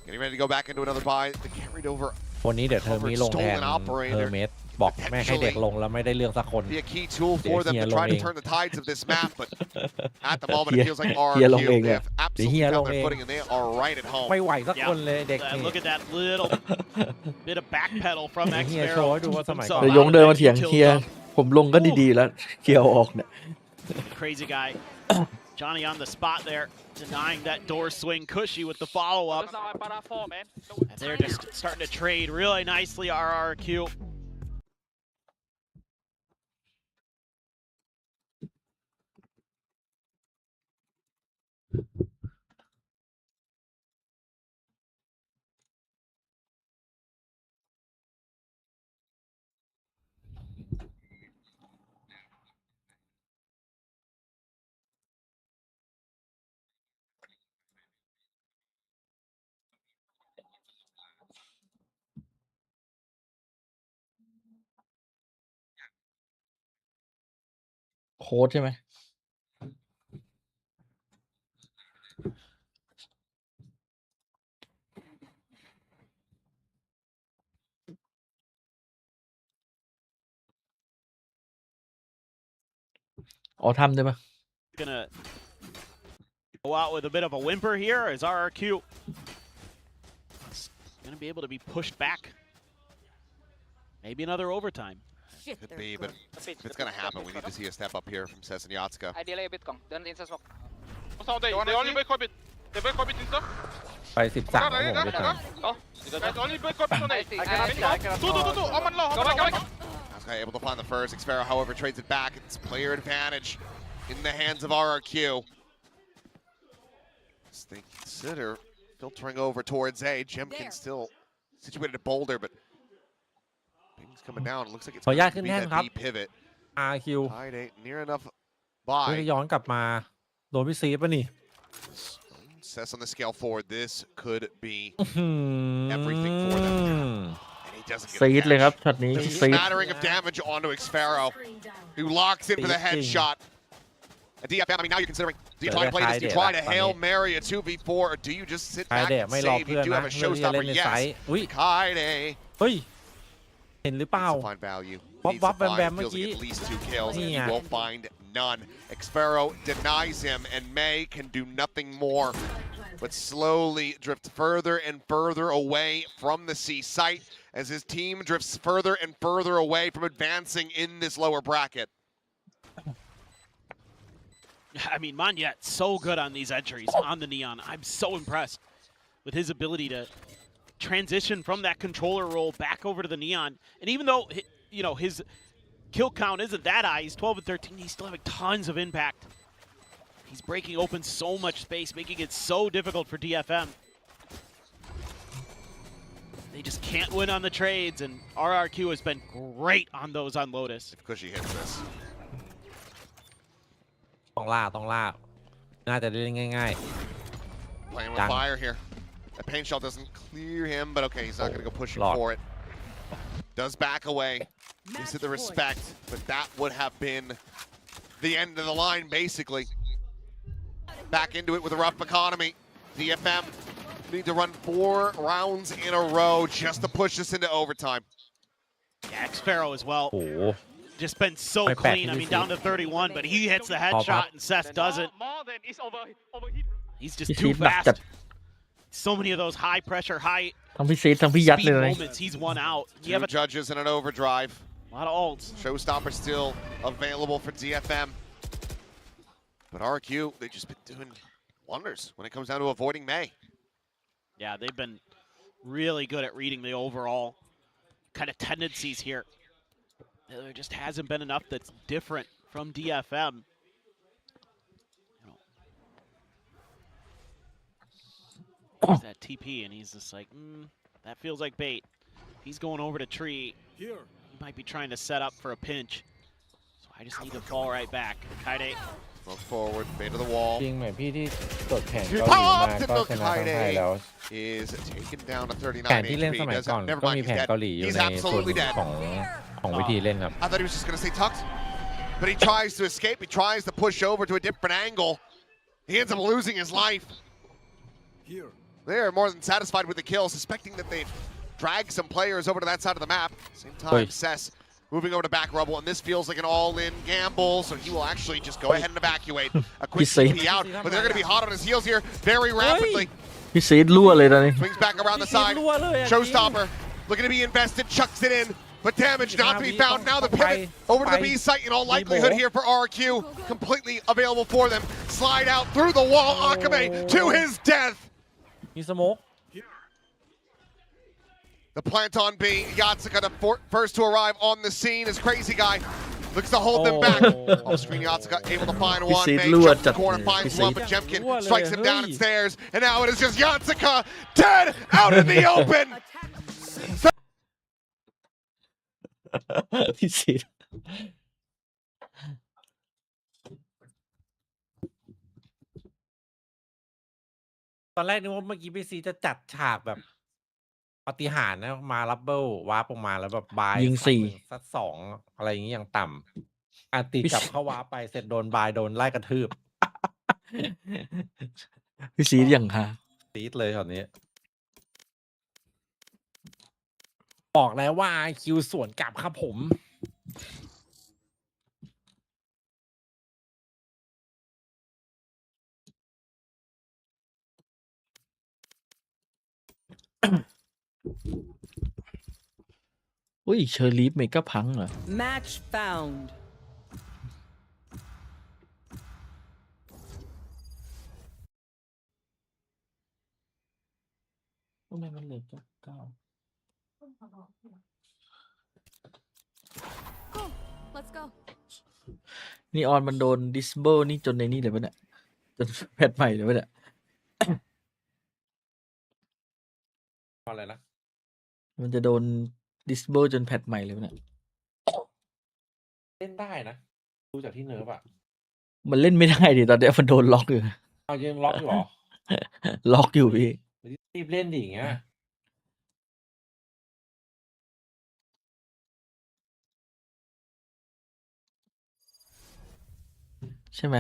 Getting ready to go back into another buy. They carried over วันนี้เดี๋ยวเธอมีลงแทน Stolen operator. เธอเมสบอกไม่ให้เด็กลงแล้วไม่ได้เลือกสักคน be a key tool for them to try to turn the tides of this map, but at the moment it feels like เฮียลง RRQ เอง they อะ have absolutely found their footing and they are right at home. ไม่ไหวสักคนเลยเด็กนี่ Look at that little bit of backpedal from เฮียโช Xfero. ว์ให้ดูว่าสมัยก่อน เดี๋ยวยงเดินมาเถียงเฮียผมลงก็ดีๆแล้วเกียวออกเนี่ย Crazy Guy Johnny on the spot there, denying that door swing. Cushy with the follow-up. And they're just starting to trade really nicely, RRQ.โค้ดใช่ไหมอ๋อทำได้ปะ Gonna go out with a bit of a whimper here as RRQ is gonna be able to be pushed back. Maybe another overtime. Could be, but if it's gonna happen, we need to see a step up here from Ses and Yatska. Ideally a bit Kong. Don't inside smoke. They only break orbit. They break orbit in stuff. ไป13ครับผมด้วยกัน Oh, they only break orbit on A. Two. Oman low. Go back. Yatska able to find the first. Xfero, however, trades it back. It's player advantage in the hands of RRQ. As they consider filtering over towards A. Jimkin still situated at Boulder, but things coming down. It looks like it's going to be that B pivot. RRQ High-octane near enough by. ย้อนกลับมาโดนพี่ซีป่ะนี่ Sess on the scale forward. This could be everything for them. And he doesn't ซีดเลยครับ get ช็อตนี้ a ซีด smattering of damage onto Xfero, who locks in for the headshot. A DFM, I mean, now you're considering, do you try to play this? Do you try to Hail Mary a 2v4, or do you just sit back and save? You do have a showstopper, yes. Kaide. เฮ้ยเห็นหรือเปล่า Needs to find value. วับ Needs วับ to แวม find, แวมเมื่อ feels กี้ like at least 2 kills, and นี่ he ไง will find none. Xfero denies him, and May can do nothing more but slowly drift further and further away from the C site as his team drifts further and further away from advancing in this lower bracket. I mean, Monyet, so good on these entries on the Neon. I'm so impressed with his ability to transition from that controller role back over to the Neon. And even though, you know, his kill count isn't that high, he's 12 and 13, he's still having tons of impact. He's breaking open so much space, making it so difficult for DFM. They just can't win on the trades, and RRQ has been great on those on Lotus. If Cushy hits this. ต้องล่าน่าจะได้เล่นง่าย Playing with fire here. The paint shell doesn't clear him, but okay, he's not going to go pushing for it. Does back away. Gives it the respect, but that would have been the end of the line, basically. Back into it with a rough economy. DFM need to run 4 rounds in a row just to push this into overtime. Yeah, Xfero as well. โอ้โห Just been so clean. I mean, down to 31, but he hits the headshot and Seth doesn't. He's just too fast. So many of those high pressure, high ทั้งพี่ซีดทั้งพี่ยัด speed เลย moments. He's one out. You 2 have a judges and an overdrive. lot of ults. Showstopper still available for DFM. But RRQ, they've just been doing wonders when it comes down to avoiding May. Yeah, they've been really good at reading the overall kind of tendencies here. There just hasn't been enough that's different from DFM. There's that TP, and he's just like, that feels like bait. He's going over to tree. He might be trying to set up for a pinch. So I just need to fall right back. Kaide. Smoke forward, fade to the wall. จริงเหมือนพี่ที่กดแข่งเกาหลีมาก็ชนะทั้งไทยแล้ว Is taken down to 39 แผนที่เล่นสมัย HP. ก่อน Never ก็ mind, มี he's แผน dead. เกาหลีอยู่ He's ในส่วน absolutely dead. ของวิธีเล่นครับ I thought he was just going to stay tucked. But he tries to escape. He tries to push over to a different angle. He ends up losing his life. They're more than satisfied with the kill, suspecting that they've dragged some players over to that side of the map. Same time, Sess moving over to back rubble, and this feels like an all-in gamble, so he will actually just go ahead and evacuate. A quick CP out, but they're going to be hot on his heels here very rapidly. พี่ซีดรั่วเลยตอนนี้ Swings back around the side. Showstopper looking to be invested, chucks it in. but damage not to be found. Now the pivot over to the B site in all likelihood here for RRQ. Completely available for them. Slide out through the wall. Akame to his death. มีสโมก The plant on B. Yatsuka the first to arrive on the scene as Crazy Guy looks to hold them back. Off screen, Yatsuka able to find one. May jumps the corner, finds one, but Jemkin strikes him down and stares. And now it is just Yatsuka dead out in the open. พี่ซีด ตอนแรกนึกว่าเมื่อกี้พี่ซีจะจัดฉากแบบปาฏิหาริย์นะมารับเบิลวาร์ปออกมาแล้วแบบบาย ยิง4 ซัด2อะไรอย่างนี้อย่างต่ำตีกลับเข้าวาร์ปไปเสร็จโดนบายโดนไล่กระทืบ พี่ซีดอย่างฮะ ซีดเลยช็อตนี้ บอกแล้วว่าคิวสวนกลับครับผม อุ้ยเชอร์ลีฟเมกะพังเหรอ Match found. ทำไมมันเหลือจะ9 Let's go. นีออนมันโดนดิสเบิลนี่จนในนี่เลยปะเนี่ยจนแพทใหม่เลยปะเนี่ย อะไรนะ มันจะโดนดิสเบิลจนแพทใหม่เลยปะเนี่ย เล่นได้นะดูจากที่เนิร์ฟอะ มันเล่นไม่ได้ดิตอนเนี้ยมันโดนล็อกอยู่ เอายังล็อกอยู่หรอ ล็อกอยู่พี่ รีบเล่นดิอย่างเงี้ย ใช่ไหม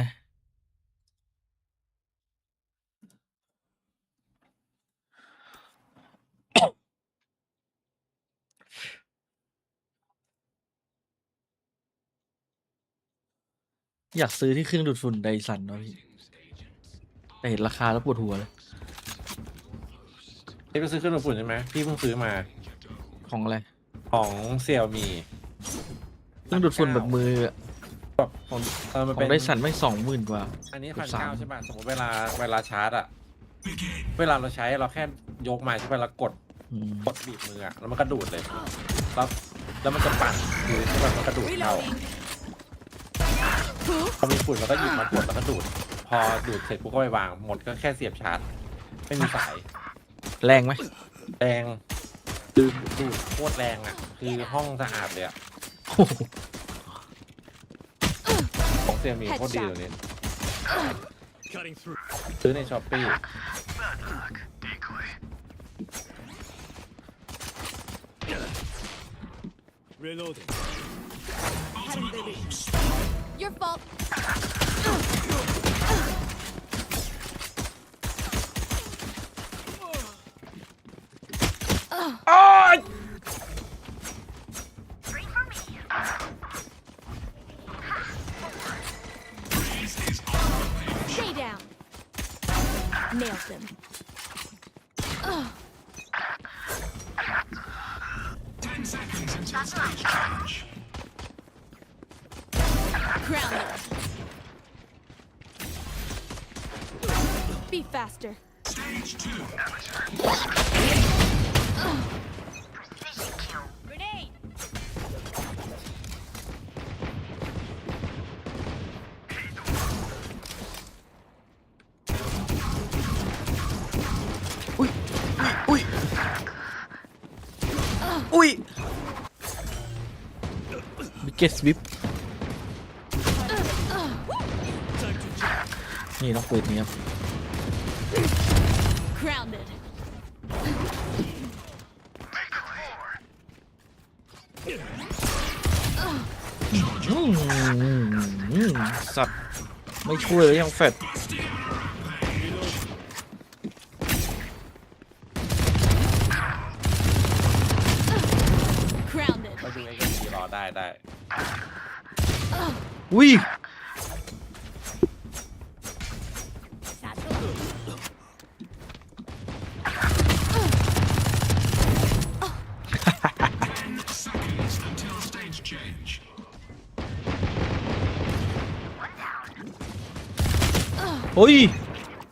อยากซื้อที่เครื่องดูดฝุ่นไดสันเนาะพี่แต่เห็นราคาแล้วปวดหัวเลย นี่ไปซื้อเครื่องดูดฝุ่นใช่ไหมพี่เพิ่งซื้อมา ของอะไร ของเซี่ยมี เครื่องดูดฝุ่นแบบมืออะ แบบมัน ขอ เป็น งไดสันไม่20,000 กว่า อันนี้ 13,000 1,900ใช่ป่ะสมมติเวลาชาร์จอะเวลาเราใช้เราแค่ยกมาใช่ป่ะเรากดบีบมืออะแล้วมันก็ดูดเลยแล้วมันจะปั่นคือใช่ป่ะมันก็ดูดเข้าพอมีฝุ่นเราก็หยิบมากดแล้วก็ดูด พอดูดเสร็จปุ๊บก็ไปวางหมดก็แค่เสียบชาร์จไม่มีสาย แรงไหม แรงดูดโคตรแรงอะคือห้องสะอาดเลยอะของเซี่ยมีโคตรดีตัวนี้ซื้อในช้อปปี้ Reloading. Your fault. Stay down. Nailed them. 10 seconds until stage change. Crown it. Be faster. Stage 2. Grenade. Ui. Biggest whip นี่ต้องปืนนี้ครับ Grounded. สัตว์ไม่ช่วยเลยยังแฟด Grounded. ก็ดูไอ้กันรอได้ อุ้ย 10 seconds โอ้ย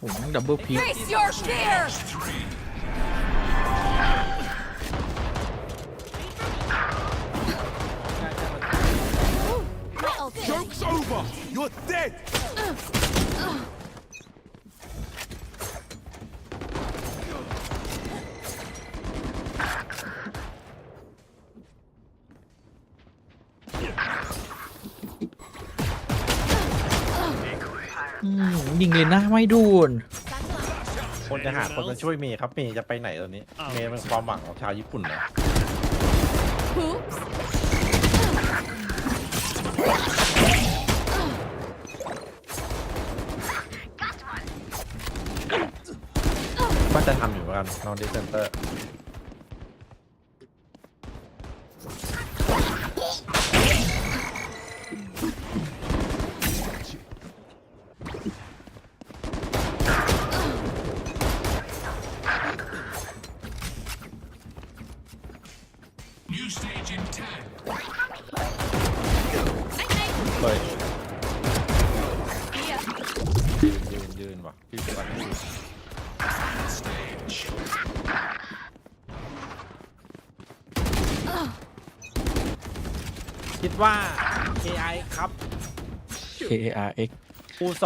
โอ้โหดับเบิลพีค Face your fear. Joke's over! You're dead! ยิงเลยนะไม่โดน คนจะหาคนมาช่วยเมย์ครับเมย์จะไปไหนตอนนี้เมย์เป็นความหวังของชาวญี่ปุ่นนะ ก็จะทำอยู่เหมือนกันนอนดิเซนเตอร์ New stage in 10. เฮ้ยยืนว่ะพี่สุวรรณ Stage. คิดว่า KRX ครับ KRX คู2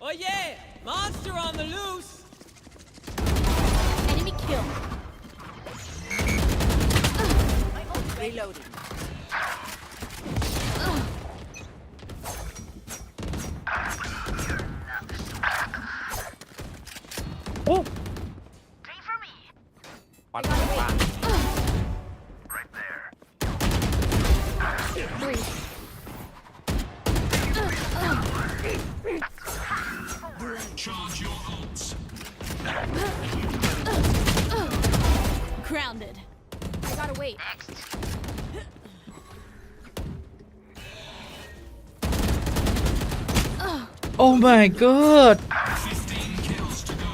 Oh yeah! Monster on the loose! Enemy kill. Reloading. Oh! ปัดปัด Charge your ults. Grounded. I gotta wait. Oh my god 15 kills to go.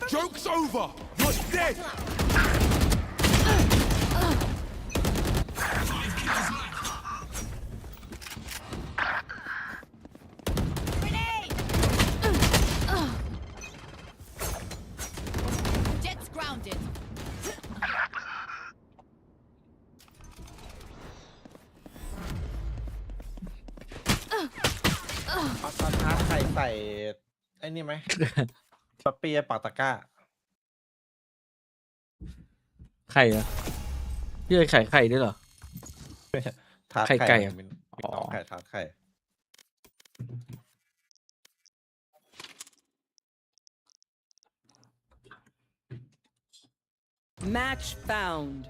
Joke's over! You're dead! 5 kills left. Jet's grounded. ปักตะกร้าไข่ใส่ไอ้นี่ไหม ปะเปียปักตะกร้า ไข่เหรอพี่เคยไข่ด้วยเหรอ ทาร์ต ไข่ไก่อะ เป็น อ๋อ ไข่ทาร์ตไข่ Match found.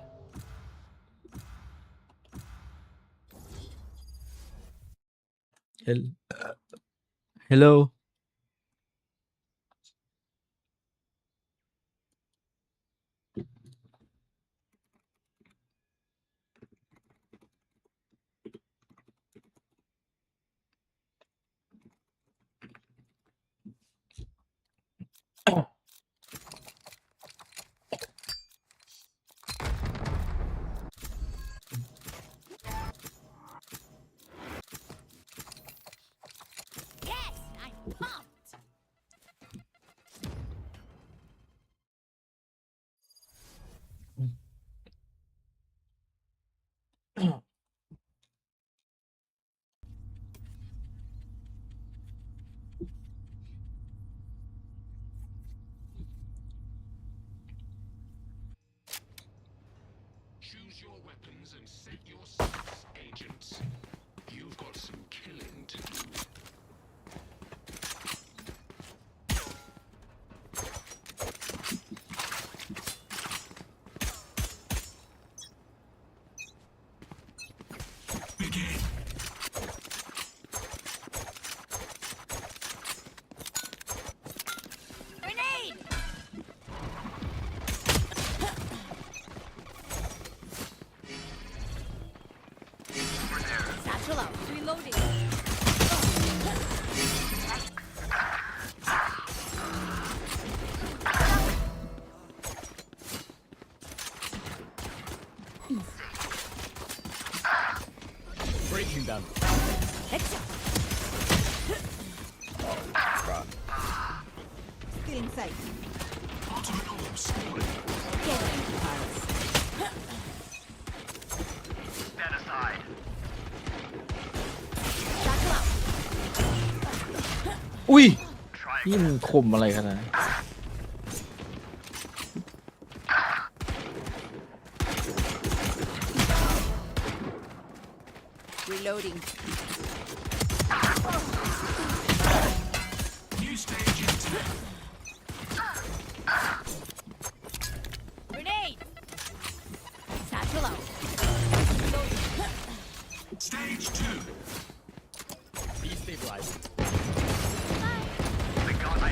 Hello Yes, I'm pumped. Choose your weapons and set your sights, agents. You've got some killing to do. Begin. Breaking them. Still inside. Stand aside. อุ้ยนี่มันคมอะไรขนาดนั้น Reloading. New stage in 10. Grenade. Satchel out. Stage 2. Destabilizing. They got me.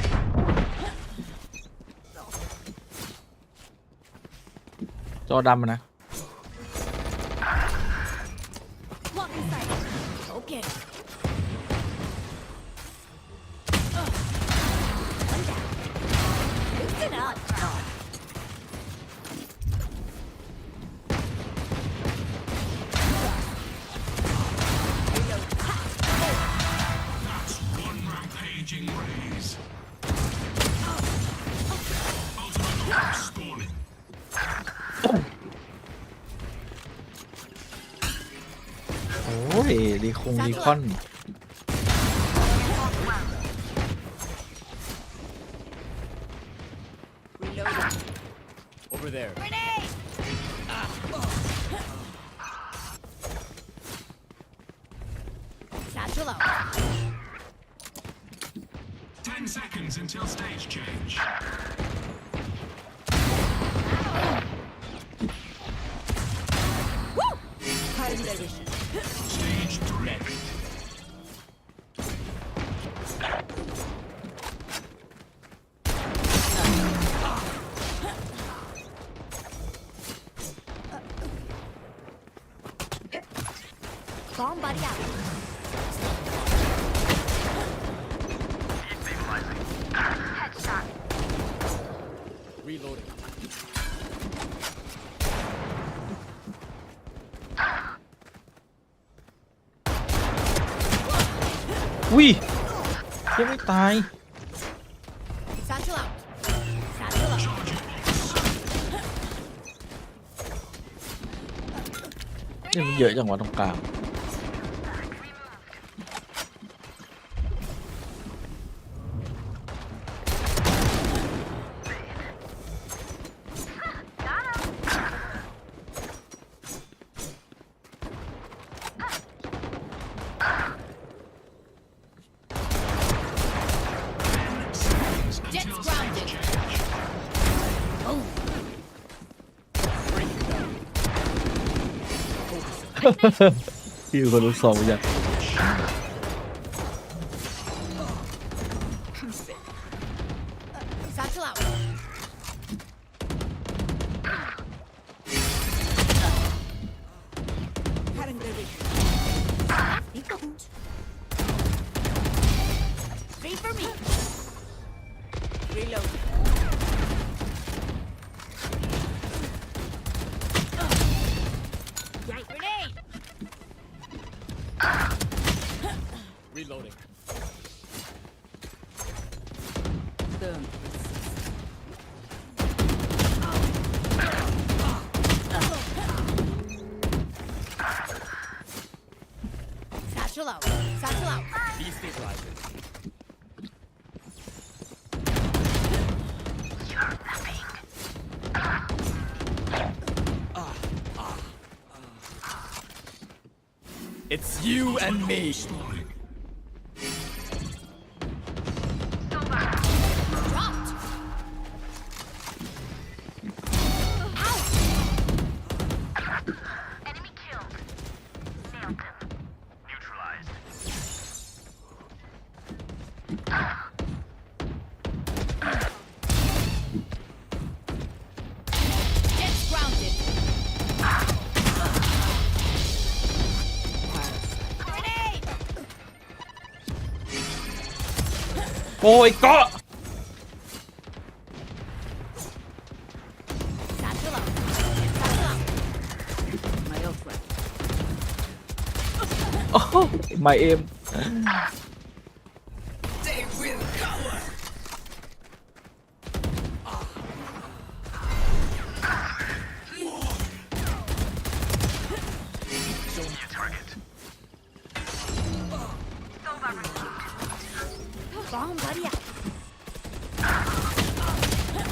จอดำอะนะ Lock inside. Okay. One down. Loosen up. That's one rampaging raise. Ultimate orb spawning. โอ้ยดีคงดีคอน Reloading. Over there. Grenade. Satchel out. 10 seconds until stage change. Woo! Cutting their vision. Stage 3. Bomb buddy out. Headshot. Reloading. อุ้ยยังไม่ตาย Satchel out. Satchel out. นี่มันเยอะจังวะตรงกลาง Jets grounded. Oh. พี่คนรู้สองอย่าง Satchel out. Cutting their vision. Three for me. Reload. Grenade. Reloading. Boom. Satchel out. Satchel out. Destabilizing. It's you and me. Dropped. Ow. Enemy killed. Nailed them. Neutralized. Jets grounded. Grenade. โอ้ยเกาะ Satchel out. Satchel out. My ult ready. โอ้ไมเอ็มBomb buddy.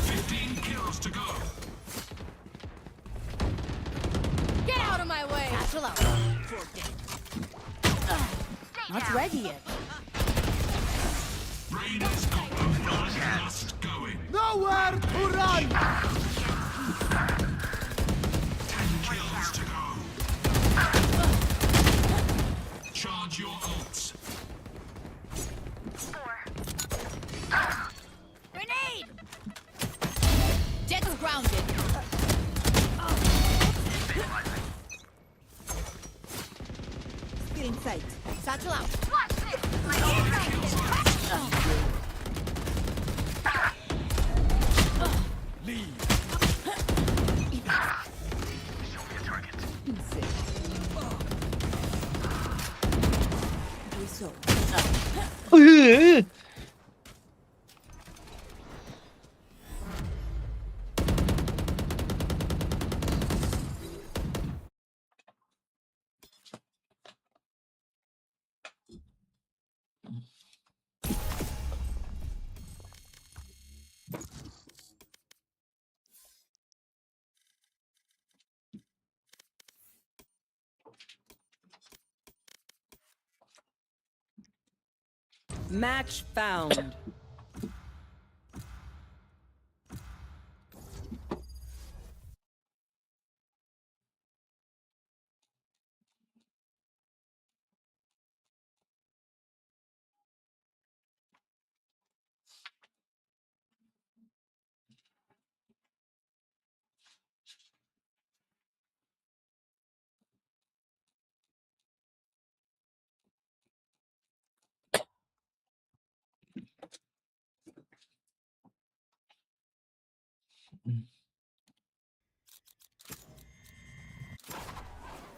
15 kills to go. Get out of my way. Satchel out. Not ready yet. Rain has got the bloodlust going. Nowhere to run! 10 kills to go. Charge your ults. Grenade. Jet's grounded. Getting sight. Satchel out. Leave. Ugh. 'Match found.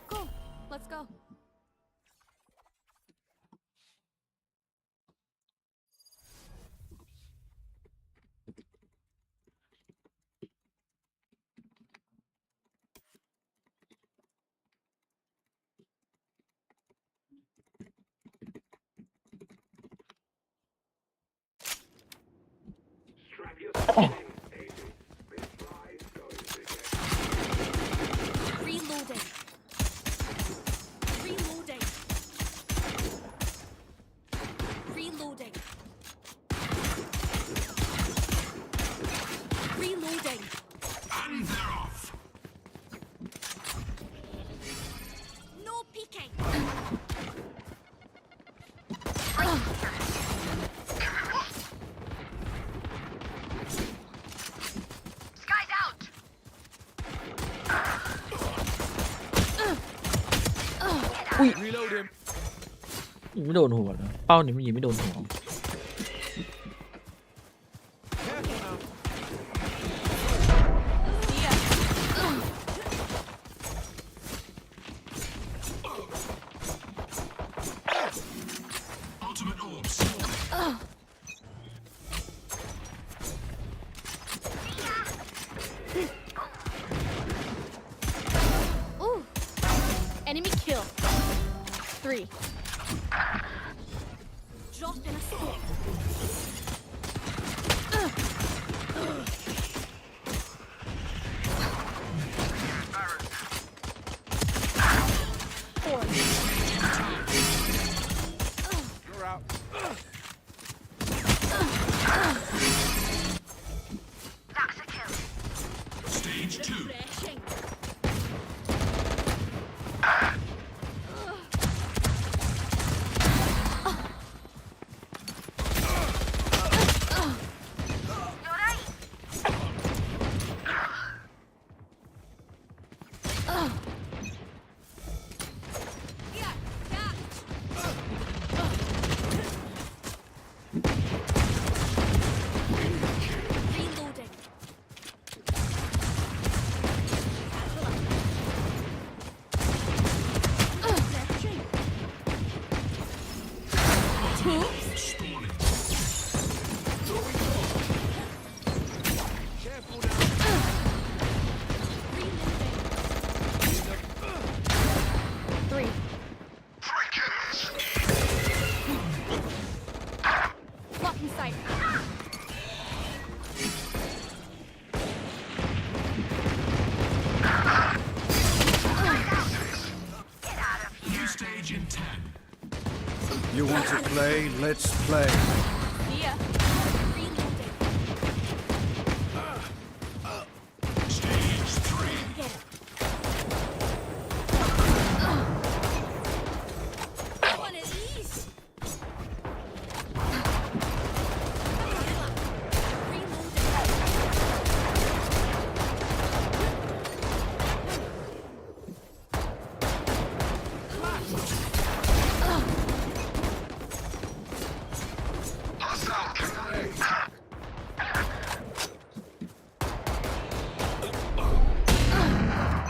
Go. Let's go. Reloading. Reloading. Reloading. Reloading. And they're off. No peeking. Sky's out. อุ้ย Reload him. ยิงไม่โดนหัวนะเป้านี้มันยิงไม่โดนหัว Ultimate orbs. Ooh. Enemy kill. 3. Drop in a stick. Four. You're out. That's a kill. Stage 2. Refreshing. Reloading. Refreshing. You want to play? Let's play. Here. Reloading. Stage 3. Get it. One of these.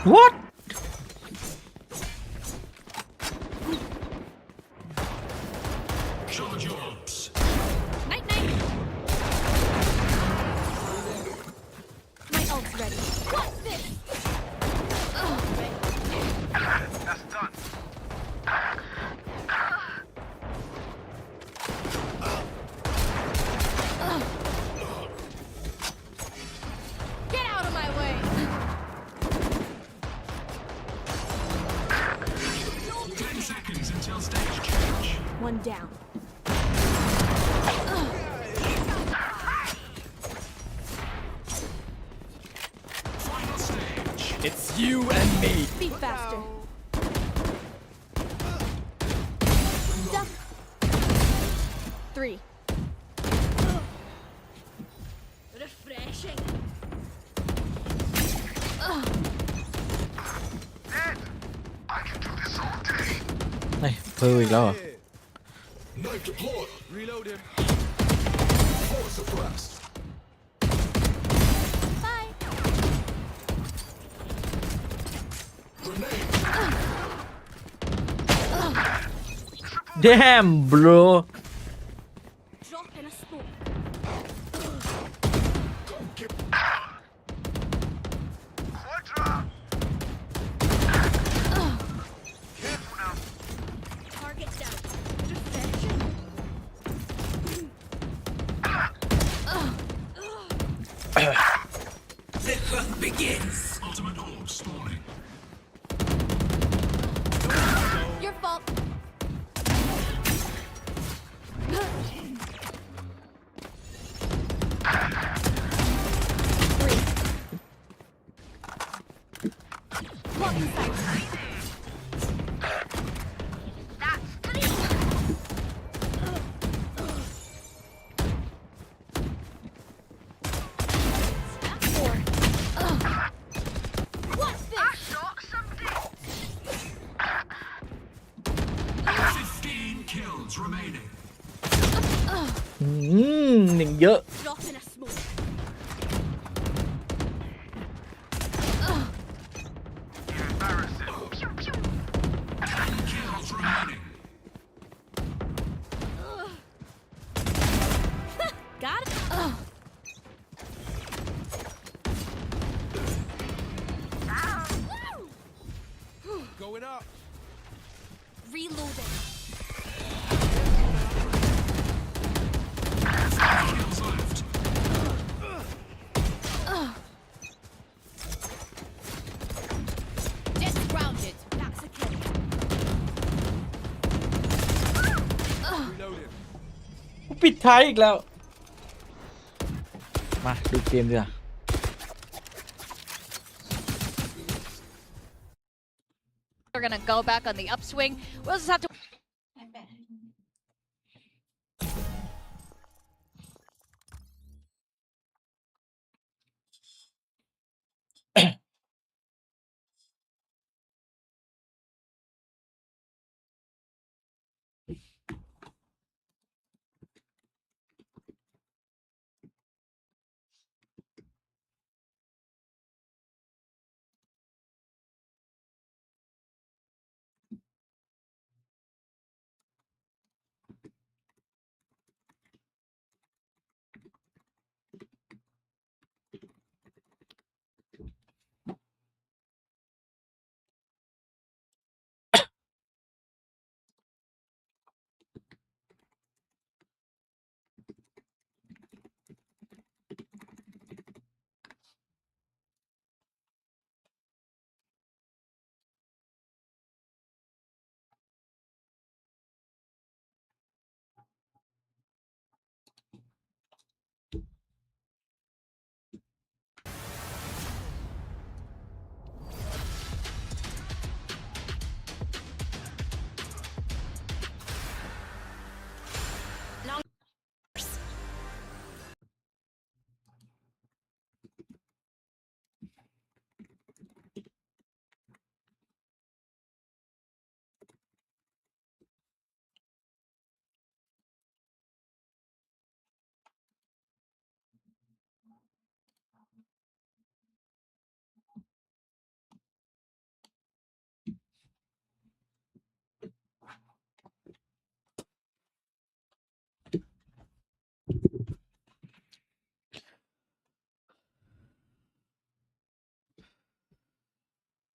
What Charge your ups. Night night. My ult's ready. What's this? That's done. Get out of my way. 10 seconds until stage change. One down. Final stage. It's you and me. Be faster. Duck. 3. Refreshing. เฮ้ยเพิ่มอีกแล้วเหรอ Knife deployed. Reload him. Force suppressed. Bye. Grenade. Damn bro Drop in a smoke. Target down. Refreshing. The hunt begins. Ultimate orb spawning. Your fault. Blocking sight. Four. What's this? 15 kills remaining. หนึ่งเยอะ Drop in a smoke. Kills remaining. Got it? Going up. Reloading. Kills left. Just grounded. That's a kill. Reload him. ปิดท้ายอีกแล้ว มาดูเกมดีกว่า We're gonna go back on the upswing. We'll just have to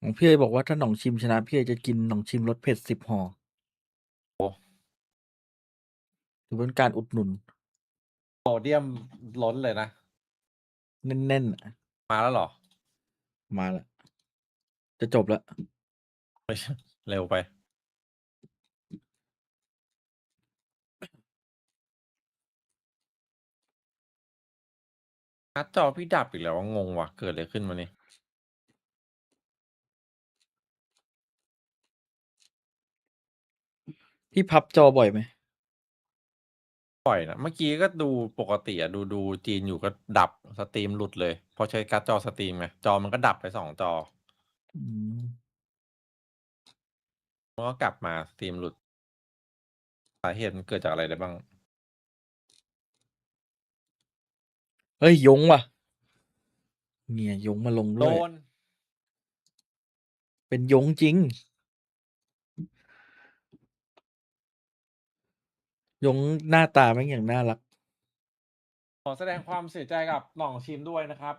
ของพี่เอ๋บอกว่าถ้าหนองชิมชนะพี่เอ๋จะกินหนองชิมรสเผ็ด10 ห่อ โอ้ ถือเป็นการอุดหนุน โซเดียมล้นเลยนะ แน่นๆอะ มาแล้วเหรอ มาแล้ว จะจบแล้ว ไม่ใช่ เร็วไป การ์ดจอพี่ดับอีกแล้วงงว่ะ เกิดอะไรขึ้นมานี่ พี่พับจอบ่อยไหม บ่อยนะ เมื่อกี้ก็ดูปกติอะดูจีนอยู่ก็ดับสตรีมหลุดเลยเพราะใช้การ์ดจอสตรีมไงจอมันก็ดับไป2 จอ อืม มันก็กลับมาสตรีมหลุด สาเหตุมันเกิดจากอะไรได้บ้าง เฮ้ย ยงว่ะ เนี่ยยงมาลง โด ด้วย น เป็นยงจริง ยงหน้าตาแม่งอย่างน่ารัก ขอแสดงความเสียใจกับหน่องชิมด้วยนะครับ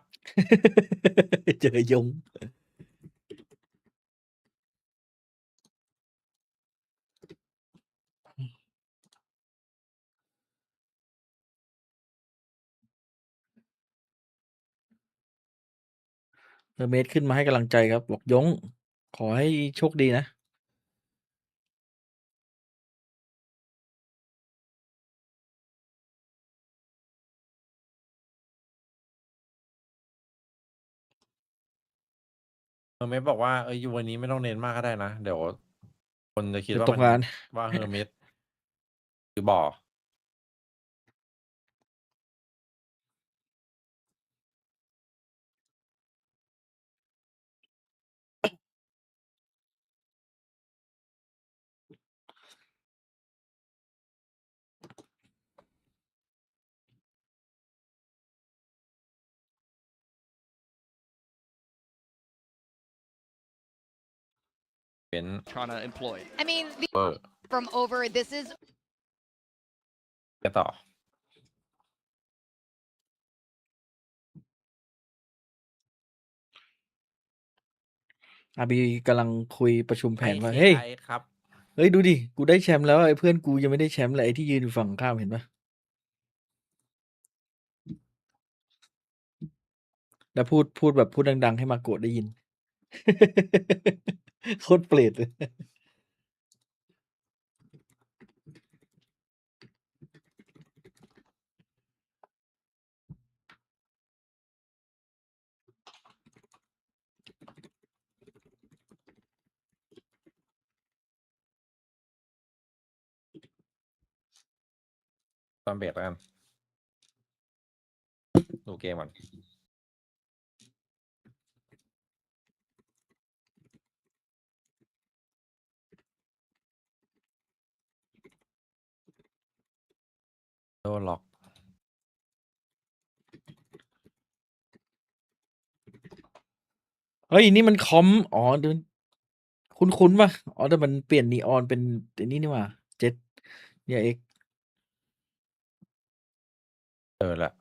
เจอยง เมธขึ้นมาให้กำลังใจครับ บอกยง ขอให้โชคดีนะ เมสบอกว่าอยู่วันนี้ไม่ต้องเน้นมากก็ได้นะ เดี๋ยวคนจะคิด เดี๋ยว ว่า ตกงาน ว่าเฮอร์เมสคือบ่อ เป็น trying to employ. I mean, เวอร์ from over, this is ไปต่อ อาบีกำลังคุยประชุมแผนว่า ไอ้ เฮ้ย KRX ครับ เฮ้ย ดูดิ กูได้แชมป์แล้ว ไอ้เพื่อนกูยังไม่ได้แชมป์เลย ไอ้ที่ยืนอยู่ฝั่งข้ามเห็นปะแล้วพูดแบบพูดดังๆ ให้มาโกะได้ยิน โคตรเปรตเลย ตอนเบรกแล้วกัน ดูเกมก่อน โดนล็อก เฮ้ย นี่มันคอม อ๋อเดินคุ้นๆป่ะ อ๋อ แต่มันเปลี่ยนนีออนเป็นไอ้นี่นี่หว่า เจ็ตเนี่ยเอ็ก แหละ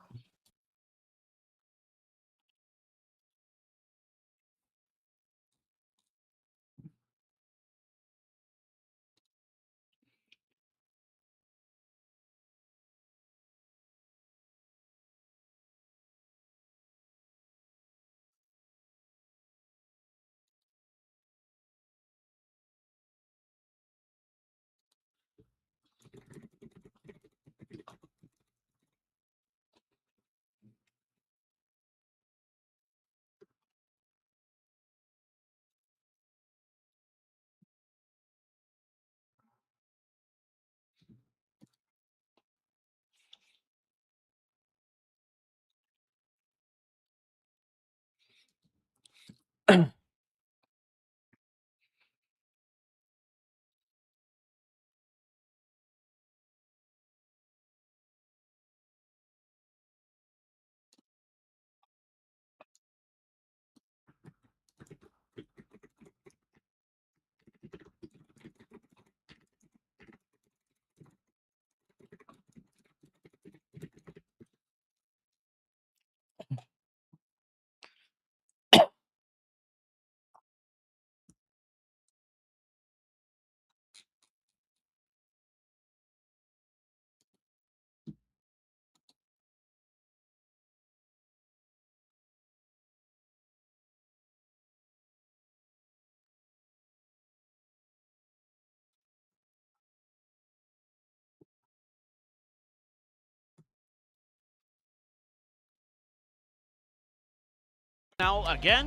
Now again,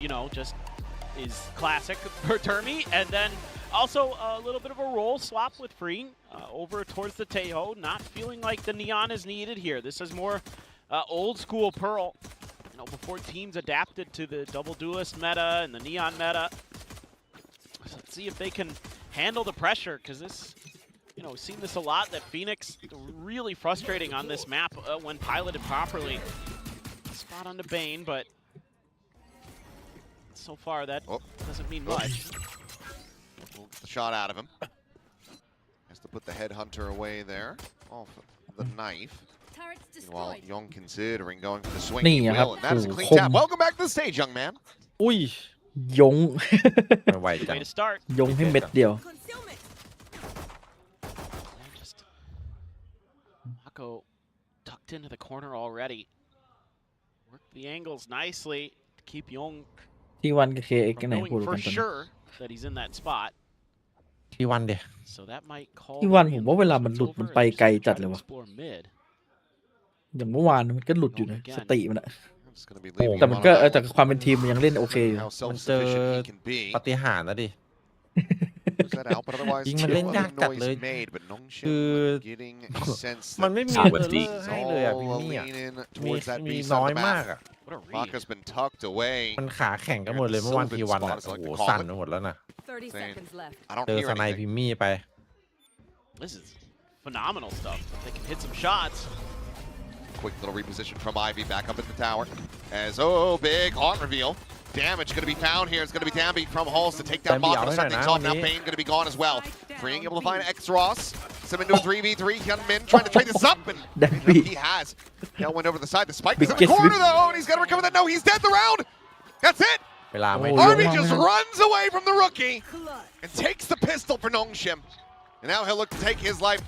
you know, just is classic for Termi, and then also a little bit of a role swap with Free over towards the Tejo. Not feeling like the Neon is needed here. This is more old school Pearl. You know, before teams adapted to the double duelist meta and the Neon meta. So let's see if they can handle the pressure, because this, you know, we've seen this a lot, that Phoenix really frustrating on this map when piloted properly. Spot onto Bane, but so far that doesn't mean much. We'll get the shot out of him. Has to put the headhunter away there. Off the knife. While Young considering going for the swing, he will, and that is a clean tap. Welcome back to the stage, young man. อุ้ยยง Way to start. ยงให้เม็ดเดียว Just Mako tucked into the corner already. Worked the angles nicely to keep Young ที่วันกับ KRX กัน from ไหนพูด knowing กั for นตอนนี้ sure that he's in that spot. ที่วันเดีย So that might call ที่วันผมว่าเวลามันหลุดมันไปไกลจัดเลยวะ explore mid. อย่างเมื่อวานมันก็หลุดอยู่นะสติมันอะ It's gonna be แต่มันก็แต่ความเป็นทีมมันยังเล่นโอเคอยู่ how มันเจอ self-sufficient he can be. ปาฏิหาริย์นะดิ Is that out? But otherwise, ยิงมันเล่นยากจัดเลย noise made, but Nongshim คือ getting a sense มันไม่มี that เออร์เลอร์ให้เลยอ่ะพี่มี่อ่ะ lean in มี towards that มี beast น้อ on ย the มาก map. อ่ะ What a read. Maka's been tucked away. มันขาแข็งกันหมดเลยเมื่อวันทีวันอ่ะโอ้โหสั่นไปหมดแล้วนะ 30 seconds left. I don't เจอ hear สไน anything. พิมมี่ไป This is phenomenal stuff. They can hit some shots. Quick little reposition from Ivy back up in the tower. As big haunt reveal. Damage going to be found here. It's going to be Dambi from Halls to take down Dambi Maka to out start right things now, off. Now man. Bane going to be gone as well. Freeing able to find X-Ross. Sim into a 3v3. Hyunmin trying to trade this up, and he has. Tailwind over the side. The spike is in the corner though, and he's going to recover that. No, he's dead the round. That's it. เวลาไม่ Arby just runs away from the rookie and takes the pistol for Nongshim. And now he'll look to take his life.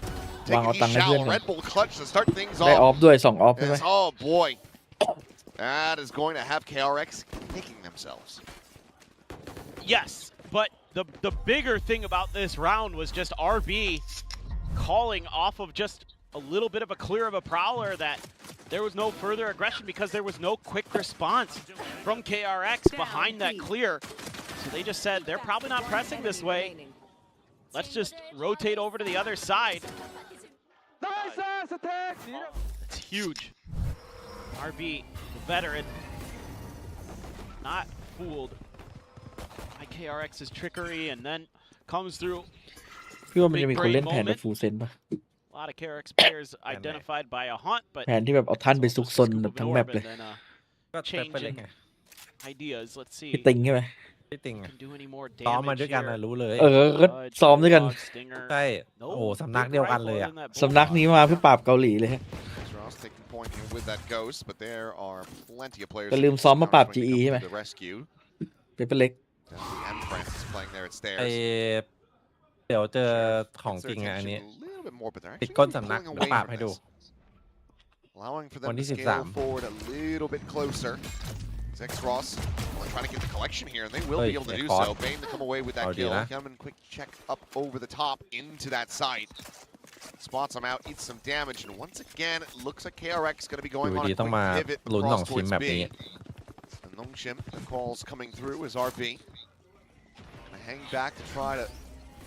Taking these shallow Red Bull clutch to start things ได้ออ off. ฟด้วย2ออฟใช่ไหม Yes, oh boy. That is going to have KRX kicking themselves. Yes, but the bigger thing about this round was just RB calling off of just a little bit of a clear of a prowler that there was no further aggression because there was no quick response from KRX behind that clear. So they just said they're probably not pressing this way. Let's just rotate over to the other side. It's huge. RB, the veteran, not fooled by KRX's trickery, and then comes through. พี่ว่ามันจะมีคนเล่นแผนแบบฟูลเซนป่ะ A lot of KRX players identified by a haunt, but แผนที่แบบเอาท่านไปซุกซนแบบทั้งแมปเลย ก็เต็มไปเลยไง ideas. Let's see. พี่ติงใช่ไหม พี่ติง Can do any more ซ้อมมา damage ด้วยกันนะ here. รู้เลย ก็ซ้อมด้วยกัน Stinger. ใช่โอ้โหสำนักเดียวกันเลยอ่ะ สำนักนี้มาเพื่อปราบเกาหลีเลยฮะ Ross taking point here with that ghost, but there are plenty of players. อย่าลืมซ้อมมาปราบ when they GE come ใช่ไหม to the rescue. เป็นเล็ก The M Friends playing there at ไอ stairs. เดี๋ยวเจอของจริงอ่ะอันนี้ A little bit more, but they're ปิด actually ก้นสำนัก pulling เดี๋ยว away ปราบ from ให้ดู this. Allowing for them วัน to ที่ scale 13 forward a little bit closer. X-Ross trying to get the collection here, and they will be able to do so. Bane to come away with that kill. Coming quick check up over the top into that site. Spots him out, eats some damage, and once again, it looks like KRX is going to be going on a quick pivot across towards B. And Nongshim, the calls coming through as RB. Gonna hang back to try to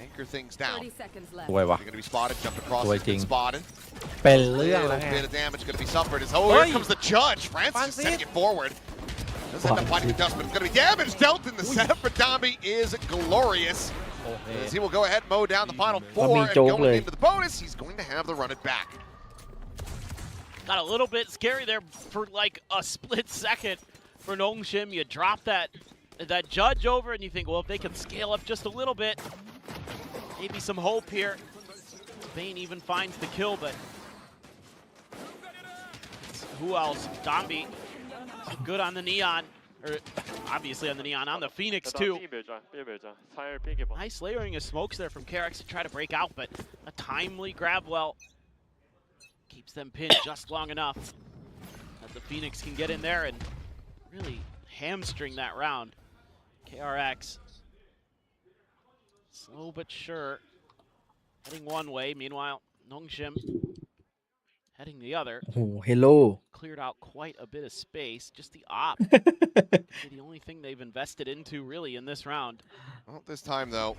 anchor things down. 30 seconds left. สวยวะ They're going to be spotted, jumped across, สวยจริง spotted. เป็นเรื่องแล้ว A ไง bit of damage going to be suffered as here comes the judge. Francis sending it forward. Doesn't end up finding the dust, but it's going to be damage dealt in the setup for Dambi is glorious. As he will go ahead and mow down the final 4 and going into the bonus, he's going to have to run it back. Got a little bit scary there for like a split second for Nongshim. You drop that judge over and you think, well, if they can scale up just a little bit, maybe some hope here. Bane even finds the kill, but who else? Dambi. Good on the Neon, or obviously on the Neon, on the Phoenix too. Nice layering of smokes there from KRX to try to break out, but a timely grab well keeps them pinned just long enough that the Phoenix can get in there and really hamstring that round. KRX, slow but sure, heading one way. Meanwhile, Nongshim heading the other. โอ้โหเฮลโล Cleared out quite a bit of space. Just the op. The only thing they've invested into really in this round. Well, this time though,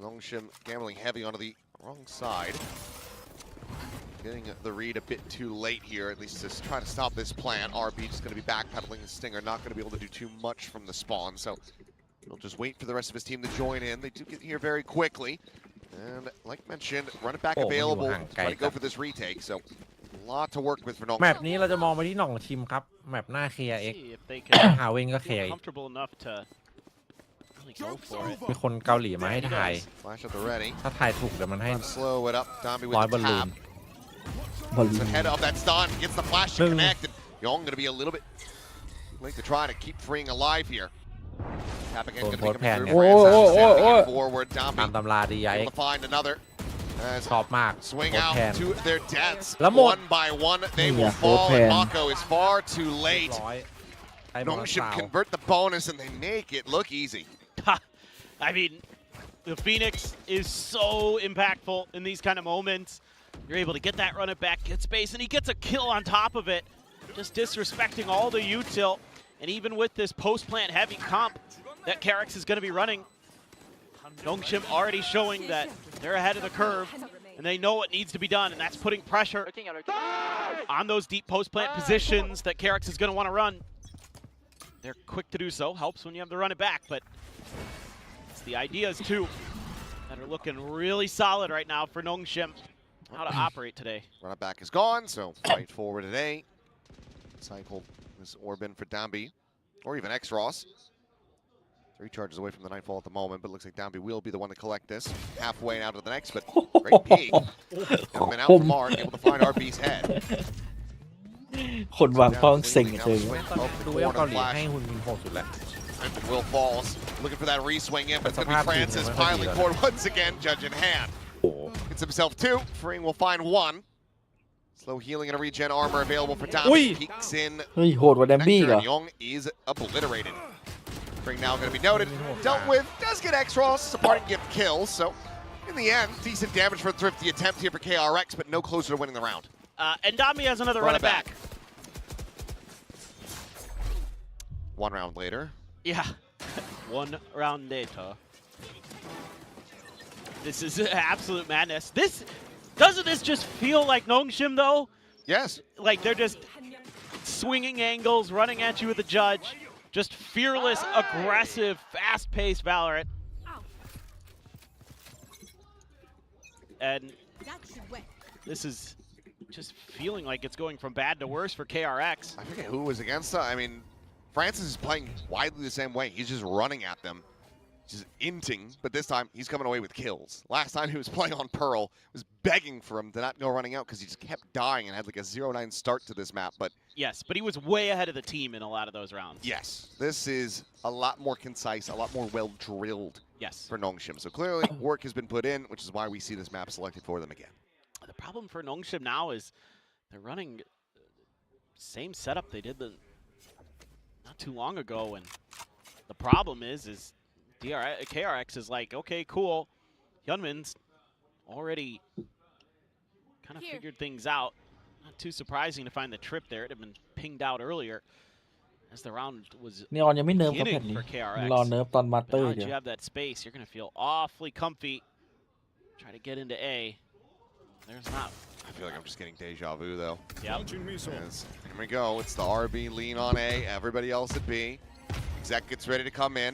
Longshim gambling heavy onto the wrong side. Getting the read a bit too late here, at least to try to stop this plan. RB just going to be backpedaling his Stinger, not going to be able to do too much from the spawn, so he'll just wait for the rest of his team to join in. They do get here very quickly, and like mentioned, run it back available, try to go for this retake, so a lot to work with for Nong. แมปนี้เราจะมองไปที่หน่องชิมครับแมปหน้า KRX See if they หาเวงก็ can KRX feel comfortable enough to really go for it. มีคนเกาหลีมาให้ถ่าย Flash at the ready. ถ้าถ่ายถูกเดี๋ยวมันให้ Slow it up. Dambi ร้อย with บอ the ลลูน tap. Ahead of that stun, gets the flash to connect, and Young going to be a little bit late to try to keep freeing alive here. Tap again, going to be coming through. France forward. ตาม Dambi ตำราดีไอ able to find another. ชอบมาก Swing โคตร out แทน to their deaths. แล้วหมด One by one, they will fall, and Mako is far too late. ร้อยไอ้บอล Nongshim สาว convert the bonus, and they make it look easy. I mean, the Phoenix is so impactful in these kind of moments. You're able to get that run it back, get space, and he gets a kill on top of it. Just disrespecting all the util. And even with this post-plant heavy comp that KRX is going to be running, Nongshim already showing that they're ahead of the curve and they know what needs to be done, and that's putting pressure on those deep post-plant positions that KRX is going to want to run. They're quick to do so, helps when you have to run it back, but it's the ideas too that are looking really solid right now for Nongshim. How to operate today. Run it back is gone, so fight forward today. Cycle this Orban for Dambi, or even X-Ross. 3 charges away from the Nightfall at the moment, but looks like Dambi will be the one to collect this. Halfway out of the next, but great peek. Coming out from Mark, able to find RB's head. คนวางป้องเซ็งเจอ ดูว่าเกาหลีให้หุ่นมินโหดสุดแล้ว Will falls, looking for that re-swing in, but it's going to be Francis piling forward once again, judge in hand. Gets himself 2, Freeing will find 1. Slow healing and a regen armor available for Dambi. Peeks in. เฮ้ยโหดกว่าแดมบี้เหรอ Young is obliterated. Freeing now going to be noted. Dealt with, does get X-Ross, a parting gift kills, so in the end, decent damage for a thrifty attempt here for KRX, but no closer to winning the round. And Dambi has another run it back. 1 round later. Yeah, 1 round later. This is absolute madness. Doesn't this just feel like Nongshim though? Yes. Like they're just swinging angles, running at you with the judge. Just fearless, aggressive, fast-paced Valorant. And this is just feeling like it's going from bad to worse for KRX. I forget who was against them. I mean, Francis is playing widely the same way. He's just running at them, just inting, but this time he's coming away with kills. Last time he was playing on Pearl, was begging for him to not go running out because he just kept dying and had like a 0-9 start to this map. But yes, but he was way ahead of the team in a lot of those rounds. Yes, this is a lot more concise, a lot more well-drilled. Yes. For Nongshim. So clearly work has been put in, which is why we see this map selected for them again. The problem for Nongshim now is they're running same setup they did not too long ago, and the problem is KRX is like, okay, cool. Hyunmin's already kind of figured things out. Not too surprising to find the trip there. It had been pinged out earlier as the round was นีออนยังไม่เนิร์ฟครับแผ่นนี้ for KRX. รอเนิร์ฟตอนมาสเตอร์ Now เดี๋ that ยว you have that space, you're going to feel awfully comfy. Try to get into A. There's not. I feel like I'm just getting deja vu though. Yep. Here we go. It's the RB lean on A. Everybody else at B. Exec gets ready to come in.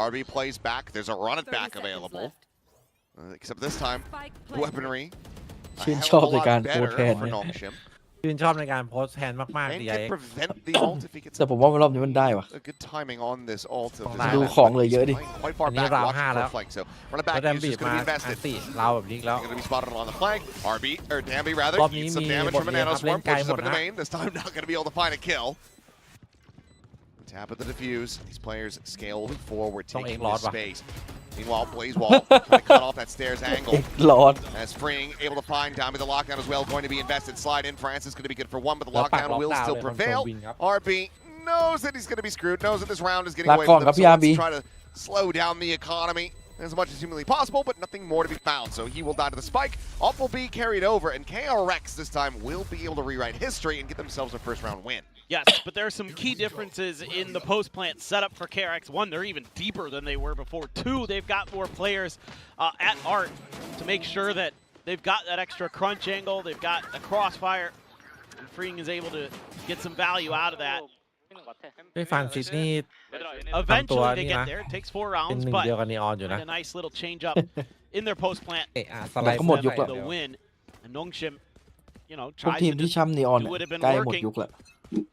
RB plays back. There's a run it back available. Except this time, weaponry. ชื่นชอบในการโพสแทน for Nongshim. ชื่นชอบในการโพสแทนมากๆ And ดี can ไอ prevent the ult if he gets แต่ผมว่ารอบนี้มันได้ว่ะ a good timing on this ult. ดูของเลยเยอะดิ Quite far อันนี้ back, ราว watching 5 for แล้ว flank. So run it back แล้วแดม is บี just บมา going to be อัน invested. ติราวแบบนี้แล้ว Going to be spotted on the flank. RB, or Dambi rather, รอบนี้ eats some มี damage บท from a เรียนครับ nanoswarm, เล่นไกล pushes หม up ด into นะ main. This time not going to be able to find a kill. Tap at the defuse. These players scale forward, taking this space. Meanwhile, Blazewall trying to cut off that stairs angle. หลอด As Freeing able to find Dambi, the lockdown as well, going to be invested. Slide in, Francis going to be good for 1, but the lockdown will still prevail. RB knows that he's going to be screwed, knows that this round is getting away from him, so let's try to slow down the economy. as much as humanly possible, but nothing more to be found. So he will die to the spike. Off will be carried over, and KRX this time will be able to rewrite history and get themselves a first-round win. Yes, but there are some key differences in the post-plant setup for KRX. One, they're even deeper than they were before. Two, they've got more players at art to make sure that they've got that extra crunch angle, they've got a crossfire, and Freeing is able to get some value out of that. ด้วยฟันซิสนี่ Eventually they get there. It takes 4 เป็น rounds, หนึ่ง but เดียวกับนีออนอยู่นะ a nice little change up in their post-plant. สไลด์ ก็หมดยุคละ The win. And Nongshim, you know, พวก tries ทีม to ที่ just ช้ำนีออน do what had been ใกล้หมด working. ยุคละ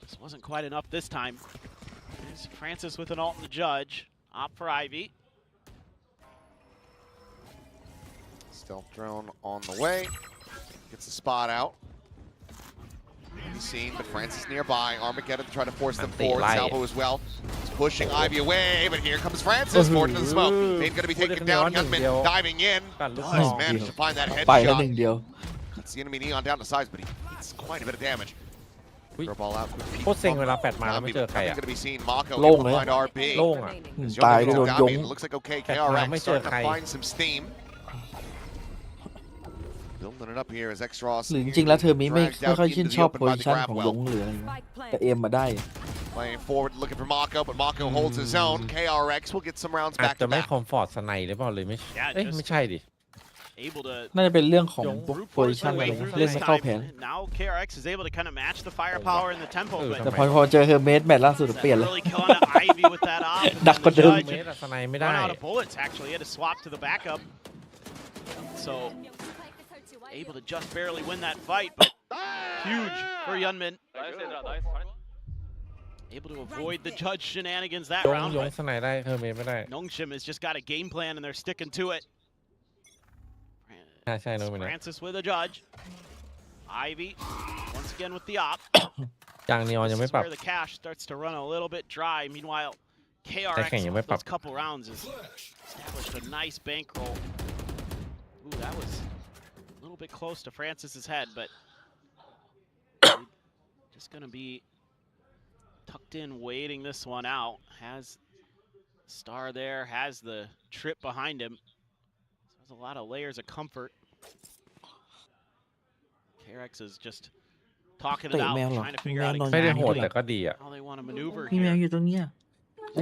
Just wasn't quite enough this time. There's Francis with an ult in the judge. Opt for Ivy. Stealth drone on the way. Gets the spot out. He's seen, but Francis nearby. Armageddon to try to force them forward. Salvo as well. He's pushing Ivy away, but here comes Francis. Forward to the smoke. They're going to be taken down. Hyunmin diving in. Does manage to find that ไปแล้วหนึ่ง headshot. เดียว Cuts the enemy Neon down to size, but he eats quite a bit of damage. Throw ball out. โคตรเซ็งเวลาแฟดมาแล้วไม่เจอใครอ่ะ Going to be seen. Mako โล่ง able เล to ย find RB. โล่งอ่ะ ตายก็โดนยง Looks like okay. แฟดมา KRX ไม่เจอ starting ใคร to find some steam. Building it up here as Extros หรือจริงๆแล้วเธอไม่ค่อยชื่นชอบโพซิชั่นของยงหรืออะไรแต่เอ็มมาได้ Playing forward, looking for Mako, but Mako holds his own. KRX will get some rounds อาจ back จะ to ไม่ back. คอมฟอร์ตสไนหรือเปล่าเลยไม่ไม่ใช่ดิ Able to น่าจะเป็นเรื่องของ brute โพซิ force ชั่น their อะไร way through เล่น this ไม่เข้า time. แผน And now KRX is able to kind of match the firepower and the tempo, but แต่พอเจอเฮอร์เมสแมตช์ล่าสุดเปลี่ยนเลย really killing Ivy with that off. and ดัก then กว่า the เดิม judge เมตรสไนไม่ได้ run out of bullets, actually. He had to swap to the backup. So, able to just barely win that fight, but huge for Hyunmin. Able to avoid the judge shenanigans that ยง round. ยง but สไนได้เธอเมตรไม่ได้ Nongshim has just got a game plan and they're sticking to it. ใช่น้องไม่ได้ Francis with a judge. Ivy, once again with the op. จางนีออนยังไม่ This is ปรับ where the cash starts to run a little bit dry. Meanwhile, แต่ KRX แข่งยังไม่ with ปรับ those couple rounds has established a nice bankroll. Ooh, that was a little bit close to Francis's head, but just gonna be tucked in, waiting this one out. Has Star there, has the trip behind him. So there's a lot of layers of comfort. KRX is just talking it out, trying to figure out ไม่ได้โหด exactly แต่ก็ดีอ่ะ how they want to maneuver มีแมว here. อยู่ตรงเนี้ย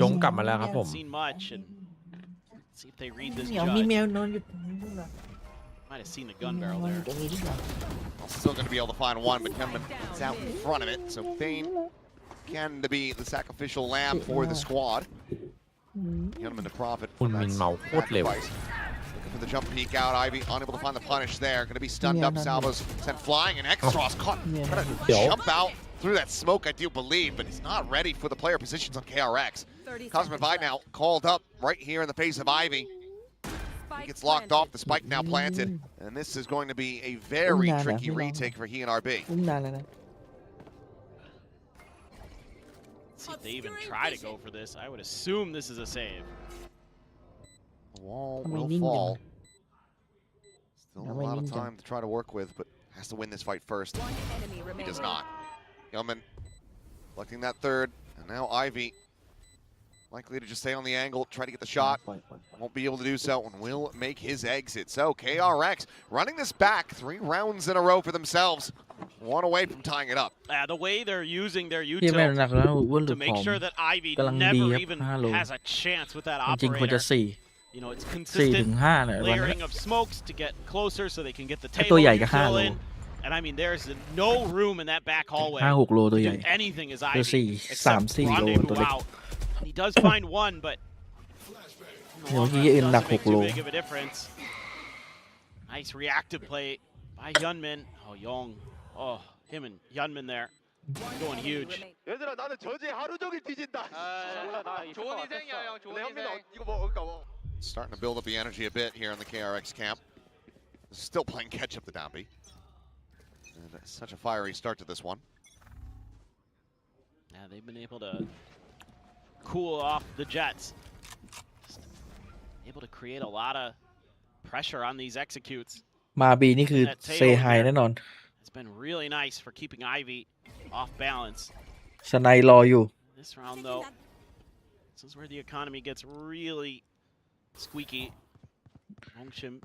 ยงกลับมาแล้วครับผม Haven't seen much, and see if they read this เหมียวมีแม judge. วนอนอยู่ตรงนี้ด้วย Might have seen the gun น barrel อนอยู่ there. ตรงนี้ด้วย Still going to be able to find one, but Hyunmin is out in front of it. So Thane can be the sacrificial lamb for the squad. Hyunmin to profit คุณ from มิ that นเมาโคตรเร็ว sacrifice. Looking for the jump peek out. Ivy unable to find the punish there. Going to be stunned up. Salvo's sent flying, and Extros caught. Trying to jump out through that smoke, I do believe, but he's not ready for the player positions on KRX. Cosmic Vide now called up right here in the face of Ivy. He gets locked off, the spike now planted, and this is going to be a very tricky retake for he and RB. อุ้มนานแล้วนะ See if they even try to go for this. I would assume this is a save. The wall How will many fall. ninja? Still How a many lot of ninja? time to try to work with, but has to win this fight first. He does not. Yeoman collecting that third, and now Ivy likely to just stay on the angle, try to get the shot. Won't be able to do so and will make his exit. So KRX running this back 3 rounds in a row for themselves. 1 away from tying it up. The way they're using their พี่แม่ util หนักแล้วอ้วนหรื to อผ make อม sure that Ivy กำลังดี never ครับ even 5 โล has a chance with that จริงๆควรจะ operator. 4 You know, it's 4 ถึง consistent 5เนี่ยวันนี้ layering of smokes to get closer so they can get the ถ้า tail ตัวใหญ่ก็ util 5 โล in. And I mean, there's no room in that back hallway 5-6 โล to ตัวใหญ่ do anything as ตัว Ivy 3-4 except โลตัว rendezvous เล็ก out. And he does find one, but เดี๋ยวเมื่อกี้เอ็นหนัก doesn't make 6 โล too big of a difference. Nice reactive play by Hyunmin. Oh, Young. Oh, him and Hyunmin there. Going huge. 얘들아 나는 저지 하루 종일 뒤진다. 좋은 희생이야 형. 좋은 희생. 이거 뭐 Starting to build up the energy a bit here in the KRX camp. Still playing catch up to Downby. And such a fiery start to this one. Yeah, they've been able to cool off the Jets. Just able to create a lot of pressure on these executes. มาบีนี่คือเซไฮแน่นอน It's been really nice for keeping Ivy off balance. สไนรออยู่ This round, though, this is where the economy gets really squeaky. Hongshim,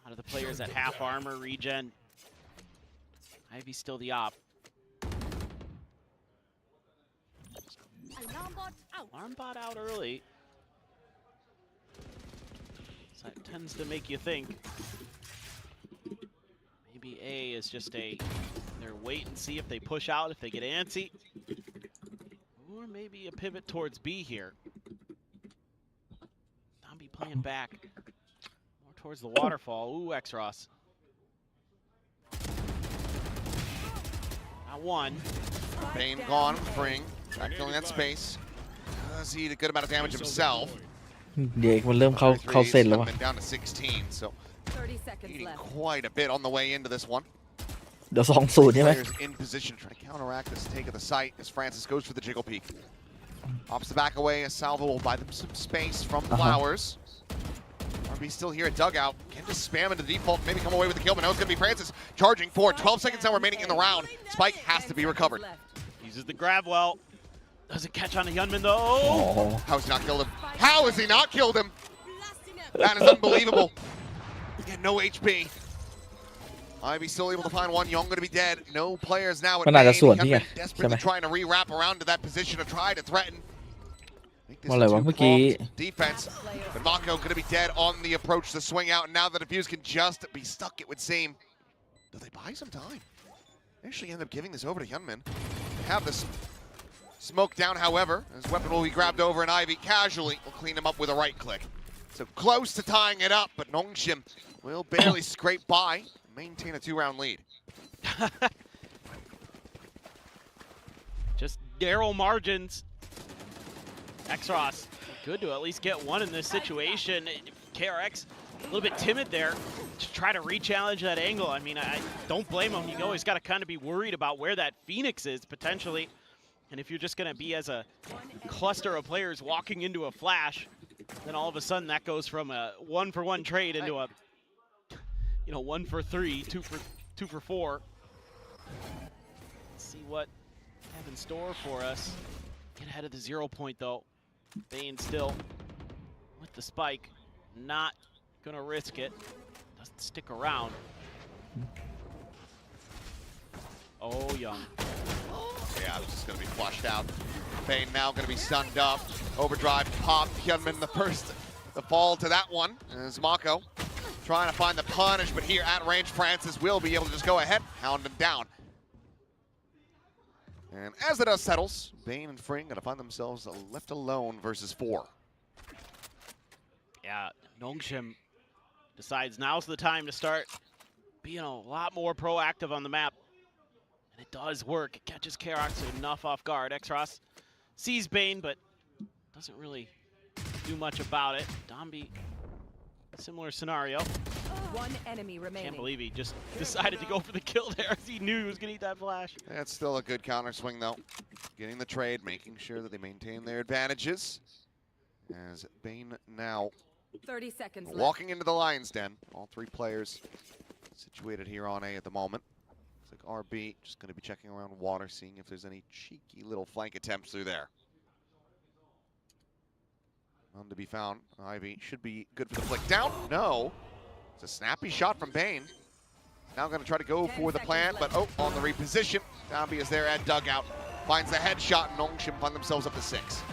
out of the players at half armor, regen. Ivy's still the op. Alarm bot out. Alarm bot out early. So that tends to make you think. Maybe A is just they're wait and see if they push out, if they get antsy. Or maybe a pivot towards B here. Zombie playing back. More towards the waterfall. Ooh, X-Ross. Not one. Bane gone, Fring. Back filling that space. Does he a good amount of damage himself? เด็กมันเริ่มเข้าเส้นแล้ววะ Down to 16, so eating quite a bit on the way into this one. เดี๋ยว2-0ใช่ไหม Players in position to try to counteract this take of the site as Francis goes for the jiggle peek. Opts the back away as Salvo will buy them some space from Flowers. RB still here at dugout. Can just spam into default, maybe come away with the kill, but now it's going to be Francis charging forward. 12 seconds now remaining in the round. Spike has to be recovered. Uses the grab well. Doesn't catch on a Hyunmin though. Oh. How has he not killed him? How has he not killed him? That is unbelievable. Again, no HP. Ivy still able to find one. Young going to be dead. No players now at Hyunmin desperately trying to re-wrap around to that position to try to threaten. Make this a ว่าอะไรวะเมื่อกี้ two-pronged defense. But Mako going to be dead on the approach to swing out. And now the defuse can just be stuck, it would seem. Do they buy some time? They actually end up giving this over to Hyunmin. They have this smoke down, however. His weapon will be grabbed over, and Ivy casually will clean him up with a right click. So close to tying it up, but Nongshim will barely scrape by and maintain a 2-round lead. Just narrow margins. X-Ross, good to at least get one in this situation. KRX, a little bit timid there to try to re-challenge that angle. I mean, I don't blame him. You always got to kind of be worried about where that Phoenix is potentially. And if you're just going to be as a cluster of players walking into a flash, then all of a sudden that goes from a 1-for-1 trade into a, 1 for 3, 2 for 4. Let's see what they have in store for us. Get ahead of the 0 point though. Bane still with the spike, not gonna risk it. Doesn't stick around. Oh, Young. Yeah, this is going to be flushed out. Bane now going to be stunned up. Overdrive pop. Hyunmin the first to fall to that one. As Mako trying to find the punish, but here at range, Francis will be able to just go ahead, hound him down. And as the dust settles, Bane and Fring going to find themselves left alone versus 4. Yeah, Nongshim decides now's the time to start being a lot more proactive on the map. And it does work. It catches KRX enough off guard. X-Ross sees Bane, but doesn't really do much about it. Dombi, similar scenario. One enemy remaining. Can't believe he just decided to go for the kill there as he knew he was going to eat that flash. That's still a good counter swing, though. Getting the trade, making sure that they maintain their advantages. As Bane now 30 seconds walking into the Lion's Den. All 3 players situated here on A at the moment. Looks like RB just going to be checking around water, seeing if there's any cheeky little flank attempts through there. None to be found. Ivy should be good for the flick down. No. It's a snappy shot from Bane. Now going to try to go for the plant, but on the reposition. Dombi is there at dugout. Finds the headshot, and Nongshim find themselves up to 6.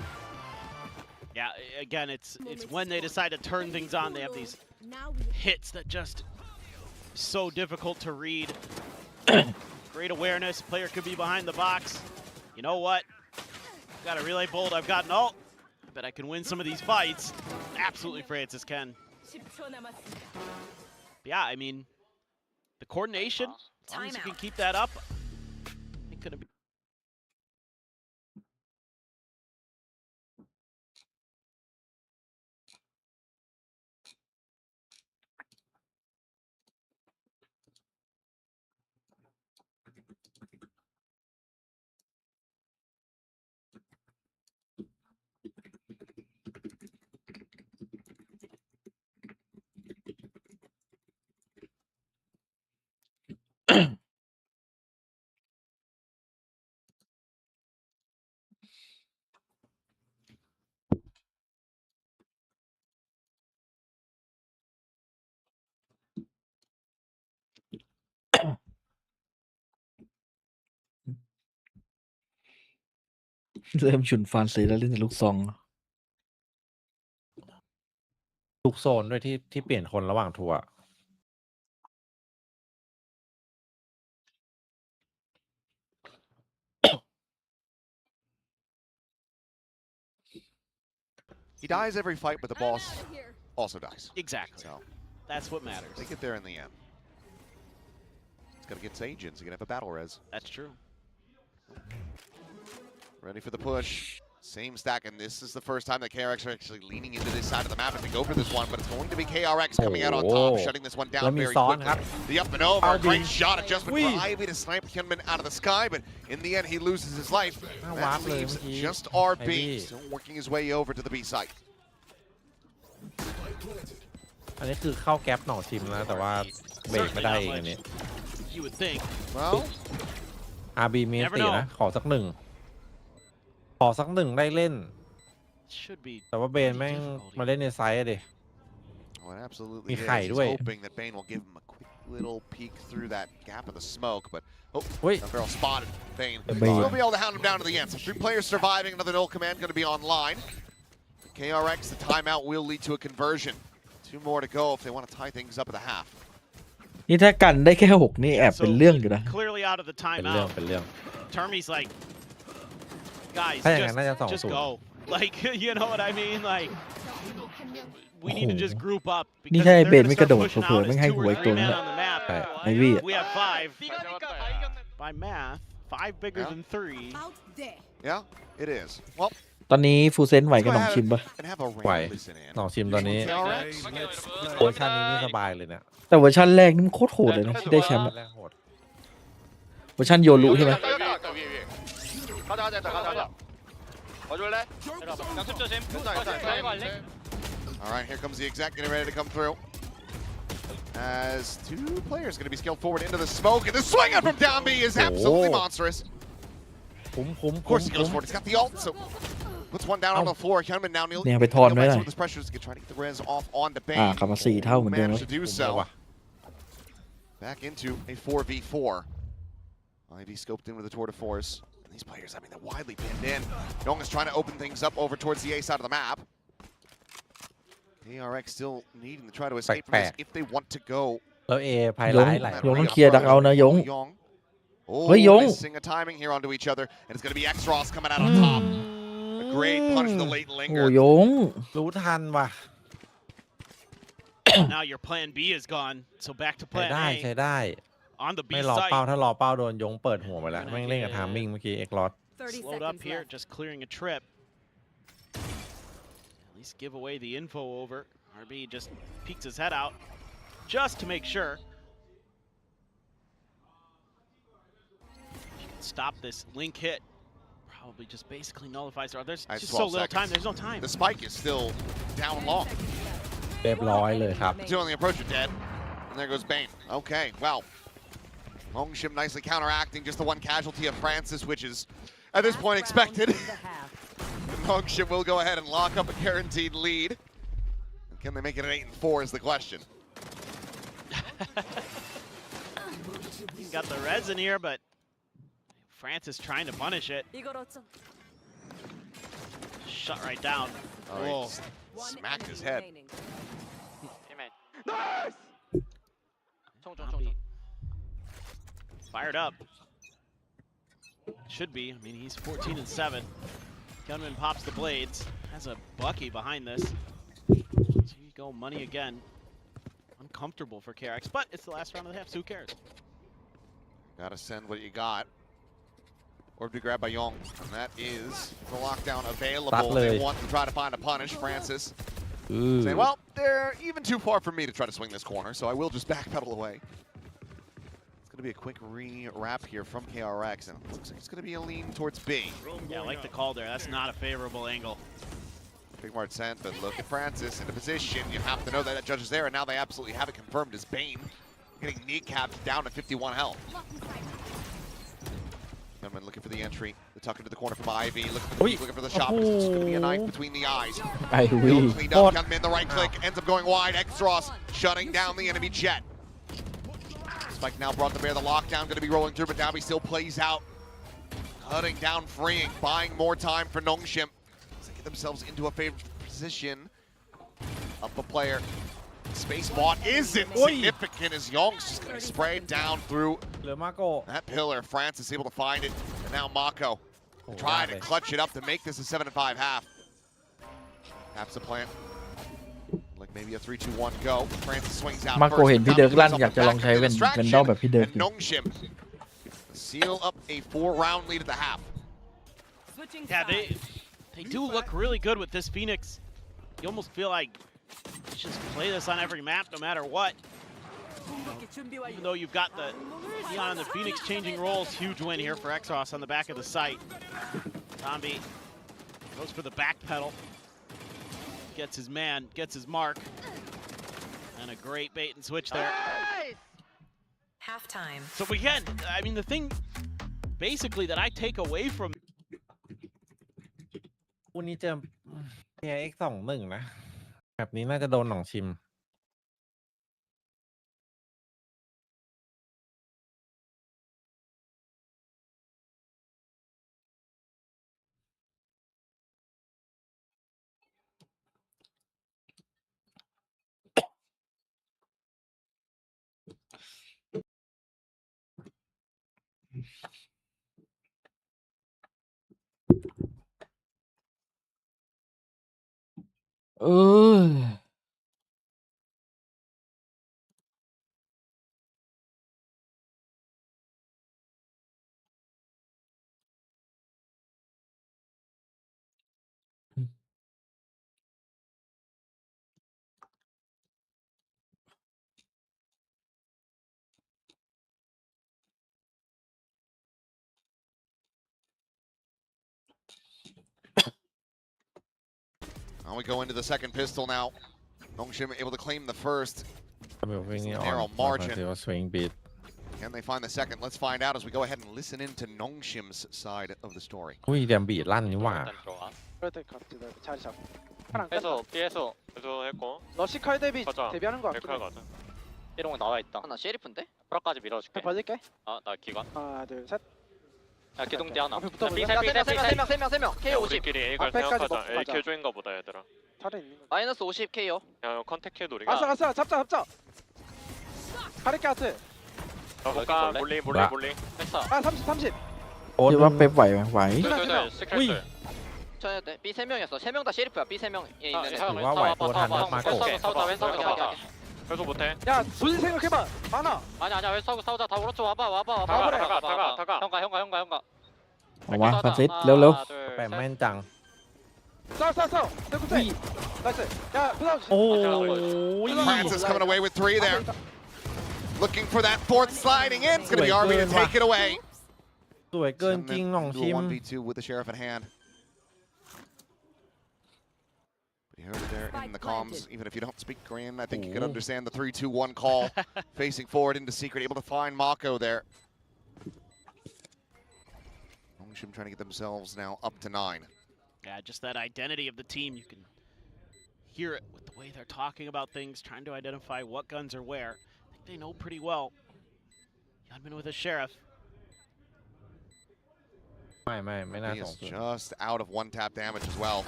Yeah, again, it's when they decide to turn things on, they have these hits that just so difficult to read. Great awareness, player could be behind the box. You know what? I've got a relay bolt, I've got an ult. I bet I can win some of these fights. Absolutely, Francis can. Yeah, I mean, the coordination, as long as you can keep that up, it could be. เริ่มฉุนฟานเซแล้วเล่นแต่ลูกซอง ทุกโซนด้วยที่เปลี่ยนคนระหว่างทัวร์ He dies every fight, but the boss also dies. Exactly. So That's what matters. they get there in the end. He's got to get Sage in, so he can have a battle res. That's true. Ready for the push. Same stack, and this is the first time that KRX are actually leaning into this side of the map and to go for this one, but it's going to be KRX coming out on top, shutting this one down very quickly. The up and over, great shot adjustment for Ivy to snipe Hyunmin out of the sky, but in the end he loses his life. That leaves just RB, still working his way over to the B site. อันนี้คือเข้าแก๊ปหน่อชิมแล้วแต่ว่าเบรกไม่ได้เองอันนี้ You would think. Well, RB มีสตินะขอสักหนึ่งได้เล่น Should be. แต่ว่าเบนแม่งมาเล่นในไซส์อะดิ oh, it absolutelyมี is. ไข่ He's ด้วย hoping that Bane will give him a quick little peek through that gap of the smoke, but Wait. that barrel spotted Bane. Bane. He'll be able to hound him down to the end. So 3 players surviving, another null command going to be online. KRX, the timeout will lead to a conversion. 2 more to go if they want to tie things up at the half. นี่ถ้ากันได้แค่6นี่แอบเป็นเรื่องอยู่นะ Clearly out of the เป็นเรื่อง timeout. เป็นเรื่อง Termy's like, guys, ถ้าอย่างนั้นน่าจะ just 2-0 go. Like, you know what I mean? Like, we need to just group up. นี่ Because ถ้าไอ้ if เบ they're น gonna ไม่กระ start โดด pushing เผื่อ out ๆไม่ as ให้ 2 หั or วอีกตัว 3 นึง men อะ on the map, ไอวี่อะ we have 5. By math, 5 bigger than 3. Yeah, it is. Well, ตอนนี้ฟูเซนไหวกับน้องชิมปะ and have a ไหว Ram listen in. หน่อชิมตอนนี้ KRX. เวอร์ชันนี้นี่สบายเลยเนี่ย แต่เวอร์ชันแรกนี่มันโคตรโหดเลยนะที่ได้แชมป์อะ แรกโหด เวอร์ชันโยรุใช่ไหม All right, here comes the exec getting ready to come through. As 2 players going to be scaled forward into the smoke, and the swing out from down B is absolutely monstrous. คุ้ม Of course he goes forward. He's got the ult, so puts one down on the floor. Hyunmin now nearly เนี่ยไปทอนไว้หน่อย some of this pressure to try to get the res off on the อ่า Bane. กลับมา4เท่าเหมือนเดิม Managed to do so. Back into a 4v4. Ivy scoped in with a tour de force. And these players, I mean, they're widely pinned in. Young is trying to open things up over towards the A side of the map. KRX still needing to try to escape from this if they want to go. แล้วเอภาย ย ไล ง ท์ไหล ยงต้องเคลียร์ดักเอานะยง Oh, Hey, Young. missing a timing here onto each other, and it's going to be X-Ross coming out on top. A great punch to the late โอ้ linger. ยง รู้ทันว่ะ Now your plan B is gone, so back to ใช้ plan ได้ใช้ A ได้ on the B ไม่รอ site. เป้าถ้ารอเป้าโดนยงเปิดหัวไปแล้วแม่งเล่นกับทามมิ่งเมื่อกี้เอ็กลอส Slowed up here, just clearing a trip. At least give away the info over. RB just peeks his head out, just to make sure. You can stop this link hit. Probably just basically nullifies her. There's just so little time. There's no time. The spike is still down long. เรียบร้อยเลยครับ Two on the approach are dead. And there goes Bane. Okay, well. Longship nicely counteracting just the 1 casualty of Francis, which is at this point expected. Longship will go ahead and lock up a guaranteed lead. Can they make it an 8-4 is the question. He's got the res in here, but Francis trying to punish it. Shut right down. Oh, he smacked his head. Fired up. Should be. I mean, he's 14-7. Gunman pops the blades. Has a Bucky behind this. So you go money again. Uncomfortable for KRX, but it's the last round of the half, so who cares? Gotta send what you got. Orb to grab by Young, and that is the lockdown available. They want to try to find a punish. Francis saying, well, they're even too far for me to try to swing this corner, so I will just backpedal away. It's going to be a quick re-wrap here from KRX, and it looks like it's going to be a lean towards B. Yeah, I like the call there. That's not a favorable angle. Big Mart sent, but look at Francis into position. You have to know that that judge is there, and now they absolutely have it confirmed as Bane getting kneecapped down to 51 health. Gunman looking for the entry. The tuck into the corner from Ivy. Looking for the shot. It's going to be a knife between the eyes. Cleaned up. Gunman, the right click, ends up going wide. X-Ross shutting down the enemy jet. Spike now brought to bear the lockdown. Going to be rolling through, but now he still plays out. cutting down, freeing, buying more time for Nongshim. To get themselves into a favorable position. Up a player. Space bot isn't significant as Young's just going to spray it down through that pillar. France is able to find it, and now Mako trying to clutch it up to make this a 7-5 half. Half's a plant. Like maybe a 3-2-1 go. France swings out มาโก first. เห็นพี่เดิร์กลั่นอยากจะลองใช้เวนดอลแบบพี่เดิร์ก And Nongshim seal up a 4-round lead at the half. Yeah, they do look really good with this Phoenix. You almost feel like you just play this on every map no matter what. Even though you've got the Neon and the Phoenix changing roles, huge win here for Exos on the back of the site. Zombie goes for the back pedal. Gets his man, gets his mark. And a great bait and switch there. Halftime. So again, I mean, the thing basically that I take away from วันนี้เจอ KRX 2-1 นะแบบนี้น่าจะโดนหนองชิม เออNow we go into the second pistol now. Nongshim able to claim the first. Narrow margin. Swing beat. Can they find the second? Let's find out as we go ahead and listen in to Nongshim's side of the story. อุ้ยเดมบีดลั่นนี่หว่า 해서 B에서 했고 러시 칼 대비 가자 대비하는 거 같긴 벨카 해. 가자 삐롱 나와 있다 나 셰리프인데? 프라까지 밀어줄게 벌릴게. 나 기관 하나, 둘, 셋. 야 기동대 하나 앞에 붙어볼래? B3 3명 K 50 우리끼리 A갈 앞에까지 생각하자 먹고 A 가자. 킬조인가 보다 얘들아 차례 있는 거. 마이너스 50 K요. 야 컨택해 우리가 갔어. 잡자. 가르게 하트. 가볼까 몰리 했어 아, 30. คิดว่าเป๊ปไหวไหมไหว 둘둘둘 스킬들 쳐야 돼. B 3명이었어. 3명 다 셰리프야. B 3명에 있는 애.ถือว่าไหวโปรทันนะมาโก 싸우자 그래서 못해 야, 본인 생각해봐. 많아. 아니야 왜 싸우자 다 오른쪽 와봐 다가 형가 ออกมาฟาซิสเร็ว แปมแม่นจัง 싸워. 세컨 나이스. 야, 부담. โอ้ย France is coming away with 3 there. Looking for that fourth sliding in. It's going to be Army to take it away. สวยเกินจริงหนอง Do ชิ a ม 1v2 with the sheriff at hand. But you heard it there in the comms. Even if you don't speak Korean, I think you could understand the 3-2-1 call. Facing forward into secret, able to find Mako there. Nongshim trying to get themselves now up to 9. Yeah, just that identity of the team. You can hear it with the way they're talking about things, trying to identify what guns are where. I think they know pretty well. Yunmin with a sheriff. ไม่น่า He สง is สัย just out of 1-tap damage as well.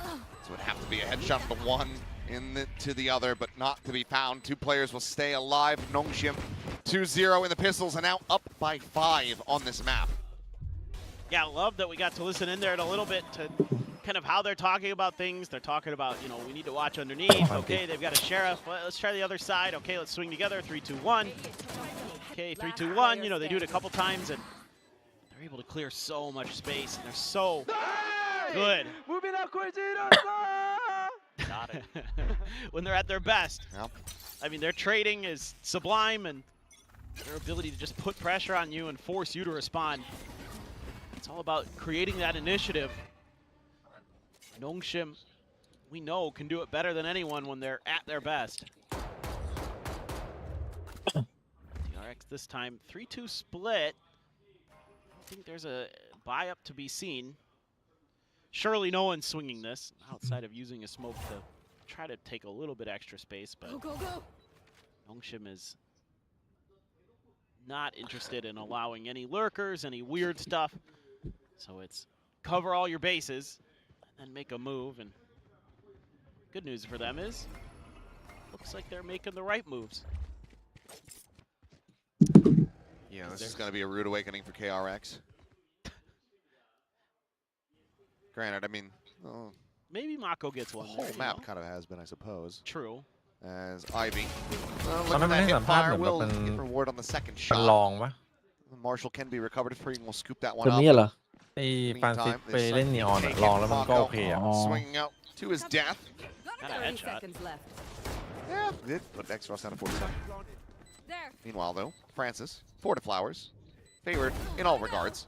So it'd have to be a headshot from one to the other, but not to be found. 2 players will stay alive. Nongshim 2-0 in the pistols and now up by 5 on this map. Yeah, I love that we got to listen in there a little bit to kind of how they're talking about things. They're talking about, we need to watch underneath. Okay, they've got a sheriff. Let's try the other side. Okay, let's swing together. 3-2-1. Okay, 3-2-1. They do it a couple times and they're able to clear so much space and they're so good when they're at their best. Yep. I mean, their trading is sublime and their ability to just put pressure on you and force you to respond. It's all about creating that initiative. Nongshim, we know, can do it better than anyone when they're at their best. KRX this time, 3-2 split. I think there's a buy up to be seen. Surely no one's swinging this outside of using a smoke to try to take a little bit extra space, but Nongshim is not interested in allowing any lurkers, any weird stuff. So it's cover all your bases and then make a move. And good news for them is, looks like they're making the right moves. Yeah, this is going to be a rude awakening for KRX. Granted, I mean, maybe Mako gets one. The whole there, map kind of has been, I suppose. True. As Ivy, look at that hip fire, will get reward on the second shot. ลองปะ Marshall can be recovered. Free will scoop that one ตัว up. นี้เหรอ ไอ้ฟานซิสไปเล่นนีออนอะลองแล้วมันก็โอเคอะ Swinging out to his death. Got a 30 headshot. seconds left. Yeah, did put Exros down to 47. There. Meanwhile, though, Francis, 4 to Flowers, favored in all regards.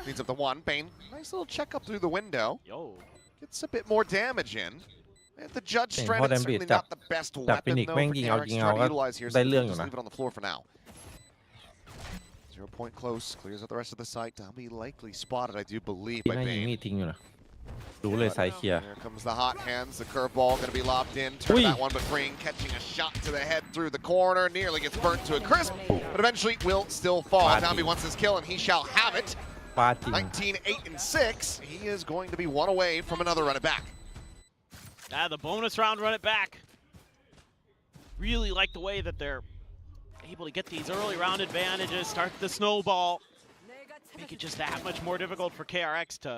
Leads up to 1. Bane, nice little check up through the window. Yo. Gets a bit more damage in. And the judge เก่ง strand เพราะ is แดมบิด certainly จับ not the best จับฟิ weapon นิก though แม่ง for ยิงเอา KRX ยิง to เอา try to ก็ utilize here. ได้ So เรื่องอ just ยู่นะ leave it on the floor for now. 0 point close, clears out the rest of the site. Dambi likely spotted, I do believe, ที่ by น่ายิง Bane. มีดทิ้งอยู่นะรู้เลยไซส์เคลียร์ Here comes the hot hands. The curveball going to be lobbed in. Turn that one, but Freeing catching a shot to the head through the corner. Nearly gets burnt to a crisp, but eventually will still fall. Dambi wants his kill, and he shall have it. ปาจริง 19-8-6. He is going to be one away from another run it back. The bonus round run it back. Really like the way that they're able to get these early round advantages, start the snowball. Make it just that much more difficult for KRX to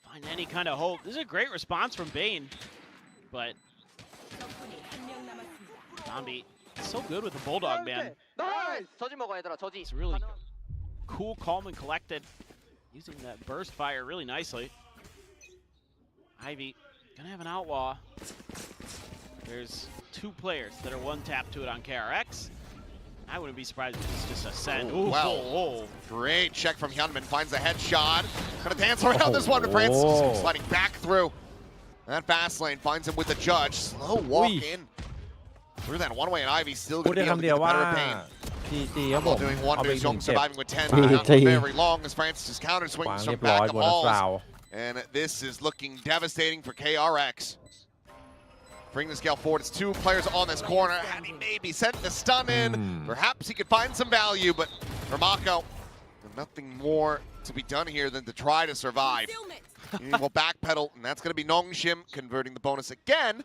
find any kind of hope. This is a great response from Bane, but Dambi so good with the Bulldog, man. It's really cool, calm, and collected. Using that burst fire really nicely. Ivy gonna have an outlaw. There's 2 players that are one tap to it on KRX. I wouldn't be surprised if it's just a send. Ooh, wow. Great check from Hyunmin. Finds the headshot. Gonna dance around this one to Francis. Sliding back through. That fast lane finds him with the judge. Slow walk in. Through that one way, and Ivy still พูด gonna ได้ be able to คำเดียว get the ว่า better of Bane. จีครับผม Doing เอาไป wonders. หนึ่ Young งเจ็บ surviving with 10. Not for very long as Francis is counter วา swinging ง some เรียบร้อย back โบนัส balls. ราว And this is looking devastating for KRX. Bring the scale forward. It's 2 players on this corner. Had he maybe sent the stun in, perhaps he could find some value, but for Mako, nothing more to be done here than to try to survive. He will backpedal, and that's going to be Nongshim converting the bonus again.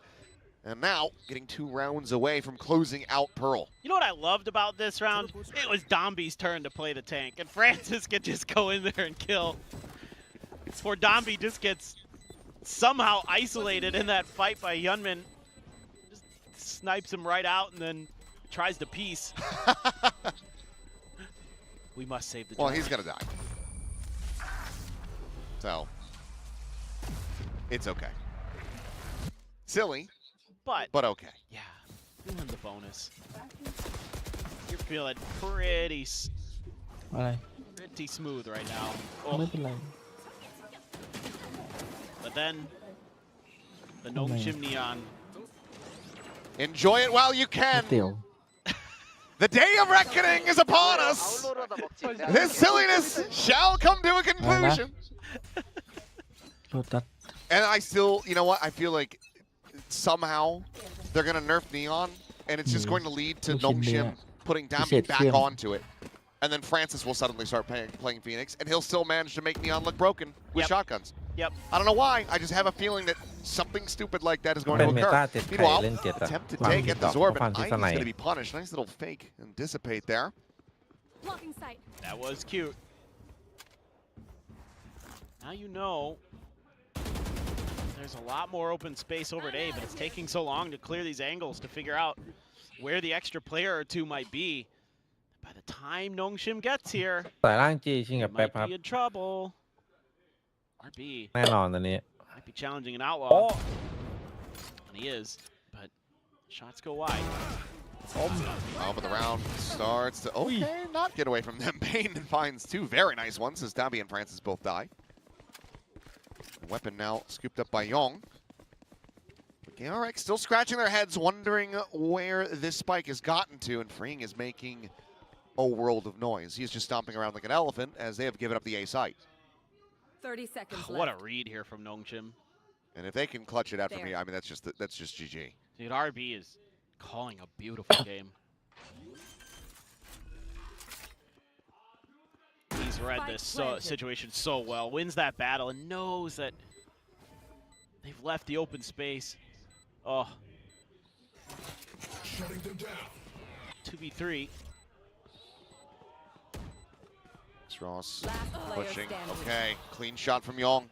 And now getting 2 rounds away from closing out Pearl. You know what I loved about this round? It was Dambi's turn to play the tank, and Francis could just go in there and kill. Before Dambi just gets somehow isolated in that fight by Hyunmin. Just snipes him right out and then tries to piece. We must save the Well, judge. he's going to die. So, it's okay. Silly, but okay. Yeah, feeling the bonus. You're feeling pretty, อะไร pretty smooth right now. ไม่เป็นไร But then, the Nongshim Neon. Enjoy it while you can. เตี๋ยว The day of reckoning is upon us. This silliness shall come to a conclusion. โรตัส And I still, you know what? I feel like somehow they're going to nerf Neon, and it's just going to lead to Nongshim putting Dambi back onto it. And then Francis will suddenly start playing Phoenix, and he'll still manage to make Neon look broken with shotguns. Yep. I don't know why. I just have a feeling that something stupid like that is going to เป็นเมตา occur. เจ็ดใคร Meanwhile, เล่นเจ็ดอะ attempt to ความ take ผิด at ต่ the อ Zorb, ความ and ผิด Ivy's สไน going to be punished. Nice little fake and dissipate there. Blocking sight. That was cute. Now you know there's a lot more open space over at A, but it's taking so long to clear these angles to figure out where the extra player or 2 might be. By the time Nongshim gets here, สายล่างจีชิงกับ he แป๊บ might ครับ be in trouble. RB แน่นอนตอนนี้ might be challenging an outlaw. And he is, but shots go wide. Oh, but the round starts to, okay, not get away from them. Bane finds 2 very nice ones as Dambi and Francis both die. The weapon now scooped up by Yong. KRX still scratching their heads, wondering where this spike has gotten to, and Freeing is making a world of noise. He's just stomping around like an elephant as they have given up the A site. 30 seconds left. What a read here from Nongshim. And if they can clutch it out from here, I mean, that's just GG. Dude, RB is calling a beautiful game. He's has read this situation so well. Wins that battle and knows that they've left the open space. Oh. 2v3. Ross pushing. Okay, clean shot from Yong.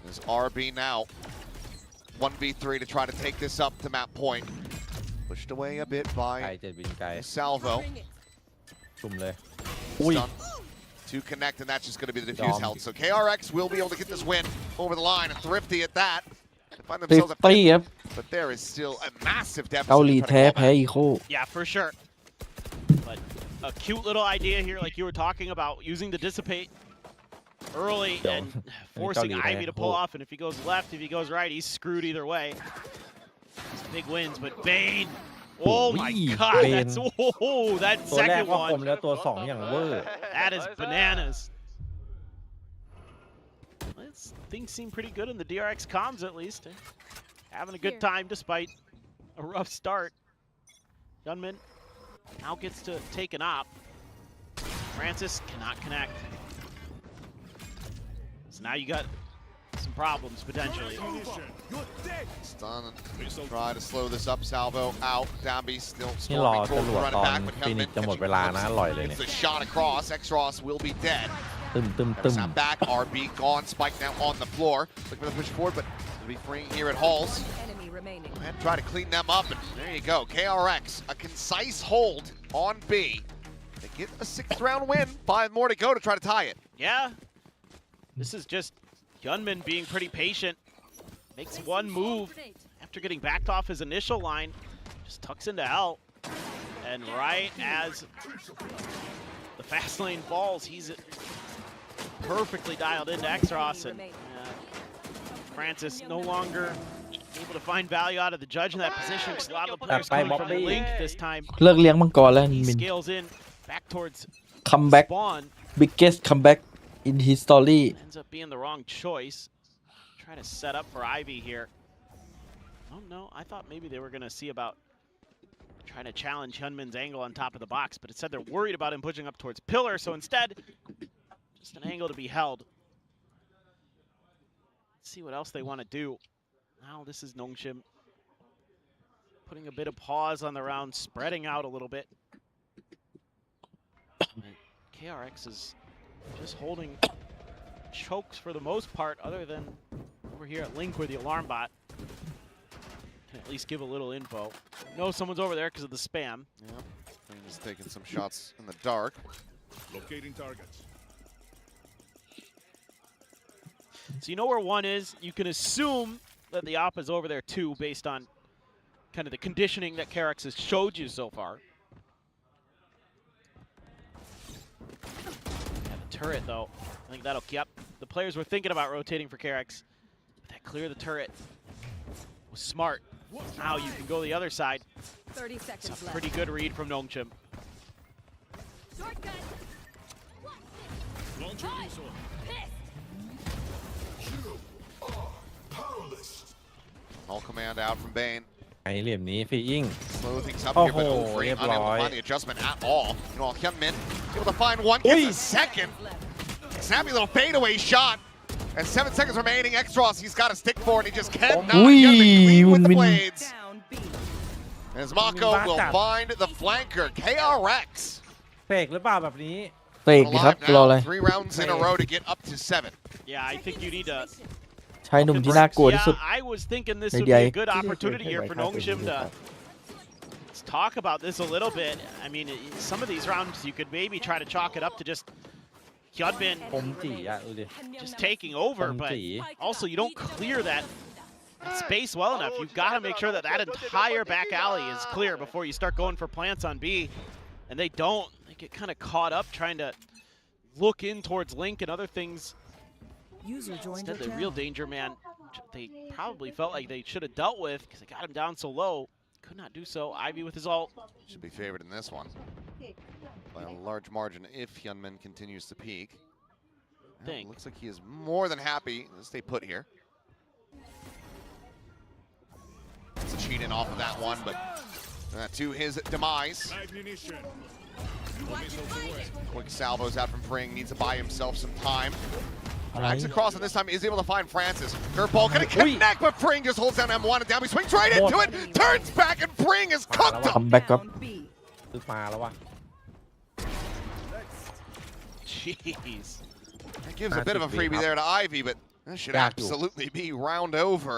There's RB now. 1v3 to try to take this up to map point. Pushed away a bit by Salvo. Stun to connect, and that's just going to be the defuse health. So KRX will be able to get this win over the line. Thrifty at that. They find themselves at 50, but there is still a massive deficit. Yeah, for sure. But a cute little idea here, like you were talking about, using the dissipate early and forcing Ivy to pull off. And if he goes left, if he goes right, he's screwed either way. It's big wins, but Bane. Oh my God, that's that second one. That is bananas. Things seem pretty good in the DRX comms, at least. Having a good time despite a rough start. Gunman now gets to take an op. Francis cannot connect. So now you got some problems potentially. Stun. Try to slow this up. Salvo out. Downbeat still storming towards the run back, but Hellman gets a shot across. X-Ross will be dead. Snap back. RB gone. Spike now on the floor. Looking for the push forward, but will be freeing here at Halls. And try to clean them up, and there you go. KRX, a concise hold on B. They get a 6th round win. 5 more to go to try to tie it. Yeah. This is just Gunman being pretty patient. Makes one move after getting backed off his initial line. Just tucks into hell. And right as the fast lane falls, he's perfectly dialed into X-Ross. And Francis no longer able to find value out of the judge in that position because a lot of the players coming from Link this time. He scales in back towards comeback. Spawn. Biggest comeback in his story. Ends up being the wrong choice. Trying to set up for Ivy here. Oh no, I thought maybe they were going to see about trying to challenge Hyunmin's angle on top of the box, but it said they're worried about him pushing up towards pillar, so instead, just an angle to be held. Let's see what else they want to do. Now this is Nongshim putting a bit of pause on the round, spreading out a little bit. And KRX is just holding chokes for the most part, other than over here at Link where the alarm bot can at least give a little info. No, someone's over there because of the spam. Yeah, and just taking some shots in the dark. Locating targets. So you know where one is. You can assume that the op is over there too, based on kind of the conditioning that KRX has showed you so far. Yeah, the turret though, I think that'll, yep. The players were thinking about rotating for KRX, but that clear the turret was smart. Now you can go the other side. 30 seconds it's a pretty good read from Nongshim. All command out from Bane. ไอ้เหลี่ยมนี้ฟรีอิง Slow things up โอ้ here, โห but Overy เรียบ unable ร้อย to find the adjustment at all. You know, Hyunmin able to find one, gets a second. Snappy little fadeaway shot. And 7 seconds remaining. X-Ross, he's got a stick for it. He just cannot get clean with the blades. As Mako will find the flanker, KRX. เฟกหรือเปล่าแบบนี้ เฟกดิครับรออะไร 3 rounds in a row to get up to 7. Yeah, I think you need to. ชายหนุ่มที่น่ากลัวที่สุด Yeah, I was thinking this would be a good opportunity here for Nongshim to talk about this a little bit. I mean, some of these rounds you could maybe try to chalk it up to just Hyunmin just taking over, but also you don't clear that space well enough. You've got to make sure that that entire back alley is clear before you start going for plants on B, and they don't. They get kind of caught up trying to look in towards Link and other things. Instead, the real danger man, they probably felt like they should have dealt with because they got him down so low. Could not do so. Ivy with his ult. Should be favored in this one by a large margin if Hyunmin continues to peak. Well, looks like he is more than happy to stay put here. It's a cheat in off of that one, but to his demise. Quick salvos out from Pring, needs to buy himself some time. Drags across, and this time is able to find Francis. Curveball gonna connect, but Pring just holds down M1 and down. He swings right into it, turns back, and Pring is cooked up. คัมแบ็กครับ คือมาแล้ววะ Jeez. That gives a bit of a freebie there to Ivy, but this should absolutely be round over.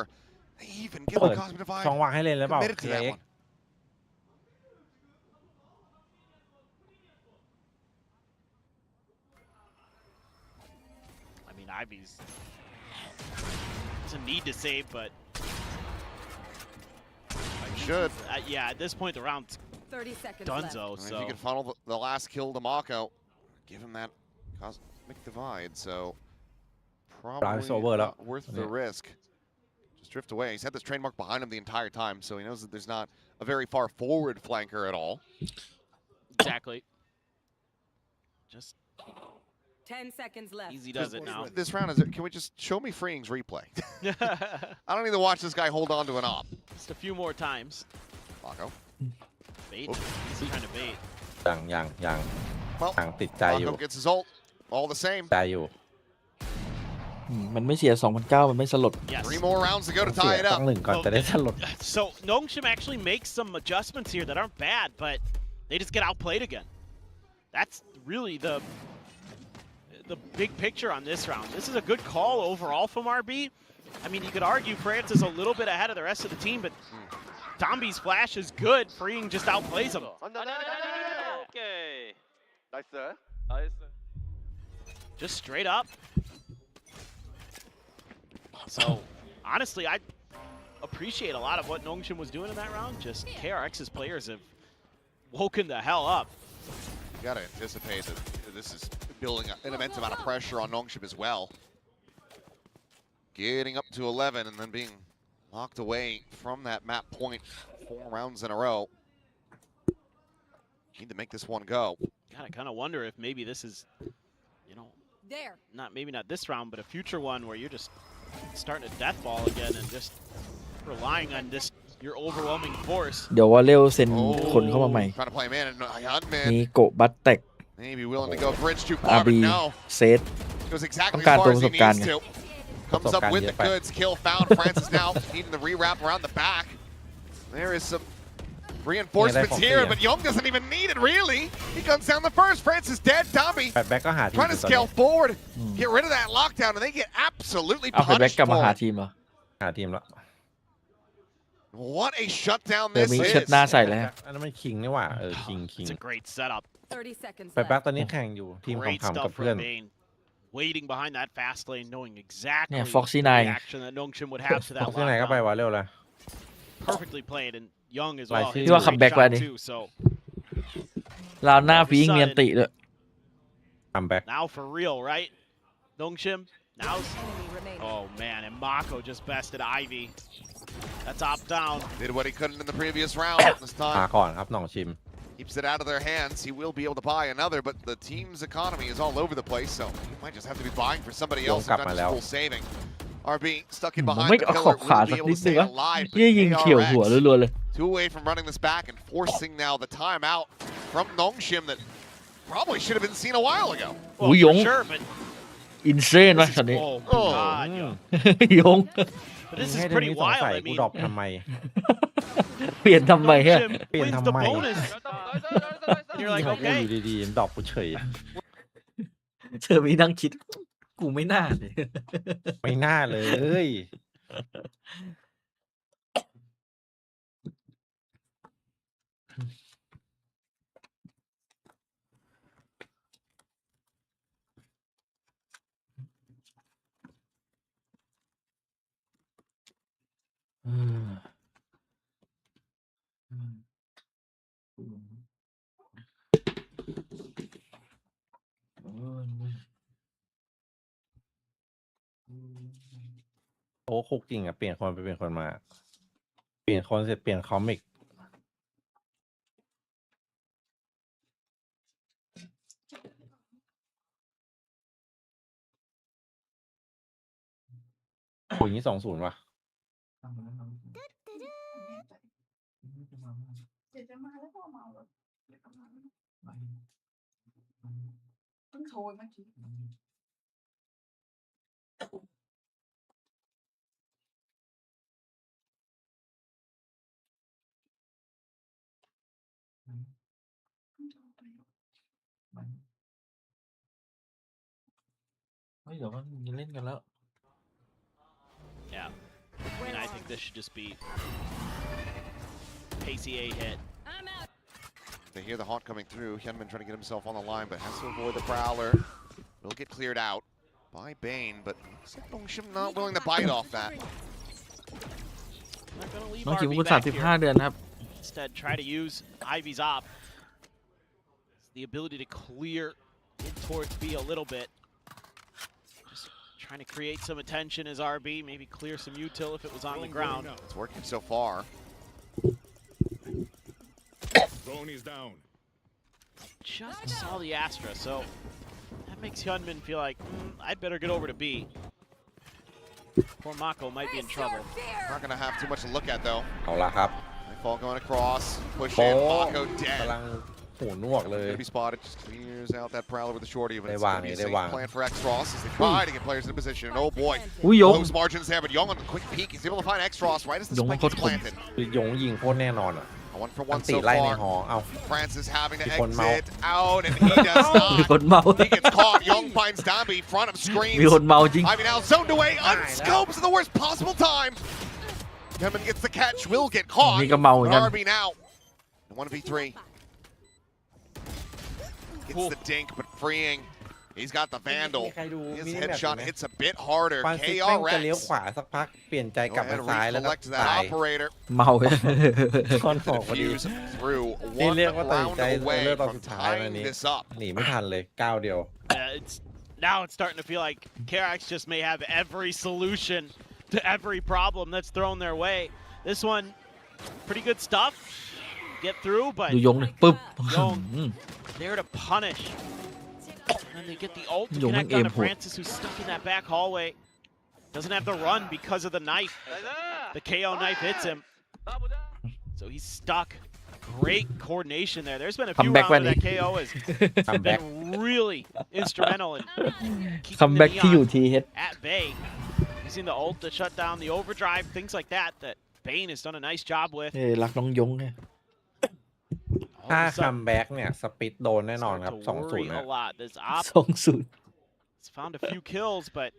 They even give the Cosmic Divide ช่องว่างให้เล่นแล้วเปล่า committed to that one. I mean, Ivy's doesn't need to save, but Should. Yeah, at this point the round's 30 seconds donezo. left. So if you can funnel the last kill to Mako, give him that Cosmic Divide. So probably not worth the risk. Just drift away. He's had this train mark behind him the entire time, so he knows that there's not a very far forward flanker at all. Exactly. Just 10 seconds left. Easy does it now. This round can we just show me Freeing's replay? I don't need to watch this guy hold on to an op. Just a few more times. Mako. Bait. He's trying to bait. ยัง Well, ติดใจอยู่ Mako gets his ult. All the same. ใจอยู่ มันไม่เสีย 2,900 มันไม่สลด Yes. 3 more rounds to go to tie it ต้ up. อง1ก่อนจะได้สลด So Nongshim actually makes some adjustments here that aren't bad, but they just get outplayed again. That's really the big picture on this round. This is a good call overall from RB. I mean, you could argue France is a little bit ahead of the rest of the team, but Dombi's flash is good. Freeing just outplays him. Okay. Nice, sir. Just straight up. So, honestly, I appreciate a lot of what Nongshim was doing in that round. Just KRX's players have woken the hell up. You gotta anticipate that this is building an immense amount of pressure on Nongshim as well. Getting up to 11 and then being locked away from that map point 4 rounds in a row. Need to make this one go. God, I kind of wonder if maybe this is, you know, maybe not this round, but a future one where you're just starting a death ball again and just relying on this your overwhelming force. เดี๋ยวว่าเร็วเซ็นคนเข้ามาใหม่ Trying to play him in and Hyunmin มีโกะบัตแตก maybe willing to go bridge too far, but no. เซต Goes exactly ต้องการ as ตัว far ป as ระ he สบการณ์ needs ไง to. Comes up with the goods. Kill found. Francis now needing the re-wrap around the back. There is some reinforcements here, but Young doesn't even need it, really. He guns down the first. Francis dead. Tommy แบ็กก็หาทีม trying to scale forward. Get rid of that lockdown, and they get absolutely เอาไปแบ็ก punished กลับมา for หา it. ทีมเหรอ หาทีมแล้ว What a shutdown เดี๋ยว this มีเช็ดหน้า is. ใส่แล้ว อันนั้นมันคิงนี่หว่าคิง It's a great setup. 30 seconds แบ็ก left. ตอนนี้แข่งอยู่ทีม Great ขำๆกับ stuff เพื่อน from Bane. Waiting behind that fast lane, knowing exactly Yeah, the Foxy 9 reaction that Nongshim would have to that ที่ไหนก็ไป lockdown. วะเร็วเลย Perfectly played, and Young as ราย well. ชื่อ Hits ที่ว่า a คัม great แบ็ก shot แล้วนี่ too, so ลาวหน้าฟีเงียนติเลย คัมแบ็ก now for real, right? Nongshim, now. Enemy remaining. Oh man, and Mako just bested Ivy. That's up down. Did what he couldn't in the previous round. This มา time ก่อนครับหน่องชิม keeps it out of their hands. He will be able to buy another, but the team's economy is all over the place, so he might just have to be buying for somebody else, if not just full saving. RB stuck in มัน behind ไม่ the เอา pillar, ขา will สั be ก able นิ to ดนึง stay วะ alive. But ยี่ยิงเขียวหัว KRX รัวๆเลย 2 away from running this back and forcing now the timeout from Nongshim that probably should have been seen a while ago. อุ้ยยง Sure, but อินเซนวะตอนนี้ oh my god, Young. ยง But this ให้ is เรื่อง pretty นี้สง wild. สัย I กู mean, ดรอปทำไม เปลี่ยนทำไมฮะ Nongshim เปลี่ยน wins ทำ the ไม bonus. You're like, กู okay. อยู่ดีๆดรอปกูเฉย เธอมีนั่งคิด กูไม่น่าเลย ไม่น่าเลย โอ้คุกจริงอ่ะเปลี่ยนคนไปเปลี่ยนคนมา เปลี่ยนคนเสร็จเปลี่ยนคอมิกโอ้ยนี้2-0 ว่ะ เดี๋ยวจะมาแล้วก็เมาแล้ว เพิ่งโทรเมื่อกี้ เฮ้ยเดี๋ยวมันเล่นกันแล้ว Yeah. I mean, I think this should just be pacey A hit. They hear the haunt coming through. Hyunmin trying to get himself on the line, but has to avoid the prowler. Will get cleared out by Bane, but looks like Dongshim not willing to bite off that. Not gonna leave น้องคิว RB คุณ back here. 35 เดือนครับ Instead, try to use Ivy's op. The ability to clear in towards B a little bit. Just trying to create some attention as RB, maybe clear some util if it was on the ground. It's working so far. Drone is down. Just saw the Astra, so that makes Hyunmin feel like, I'd better get over to B. Poor Mako might be in trouble. Not going to have too much to look at, though. เอาละครับ Nightfall going across. Push โป๊ in. Mako กำ dead. ลังหูหนวกเลย Gonna be spotted. Just clears out that prowler with a shorty. But it's They going to be a wang, they safe wang. plan for X-Frost as they try to get players in position. And oh boy, อุ้ยยง close margins there. But Young on the quick peek. He's able to find X-Frost right as the Young spike โคต gets รคม planted. คือยงยิงโคตรแน่นอนอ่ะ A 1 for อัน 1 ตี so ไล่ใน far. หอเอา Francis having to มีคนเมา exit out, and he does มีคน not. เมา He gets caught. Young finds Dambi. Front of มี screens. คนเมาจริง Ivy now zoned away. Unscopes at the worst possible time. Kevin gets the catch. Will get caught. นี่ก็เมาเหมือนกัน RB now. 1v3. Gets the dink, but freeing. He's got the vandal. มีใครดู His มินิแมป headshot ไหม hits a bit harder. ฟันซิกแม่งจะเลี้ยว KRX. ขวาสักพักเปลี่ยนใจก Go ลับ ahead มา and ซ้ายแล้วก็ recollect that ตาย operator. เมาเลย คอนออกพอดี Fuse through นี่ one เรียกว่าตัดสิน round ใจ away เลือกตอน from สุดท้ายแล้ว tying นี้ this up. หนีไม่ทันเลยก้าวเดียว Now it's starting to feel like KRX just may have every solution to every problem that's thrown their way. This one, pretty good stuff. Get through, but ดูยงเลยปึ๊บ Young there to punish. And they get the ult to Young connect aim onto hole. Francis, who's stuck in that back hallway. Doesn't have the run because of the knife. The KO knife hits him. So he's stuck. Great coordination there. There's been a few Comeback rounds where that Wendy. KO has been really instrumental in keeping คัม the แบ็กที่อยู่ Neon ทีเฮด at bay. Using the ult to shut down the overdrive, things like that, that Bane has done a nice job with. รักน้องยงเนี่ย ถ้าคัมแบ็กเนี่ยสปิดโดนแน่นอนครับ Start to 2-0 worry นะ a lot. This op 2-0 has found a few kills, but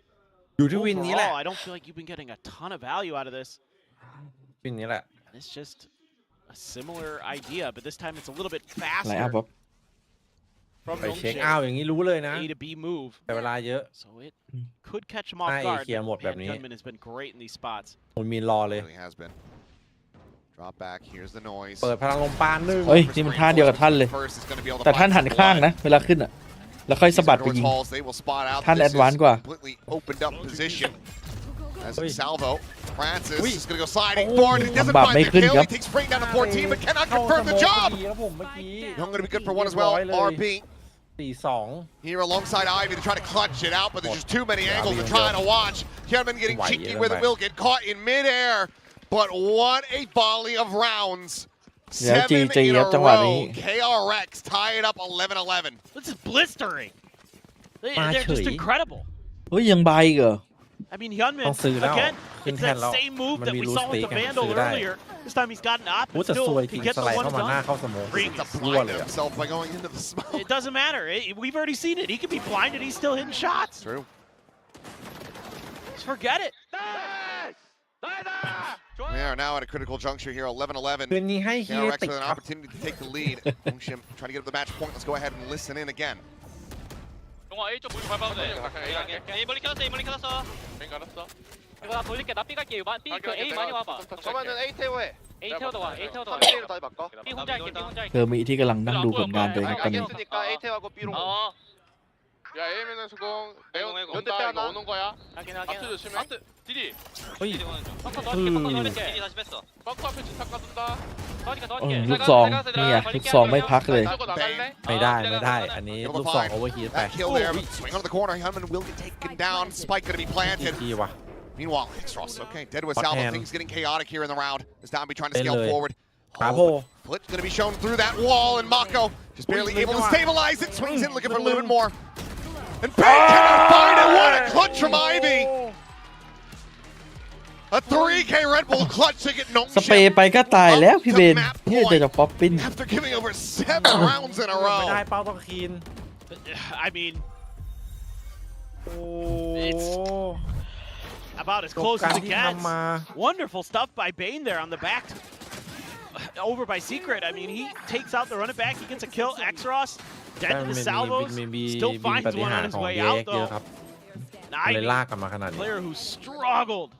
อยู่ที่วินนี้แหละ overall, I don't feel like you've been getting a ton of value out of this. วินนี้แหละ It's just a similar idea, but this time it's a little bit ไลน์อัพ faster ครับ from ไปเช็ค Dongshim. อ้าวอย่างนี้รู้เลยนะ A to B move, แต่เวลาเยอะ so it could catch him off ให้ guard. เคลียร์หมด but แบบ man, นี้ Gunman has been great in these spots. คุณมีรอเลย Really has been. Drop back. Here's the noise. เปิดพลังลมปานหนึ่ง เฮ้ยนี่มันท่าเดียวกับท่านเลย First is gonna be able to แต่ท่าน find หัน some ข้าง blood. นะเวลาขึ้นอ่ะ แล้วค่อยสะบัดไป Towards ยิง halls, they will spot out. ท่าน This is advance กว่า completely opened up position. As Ui. Salvo, Francis Ui. is gonna go sliding forward. He doesn't Bạc find mấy the khinh kill. lắm. He takes frame down to 14, but cannot เข้า confirm ส the โมก job. พอดีแล้วผมเมื่อกี้ Young gonna be good for one as well. เรียบร้อยเลย RB 4-2 here alongside Ivy to try to clutch it out, but there's just too many Yeah, angles to Ivy try will to watch. Hyunmin getting Why, cheeky yeah, with it, back. will get caught in midair. But what a volley of rounds. เดี๋ยว 7 GG in ครับ a จังหวะนี้ row. KRX tie it up 11-11. This is blistering. Ma They're just chửi. incredible. เฮ้ยยังใบอีกเหรอ I mean, Hyunmin, ต้องซื้อแล้ว again, ขึ้น it's แท่น that แล้ว same move มัน that มี we รู saw สติ with ก the ไง Vandal ซื้อได้ earlier. This time he's gotten up, โอ้ but แต่ซ still, วยจ he ริง gets ส the ไลด์ one เข้า and มาหน้า done. เข้าสโมอง Bring He's it.รั่วเลย blinded อะ himself by going into the smoke. It doesn't matter. We've already seen it. He could be blinded. He's still hitting shots. True. Just forget it. We are now at a critical juncture here, 11-11. คืนนี้ให้ฮีโร่ KRX ติด with an ครับ opportunity to take the lead. Dongshim trying to get up the match point. Let's go ahead and listen in again. 영화 A 쪽 무기 밟아도 돼. A 멀리 켜놨어. A 멀리 켜놨어. 이거 나 돌릴게. 나 B 갈게. B 그 A 많이 와봐. 그러면은 A 태워해. A 태워도 와. A 태워도 와. 3A로 다시 바꿔. B 혼자 할게. B 혼자 할게. เธอมีที่กำลังนั่งดูผลงานตัวเองครับตอนนี้ 알겠으니까 A 태워하고 B로. 어. 야 A면은 수공. 매운 연대 빼 하나. 오는 거야. 확인 확인. 아트 조심해. 아트. 디디. เฮ้ย 펑커 넣어줄게. 펑커 넣어줄게. D 다시 뺐어. 마크 앞에 지탁 가둔다. 넣어줄게 โอ้ย 넣어줄게. ลูกซองนี่ไงลูกซองไม่พักเลย 저거 나갈래? ไม่ได้ไม่ได้ อันนี้ Able ลู to กสอง find โอเวอร์ฮีทไป that kill there. Swing onto the corner. Hyunmin will get taken down. Spike gonna be planted. ทีว่ะ Meanwhile, X-Frost, okay, dead with Hot Salvo. hand. Things getting chaotic here in the round. As Downby trying to เป็น scale เลย forward. ขาโพ Oh, Foot's going to be shown through that wall, and Mako just barely able to stabilize it. Swings in, looking for a little bit more. And Bane cannot find it. What a clutch from Ivy. A 3K Red Bull clutch to get สเปรย์ Nongshim ไปก็ตายแล้วพี่เบนเนี่ยเจอจากป๊อปปิ้น after giving over 7 rounds in a ไม่ได้ row. เป้าต้องคีน I mean, it's about as close as it gets. Wonderful stuff by Bane there on the back. Over by Secret. I mean, he takes out the running back. He gets a kill. Xross dead to the salvos. Still finds one on his way out though. Ivy, player who struggled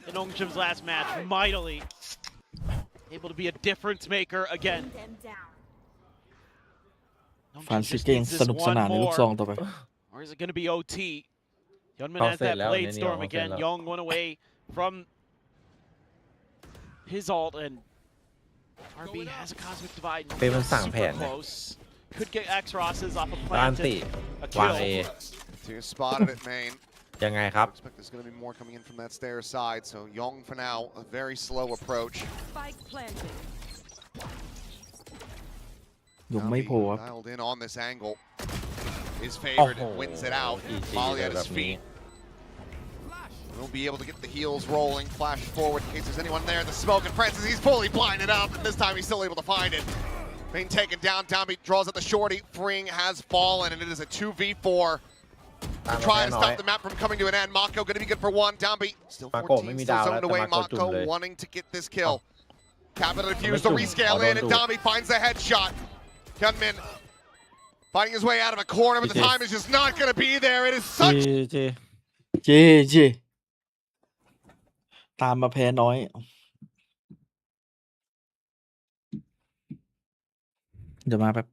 in Nongshim's last match mightily. Able to be a difference maker again. ฟานซิสก็ยังสนุกสนานในลูกซองต่อไป Or is it going to be OT? Hyunmin has that blade storm again. Young went away from his ult, and RB has a cosmic divide. เป็นมันสั่งแผน Super close. Could get X Rosses off a ร้าน plant ติ and a วาง A kill. So you spotted it, main. ยังไงครับ Expect there's going to be more coming in from that stairs side. So Young for now, a very slow approach. Spike planted. ยังไม่โผล่ครับ Dialed in on this angle. Is favored and wins it out. Molly at his feet. We'll be able to get the heels rolling. Flash forward in case there's anyone there. The smoke and Francis, he's fully blinded up, and this time he's still able to find it. Being taken down. Downbeat draws at the shorty. Freeing has fallen, and it is a 2v4. Try to stop the map from coming to an end. Mako going to be good for one. Downbeat still 14, still zoned away. Mako wanting to get this kill. Capital defuse to rescale in, and Downbeat finds the headshot. Hyunmin fighting his way out of a corner, but the time is just not going to be there. It is such. เจตามมาแพ้น้อยเดี๋ยวมาแป๊บ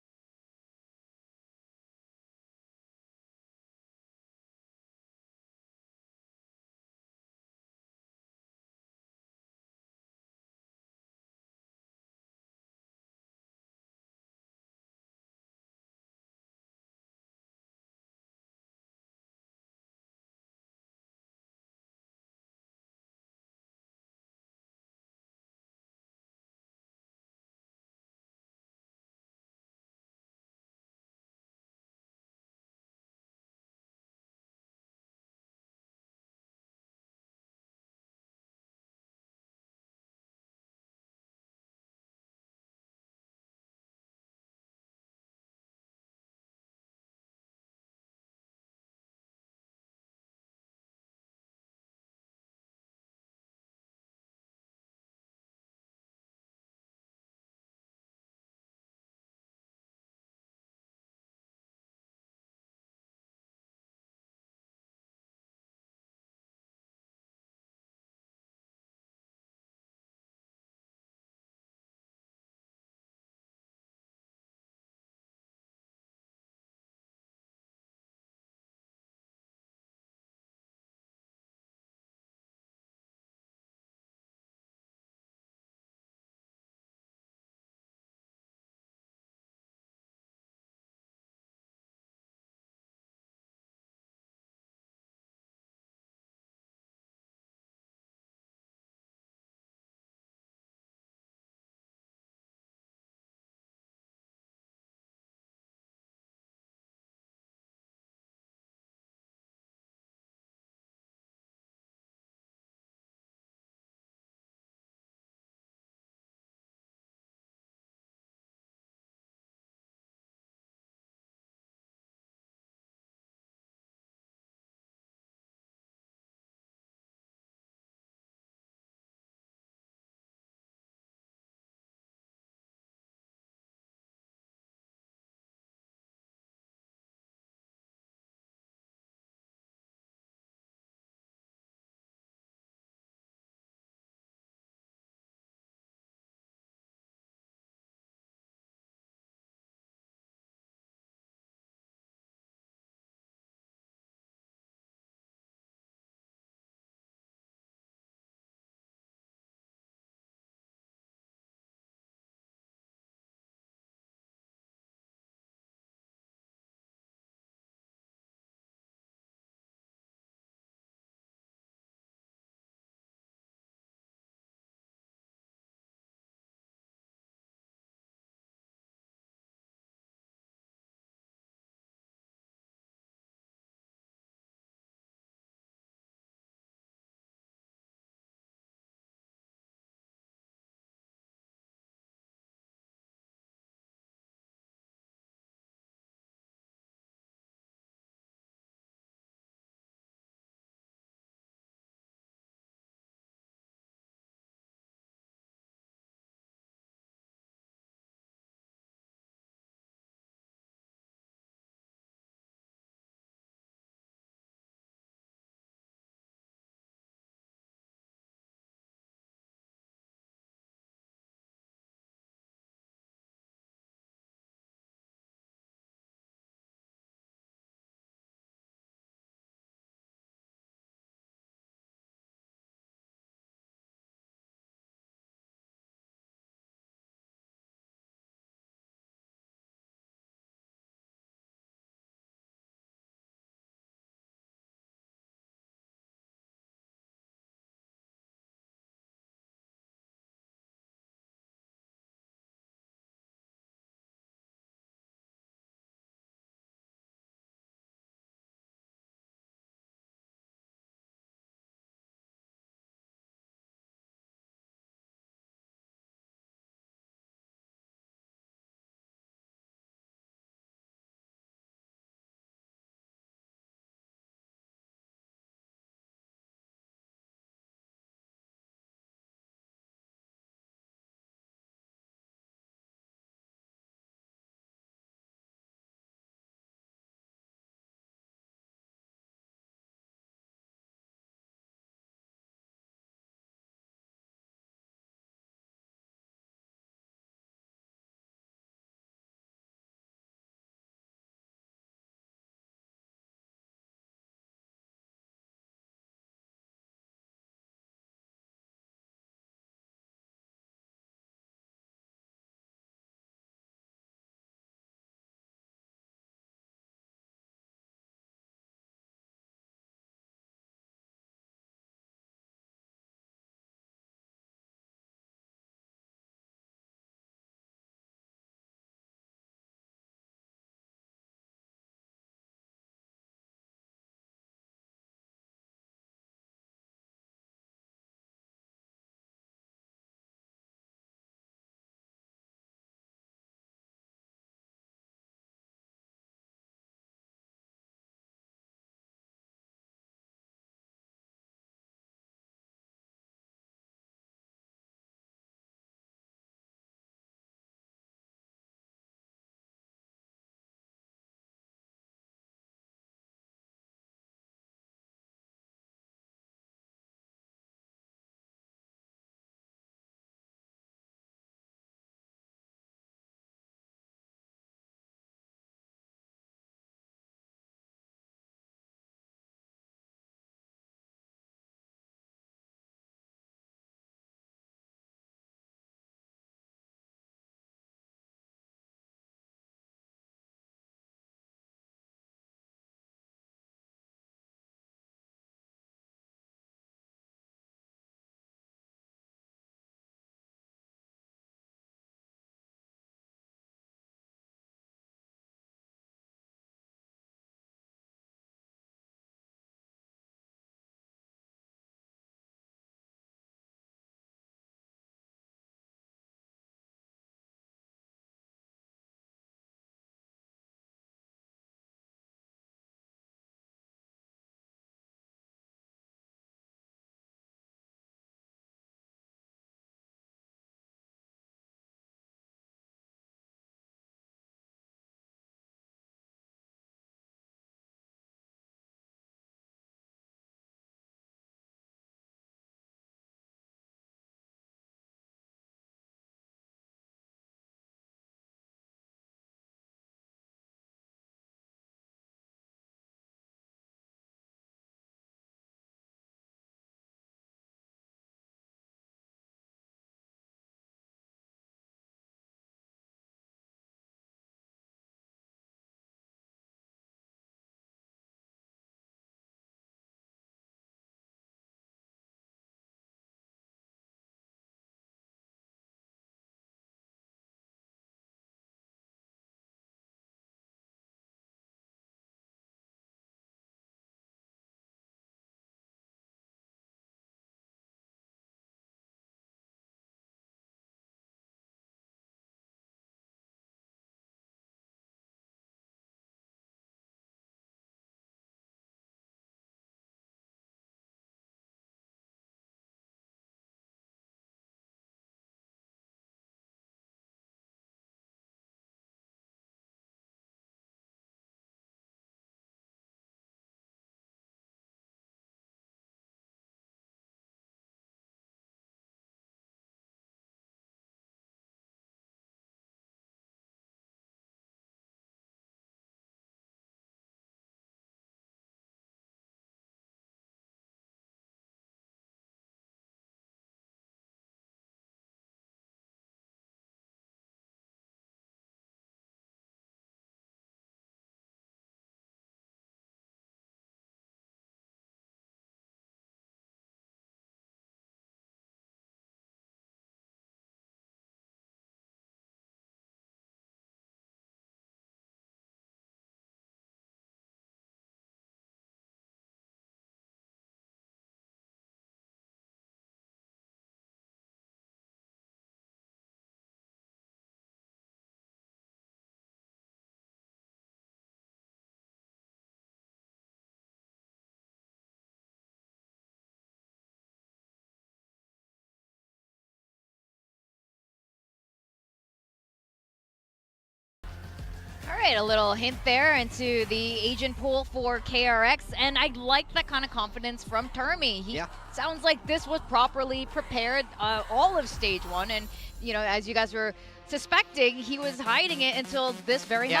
right, a little hint there into the agent pool for KRX, and I like that kind of confidence from Termi. He sounds like this was properly prepared all of stage one, and you know, as you guys were suspecting, he was hiding it until this very moment.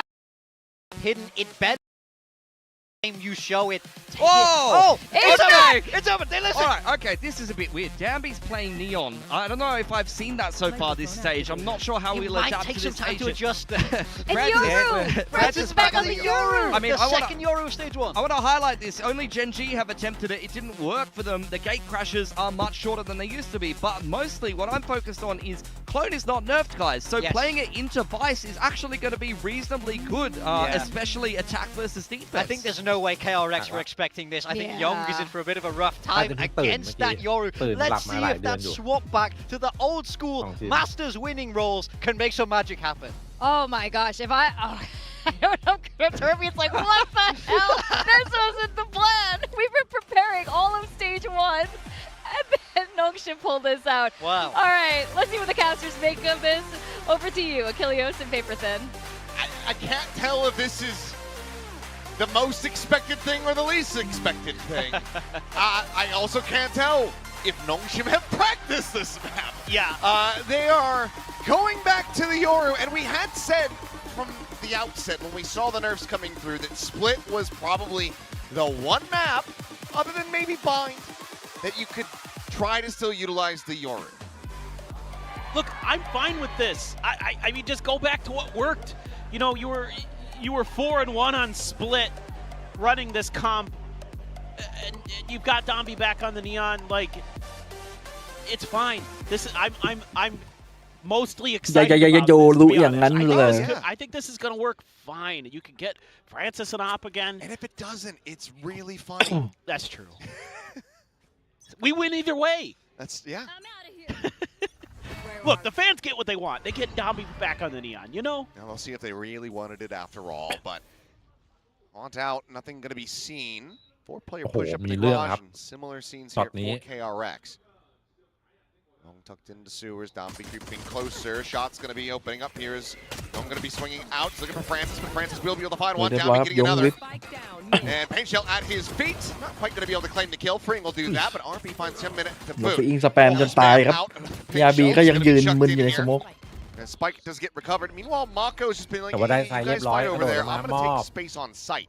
Hidden it better. You show it. Oh! It's over! It's over! They listen! Alright, okay, this is a bit weird. Danby's playing Neon. I don't know if I've seen that so far this stage. I'm not sure how we'll adapt to this take some time agent. to adjust. Francis back on the Yoru! I mean, the second Yoru of stage one. I want to highlight this. Only Gen G have attempted it. It didn't work for them. The gate crashes are much shorter than they used to be. But mostly what I'm focused on is Clone is not nerfed, guys. So playing it into Vice is actually going to be reasonably good, especially attack versus defense. I think there's no way KRX were expecting this. I think Young is in for a bit of a rough time against that Yoru. Let's see if that swap back to the old school Masters winning roles can make some magic happen. Oh my gosh, if I don't know, Termi's like, what the hell? This wasn't the plan. We've been preparing all of stage one. And then Nongshim pulled this out. Wow. All right, let's see what the casters make of this. Over to you, Achilleos and Paper Thin. I can't tell if this is the most expected thing or the least expected thing. I also can't tell if Nongshim have practiced this map. Yeah. They are going back to the Yoru, and we had said from the outset when we saw the nerfs coming through that Split was probably the one map, other than maybe Bind, that you could try to still utilize the Yoru. Look, I'm fine with this. I mean, just go back to what worked. You know, you were 4-1 on Split, running this comp, and you've got Domby back on the Neon. Like, it's fine. This is I'm mostly excited about this, to be honest. I think this is going to work fine. You can get Francis and Op again. And if it doesn't, it's really funny. That's true. We win either way. That's, yeah. Look, the fans get what they want. They get Domby back on the Neon, you know? Now we'll see if they really wanted it after all, but want out, nothing going to be seen. 4-player push up in the garage, and similar scenes here for KRX. Long tucked into sewers, Domby creeping closer. Shot's going to be opening up here as Dom going to be swinging out. He's looking for Francis, but Francis will be able to find one. Domby getting another. And Pain Shell at his feet. Not quite going to be able to claim the kill. Freeing will do that, but RP finds him a minute to boot. อิงสแปมจนตายครับยาบีก็ยังยืนมึนอยู่ในสโมก And Spike does get recovered. Meanwhile, Mako's just been like, hey, you guys fight over there. I'm going to take space on sight.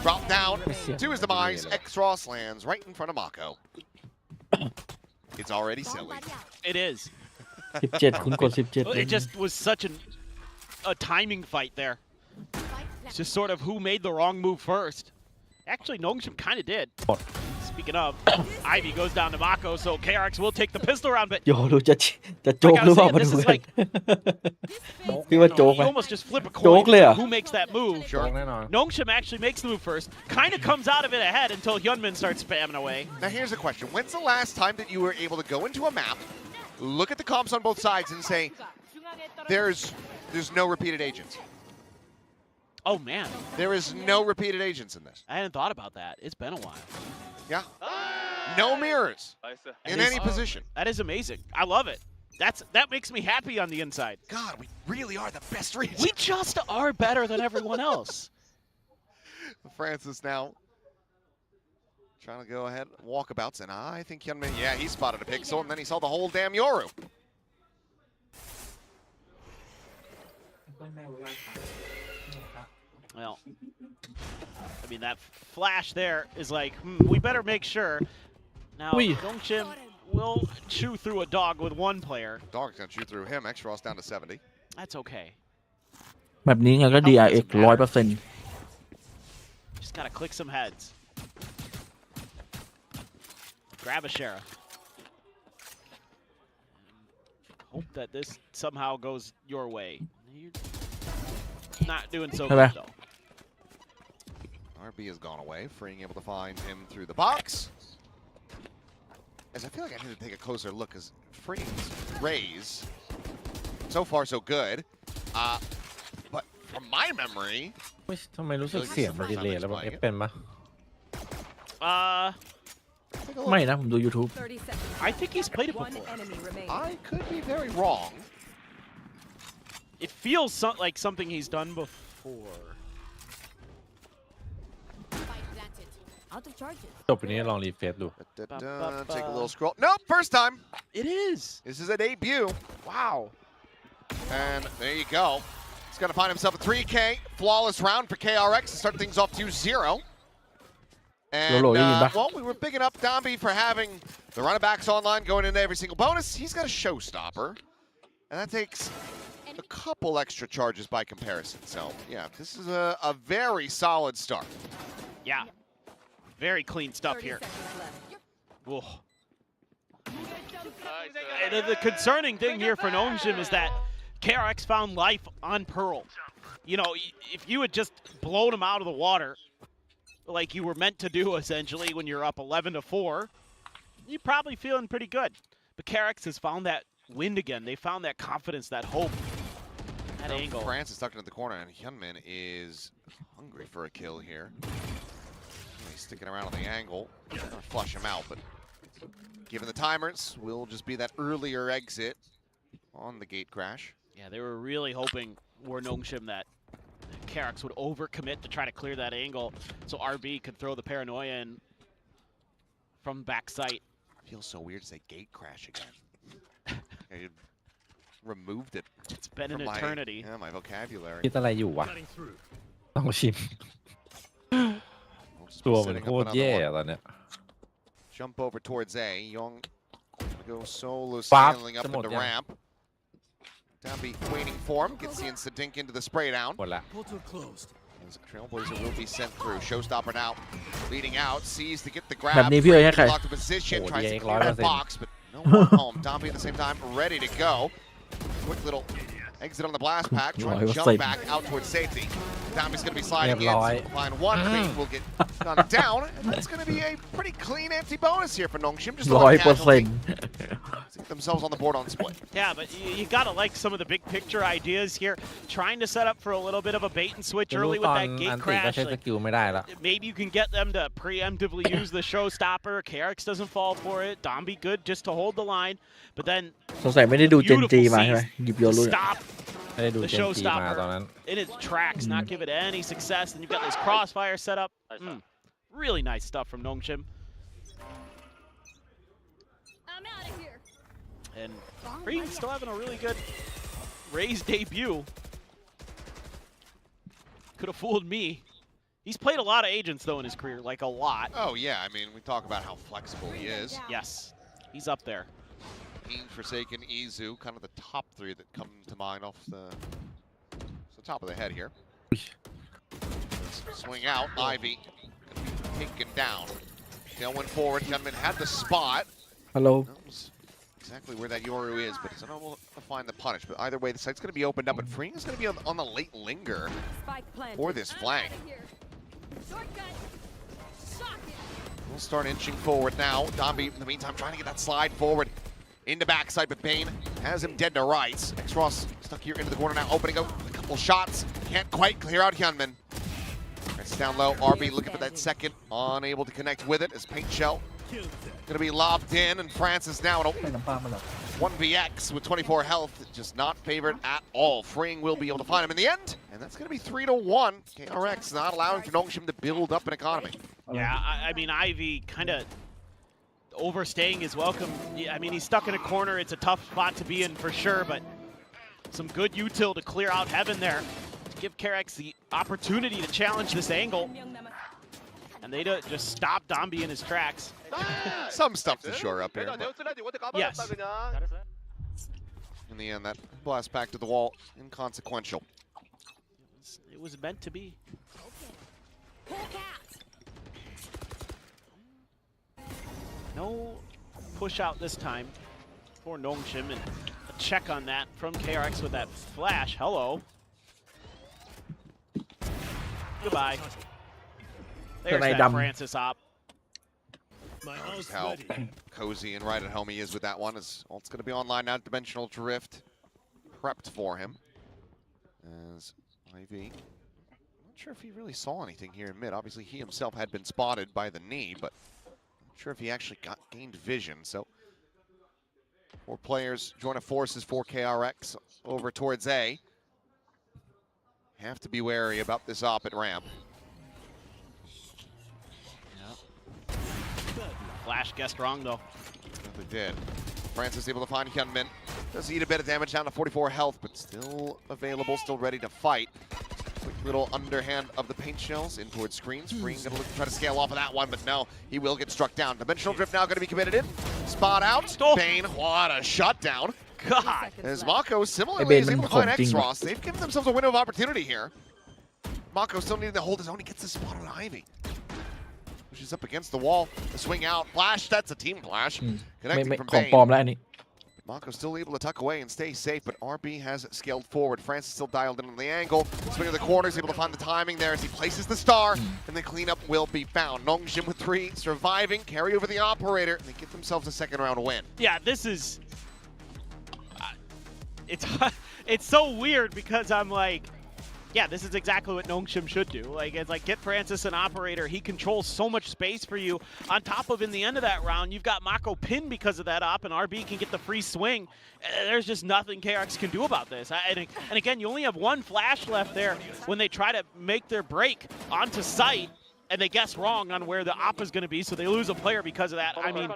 Drop down to his demise. X-Ross lands right in front of Mako. It's already silly. It is. 17คุณกด17 It just was such a timing fight there. It's just sort of who made the wrong move first. Actually, Nongshim kind of did. Speaking of, Ivy goes down to Mako, so KRX will take the pistol round, but โยรู้จะโจกหรือเปล่ามาดูกัน พี่ว่าโจกไหม you almost just flip a โจก coin เลยอ่ะ who makes that move. Nongshim actually makes the move first, kind of comes out of it ahead until Hyunmin starts spamming away. Now here's a question. When's the last time that you were able to go into a map, look at the comps on both sides and say, there's no repeated agents? Oh man. There is no repeated agents in this. I hadn't thought about that. It's been a while. Yeah. No mirrors in any position. That is amazing. I love it. That makes me happy on the inside. God, we really are the best region. We just are better than everyone else. Francis now trying to go ahead, walkabouts, and I think Hyunmin, yeah, he spotted a pixel, and then he saw the whole damn Yoru. Well, I mean, that flash there is like, we better make sure. Now, Nongshim will chew through a dog with one player. Dog's going to chew through him. X-Ross down to 70. That's okay. แบบนี้ไงก็ DRX 100% Just got to click some heads. Grab a sheriff. Hope that this somehow goes your way. You're not doing so good, though. RB has gone away, freeing able to find him through the box. As I feel like I need to take a closer look, because Freeing's raise, so far so good. But from my memory... ทำไมรู้สึกเสียงมันดีเลยแล้วแบบเป็นปะ ไม่นะผมดู YouTube I think he's played it before. I could be very wrong. It feels like something he's done before. Out of charges. จบไปนี้ลองรีเฟซดู Take a little scroll. Nope, first time. It is. This is a debut. Wow. And there you go. He's going to find himself a 3K. Flawless round for KRX to start things off 2-0. And, well, we were bigging up Domby for having the running backs online going into every single bonus. He's got a showstopper. And that takes a couple extra charges by comparison. So, yeah, this is a very solid start. Yeah. Very clean stuff here. Whoa. And the concerning thing here for Nongshim is that KRX found life on Pearl. You know, if you had just blown him out of the water, like you were meant to do essentially when you're up 11-4, you're probably feeling pretty good. But KRX has found that wind again. They found that confidence, that hope, that angle. France is tucked into the corner, and Hyunmin is hungry for a kill here. He's sticking around on the angle. I'm gonna flush him out, but given the timers, will just be that earlier exit on the gate crash. Yeah, they were really hoping, were Nongshim, that KRX would overcommit to try to clear that angle so RB could throw the paranoia in from backside. Feels so weird to say gate crash again. I removed it. It's been an eternity. Yeah, my vocabulary. คิดอะไรอยู่วะต้องชิมตัวมันโคตรแย่ตอนเนี้ย Jump over towards A. Young go solo scaling up into ramp. Domby waiting for him. Gets the instant dink into the spray down. หมดละ Trailblazer will be sent through. Showstopper now leading out. Sees to get the grab. แบบนี้พี่เอ๋ยใคร Locked in position. Tries to clear that box, but no one home. Domby at the same time ready to go. Quick little exit on the blast pack. Trying to jump back out towards safety. Domby's going to be sliding in. Line one. Clean will get gunned down. And that's going to be a pretty clean empty bonus here for Nongshim. Just 100%. to get themselves on the board on split. Yeah, but you gotta like some of the big picture ideas here. Trying to set up for a little bit of a bait and switch early with that gate crash. Like, maybe you can get them to preemptively use the showstopper. KRX doesn't fall for it. Domby good just to hold the line, but then สงสัยไม่ได้ดูเจนจีมาใช่ไหมหยิบโยรุน stop the showstopper in its tracks, not give it any success. And you've got this crossfire set up. Really nice stuff from Nongshim. I'm out of here. And Green still having a really good Raze debut. Could have fooled me. He's played a lot of agents though in his career, like a lot. Oh yeah, I mean we talk about how flexible he is. Yes, he's up there. Forsaken, Izu, kind of the top three that come to mind off the top of the head here. Swing out, Ivy taken down. Tailwind forward, Hyunmin had the spot. Hello. Knows exactly where that Yoru is, but he's unable to find the punish. But either way, the site's going to be opened up, but Freeing is going to be on the late linger for this flank. We'll start inching forward now. Domby, in the meantime, trying to get that slide forward into backside, but Bane has him dead to rights. X-Ross stuck here into the corner now, opening up a couple shots. Can't quite clear out Hyunmin. It's down low. RB looking for that second, unable to connect with it as Paint Shell going to be lobbed in, and France is now at 1vx with 24 health, just not favored at all. Freeing will be able to find him in the end, and that's going to be 3-1. KRX not allowing for Nongshim to build up an economy. Yeah, I mean, Ivy kind of overstaying his welcome. I mean, he's stuck in a corner. It's a tough spot to be in for sure, but some good util to clear out heaven there to give KRX the opportunity to challenge this angle. And they just stop Domby in his tracks. Some stuff to shore up here. Yes. In the end, that blast back to the wall, inconsequential. It was meant to be. No push out this time for Nongshim, and a check on that from KRX with that flash. Hello. Goodbye. There's that Francis op. Just how cozy and right at home he is with that one. It's going to be online now. Dimensional Drift prepped for him. As Ivy, not sure if he really saw anything here in mid. Obviously, he himself had been spotted by the knee, but sure if he actually gained vision. So 4 players join forces for KRX over towards A. have to be wary about this op at ramp. Flash guessed wrong though. They did. Francis able to find Hyunmin. Does eat a bit of damage, down to 44 health, but still available, still ready to fight. Quick little underhand of the paint shells in towards screens. Green gonna look to try to scale off of that one, but no, he will get struck down. Dimensional Drift now gonna be committed in. Spot out. Bane, what a shutdown. God. As Mako similarly is able to find X-Ross. They've given themselves a window of opportunity here. Mako still needing to hold his own. He gets the spot on Ivy. Pushes up against the wall. The swing out. Flash, that's a team flash. Connecting from ของ Bane. ปลอมแล้วอันนี้ Mako still able to tuck away and stay safe, but RB has scaled forward. Francis still dialed in on the angle. Swing of the corners, able to find the timing there as he places the star, and the cleanup will be found. Nongshim with 3, surviving, carry over the operator, and they get themselves a second round win. Yeah, this is... it's so weird because I'm like, yeah, this is exactly what Nongshim should do. Like, it's like, get Francis an operator. He controls so much space for you. On top of, in the end of that round, you've got Mako pinned because of that op, and RB can get the free swing. There's just nothing KRX can do about this. And again, you only have one flash left there when they try to make their break onto site, and they guess wrong on where the op is going to be, so they lose a player because of that. I mean,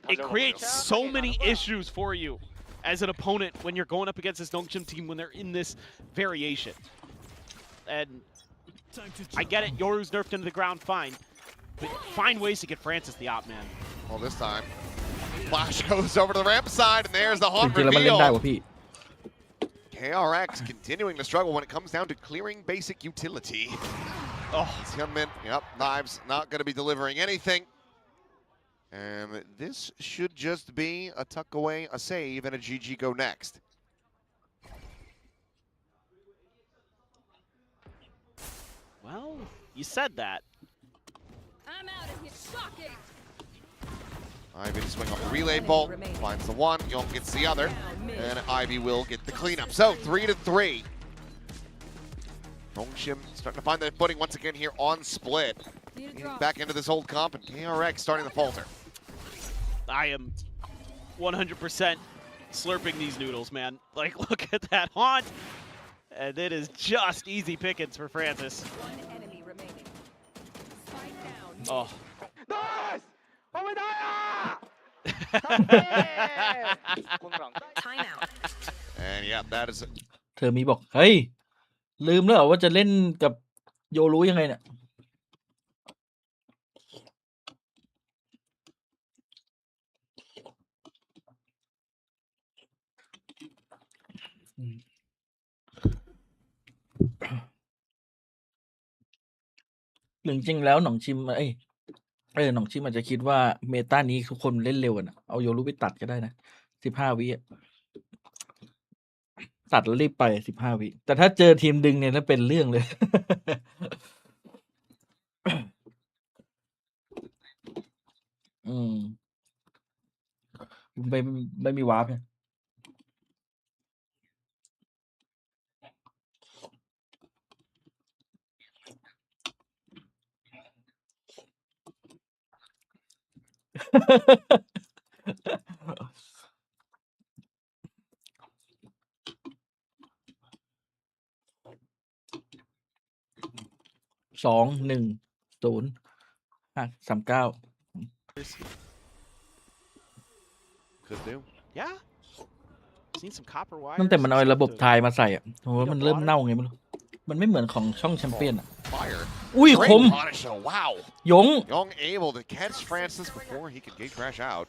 it creates so many issues for you as an opponent when you're going up against this Nongshim team when they're in this variation. And I get it, Yoru's nerfed into the ground, fine. But find ways to get Francis the op, man. Well, this time, Flash goes over to the ramp side, and there's the จ haunt ริงๆแล้วมันเล่นได้ reveal. ว่ะพี่ KRX continuing to struggle when it comes down to clearing basic utility. Oh, Hyunmin, yep, Knives not going to be delivering anything. And this should just be a tuck away, a save, and a GG go next. Well, you said that. I'm out of here. Shocking. Ivy to swing off the relay bolt, finds the one, Young gets the other, and Ivy will get the cleanup. So 3-3. Nongshim starting to find their footing once again here on split. Getting back into this old comp, and KRX starting to falter. I am 100% slurping these noodles, man. Like, look at that haunt. And it is just easy pickings for Francis. One enemy remaining. Spike down. Oh. Nice! Timeout. And yeah, that is เธอมีบอก เฮ้ย ลืมแล้วเหรอว่าจะเล่นกับโยรู้ยังไงเนี่ย หรือจริงแล้วหนองชิมหนองชิมอาจจะคิดว่าเมตานี้ทุกคนเล่นเร็วนะเอาโยรู้ไปตัดก็ได้นะ15 วิตัดแล้วรีบไป15 วิแต่ถ้าเจอทีมดึงเนี่ยนั่นเป็นเรื่องเลย ไม่มีวาร์ปเนี่ย 2-1-0-5-3-9 could do. Yeah. Seen some copper wires. ตั้งแต่มันเอาระบบทายมาใส่อ่ะโหมันเริ่มเน่าไงไม่รู้มันไม่เหมือนของช่องแชมเปี้ยนอ่ะ Fire. อุ้ยคม Great punish, though. Wow. ยง Young able to catch Francis before he could gate crash out.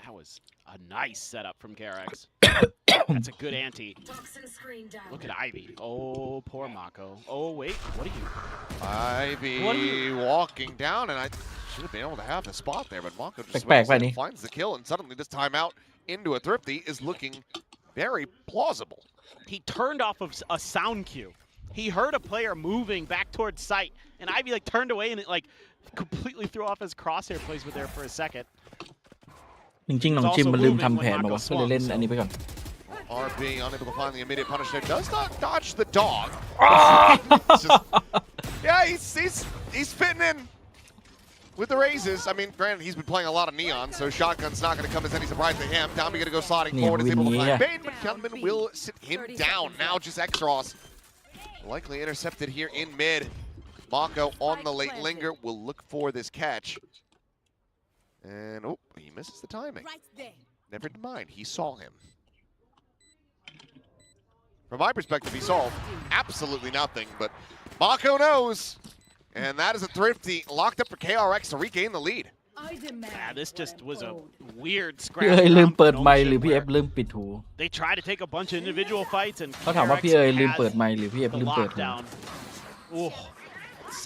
That was a nice setup from KRX. That's a good ante. Look at Ivy. Oh, poor Mako. Oh, wait. What are you? Ivy walking down, and I should have been able to have the spot there, but Mako just finds the kill, and suddenly this timeout into a Thrifty is looking very plausible. He turned off of a sound cue. He heard a player moving back towards site, and Ivy like turned away, and it like completely threw off his crosshair placement there for a second. จริงๆหนองชิมมันลืมทำแผนมาว่าก็เลยเล่นอันนี้ไปก่อน RB unable to find the immediate punish there. Does not dodge the dog. Yeah, he's fitting in. with the raises. I mean, granted, he's been playing a lot of Neon, so shotgun's not going to come as any surprise to him. Dami going to go sliding forward, is able to find Bane, but Hyunmin will sit him down. Now just Extros. Likely intercepted here in mid. Mako on the late linger will look for this catch. And, oh, he misses the timing. Never mind, he saw him. From my perspective, he saw absolutely nothing, but Mako knows. And that is a thrifty locked up for KRX to regain the lead. This just was a weird พี่ scrap. เอ๋ยลืมเปิดไมค์หรือพี่เอฟลืมปิดหู They try to take a bunch of individual fights and เขาถามว่าพี่เอ๋ยลืมเปิดไมค์หรือพี่เอฟ the ลืมเปิดหู lockdown. Ooh,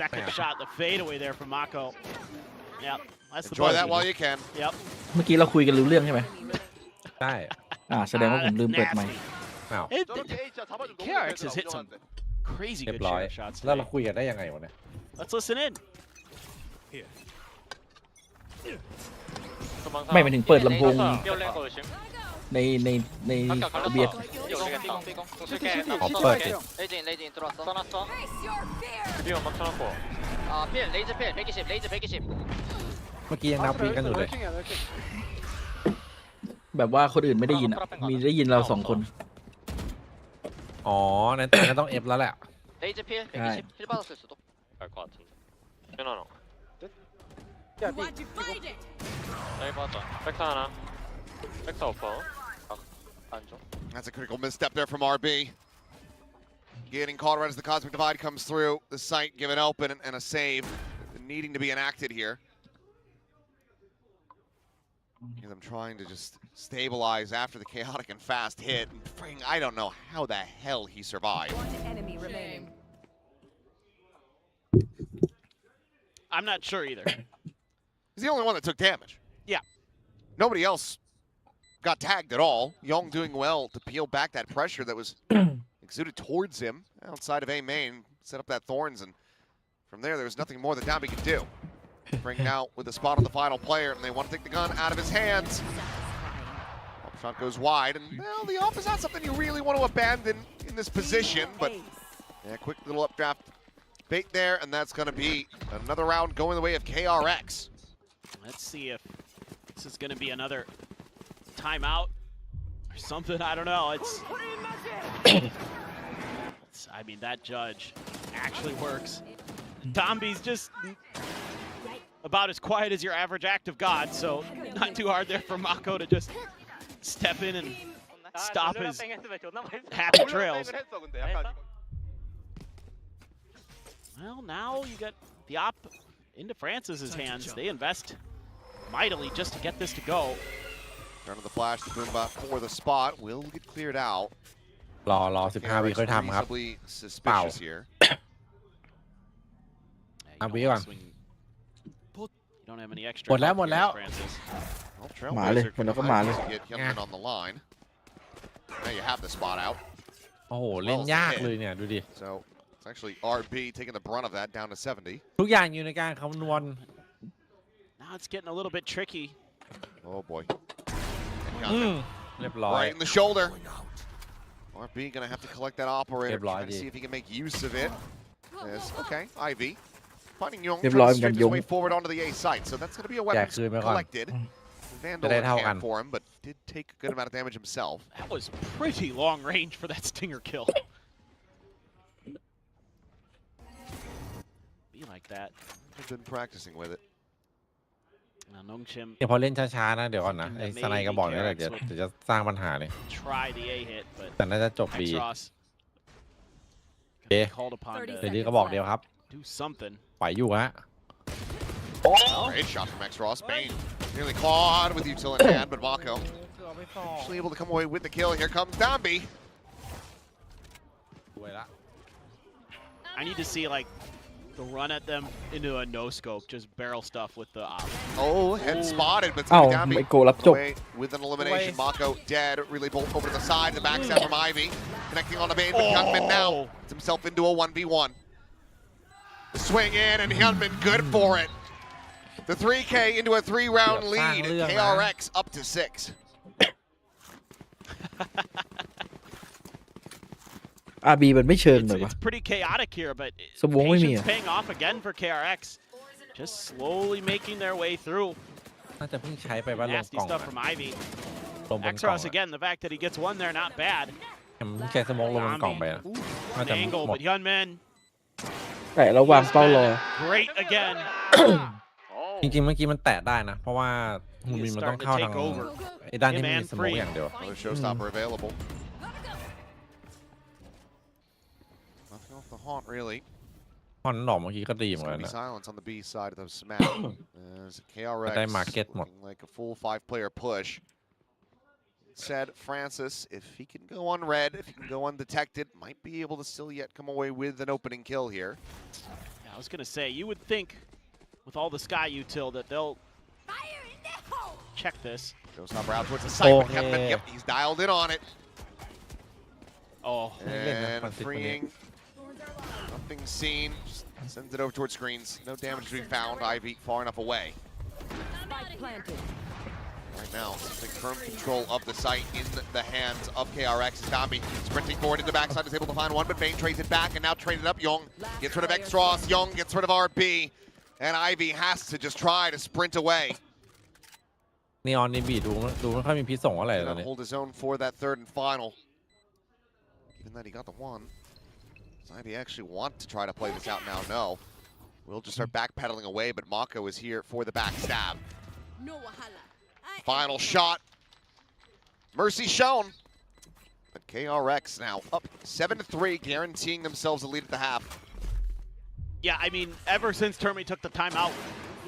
second shot, the fadeaway there from Mako. Yep, that's the Enjoy that buzz. while you can. Yep. เมื่อกี้เราคุยกันรู้เรื่องใช่ไหม ใช่ แสดงว่าผมลืมเปิดไมค์ อ้าว KRX has hit some crazy เรีย good บร้อย share shots แล้วเรา today. คุยกันได้ยังไงวะเนี่ย Let's listen in. ไม่หมายถึงเปิดลำโพงในเบียร์ ขอเปิดดิ 레이징 들어왔어. 써놨어. 필 레이즈 필 120 레이즈 120. เมื่อกี้ยังนับปีกันอยู่เลย แบบว่าคนอื่นไม่ได้ยินอ่ะมีได้ยินเราสองคน อ๋อนั่นต้องเอฟแล้วแหละ 레이즈 필 120. 필 받았을 수도. 갈것 같은데. 괜찮아. 여기 봤다. 백사 하나. 백사 오퍼. 안쪽. That's a critical misstep there from RB. Getting caught right as the Cosmic Divide comes through. The site given open and a save needing to be enacted here. As I'm trying to just stabilize after the chaotic and fast hit. I don't know how the hell he survived. Enemy remaining. I'm not sure either. He's the only one that took damage. Yeah. Nobody else got tagged at all. Young doing well to peel back that pressure that was exuded towards him outside of A main. Set up that Thorns, and from there was nothing more that Dami could do. Bring out with the spot on the final player, and they want to take the gun out of his hands. Shot goes wide, and well, the off is not something you really want to abandon in this position, but yeah, quick little updraft bait there, and that's going to be another round going the way of KRX. Let's see if this is going to be another timeout or something. I don't know. I mean, that judge actually works. Dombi's just about as quiet as your average act of God, so not too hard there for Mako to just step in and stop his happy trails. Well, now you got the op into Francis's hands. They invest mightily just to get this to go. Turn of the flash to Boomba for the spot will get cleared out. รอ15 วิค่อยทำครับ เปล่า 5 วิก่อน You don't have any extra. หมดแล้วหมดแล้ว Well, มาเลยมันแล้วก็มาเลย Get Hyunmin on the line. Now you have the spot out. โอ้โหเล่นยากเลยเนี่ยดูดิ So it's actually RB taking the brunt of that down to 70. ทุกอย่างอยู่ในการคำนวณ Now it's getting a little bit tricky. Oh boy. เรียบร้อย Right in the shoulder. RB gonna have to collect that operator. Trying to see if he can make use of it. Yes, okay, Ivy. Finding Young trying to string his way forward onto the A site. So that's gonna be a weapon collected. Vandal can for him, but did take a good amount of damage himself. That was pretty long range for that stinger kill. Be like that. I've been practicing with it. เดี๋ยวพอเล่นช้าๆนะเดี๋ยวก่อนนะไอ้สไนก็บอกนี่แหละเดี๋ยวจะสร้างปัญหาเลย Try the A hit, but แต่น่าจะจบบี Exros โอเค called upon เดี๋ยวนี้ to ก็บอกเดียวครับ do something. ไหวอยู่ฮะ Great shot from Exros. Bane nearly caught with util in hand, but Mako actually able to come away with the kill. Here comes Dombi. I need to see like the run at them into a no scope, just barrel stuff with the op. Oh, head spotted, but Dombi away with an elimination. Mako dead. Really bolt over to the side. The backside from Ivy. Connecting on the Bane, but Hyunmin now gets himself into a 1v1. Swing in, and Hyunmin good for it. The 3K into a 3-round lead. KRX up to 6. RB มันไม่เชิงเลยวะ It's pretty chaotic here, but patience paying off again for KRX. just slowly making their way through. น่าจะเพิ่งใช้ไปว่าลง Nasty กล่อง stuff from Ivy. ลงบนกล่อง Exros again, the fact that he gets one there, not bad. แค่สโมกลงบนกล่องไปนะน่า An จะ angle, หมด but Hyunmin แต่ระวางเป้ารอ great again. จริงๆเมื่อกี้มันแตะได้นะเพราราะว่าฮูมินมันต้องเข้าทางไอ้ด้านที่ไม่มีสโมกอย่างเดียว Another showstopper available. Nothing off the haunt really. ฮอนดอกเมื่อกี้ก็ดีเหมือนกัน It's นะ gonna be silence on the B side of the smash. As KRX ได้ market หมด looking like a full 5-player push. Said Francis, if he can go on red, if he can go undetected, might be able to still yet come away with an opening kill here. Yeah, I was gonna say, you would think with all the sky util that they'll check this. Showstopper out towards the site, but Kevin, yep, he's dialed in on it. Oh. And freeing. Nothing seen. Just sends it over towards screens. No damage to be found. Ivy far enough away. Right now, something firm control of the site in the hands of KRX. Zombie sprinting forward into the backside, is able to find one, but Bane trades it back, and now traded up. Young gets rid of Extros. Young gets rid of RB, and Ivy has to just try to sprint away. นีออนนี่บีดูไม่ค่อยมีพิษส่งอะไรเลย Gonna hold his own for that third and final. Given that he got the one, does Ivy actually want to try to play this out now? No. We'll just start backpedaling away, but Mako is here for the backstab. Final shot. Mercy shown. But KRX now up 7-3, guaranteeing themselves a lead at the half. Yeah, I mean, ever since Termi took the timeout,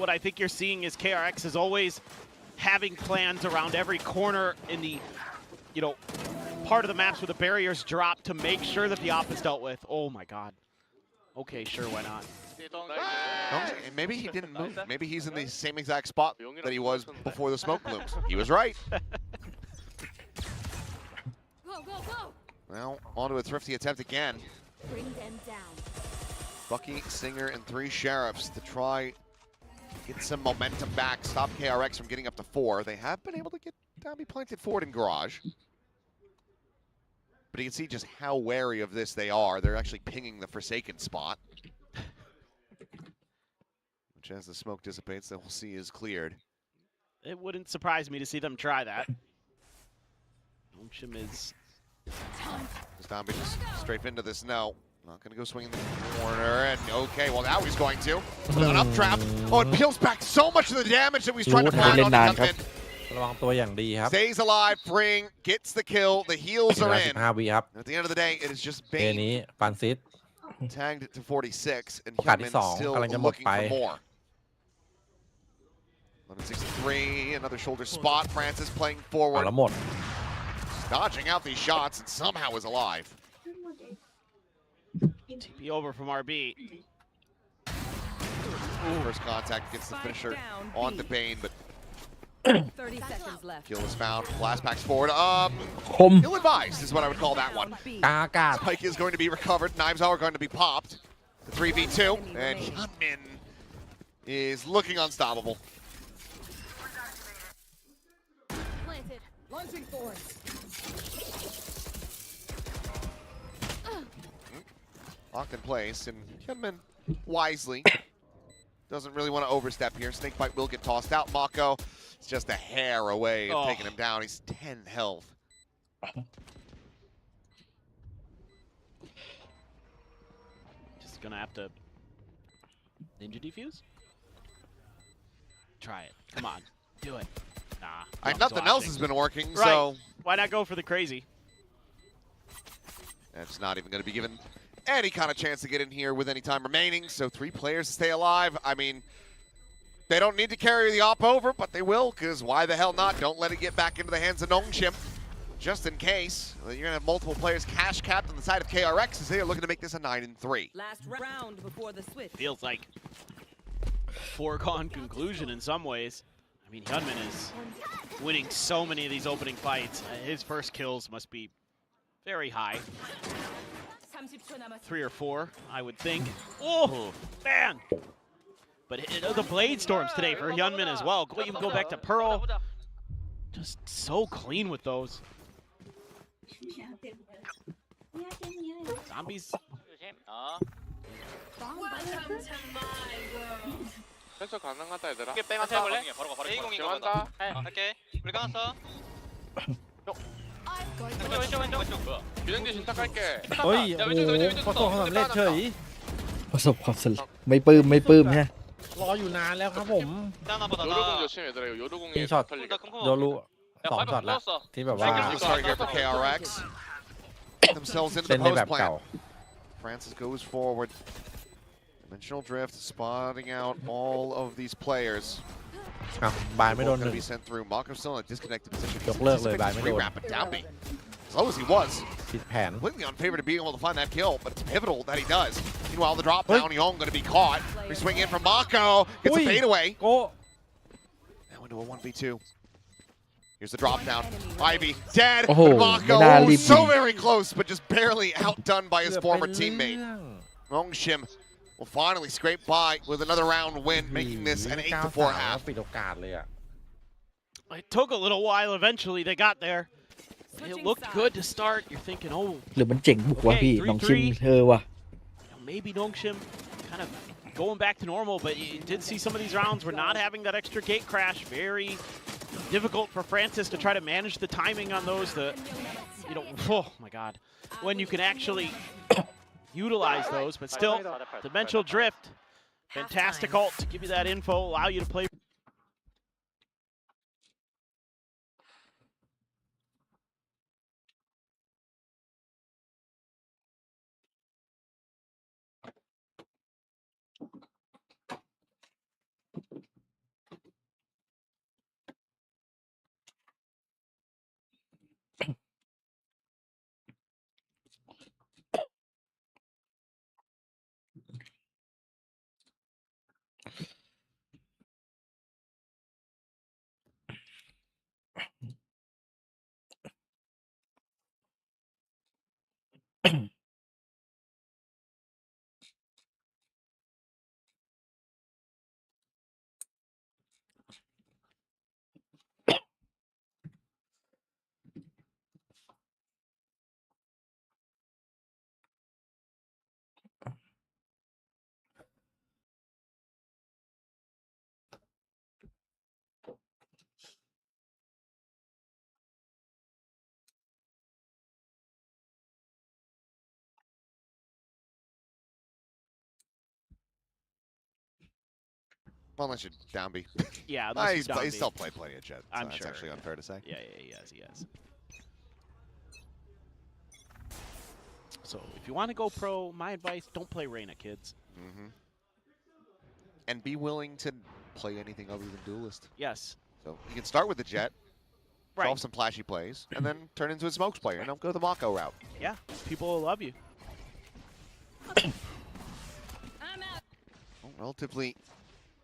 what I think you're seeing is KRX is always having plans around every corner in the, part of the maps where the barriers drop to make sure that the op is dealt with. Oh my god. Okay, sure, why not? Maybe he didn't move. Maybe he's in the same exact spot that he was before the smoke blooms. He was right. Now, onto a thrifty attempt again. Bring them down. Bucky, Singer, and 3 Sheriffs to try get some momentum back, stop KRX from getting up to 4. They have been able to get Dobby planted forward in garage. But you can see just how wary of this they are. They're actually pinging the Forsaken spot. Which, as the smoke dissipates, they will see is cleared. It wouldn't surprise me to see them try that. Omshim is... Dobby just strafe into this. No. Not going to go swinging the corner. And okay, well, now he's going to. With an up trap. Oh, it peels back so much of the damage that he's trying to find on the gunman. ระวังตัวอย่างดีครับ Stays alive, freeing, gets the kill. The heals are in. 15 วิครับ At the end of the day, it is just เกม Bane นี้ฟันซิส tagged to 46, and โอกาสที่ Hyunmin 2 still กำลังจะหมด looking ไป for more. 11-63, another shoulder spot. Francis playing เอา forward, แล้วหมด dodging out these shots, and somehow is alive. TP over from RB. First contact gets the finisher on the Bane, but 30 seconds left. kill is found. Blast packs forward. Ill-advised is what I would call that one. กลางอากาศ Pike is going to be recovered. Knives are going to be popped. The 3v2, and Hyunmin is looking unstoppable. Planted. Launching force. Locked in place, and Hyunmin wisely doesn't really want to overstep here. Snakebite will get tossed out. Mako is just a hair away of taking him down. He's 10 health. Just gonna have to ninja defuse. Try it. Come on, do it. Nah. Nothing else has been working, right. so Why not go for the crazy? that's not even going to be given any kind of chance to get in here with any time remaining. So 3 players to stay alive. I mean, they don't need to carry the op over, but they will, because why the hell not? Don't let it get back into the hands of Nongshim. Just in case. You're going to have multiple players cash capped on the side of KRX as they are looking to make this a 9-3. Last round before the switch. Feels like foregone conclusion in some ways. I mean, Hyunmin is winning so many of these opening fights. His first kills must be very high. 3 or 4, I would think. Oh, man! But the Blade Storms today for Hyunmin as well. Even go back to Pearl. Just so clean with those. Zombies. 펜서 가능하다 얘들아. 이게 빼면 펜서 해볼래? 바로 가. A공인가 보다. 오케이. 우리 끊었어. 왼쪽. 뭐야? 비행기 진짜 갈게. เฮ้ยโอ้โหประสบความสำเร็จเฉย ประสบความสำเร็จไม่ปลื้มฮะ รออยู่นานแล้วครับผม 하나보다 요르공 나. 조심 얘들아. 이거 요르공이 มีช็อต 털리게. โดรุสองช็อตแล้วที่แบบว่า Good start here for KRX. Themselves into เล่ the นในแบ post บเก่า plant. Francis goes forward. Dimensional drift, spotting out all of these players. อ้าวบายไม่โดน Both หนึ่ gonna ง be sent through. Mako still in a disconnected position. ยกเลิกเลยบายไม่โดน Rapid Downbeat. As low as he was, ผิดแผน completely unfavored to being able to find that kill, but it's pivotal that he does. Meanwhile, the drop down, Young going to be caught. We swing in from Mako, gets a fade away. โก้ Now into a 1v2. Here's the drop down. Ivy dead. Oh, But Mako Manali so beat. very close, but just barely outdone by his former teammate. Rongshim will finally scrape by with another round win, making this an 8-4 half. ปิดโอกาสเลยอ่ะ It took a little while. Eventually, they got there. It looked good to start. You're thinking, oh, หรือมันเจ๋งบุกวะพี่น้องชิมว่ะ maybe Nongshim kind of going back to normal, but you did see some of these rounds were not having that extra gate crash. Very difficult for Francis to try to manage the timing on those. Oh my God, when you can actually utilize those, but still, dimensional drift, fantastic ult to give you that info, allow you to play. Well, unless you're Downbeat. Yeah, he's still played plenty of Jet. I'm That's sure. actually unfair to say. Yeah, he has. So if you want to go pro, my advice, don't play Reyna, kids. Mm-hmm. And be willing to play anything other than Duelist. Yes. So you can start with the Jet, Right. show off some flashy plays, and then turn into a smokes player, and don't go the Mako route. Yeah, people will love you. Well, relatively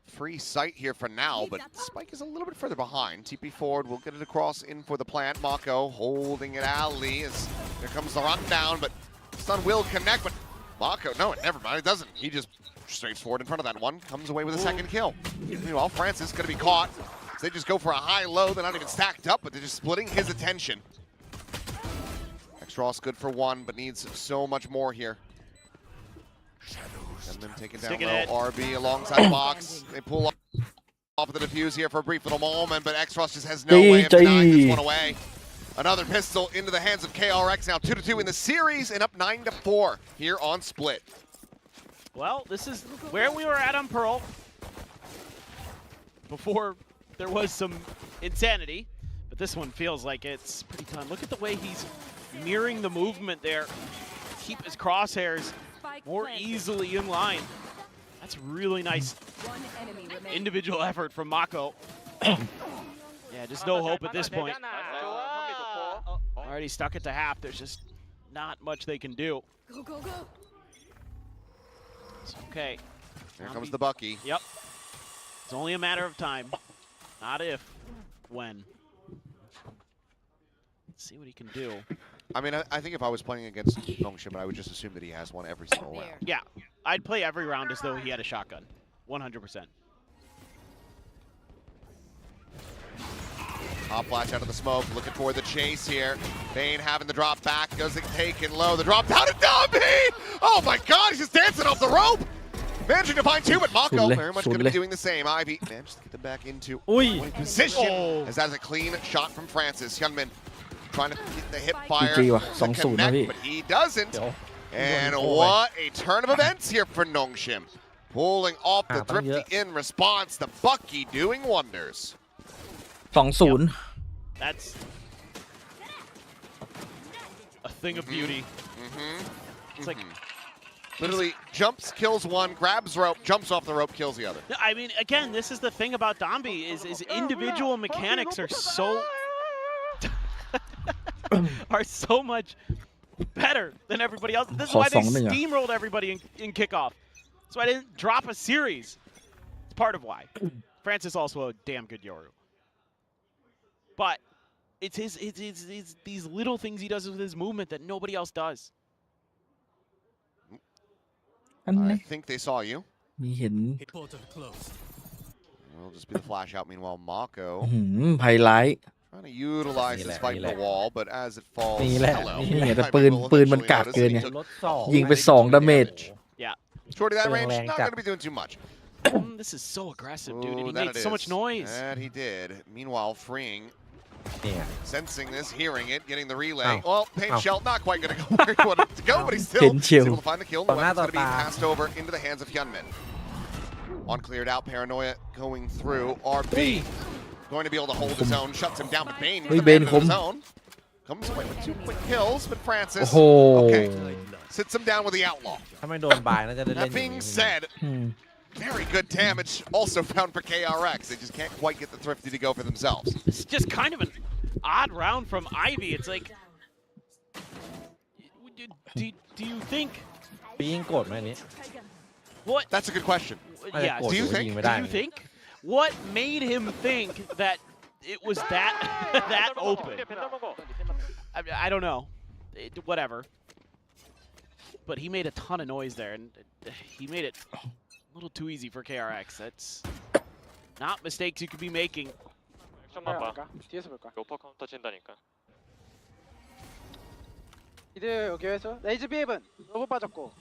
free sight here for now, but Spike is a little bit further behind. TP forward will get it across in for the plant. Mako holding it alley as there comes the rundown, but Stun will connect, but Mako, no, never mind, it doesn't. He just strafes forward in front of that one, comes away with a second kill. Meanwhile, Francis is going to be caught. So they just go for a high-low. They're not even stacked up, but they're just splitting his attention. X-Ross good for one, but needs so much more here. And then taken down low, RB alongside box. They pull off of the defuse here for a brief little moment, but X-Ross just has no way of denying this one away. Another pistol into the hands of KRX, now 2-2 in the series and up 9-4 here on Split. Well, this is where we were at on Pearl before there was some insanity, but this one feels like it's pretty done. Look at the way he's mirroring the movement there. Keep his crosshairs more easily in line. That's really nice individual effort from Mako. Yeah, just no hope at this point. Already stuck at the half. There's just not much they can do. Go, go, go. It's okay. Here comes the Bucky. Yep. It's only a matter of time. Not if, when. Let's see what he can do. I mean, I think if I was playing against Nongshim, I would just assume that he has one every single round. Yeah, I'd play every round as though he had a shotgun. 100%. Hop flash out of the smoke, looking for the chase here. Bane having the drop back, doesn't take it low. The drop down to Dumby! Oh my god, he's just dancing off the rope! Managing to find two, but Mako very much going to be doing the same. Ivy managed to get them back into position as that is a clean shot from Francis. Hyunmin trying to get the hip fire to connect, but he doesn't. And what a turn of events here for Nongshim. Pulling off the thrifty in response, the Bucky doing wonders. 2-0 That's a thing of beauty. It's like literally jumps, kills one, grabs rope, jumps off the rope, kills the other. I mean, again, this is the thing about Dombi is individual mechanics are so much better than everybody else. This is why they steamrolled everybody in kickoff. That's why they didn't drop a series. It's part of why. Francis also a damn good Yoru. But it's these little things he does with his movement that nobody else does. I think they saw you. มีเห็น It'll just be the flash out. Meanwhile, Mako ไฮไลท์ trying to utilize his fight in the wall, but as it falls, นี่แหละ hello. นี่แต่ปืนมันกากเกินไงยิงไป2 ดาเมจ Yeah. Shorty that range, not going to be doing too much. This is so aggressive, dude. And he made so much noise. That he did. Meanwhile, freeing. Sensing this, hearing it, getting the relay. Well, Pain Shell not quite going to go where he wanted to go, but he's still able to find the kill. The weapon's going to be passed over into the hands of Hyunmin. On cleared out, Paranoia going through. RB going to be able to hold his own, shuts him down, but Bane with the his own. Comes away with 2 quick kills, but Francis, okay, sits him down with the Outlaw. That being said, very good damage also found for KRX. They just can't quite get the Thrifty to go for themselves. It's just kind of an odd round from Ivy. It's like, do you think? What? That's a good question. Yeah. Do you think? What made him think that it was that open? I don't know. Whatever. But he made a ton of noise there, and he made it a little too easy for KRX. That's not mistakes you could be making. 이들 여기 해서 레이즈 비앱은 로봇 빠졌고.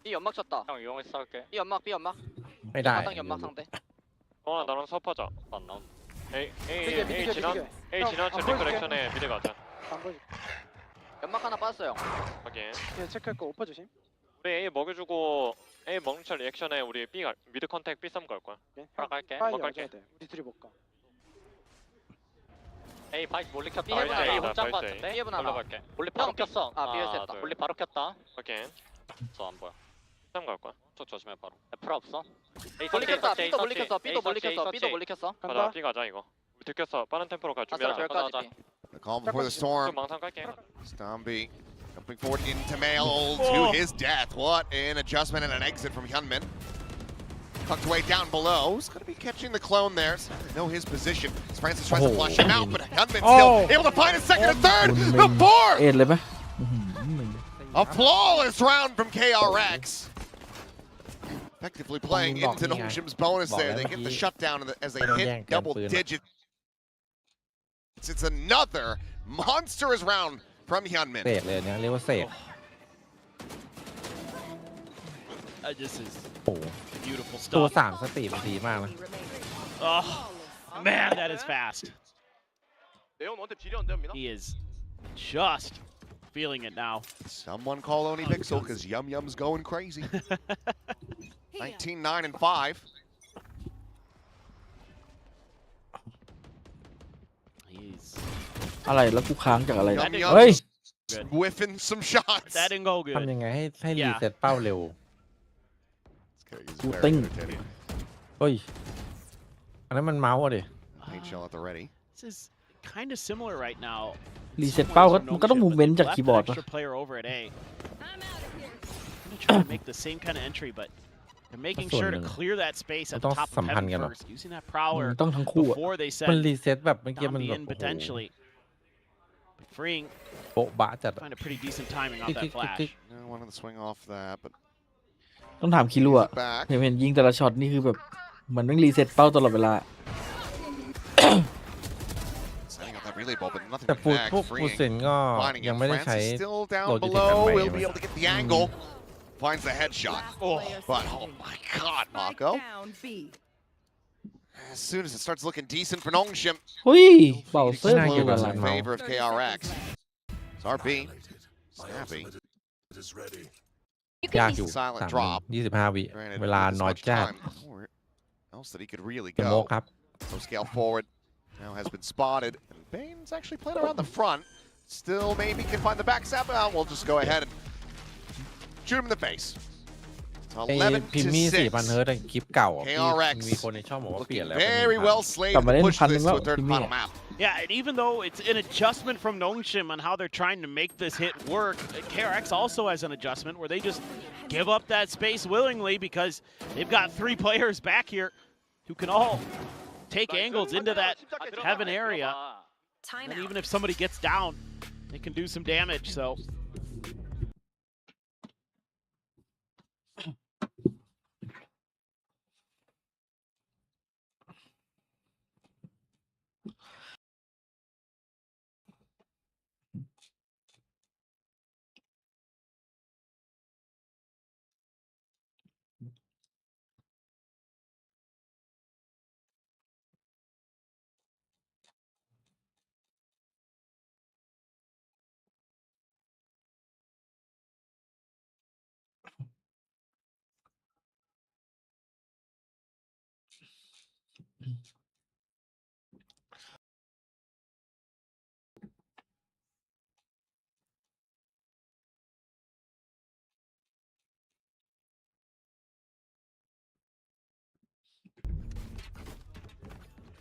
B 연막 쳤다. 형 이용해서 싸울게. B 연막. 바탕 연막 상대. 나랑 섭하자. 안 나온다. A 지난 리커렉션에 미드 가자. 연막 하나 빠졌어요. 확인. 체크할거 오퍼 조심. 우리 A 먹여주고 A 먹는 차 리액션에 우리 B 미드 컨택 B 썸 갈 거야. 갈게. 우리 둘이 못 가. A 바이스 몰리 켰다. A 혼자 거 같은데. B앱은 하나. 올라갈게. 몰리 바로 켰어. B앱 했다. 몰리 바로 켰다. 확인. 안 보여. 썸 갈 거야. 저 조심해 바로. F 없어. 몰리 켰다. B도 몰리 켰어. 가자. B 가자 이거. 우리 들켰어. 빠른 템포로 갈 준비하자. The calm before the storm. 망상 갈게. Stomby jumping forward into Mail to his death. What an adjustment and an exit from Hyunmin. Tucked away down below. He's going to be catching the clone there. So they know his position. As Francis tries to flush him out, but Hyunmin still able to find a second and third. The fourth! เลยไหม A flawless round from KRX. Effectively playing into Nongshim's bonus there. They get the shutdown as they hit double digits. It's another monstrous round from Hyunmin. This is beautiful stuff. Oh, man, that is fast. He is just feeling it now. Someone call Oni Pixel because Yum Yum's going crazy. 19-9-5. He's อะไรแล้วกูค้างจากอะไร Yum เฮ้ย Yum's whiffing some shots. That didn't go good. ทำยังไงให้รีเซ็ตเป้าเร็ว กูติ้งเฮ้ย อันนั้นมันเมาส์อ่ะดิ HL at the ready. This is kind of similar right now. รีเซ็ตเป้ามันก็ต้องมูฟเมนต์จากคีย์บอร์ด Extra player over at A. I'm gonna try to make the same kind of entry, but they're making sure to clear that space at the top of heaven first, using that prowler ต้องทั้งคู่ before they มัน send รีเซ็ตแบบเมื่อกี้มัน Dombi แบบ in potentially. But freeing โป๊ะบะจัด find a pretty decent timing off that flash. One of the swing off that, but ต้องถามคิรุอะเห็นยิงแต่ละช็อตนี่คือแบบเหมือนต้องรีเซ็ตเป้าตลอดเวลา setting up that relay ball, but nothing แต่ to ฟู back. ฟู Freeing. สินก็ Finding ยัง it. ไม่ได้ใช้ Francis still down โลจิสติก below. แคมเปญ Will be able to get the angle. finds the headshot. But oh my God, Mako. As soon as it starts looking decent for Nongshim, เฮ้ยเบาเซอร์ explodes อะไร in favor of KRX. It's RB. Snappy. ยากอยู่ Silent drop. 25 วิ Granted, เวลา with this น้อย much จัด time, where else that he could really สโมก go. ครับ So scale forward. Now has been spotted. And Bane's actually playing around the front. Still maybe can find the backstab. We'll just go ahead and shoot him in the face. ไอ้ 11 พิม to มี่ 6. 4,000 เฮิร์ตคลิปเก่าอ่ะ KRX มีคนในช่องบอกว่าเปลี่ยนแล้ว very well slayed to push this to a third and final map. Yeah, and even though it's an adjustment from Nongshim on how they're trying to make this hit work, KRX also has an adjustment where they just give up that space willingly because they've got 3 players back here who can all take angles into that heaven area. And even if somebody gets down, they can do some damage, so.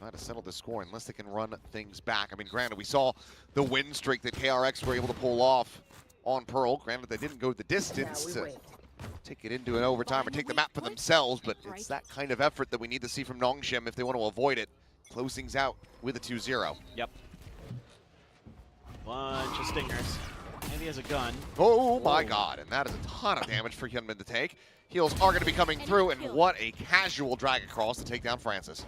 Try to settle the score unless they can run things back. I mean, granted, we saw the win streak that KRX were able to pull off on Pearl. Granted, they didn't go the distance to take it into an overtime or take the map for themselves, but it's that kind of effort that we need to see from Nongshim if they want to avoid it. Close things out with a 2-0. Yep. Bunch of stingers. And he has a gun. Oh my God, and that is a ton of damage for Hyunmin to take. Heals are going to be coming through, and what a casual drag across to take down Francis.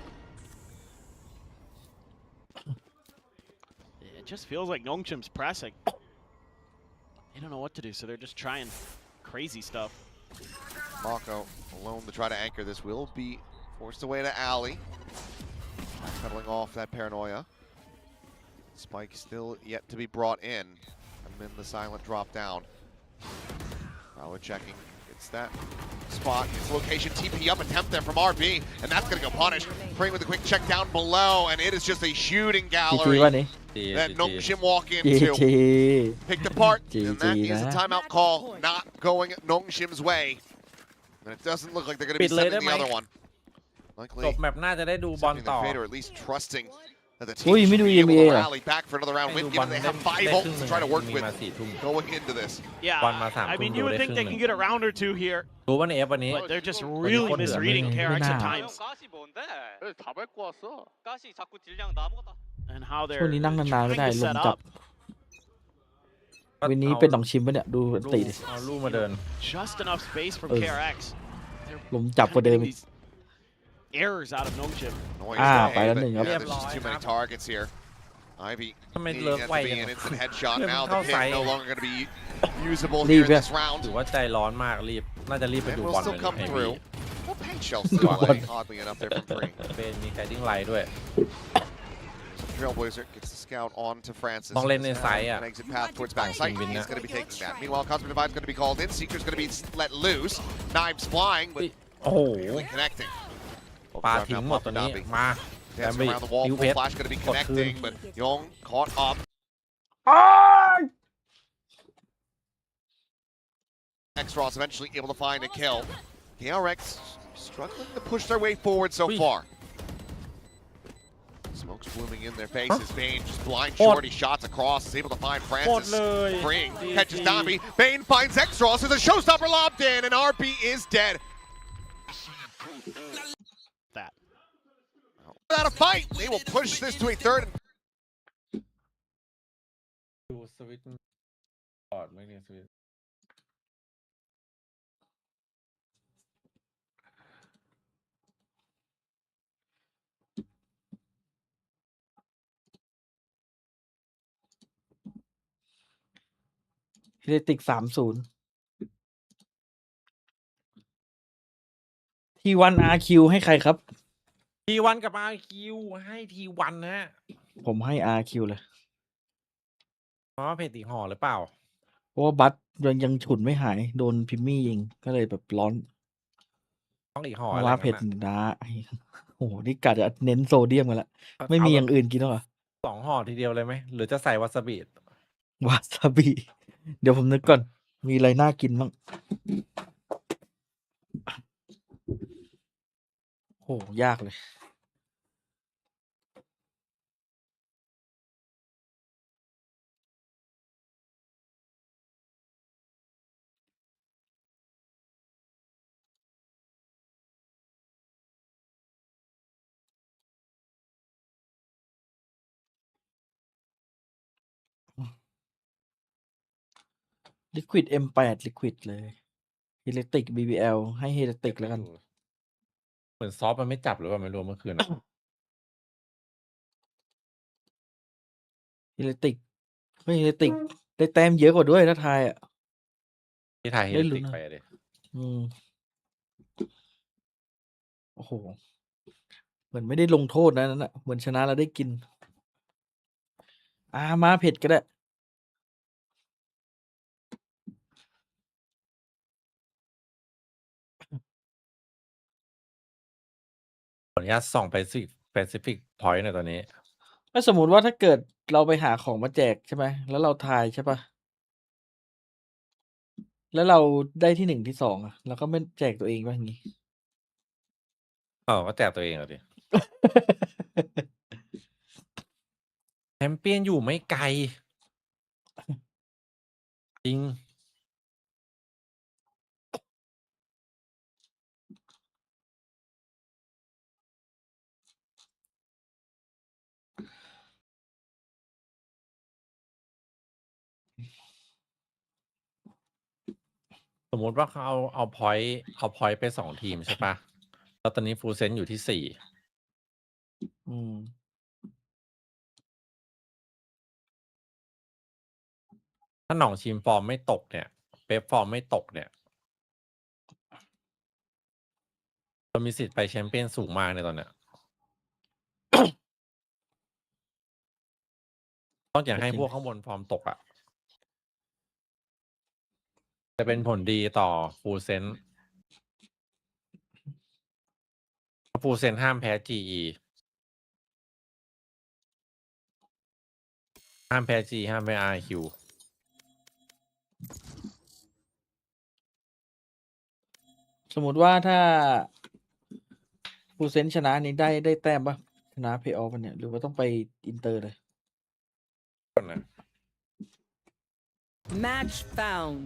It just feels like Nongshim's pressing. They don't know what to do, so they're just trying crazy stuff. Mako alone to try to anchor this will be forced away to Alley. Pedaling off that paranoia. Spike still yet to be brought in. And then the silent drop down. Fowler checking. It's that spot. It's location. TP up attempt there from RB. And that's going to go punished. Praying with a quick check down below. And it is just a shooting gallery that Nongshim walk into. Picked apart. And that is a timeout call. Not going Nongshim's way. And it doesn't look like they're going to be sending the other one. จบแมปน่าจะได้ดูบอลต่อ or at least trusting that the team should be able to rally back for another round win, given they have 5 ults to try to work with going into this. Yeah, I mean, you would think they can get a round or 2 here. รู้ว่าใน F วันนี้ But they're just really misreading KRX at times. And how ช่วง they're นี้นั่งนานๆไม่ trying ได้ to ลม set จับ up. วันนี้เป็นหนองชิมปะเนี่ยดูตีดิ เอาลูกมาเดิน Just enough space from KRX. ลมจับกว่าเดิมอีก Errors out of Nongshim. ไปแล้วหนึ่งครับ Yeah, there's just too many targets here. Ivy ทำไม needing เลิก that ไว to be จัง an instant headshot. เพื่อน Now เข้า the ไซ pick ส์ no longer going to be usable here in this round. ถือว่าใจร้อนมากรีบน่าจะรีบไป And ดู will บอล still เลย come ให้ through. Well, Paint Shell still playing oddly enough there from 3. เป็นมีไกดิ้งไลน์ด้วย Trailblazer gets the scout on to Francis. ต้องเล่นในไซส์อ่ะ An exit path towards backside. He's going to be taking that. Meanwhile, Cosmic Divide's going to be called in. Seeker's going to be let loose. Knives flying, but โอ้โห really connecting. ปาทิ้งหมดตัวนี้มาแอม Dancing บี้ around the wall. นิวเพ Full ชร flash going to be กดคืน connecting, but Young caught up. X-Ross eventually able to find a kill. KRX struggling to push their way forward so far. Smoke's blooming in their faces. Bane just blind shorty shots across. Is able to find Francis. Bring catches Dami. Bane finds X-Ross with a showstopper lobbed in, and RB is dead. That. Without a fight, they will push this to a third. ดูสวิตช์บอร์ดไม่เนี่ยสวิตช์ เฮเลติก30 T1 RQ ให้ใครครับ T1 กับ RQ ให้ T1 นะฮะ ผมให้ RQ เลย เพราะว่าเพจติห่อหรือเปล่า เพราะว่าบัตยังฉุนไม่หายโดนพิมมี่ยิงก็เลยแบบร้อน ต้องอีกห่อ เพ อะไร ราะว่า กั เผ็ด นนะ นะโอ้โหนี่กะจะเน้นโซเดียมกันละไม่มีอย่างอื่นกินหรอ 2 ห่อทีเดียวเลยไหมหรือจะใส่วาซาบิ วาซาบิเดี๋ยวผมนึกก่อนมีอะไรน่ากินบ้างโหยากเลยลิควิด M8 ลิควิดเลยเฮเลติก BBL ให้เฮเลติกแล้วกัน เหมือนซอฟมันไม่จับหรือว่าไม่รู้เมื่อคืน เฮเลติกไม่เฮเลติกได้แต้มเยอะกว่าด้วยถ้าทายอ่ะ ที่ไทยเฮ ได้ ลิ ลุ้ ติ น ก นะ ไปเลย โอ้โหเหมือนไม่ได้ลงโทษนะนั่นน่ะเหมือนชนะแล้วได้กินมาเผ็ดก็ได้ ขออนุญาตส่องไปPacific Point หน่อยตอนนี้ ถ้าสมมุติว่าถ้าเกิดเราไปหาของมาแจกใช่ไหมแล้วเราทายใช่ปะแล้วเราได้ที่1ที่2อ่ะเราก็ไม่แจกตัวเองว่าอย่างงี้ ก็แจกตัวเองเหรอดิ แชมเปี้ยนอยู่ไม่ไกล จริง สมมุติว่าเขาเอาพอยต์ไป2 ทีมใช่ปะแล้วตอนนี้ฟูลเซนอยู่ที่ 4 ถ้าหน่องชิมฟอร์มไม่ตกเนี่ย เป๊ปฟอร์มไม่ตกเนี่ยเรามีสิทธิ์ไปแชมเปี้ยนสูงมากในตอนเนี้ย ต้องอยากให้พวกข้างบนฟอร์มตกอ่ะ จะเป็นผลดีต่อฟูลเซนฟูลเซนห้ามแพ้ GE ห้ามแพ้ G ห้ามแพ้ RQ สมมุติว่าถ้าฟูเซนชนะนี้ได้แต้มปะชนะเพย์ออฟเนี่ยหรือว่าต้องไปอินเตอร์เลย Match found.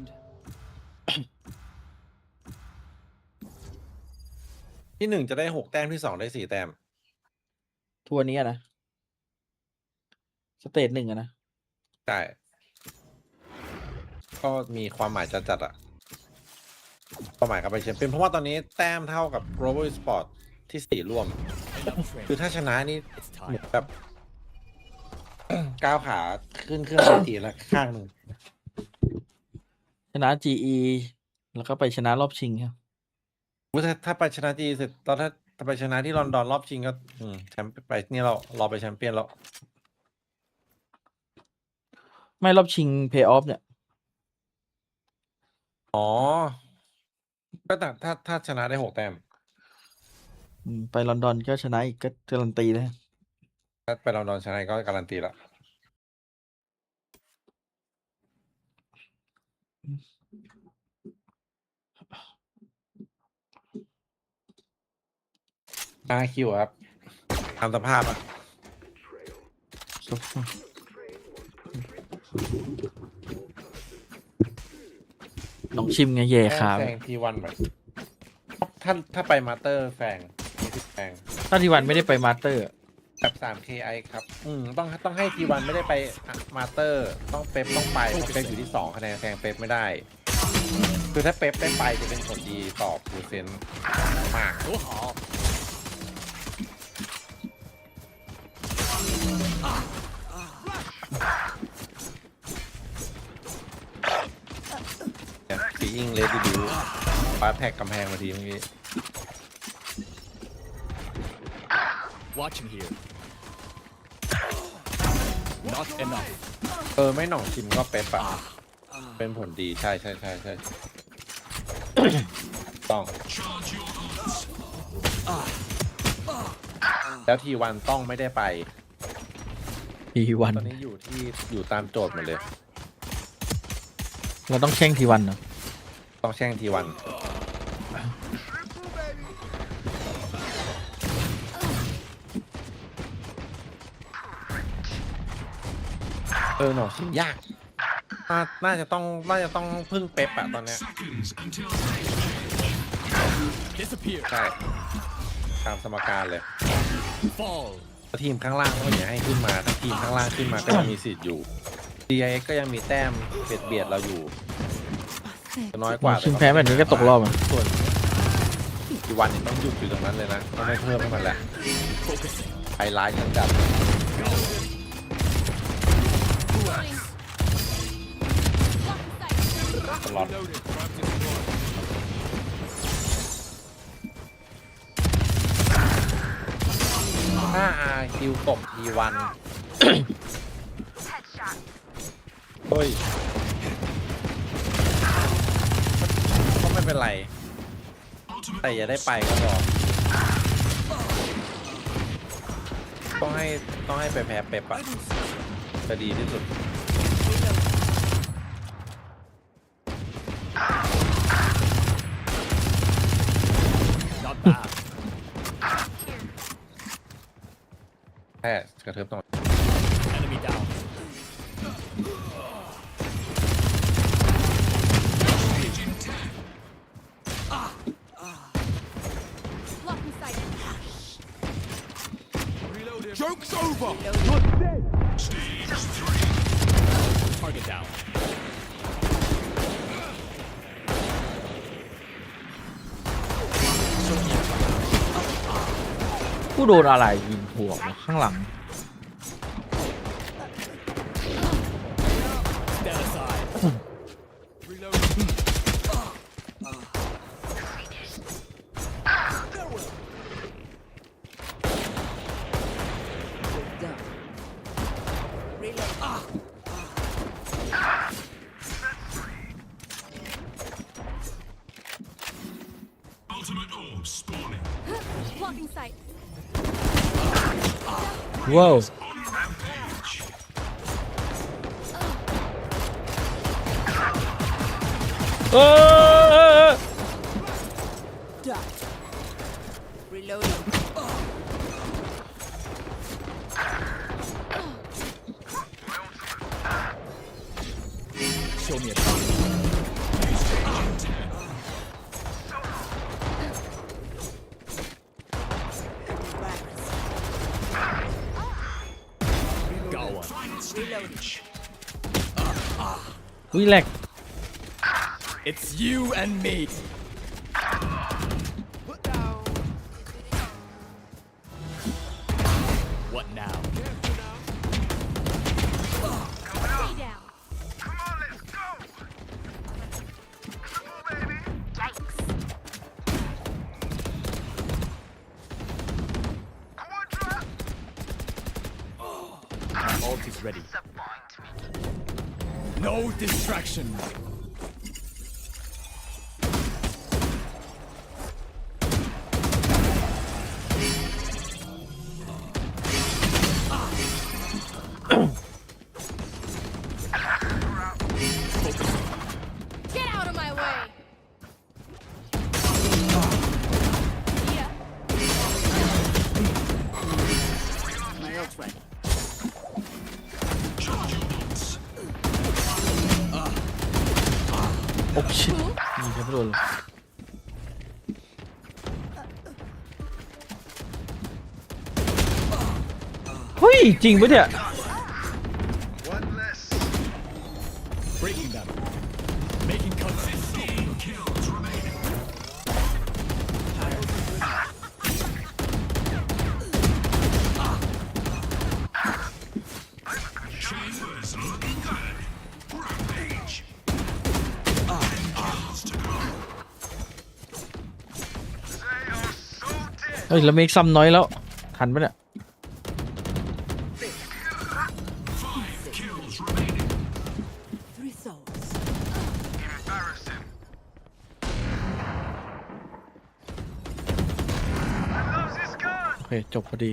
ที่ 1 จะได้ 6 แต้มที่ 2 ได้ 4 แต้ม ทัวร์นี้นะสเตจ1นะใช่ก็มีความหมายจัดๆอ่ะความหมายกับไปแชมเปี้ยนเพราะว่าตอนนี้แต้มเท่ากับ Global Sport ที่ 4 ร่วม คือถ้าชนะนี่เหมือนแบบ ก้าวขาขึ้นเครื่องเวทีแล้วข้างหนึ่ง ชนะ GE แล้วก็ไปชนะรอบชิงครับ ถ้าไปชนะ G เสร็จตอนถ้าไปชนะที่ลอนดอนรอบชิงก็แชมป์ไปนี่เราไปแชมเปี้ยนแล้ว ไม่รอบชิงเพย์ออฟเนี่ย ก็แต่ถ้าชนะได้ 6 แต้ม ไปลอนดอนก็ชนะอีกก็การันตีนะ ถ้าไปลอนดอนชนะก็การันตีละRQ ครับตามสภาพอ่ะลองชิมไงแย่ขา แซงT1แบบถ้าไปมาสเตอร์แซงถ้าT1ไม่ได้ไปมาสเตอร์แบบ 3KI ครับต้องให้ T1 ไม่ได้ไปมาสเตอร์ต้องเป๊ปต้องไปเป๊ปอยู่ที่2 คะแนนแซงเป๊ปไม่ได้คือถ้าเป๊ปได้ไปจะเป็นผลดีต่อฟูลเซนมากฟีอิงเลดดิวปาแท็กกำแพงมาทีเมื่อกี้ Watching here. Not enough. ไม่หน่องชิมก็เป๊ะปะเป็นผลดีใช่ต้องแล้วทีวันต้องไม่ได้ไป ทีวัน ตอนนี้อยู่ตามโจทย์หมดเลย เราต้องแช่งทีวันเนาะ ต้องแช่งทีวันหน่องชิมยากน่าจะต้องพึ่งเป๊ปอะตอนเนี้ยใช่ตามสมการเลยทีมข้างล่างก็อย่าให้ขึ้นมาถ้าทีมข้างล่างขึ้นมาก็ยังมีสิทธิ์อยู่ DFM ก็ยังมีแต้มเบียดเราอยู่น้อยกว่า ชิมแพ้แบบนี้ก็ตกรอบอ่ะ ส่วนอีวันนี้ต้องหยุดอยู่ตรงนั้นเลยนะต้องไม่เพิ่มให้มันแล้วไฮไลท์ทั้งจัดตลอดถ้าคิวตกทีวันเฮ้ยก็ไม่เป็นไรแต่อย่าได้ไปก็พอต้องให้ไปแพ้เป๊ปอะจะดีที่สุดแค่กระเทิบตรงEnemy down. Joke's over. Stage 3. Target down. ผู้โดนอะไรยิงหัวข้างหลัง Stand aside. Ultimate orb spawning. Blocking sight. Whoa. Rampage. Reloading. Show me a Got one. Relax. It's you and me. What now? Stay down. My ult is ready. No distraction. Get out of my way. Yeah. My ult's ready. Oh shit. ยิงแค่ไม่โดนเลยเฮ้ยจริงปะเนี่ย Breaking them. Making contact. 15 kills remaining. Chambers looking good. Rampage. 10 kills to go. เฮ้ยแล้วเมคซ้ำน้อยแล้วทันปะเนี่ย จบพอดี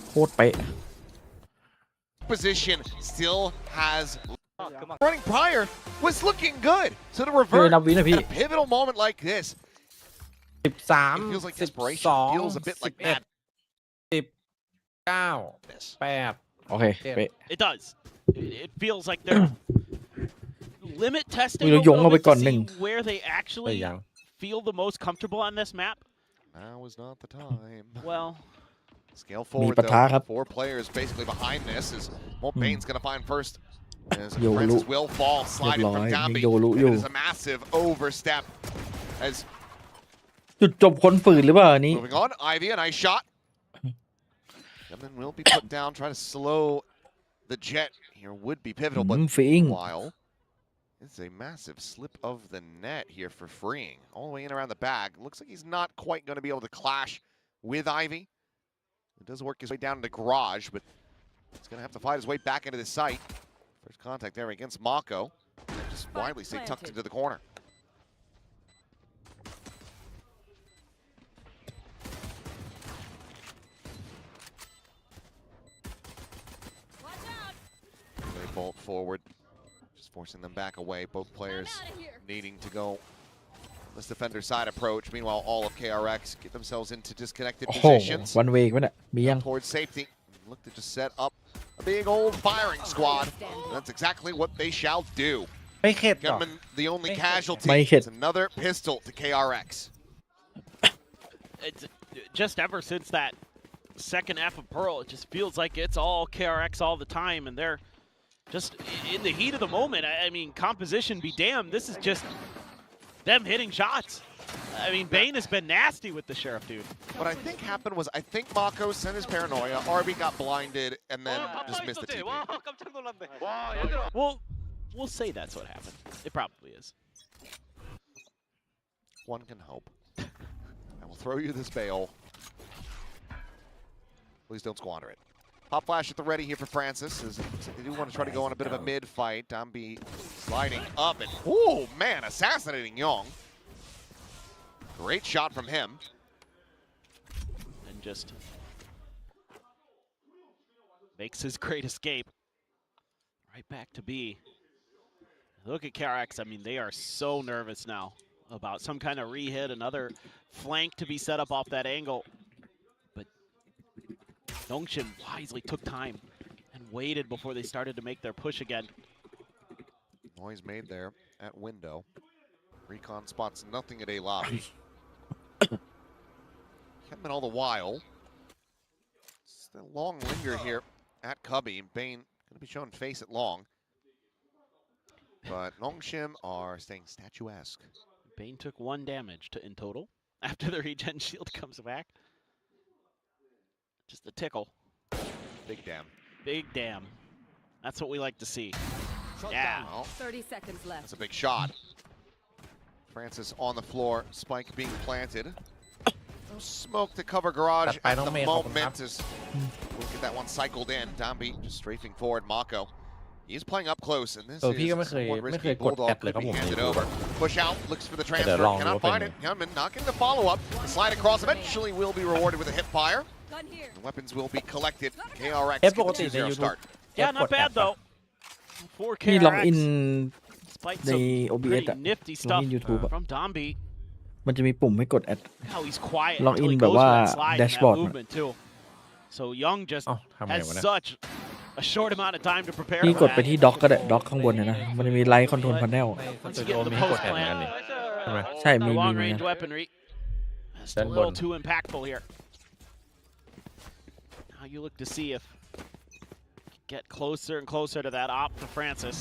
โคตรเป๊ะ Position still has running prior was looking good. So to revert at a pivotal moment like this, 13 it feels like desperation feels a bit like that. 19 โอเคเป๊ะ It does. It feels like they're limit testing เรา a ยง little เอาไป bit ก่อน to หนึ่ง see where they actually feel the most comfortable on this map. Now is not the time. Well, scale forward though. 4 players basically behind this as Bane's going to find first. As Francis will fall, sliding from Dambi. It is a massive overstep. As จุดจบคนฝืนหรือเปล่าอันนี้ moving on, Ivy, a nice shot. And then will be put down, try to slow the jet here would be pivotal, but while it's a massive slip of the net here for freeing. All the way in around the bag. Looks like he's not quite going to be able to clash with Ivy. It does work his way down in the garage, but he's going to have to fight his way back into the site. First contact there against Mako. Just widely stay tucked into the corner. They bolt forward, just forcing them back away. Both players needing to go this defender side approach. Meanwhile, all of KRX get themselves into disconnected positions. One way วะเนี่ยมียัง Towards safety. Look to just set up a big old firing squad. That's exactly what they shall do. ไม่เข็ดหรอ Gunman, the only casualty. It's another pistol to KRX. it's just ever since that second half of Pearl, it just feels like it's all KRX all the time, and they're just in the heat of the moment. I mean, composition be damned. This is just them hitting shots. I mean, Bane has been nasty with the Sheriff, dude. What I think happened was I think Mako sent his paranoia, RB got blinded, and then just missed the TP. Well, we'll say that's what happened. It probably is. One can hope. I will throw you this bail. Please don't squander it. Pop flash at the ready here for Francis. As they do want to try to go on a bit of a mid fight. Dambi sliding up and, oh man, assassinating Young. Great shot from him. And just makes his great escape. Right back to B. Look at KRX. I mean, they are so nervous now about some kind of re-hit, another flank to be set up off that angle. But Nongshin wisely took time and waited before they started to make their push again. Noise made there at window. Recon spots nothing at A lobby. Kept all the while. Still long linger here at Cubby. Bane going to be showing face at long. But Nongshim are staying statuesque. Bane took 1 damage in total after the regen shield comes back. Just a tickle. Big damn. Big damn. That's what we like to see. Yeah. Well, 30 seconds left. That's a big shot. Francis on the floor. Spike being planted. No smoke to cover garage at the moment as we'll get that one cycled in. Dambi just strafing forward. Mako. He's playing up close, and this is พี่ก็ไม่เคยกดแอดเลยครับผม handed over. Push out, looks for the transfer, cannot find it. Gunman not getting the follow-up. The slide across eventually will be rewarded with a hip fire. The weapons will be collected. KRX get the 2-0 start. Yeah, not bad though. For นี่ลองอิน KRX, despite ใน some OBS pretty อะ nifty ลอง stuff อิน YouTube อะ from Dambi. มันจะมีปุ่มให้กดแอด How he's quiet ลองอิ until น he แบบ goes ว่า for that slide and that dashboard อะ movement too. So Young just ทำไง has วะเนี่ย such a short amount of time to prepare นี่ for กดไป that. ที่ด็อกก็ได้ด็อกข้างบนนะมันจะมีไลท์คอนโทรลพาเนล Once you get in the post plant, ใช่ไหม ใช่มี the มี long มี range นะ weaponry. Just a ด้านบน little too impactful here. Now you look to see if get closer and closer to that op to Francis.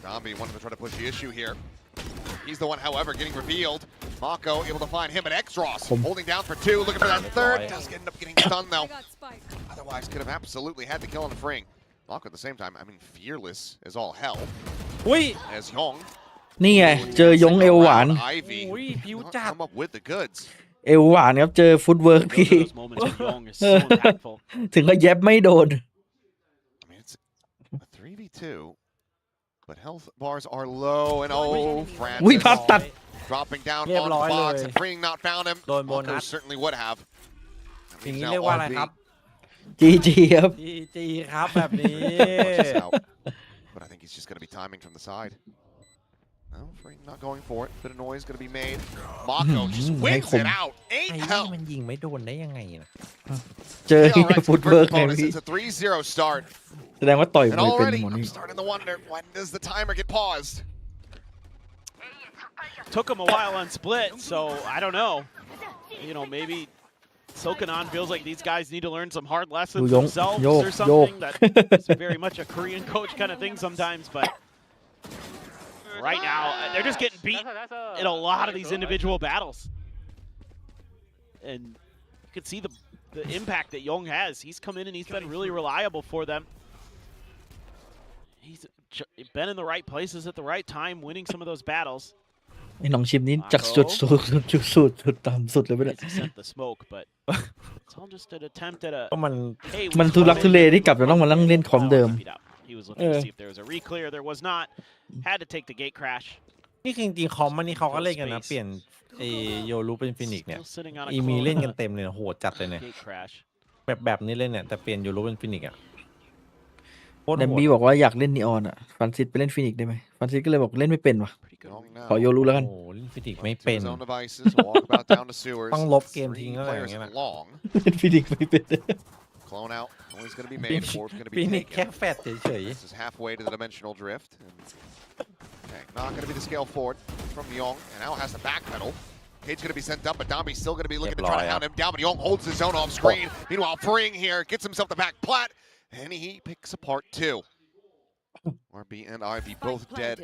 Dambi wanted to try to push the issue here. He's the one, however, getting revealed. Mako able to find him at X-Ross. Holding down for 2, looking for that third. Does end up getting stunned though. Otherwise could have absolutely had the kill on the freeing. Mako at the same time, I mean, fearless as all hell. As Yong. นี่ไงเจอยงเอวหวาน Ivy come up with the goods. เอวหวานครับเจอฟุตเวิร์กพี่ Those moments with Young is so impactful. ถึงก็เย็บไม่โดน I mean, it's a 3v2. But health bars are low, and oh, อุ้ย Francis พับตัด dropping down เรียบ on ร้อย the เล box ย and Freeing not found him. โดนโบนั Mako ส certainly would have. อย่างนี้เรียกว่าอะไรครับ GG ครับ GG ครับแบบนี้ Watches out. But I think he's just going to be timing from the side. No, Freeing not going for it. Bit of noise going to be made. Mako just wins it out. ไอ้ 8 นี่ health. มันยิงไม่โดนได้ยังไงนะ เจอ KRX ฟุตเวิร์ก converts ไง bonus พี่ into 3-0 start. แสดงว่าต่อยม And วยเป็น already, หมด I'm นี่ starting to wonder, when does the timer get paused? Took him a while on split, so I don't know. You know, maybe Sokanon feels like these guys need to learn some hard lessons themselves or something. That's very much a Korean coach kind of thing sometimes, but right now they're just getting beat in a lot of these individual battles. And you can see the impact that Young has. He's come in and he's been really reliable for them. He's been in the right places at the right time, winning some of those battles. ไอ้น้องชิมนี้จากสุดสุดต่ำสุดเลยไปเลย He sent the smoke, but it's all just an attempt at a. ก็มัน Hey, มันทุลักทุเลที่กลับจะต้องมานั่งเล่นคอมเดิม He was looking to see if there was a re-clear. There was not. Had to take the gate crash. นี่จริงๆคอมมันนี่เขาก็เล่นกันนะเปลี่ยนไอโยรูเป็นฟินิกเนี่ย Still sitting on a อีมี clone เล่น on กัน a เต็มเลยนะโหดจัดเลยเนี่ย gate crash. แบบนี้เล่นเนี่ยแต่เปลี่ยนโยรูเป็นฟินิกอ่ะโคตร แดม โหด บี้บอกว่าอยากเล่นนีออนอ่ะฟันซิสไปเล่นฟินิกได้ไหมฟันซิสก็เลยบอกเล่นไม่เป็นว่ะ Young ขอ now. โยรู้แล้วกัน โอ้โหเล่นฟินิกไม่ To เป็น his own devices, walk about down to sewers. ต้องลบเกมทิ้ง Three แล้วอะไรอ players ย่างเงี้ยนะ long. เล่นฟินิกไม่เป็น Clone out. Only's going to be ฟิ made. Fourth going to ฟิ be นิก taken. แค่แฟดเฉย This is halfway to the dimensional drift. And, okay, not going to be the scale forward from Young. And now has to backpedal. Cage going to be sent up, but Domby's still going to be looking to try to hound him down. But Young holds his own off screen. Meanwhile, Freeing here gets himself the back plat. And he picks apart two. RB and Ivy both dead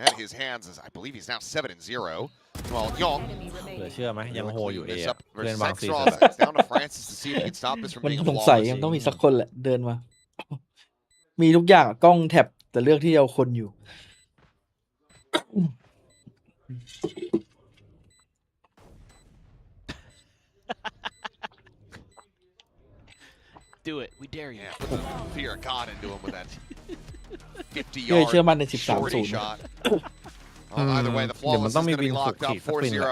at his hands. As I believe he's now 7-0. Well, Young ๆเหลือเชื่อไหมยังโหอยู่เอ this อะ up เพื่อน versus วางซี Sexroth. It's down to Francis to see if he can stop this from มัน being สงสัย flawless. มันต้องมีสักคนแหละเดินมา มีทุกอย่างกล้องแท็บแต่เลือกที่เอาคนอยู่ Do it. We dare you. Yeah, put the fear of God into him with that เชื่อ 50-yard เชื่อมั่นใน shorty 13-0 shot. Either way, the เดี๋ยวมั flawless น is ต้องมี going to บิ be น locked สุ up กขีดสักปินแหละ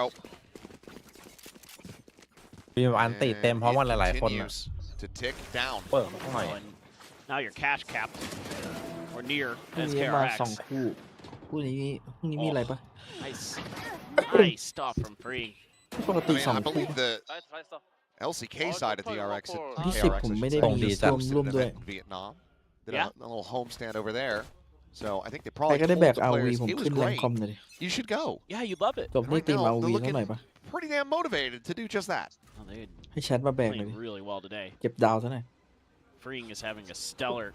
4-0. มีอันติเต็มพร้อมกันหลายๆคนนะ Continues to tick down. เปิดหน่อย And now you're cash capped or near พรุ่ง as นี้มา KRX. 2 คู่พรุ่งนี้มีอะไรปะ Nice stop from Free. ปก I ติ mean, 2 I คู่ believe the LCK side of DRX, ที่ KRX 10 ผมไม่ได้ ตรง มี ดีจัด ร่วมด้วย in Vietnam. Did Yeah. a little homestand over there. So I think they ใคร probably ก็ได้ told แบก the อาวี players ผม it was ขึ้นแรง great. คอมเลยดิ You should go. Yeah, you'd love it. จบนี่ Right ตีม now, อา they're วี looking เท่าไหร่ปะ pretty damn motivated to do just that. Oh, they're ให้แชทมาแบกเลยดิ playing really well today. เก็บดาวซะหน่อย Freeing is having a stellar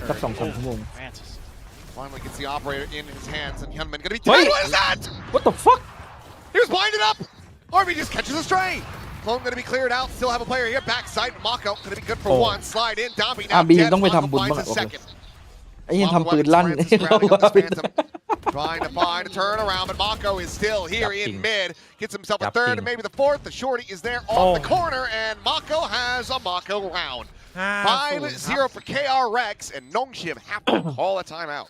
สัก turn. 2 ชั่วโมง Francis. Finally gets the operator in his hands, and Hyunmin gonna be Wait. dead. What is that? What the fuck He was blinded up. RB just catches a stray. Clone gonna be cleared out. Still have a player here. Backside. Mako gonna be good for one. Slide in. Domby now RB dead. ต้องไป Mako ทำบุญ finds บ้าง a บอกเลย second. ไอ้ยังทำปืนลั่น Francis เรา grabbing up ว่า this Phantom. Trying to find a turnaround, but Mako is still here in mid. Gets himself a third and maybe the fourth. The shorty is there on the corner, and Mako has a Mako round. 5-0 for KRX, and Nongshim have to call a timeout.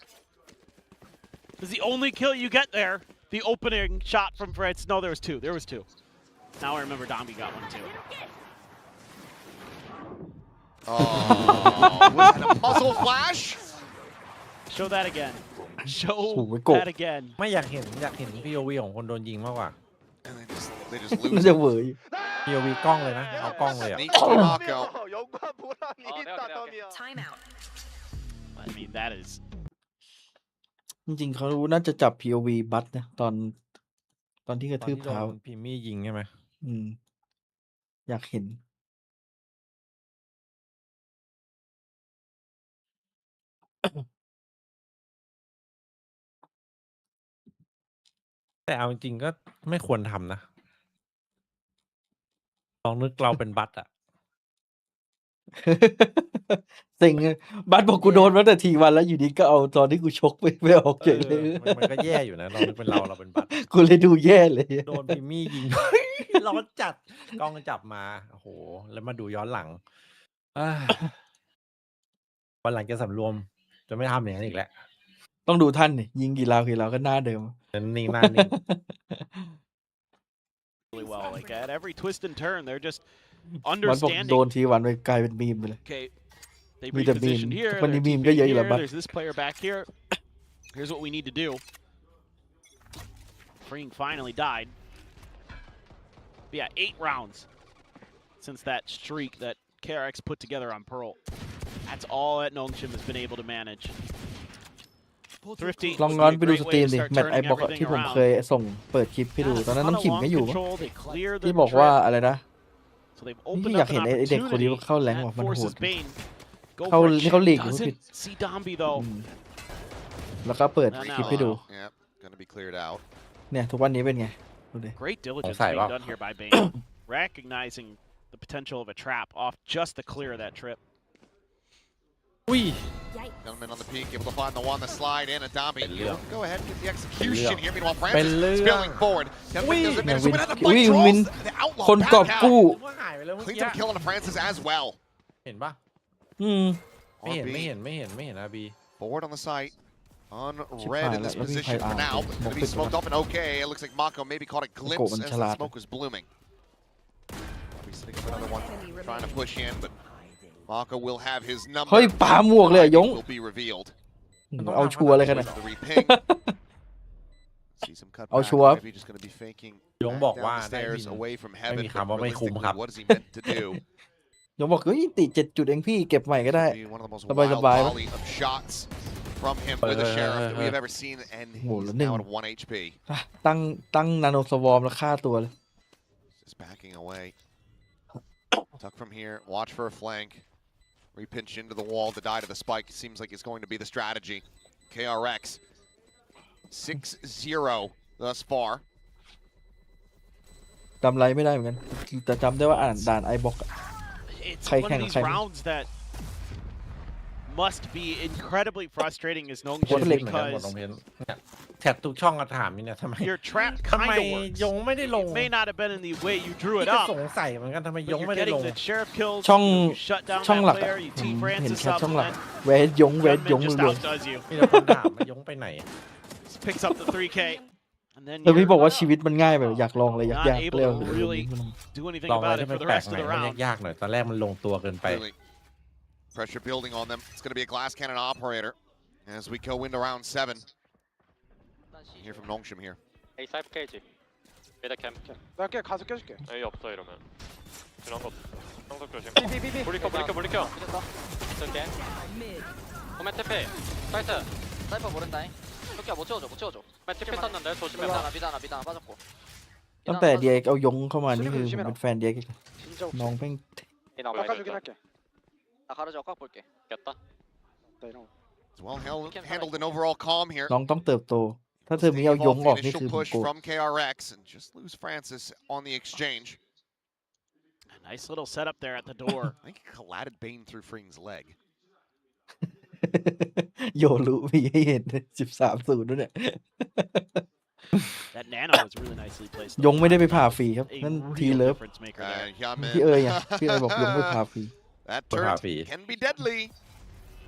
This is the only kill you get there. The opening shot from Fritz. No, there was two. There was two. Now I remember Domby got one too. Oh, was that a puzzle flash? Show that again. Show โอ้โหโกะ that again. ไม่อยากเห็นPOV ของคนโดนยิงมากกว่า And they just น่า lose จะ it. เหวย POV กล้องเลยนะเอากล้องเลยอ่ะ Sneak to Mako. Time out. I mean, that is จริงๆเขาน่าจะจับ POV บัตนะตอนที่กระทืบเท้า พิมมี่ยิงใช่ไหม อยากเห็น แต่เอาจริงๆก็ไม่ควรทำนะลองนึกเราเป็นบัตอ่ะ เซ็งเลยบัตบอกกูโดนมาแต่ทีวันแล้วอยู่ดีก็เอาตอนที่กูชกไปออกเฉยเลย มันก็แย่อยู่นะลองนึกเป็นเราเป็นบัต กูเลยดูแย่เลย โดนพิมมี่ยิง ร้อนจัดกล้องจับมาโอ้โหแล้วมาดูย้อนหลังวันหลังจะสำรวมจะไม่ทำอย่างนั้นอีกแล้ว ต้องดูท่านนี่ยิงกี่ราวก็หน้าเดิม นิ่งหน้านิ่ง really well. Like at every twist and turn, they're just วันบอกโด understanding. นทีวันไปกลายเป็นมีมไปเลย Okay, they มีแต่มีม repositioned here. วันนี้ Their มีม teammate ก็เยอะอยู่ here, แล้วบัส there's this player back here. Here's what we need to do. Freeing finally died. But yeah, 8 rounds since that streak that KRX put together on Pearl. That's all that Nongshim has been able to manage. Thrifty ลอง would ย้อน be a ไปดู great ส way ตรีม to ดิ start แมตช์ไอ turning บ็อก everything ที่ผม around. เคยส่งเปิดคลิปให้ดูตอนนั้นน้ำขิมไม่อยู่มั้ง Control, they clear the ที่บอกว่า trap. อะไรนะ So they've นี่ opened อยาก up เห็ an นไอ้เด็กคนนี้ opportunity. เข้าแรงว่ะ That มันโหด forces Bane. Go เข้า for a นี่เขา chip. ลีกอยู่ผิด Doesn't see Dombi though. แล้วก็เปิดคลิปให้ดู Yep, gonna be cleared out. เนี่ยทุกวันนี้เป็นไงดูดิ Great diligence Sorry, being wow. done here by Bane, recognizing the potential of a trap off just the clear of that trip. Gentleman on the peak, able to find the one, the slide in, Adami. Yeah. Go ahead and get the execution Yeah. here. Meanwhile, Yeah. Francis spilling forward. Gentleman doesn't manage to win out the วิ fight. นวิน Draws the outlaw คนกอบ back กู้ out. ว่าหายไปแล้วเมื่อ Cleans กี้ up a kill on Francis as well. เห็นปะ อืม ไม่เห็น RB ไม่เห็นไม่เห็นไม่เห็นอาบี forward on the site. On Chip red in high, this let me position hide for out. now, but going to be Mokpit smoked na. off and okay. It looks like Mako maybe caught a glimpse man as the chalad. smoke was blooming. He's sitting for another one, trying to push in, but Mako will have his number. เฮ้ยปาหมวกเลยอะยง Will be revealed. เอาชัวร์เลยขนาด The reping. See some cut เอา back. ชัวร์ Maybe just going to be faking ยง back บอก down ว่า the ได้ stairs บิน away from ไม่ heaven. มี But คำว่าไม่คุ้มครับ realistically, what is he meant to do? ยงบอกเฮ้ยติด7 จุดเองพี่เก็บใหม่ก็ได้ Be one of the most สบาย wild สบาย volley of shots from him with the sheriff that we have ever seen, and he's now at 1 HP. ตั้งนาโนสวอร์มแล้วฆ่าตัวเลย Just backing away. Tuck from here. Watch for a flank. Repinch into the wall to die to the spike. Seems like it's going to be the strategy. KRX 6-0 thus far. จำไรไม่ได้เหมือนกันแต่จำได้ว่าอ่านด่านไอบ็อก It's Khai one khang of these khai. rounds that must be incredibly frustrating as โคตร Nongshim เล็กเหมือนกันหมด because ลงเพนเนี่ยแท็บทุกช่องก็ถามนี่เนี่ยทำไม your trap ทำไม kind of works. ยงไม่ได้ลง It may not have been in the way you drew นี่ it ก็ up, สงสัยเหมือนกันทำไม but ยง you're ไม่ได้ล getting ง the sheriff kills. ช่อง You shut down ช่อง that หลักอะ player. You ผม tee เห็น Francis แคป up, ช่อง and หลัก then แวดยง Gunman มือ just เดียว outdoes you. มีแต่คนถามว่ายงไปไหน Just picks up the 3K, and then แล้วพี่ you're บอกว่าชีวิตมันง่ายแบบอยากลองเลยอยาก not ยาก able เร็ว to really do anything ลองอะไร about it ที่มั for น the แปลก rest ให of ม่ the มัน round. ยากๆหน่อยตอนแรกมันลงตัวเกินไป Really pressure building on them. It's going to be a glass cannon operator as we go into round 7. Hear from Nongshim here. A 사이프 케이지. 메다 캠. 나 그냥 가서 껴줄게. A 없어 이러면. 이런 거. 평소 조심. 물리켜. 쓸게. 오메 테페. 사이트. 사이퍼 모른다잉. 토끼야 못 채워줘. 오메 테페 떴는데 조심해. 미다나 빠졌고. ตั้งแต่เดียเอายงเข้ามานี่คือผมเป็นแฟนเดียกน้องเพ่ง 깎아주긴 할게. 나 가르쳐 꽉 볼게. 깼다. It's well handled and overall calm here. น้องต้องเติบโต ถ้าเธอมี Staying เอายง involved อ in อกนี่ initial คือผม push โกรธ from KRX and just lose Francis on the exchange. A nice little setup there at the door. I think he collided Bane through Fring's leg. โยรุมีให้เห็น 13-0 ด้วยเนี่ย That nano was really nicely placed. ยงไม่ได้ไปผ่าฟรีครับ A นั่น real ทีเลิฟ difference maker there. พี่เอ๋ยอ่ะพี่เอ๋ยบอกยงไม่ผ่าฟรี That What turret happened? can be deadly.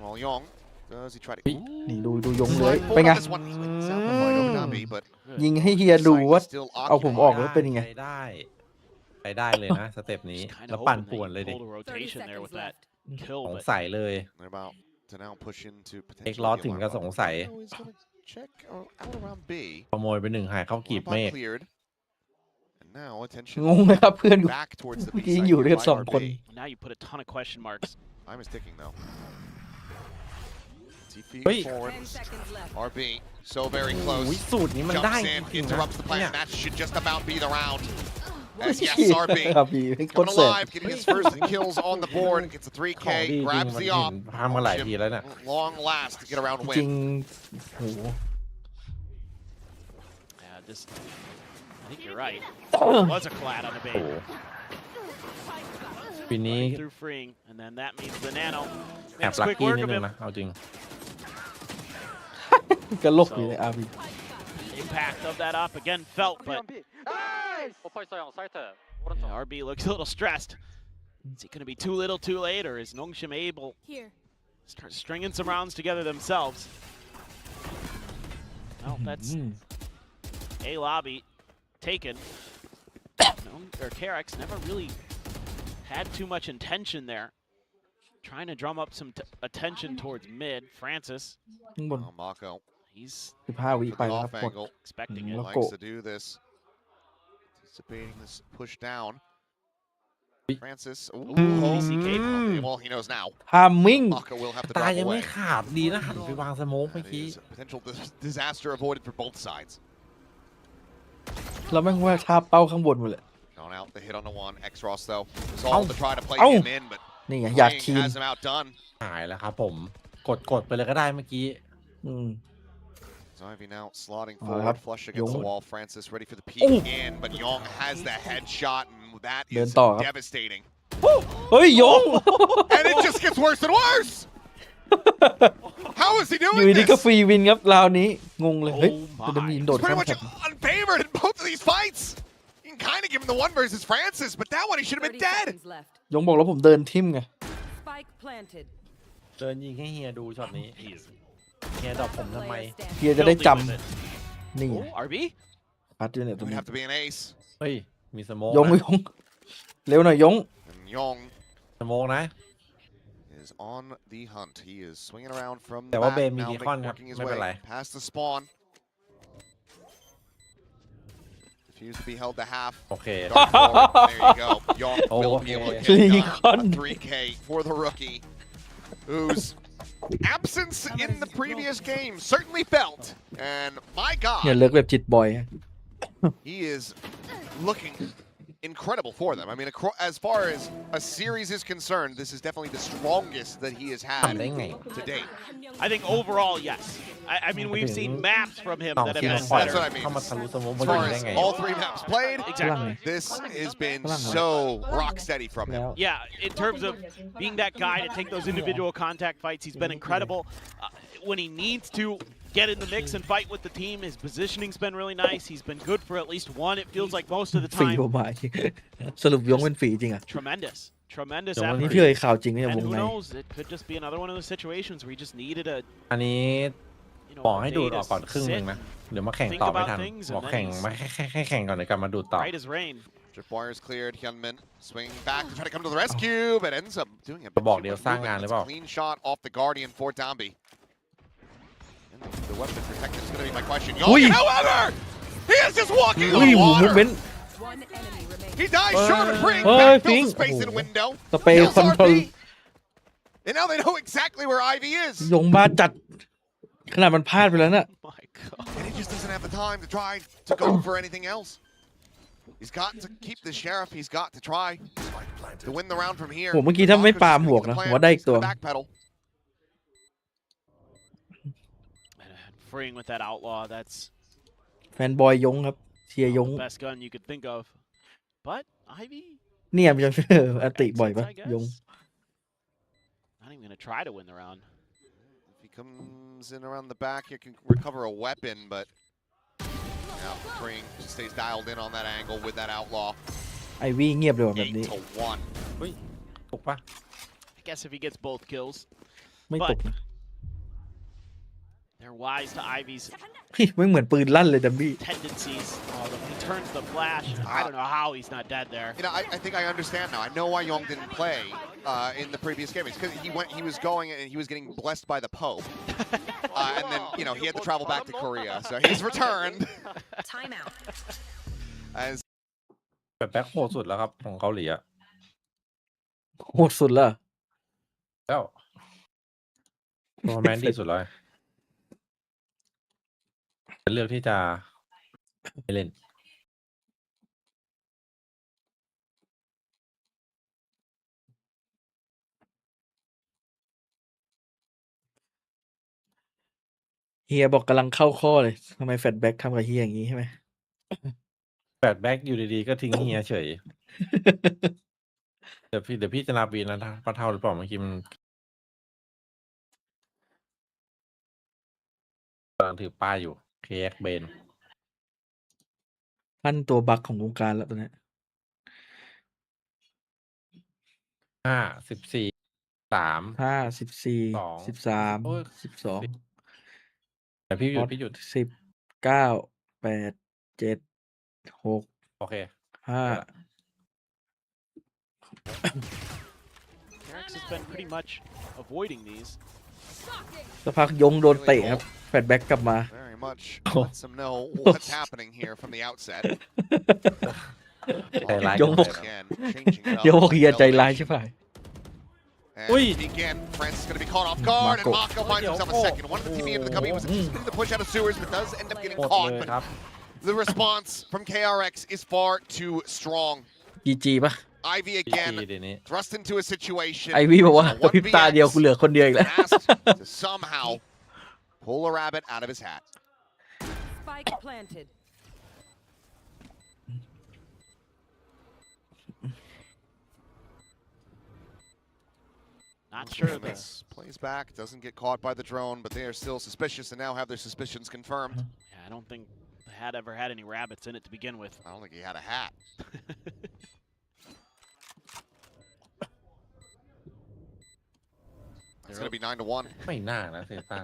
Well, Yong, does he try to... นี่ดูยงเลยเป็นไง This one, sound like Onabi, but ยิงให้เฮียดูว่า still เอาผมออก occupied. แล้วเป็นยังไง ไปได้ไปได้เลยนะสเต็ปนี้ Just kind แล้ว of ปั่น hoping ป่วน that เลย you ดิ pulled a rotation there with that ส kill, ง but สัยเลย They're about to now push into เอ็ก potentially ลอส the ถึง alarm ก็ button. สงสัย Oh, he's gonna check out around B. ขโมยไป1หายเข้ากีบ Alarm เม bot ฆ cleared. And now attention งงเลยครับเพื่อนกู back towards the เมื่อ B กี้ยัง side อยู่ด้วย here กัน by 2 คน RB. now you put a ton of question marks. Time is ticking though. TP Wait. forward. RB so very close. อุ๊ยสูตรนี้มันได้ Jumps จ in, ริงๆนะ interrupts the เนี่ plan. ย That should just about be the round. As yes, RB ครับพี่โคตร coming แสบ alive, getting his first kills on the board. Gets a ของ 3K, ดีจริง grabs มัน the เห็น op. ทำมาหลายทีแล้วเนี่ย Long last to get around จริง win. โห Yeah, just I think you're right. Was a clad on the โอ้โห bait. ปีนี้ Running through freeing, and then that means the nano แอบ makes ลัค quick กี้ work นิด of นึง him. นะเอาจริง ก็ลกอยู่ในอาร์บี Impact of that up again felt, but 오퍼 있어요 사이트. yeah, RB looks a little stressed. Is it going to be too little, too late, or is Nongshim able Here. to start stringing some rounds together themselves? Well, that's a lobby taken. Or KRX never really had too much intention there. Trying to drum up some attention towards mid. Francis. ข้างบน Mako. He's 15 วิไปแล้วครับ off กด angle. expecting it. แล้ว Likes โก to do this. Anticipating this push down. Francis. VCT. Well, he knows now. ทามมิ่ง Mako will have to ตา drop ยังไม่ away. ขาดดีนะหันไปวางสโมกเมื่อ That กี้ is a potential disaster avoided for both sides. เราแม่งว่าท่าเป้าข้างบนหมดเลย Gone out the hit on the one. X-Ross though is all to try to play Ow. him in, but นี่ไงอยาก Ring ทีม has him outdone. หายแล้วครับผมกดไปเลยก็ได้เมื่อกี้ Ivy now slotting Alright, forward, flush against the Yong. wall. Francis ready for the peek in, but Yong has the headshot, and that is เดินต่อครับ devastating. เฮ้ยยง And it just gets worse and worse. How is he อยู่ doing ดีก็ this? ฟรีวินครับราวนี้งงเลยเฮ้ยจะดมีนโดด He's pretty ข้าม much แท็บ unfavored in both of these fights. You can kind of give him the one versus Francis, but that one he should have been dead. ยงบอกแล้วผมเดินทิมไง Spike planted. เดินยิงให้เฮียดูช็อตนี้เฮียดอกผมทำไม เฮียจะได้จำนี่ RB? ปัดอยู่เนี่ย It ตรง would นี้ have to be an ace. เฮ้ยมีสโมก ยงเร็วหน่อยยง And Yong สโมกนะ is on the hunt. He is swinging around from แต่ the ว่า back, เบนมี now ดีคอนครับ working his ไม่เป็นไร way past the spawn. Refused to be held to half. โอเค Dart forward. There you go. Yong will be able to get it done. A 3K for the rookie, whose absence in the previous game certainly felt. And my เนี่ย God, เลิกแบบจิตบอย he is looking incredible for them. I mean, as far as a series is concerned, this is definitely the strongest that he has had to date. I think overall, yes. I mean, we've seen maps from him that have been That's what better. I mean. เข้ามาทะลุสโมก As บอล far ได้ as ไง all three maps played, Exactly. this has been so rock steady from him. Yeah, in terms of being that guy to take those individual contact fights, he's been incredible. When he needs to get in the mix and fight with the team, his positioning's been really nice. He's been good for at least one, it feels like most of the ฟรี time. ประมาณสรุปยงเป็นฟรีจริงอ่ะ Tremendous. Tremendous นี่ effort. ที่เคยข่าวจริงเนี่ยว And ง who ใน knows, it could just be another one of those situations where he just needed a อันนี้ you บอก know ให้ a ดู day ดออกก่อน to ครึ่งหนึ่ sit, งนะเดี๋ยวมาแข่ง think ต่อไม่ about ทัน things, บอก and แข่ง then มาแค่แข่งก่อนเดี๋ยวกลับมาดูดต่อ right as rain. Tripwire's cleared. Hyunmin swinging back to try to come to the rescue, but ends up doing a บอกเดี๋ยวสร้างงานหรือเปล่า clean shot off the Guardian for Dambi. And the weapon protected is going to be my question. Ui. However, he is just walking อุ้ย on หูมุก water. เบน One enemy remaining. He dies short of Ring. Oi, Backfills Ping. the space in window. สเปรย์ Kills คอนโทรล RP. And now they know exactly where Ivy is. ยงบ้าจัดขนาดมันพลาดไปแล้วน่ะ My God. And he just doesn't have the time to try to go for anything else. He's got to keep the sheriff. He's got to try to win the round from here. โหเมื่อกี้ถ้าไม่ปาหมวกนะผมว่าได้อีกตัว Backpedal. Freeing with that outlaw, that's แฟนบอยยงครับเชียร์ยง the best gun you could think of. But Ivy, เนี่ยมันจะอติบ่อยปะ I guess. ยง Not even gonna try to win the round. If he comes in around the back, you can recover a weapon, but now Ring just stays dialed in on that angle with that outlaw. ไอวี่เงียบเลยว่ะแบบ 8 นี้ to 1. ถูกปะ I guess if he gets both kills, ไม่ตกนะ they're wise to Ivy's เฮ้ยไม่เหมือนปืนลั่นเลยดัมบี้ tendencies. He turns the flash. I don't know how he's not dead there. You know, I think I understand now. I know why Young didn't play in the previous game. It's because he was going and he was getting blessed by the Pope. And then, you know, he had to travel back to Korea. So he's returned. Time out. As แบบแบ็คโหดสุดแล้วครับของเกาหลีอะ โหดสุดละ แล้วโรแมนดีสุดเลยเลือกที่จะไม่เล่น เฮียบอกกำลังเข้าข้อเลยทำไมแฟลชแบ็กทำกับเฮียอย่างนี้ใช่ไหม แปดแบ็กอยู่ดีๆก็ทิ้งเฮียเฉย เดี๋ยวพี่จะนับวีนะป้าเท่าหรือเปล่าเมื่อกี้มันกำลังถือป้ายอยู่ KRX เบน ท่านตัวบักของวงการแล้วตอนนี้ 14 3 14 2 13 โอ้ย 12 แต่พี่หยุด 10 9 8 7 6 โอเค 5 KRX has been pretty much avoiding these. สักพักยงโดนเตะครับแฟดแบ็กกลับมา Very much lets them know what's happening here from the outset. ใจร้าย ยงบอก Again, changing it up. ยงบอกเฮียใจร้ายใช่ไหม And again, Francis is going to be caught off guard, and Mako finds himself a second. One of the team into the company was anticipating the push out of sewers, but does end up getting caught. But the response from KRX is far too strong. GG ป่ะ Ivy again thrust into a situation. ไอวี่บอกว่ากระพริบตาเดียวกูเหลือคนเดียวอีกแล้ว To somehow pull a rabbit out of his hat. Spike planted. Not sure of this. Plays back, doesn't get caught by the drone, but they are still suspicious and now have their suspicions confirmed. Yeah, I don't think the hat ever had any rabbits in it to begin with. I don't think he had a hat. It's going to be 9-1. ไม่น่านะเซต้า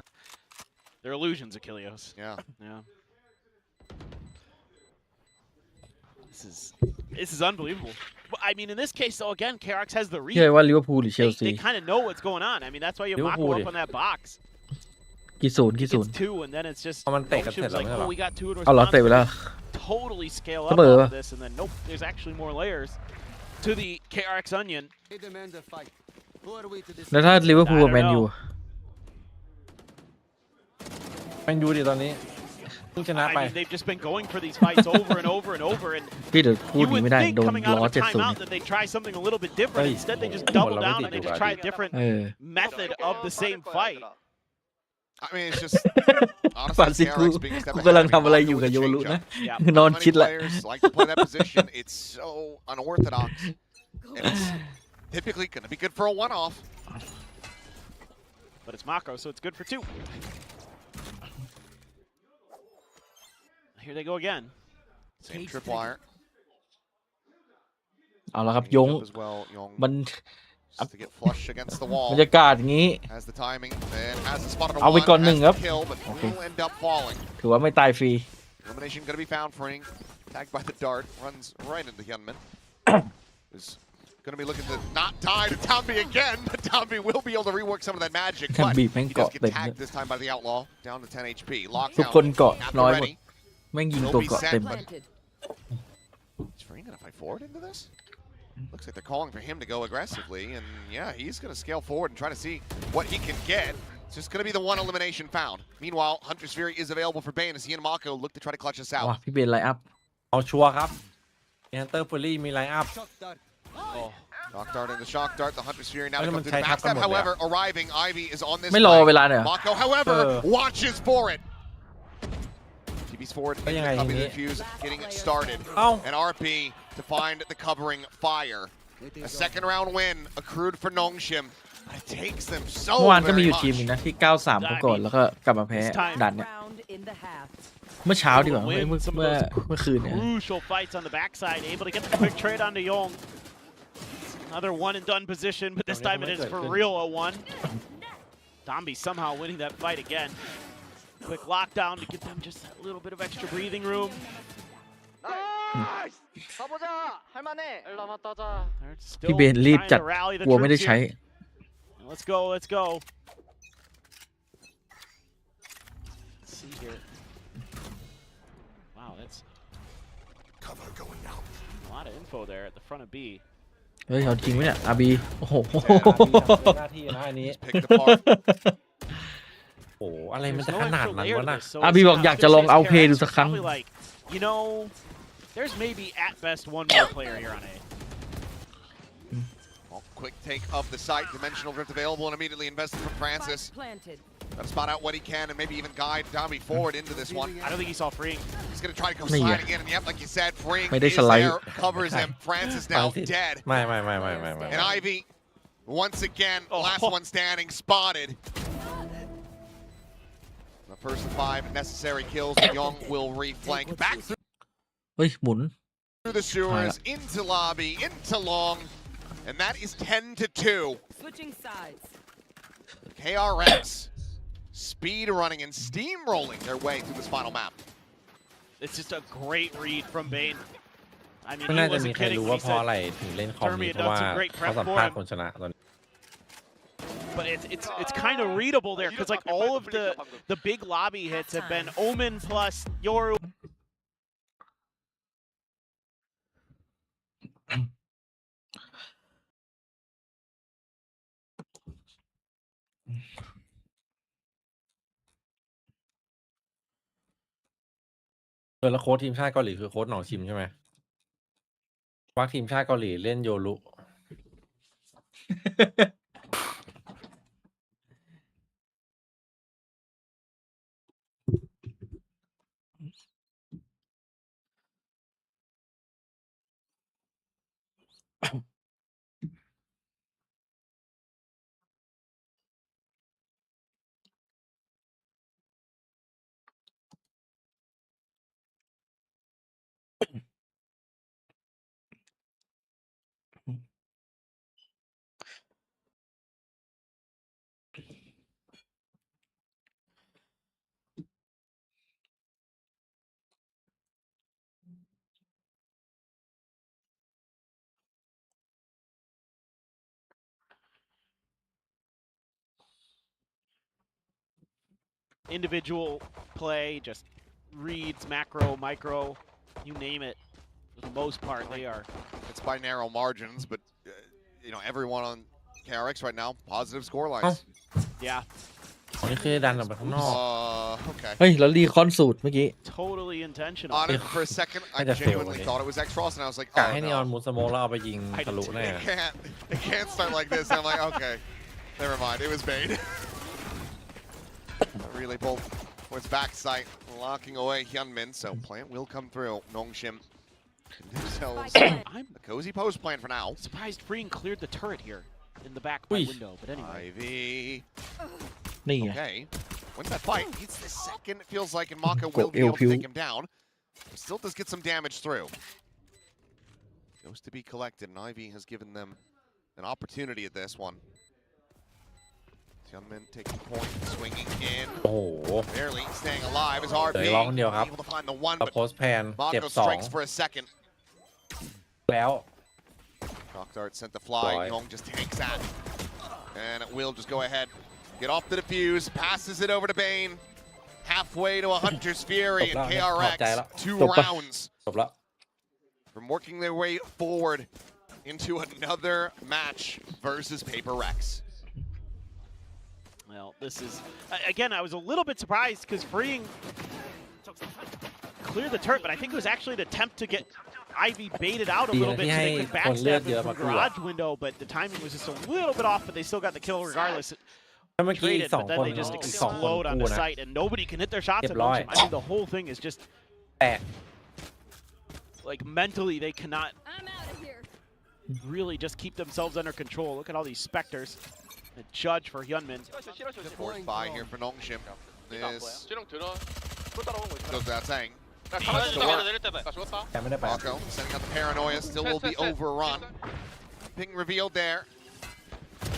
They're illusions, Achilles. Yeah. Yeah. This is unbelievable. But, I mean, in this case, though, again, KRX has the read. เชื่อว่าลิเวอร์พูลหรือเชลซี They kind of know what's going on. I mean, that's why you have Mako up on that box. กี่ศูนย์ It's 2, and then it's just พอมันเตะกันเสร็จ Ocean's แล้ว like, ไม่ใช่หร oh, อ we got 2 in เอาเหรอ response. เตะไปแล้ว Totally scale เส up มอ all ป่ะ of this, and then nope, there's actually more layers to the KRX onion. แล้วถ้าลิเวอร์พูลกับแมนยู แมนยูดิตอนนี้เพิ่งชนะไป I mean, they've just been going for these fights over and over and over, and พี่เดี๋ยวพูด you นี้ would ไม่ได้ think โดน coming out ล้อ of a 70 timeout that they try something a little bit different. Instead, they just double down and they just try a different method of the same fight. I mean, it's just ฟานซิกู กูกำลังทำอะไรอยู่กับโยรุนะ นอนคิดแหละ like to play that position. It's so unorthodox, and it's typically going to be good for a one-off. But it's Mako, so it's good for 2. Here they go again. Same tripwire. เอาละครับยง As well, Yong มัน to get flush against the wall. บรรยากาศอย่างนี้ Has the timing and has the spot on เอาไปก่อน one, หนึ่ง has ครับ the kill, but will end up falling. ถือว่าไม่ตายฟรี Elimination going to be found for Ring. Tagged by the dart, runs right into Hyunmin. Is going to be looking to not die to Tambi again, but Tambi will be able to rework some of that magic. But Tambi he แม่ง does เกาะ get เต็ม tagged this time by the outlaw, down to 10 HP. ทุก Lockdown คนเกาะ at น้ the อยหมด ready. แม่งยิงตัวเกาะเต็มไป Is Ring going to fight forward into this? Looks like they're calling for him to go aggressively, and yeah, he's going to scale forward and try to see what he can get. It's just going to be the one elimination found. Meanwhile, Hunter's Fury is available for Bane as he and Mako look to try to clutch us ว้า out. พี่เบนไลน์อัพ เอาชัวร์ครับแอนเตอร์ฟูรี่มีไลน์อัพ Shock Dart into Shock Dart, the Hunter's Fury now to Ay, come naman through the siya, backstab. tapos mo However, arriving, Ivy is on this ไม่รอ fight. เวลาเนี่ย Mako, however, watches for it. TV's forward into the copy the defuse, getting it started. And RP to find the covering fire. A second round win accrued for Nongshim. But it takes them เมื่อวาน so ก็มีอ very ยู่ทีม much. นึงนะที่ 93เขาก่อนแล้วก็กลับมาแพ้ด่านเนี่ย เมื่อเช้าดีกว่าเมื่อคืนเนี่ย Crucial fights on the backside, able to get the quick trade onto Yong. Another one and done position, but this time it is for real a 1. Dambi somehow winning that fight again. Quick lockdown to give them just a little bit of extra breathing room. They're พี่ still เบนรีบ trying จัด to rally the กลัวไม่ได้ troops ใช้ here. Let's go, let's go. Let's see here. Wow, that's Cover going out. a lot of info there at the front of B. เฮ้ยเอาจริงไหมเนี่ยอาบีโอ้โห หน้าที่นะอันนี้ Picked apart. โอ้อะไรมันจะขนาดนั้นวะน่ะ อาบีบอกอยากจะลองเอาเพลย์ดูสักครั้ง Probably like, you know, there's maybe at best one more player here on A. Quick take of the site, dimensional drift available and immediately invested from Francis. Gotta spot out what he can and maybe even guide Dambi forward into this one. I don't think he saw Freeing. He's gonna try to come ไม่ sliding in, and yep, like you said, Freeing ไม่ได้ is สไลด์ there, covers him. Francis now dead. ไม่ And Ivy, once again, last one standing, spotted. The first of 5 necessary kills, Young will reflank back เฮ้ยหมุน through the sewers, into lobby, into long, and that is 10-2. Switching sides. KRX speed running and steamrolling their way through this final map. It's just a great read from Bane. I mean, ไม่น่า he จะมี wasn't ใคร kidding รู้ when ว่า he เพราะ said, อะไรถึงเล่นคอมนี้ เพราะว่าเขาสัมภาษณ์คนชนะตอนนี้ but it's kind of readable there because like all of the big lobby hits have been Omen plus Yoru. แล้วโค้ชทีมชาติเกาหลีคือโค้ชหนองชิมใช่ไหมว่าทีมชาติเกาหลีเล่นโยรุ Individual play, just reads, macro, micro, you name it. For the most part, they are. It's by narrow margins, but you know, everyone on KRX right now, positive score lines. Yeah. นี่คือดันออกไปข้างนอก Okay. เฮ้ยแล้วรีคอนสูตรเมื่อกี้ Totally intentional. On it for a second, I genuinely thought it was X-Frost, and I was like, กะ oh ให้นีออน no. มูสโมกแล้วเอาไปยิงทะลุแน่ It can't start like this. And I'm like, okay, never mind. It was Bane. Relay pull towards backside, locking away Hyunmin. So plant will come through. Nongshim themselves a cozy post plan for now. Surprised Freeing cleared the turret here in the back by window, but anyway. Ivy. นี่ไง Okay. Wins that fight. He's the second, it feels like, and Maka will be able to take him down. Still does get some damage through. Goes to be collected, and Ivy has given them an opportunity at this one. Hyunmin taking point, swinging in. โอ้โห Barely staying alive is RP. เหลือร้องคนเดียวครับ Able to find the one, เอา but โพสแพนเจ็บ Mako สอง strikes for a second. แล้ว Shock dart sent to fly. Fly. Young just tanks that. And it will just go ahead. Get off the defuse, passes it over to Bane. Halfway to a Hunter's Fury and KRX. 2 rounds จบแล้ว from working their way forward into another match versus Paper Rex. Well, this is, again, I was a little bit surprised because Freeing cleared the turret, but I think it was actually an attempt to get Ivy baited out a little bit so they could backstab him from the garage window, but the timing was just a little bit off, but they still got the kill regardless. เมื่อกี้อีก Traded, สอง but then คน they just อีกสองคน explode on กู้ the นะ site, and nobody can hit their shots at เรียบร้อย Nongshim. I mean, the whole thing is just แตก like mentally they cannot really just keep themselves under control. Look at all these specters. A judge for Hyunmin. Forced by here for Nongshim. This goes without saying. แต่ไม่ได้ไป Mako sending out the paranoia, still will be overrun. Ping revealed there.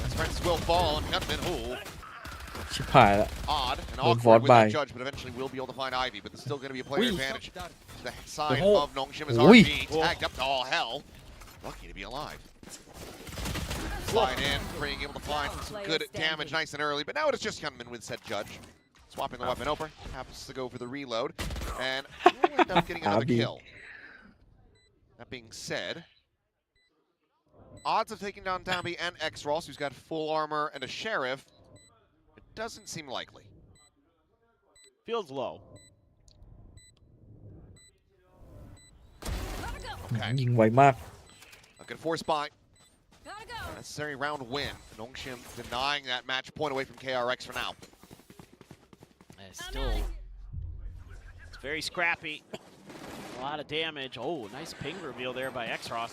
As Francis will fall, and Hyunmin, ooh. ชิบหายละ Odd and โดน awkward with that by judge, but eventually will be able to find Ivy. But there's still going to be a player advantage. The side Oh. of Nongshim is Oi. RP, tagged up to all hell. Lucky to be alive. Slide in, being able to find some good damage nice and early. But now it is just Hyunmin with said judge. Swapping the weapon over, happens to go for the reload, and will end up getting another kill. That being said, odds of taking down Dambi and X-Ross, who's got full armor and a sheriff, it doesn't seem likely. Feels low. ยิงไวมาก A good force buy. Necessary round win. Nongshim denying that match point away from KRX for now. Still, it's very scrappy. A lot of damage. Oh, nice ping reveal there by X-Ross.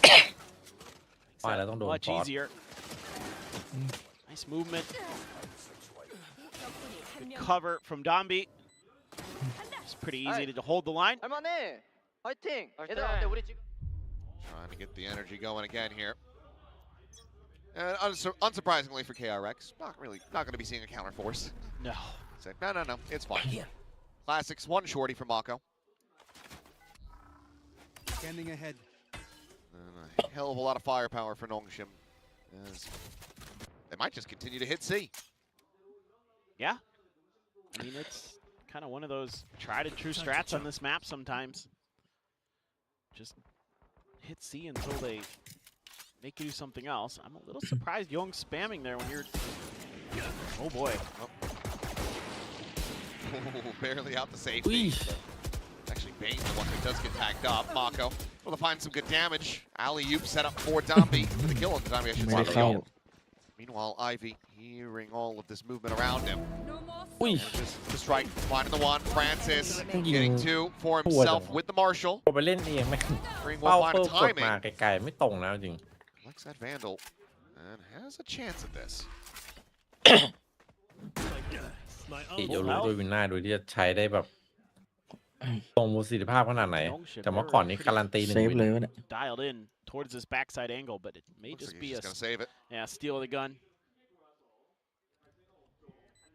Much easier. Nice movement. Good cover from Dambi. It's pretty easy to hold the line. Trying to get the energy going again here. And unsurprisingly for KRX, not going to be seeing a counter force. No. No, it's fine. Classics, one shorty for Mako. Scanning ahead. And a hell of a lot of firepower for Nongshim. As they might just continue to hit C. Yeah. I mean, it's kind of one of those tried and true strats on this map sometimes. Just hit C until they make you do something else. I'm a little surprised Young's spamming there when you're... Oh boy. Oh. Barely out the safety. Actually, Bane's the one who does get tagged up. Mako able to find some good damage. Alley-oop set up for Dombi. For the kill on Dombi, I should say. Meanwhile, Ivy hearing all of this movement around him. And just right, finding the one. Francis getting two for himself with the Marshall. ไปเล่นเองไหม Ring เป้า will เพิ่ find ม a กด timing. มาไกลๆไม่ตรงแล้วจริง Collects that Vandal and has a chance at this. ติโยรู้ด้วยวินหน้าโดยที่จะใช้ได้แบบตรงประสิทธิภาพขนาดไหนแต่เมื่อก่อนนี้การันตี1 วิน Dialed in towards this backside angle, but it may Looks just like be he's a just gonna save it. steal of the gun.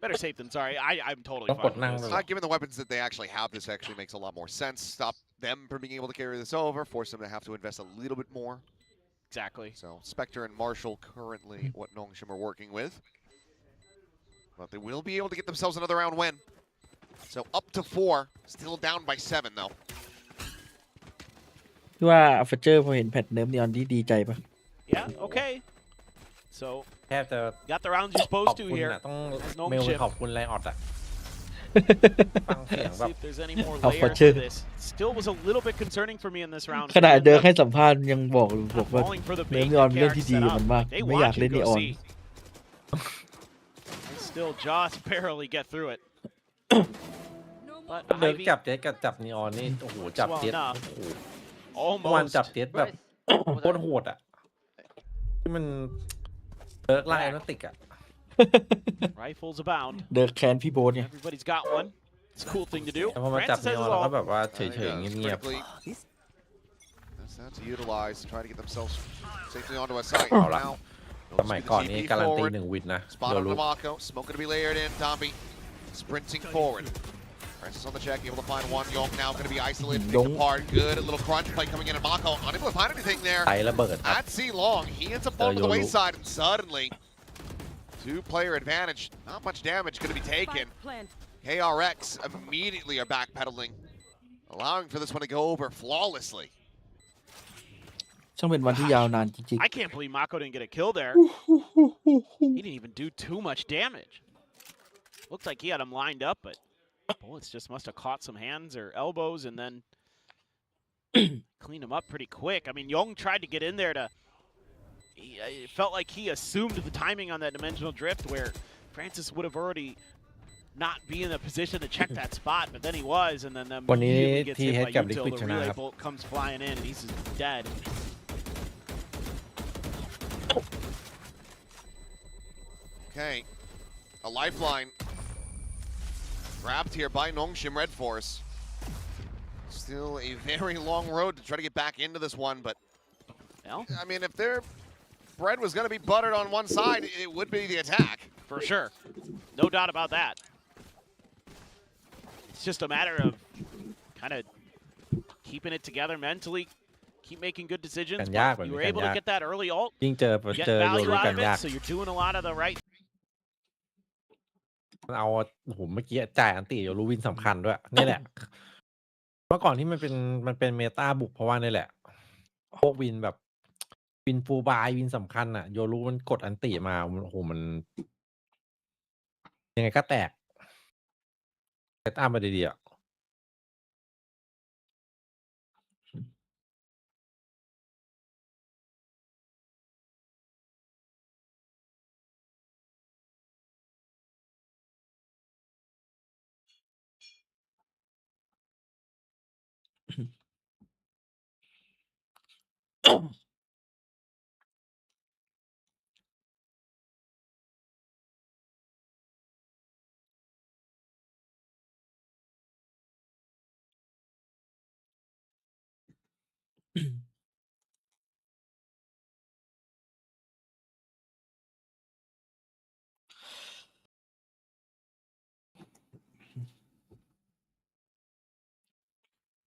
Better safe than sorry. I'm totally Don't fine put with this. Given the weapons that they actually have, this actually makes a lot more sense. Stop them from being able to carry this over, force them to have to invest a little bit more. Exactly. So Spectre and Marshall currently what Nongshim are working with. But they will be able to get themselves another round win. So up to 4, still down by 7 though. ที่ว่าอัฟเฟอร์พอเห็นแพทเนิร์ฟนีออนที่ดีใจปะ Yeah. Okay. So แทบจะ got the rounds you're ขอบ supposed to คุณ here. อะต้อง No เมลไป chip. ขอบคุณไลออดอะฟังเสียง Let's แบบ see if there's any more Alpha layers to Chip. this. Still was a little bit concerning for me in this round. ขนาดเดินให้สัมภาษณ์ยังบอกว่า Falling for the เนิร์ฟ bait นีออน that เป็นเรื่องที่ KRX ดี set กับ up. มันมาก They ไม่อยาก want you เล่ to นนี go ออน see. They still just barely get through it. But เดิน Ivy จับเจ็ตกับจับนีออนนี่โอ้โหจับเจ็ต Well โอ้โหเมื่อวาน almost จับเจ็ตแบบโคตรโหดอะที่มันเลิกไล่นักติกอะ rifles abound. เดินแคนพี่โบ๊ทไง Everybody's got one. It's a cool thing to do. แต่พอมาจับ Francis นี has ออน it แล้วก็ all. แบบว่าเฉยๆเงียบ Critically, that's how to utilize to try to get themselves safely onto a site. Oh, Now, ๆสมัยก่อนนี้การันตี forward. 1 วินนะ Spot โย on รู้ Mako, smoke going to be layered in. Dombi sprinting forward. Francis on the check, able to find one. Yong now going to be isolated, picked apart. Good, a little crunch play coming in, and Mako unable to find anything there. ไตระเบิดครับ At C long, he ends up falling to the Yolo. wayside, and suddenly, 2-player advantage. Not much damage going to be taken. KRX immediately are backpedaling, allowing for this one to go over flawlessly. ช่างเป็นวันที่ยาวนานจริง I can't believe Mako didn't get a kill there. He didn't even do too much damage. Looked like he had him lined up, but bullets just must have caught some hands or elbows and then cleaned him up pretty quick. I mean, Young tried to get in there to... It felt like he assumed the timing on that dimensional drift where Francis would have already not be in a position to check that spot, but then he was, and then วันนี้ immediately gets ที่ hit เฮด by กับ Util. Liquid The ชนะ relay ครับ bolt comes flying in, and he's just dead. Okay, a lifeline grabbed here by Nongshim Red Force. Still a very long road to try to get back into this one, but I mean, if their bread was going to be buttered on one side, it would be the attack. For sure. No doubt about that. It's just a matter of kind of keeping it together mentally, keep making good decisions. กันยาก But แบบ you นี้ were กัน able ยา to ก get that early ult, ยิ่งเจอ get โย value รู้ out กัน of ยาก it, so you're doing a lot of the right. มันเอาโอ้โหเมื่อกี้จ่ายอันติโยรู้วินสำคัญด้วยนี่แหละ เมื่อก่อนที่มันเป็นเมตาบุกเพราะว่านี่แหละพวกวินแบบวินฟูลบายวินสำคัญอ่ะโยรู้มันกดอันติมาโอ้โหมันยังไงก็แตกแต่ตามมาดีๆอ่ะ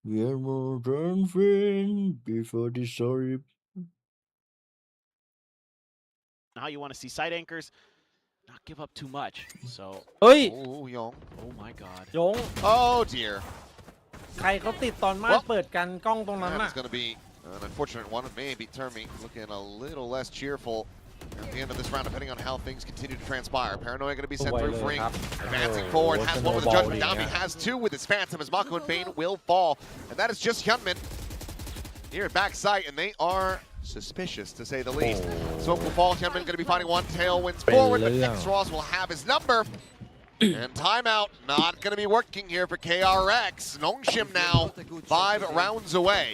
We are more than friends before this story. How you want to see side anchors not give up too much. So เฮ้ย Oh, Young. oh my god. ยง Oh, dear. ใครเขาติดตอนมาเปิดกันกล้องตรงนั้น That น่ะ is going to be an unfortunate one. Maybe Termi looking a little less cheerful at the end of this round, depending on how things continue to transpire. Paranoia going to be sent through. Freeing, advancing forward, has one with the judgment. Dami has two with his Phantom, as Mako and Bane will fall. And that is just Hyunmin here at backside, and they are suspicious, to say the least. Smoke will fall. Hyunmin going to be finding one. Tailwinds forward, but X-Ross will have his number. And timeout not going to be working here for KRX. Nongshim now 5 rounds away.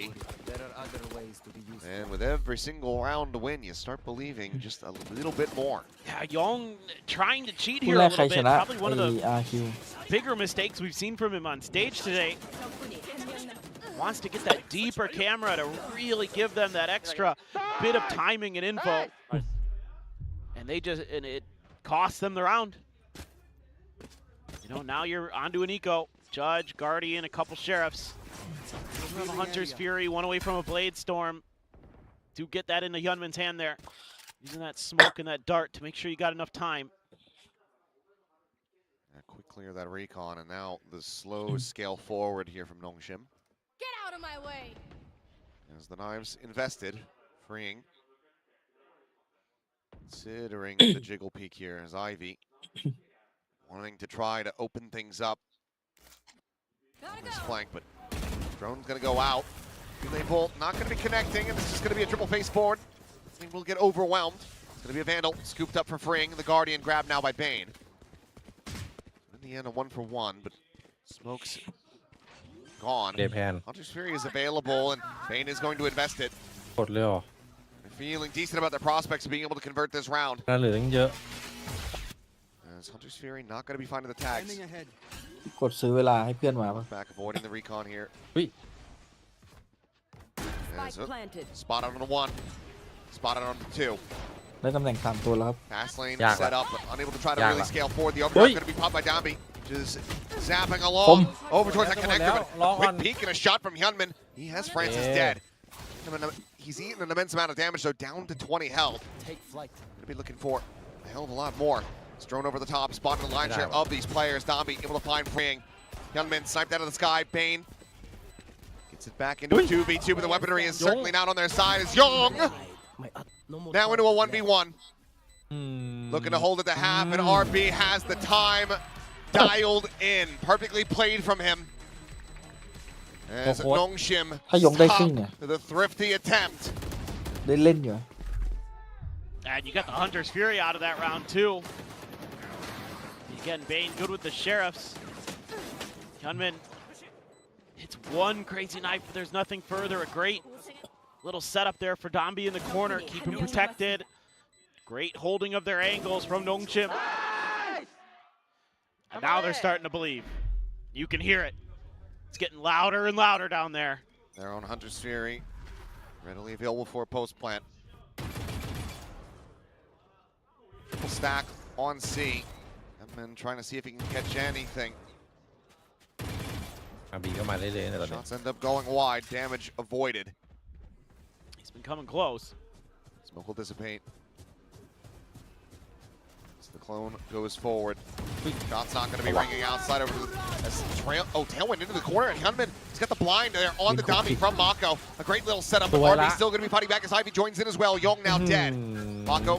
And with every single round to win, you start believing just a little bit more. Yeah, Young trying to cheat คู่ here แร a กใคร little ช bit. นะ Probably one of the RRQ bigger mistakes we've seen from him on stage today. Wants to get that deeper camera to really give them that extra bit of timing and info. And it costs them the round. You know, now you're onto an eco. Judge, Guardian, a couple sheriffs. From a Hunter's Fury, one away from a Blade Storm. Do get that into Hyunmin's hand there. Using that smoke and that dart to make sure you got enough time. Quick clear that recon, and now the slow scale forward here from Nongshim. Get out of my way. As the knives invested, freeing. Considering the jiggle peek here as Ivy wanting to try to open things up on this flank, but drone's going to go out. Relay bolt not going to be connecting, and this is going to be a triple face board. He will get overwhelmed. It's going to be a Vandal scooped up for freeing. The Guardian grabbed now by Bane. In the end, a 1-for-1, but Smoke's gone. Hunter's Fury is available, and Bane is going to invest it. กดเลยเหรอ They're feeling decent about their prospects of being able to convert this round. การเหลือตั้งเยอะ As Hunter's Fury not going to be finding the tags. กดซื้อเวลาให้เพื่อนมาปะ Back avoiding the recon here. เฮ้ย As spotted on the 1. Spotted on the 2. ได้ตำแหน่ง3ตัวแล้วครับ Fast lane ยาก set ละ up, but unable to try to ยาก really ละ scale forward. The เฮ้ overdrive ย going to be popped by Dambi, just zapping along over towards that จะหมด connector. แล้ว But รอก่อน quick peek and a shot from Hyunmin. He has Francis Yeah. dead. He's eaten an immense amount of damage, though, down to 20 health. Take flight. Gonna be looking for a hell of a lot more. It's drone over the top, spotting the line share of these players. Dambi able to find freeing. Hyunmin sniped out of the sky. Bane gets it back into a 2v2, but the weaponry is certainly not on their side. As Young now into a 1v1. Looking to hold it to half, and RB has the time dialed in. Perfectly played from him. As Nongshim ถ้ายงได้ครึ่งเนี่ย stopped the thrifty attempt. ได้เล่นอยู่ And you got the Hunter's Fury out of that round too. Again, Bane good with the sheriffs. Hyunmin hits one crazy knife, but there's nothing further. A great little setup there for Dambi in the corner. Keep him protected. Great holding of their angles from Nongshim. And now they're starting to believe. You can hear it. It's getting louder and louder down there. Their own Hunter's Fury, readily available for a post plant. Triple stack on C. Hyunmin trying to see if he can catch anything. อาบีก็มาเรื่อยๆนะตอนนี้ Shots end up going wide. Damage avoided. He's been coming close. Smoke will dissipate. So the clone goes forward. Shot's not going to be ringing outside over to the tailwind into the corner, and Hyunmin, he's got the blind there on the dummy from Mako. A great little setup, but RB still going to be fighting back as Ivy joins in as well. Young now dead. Mako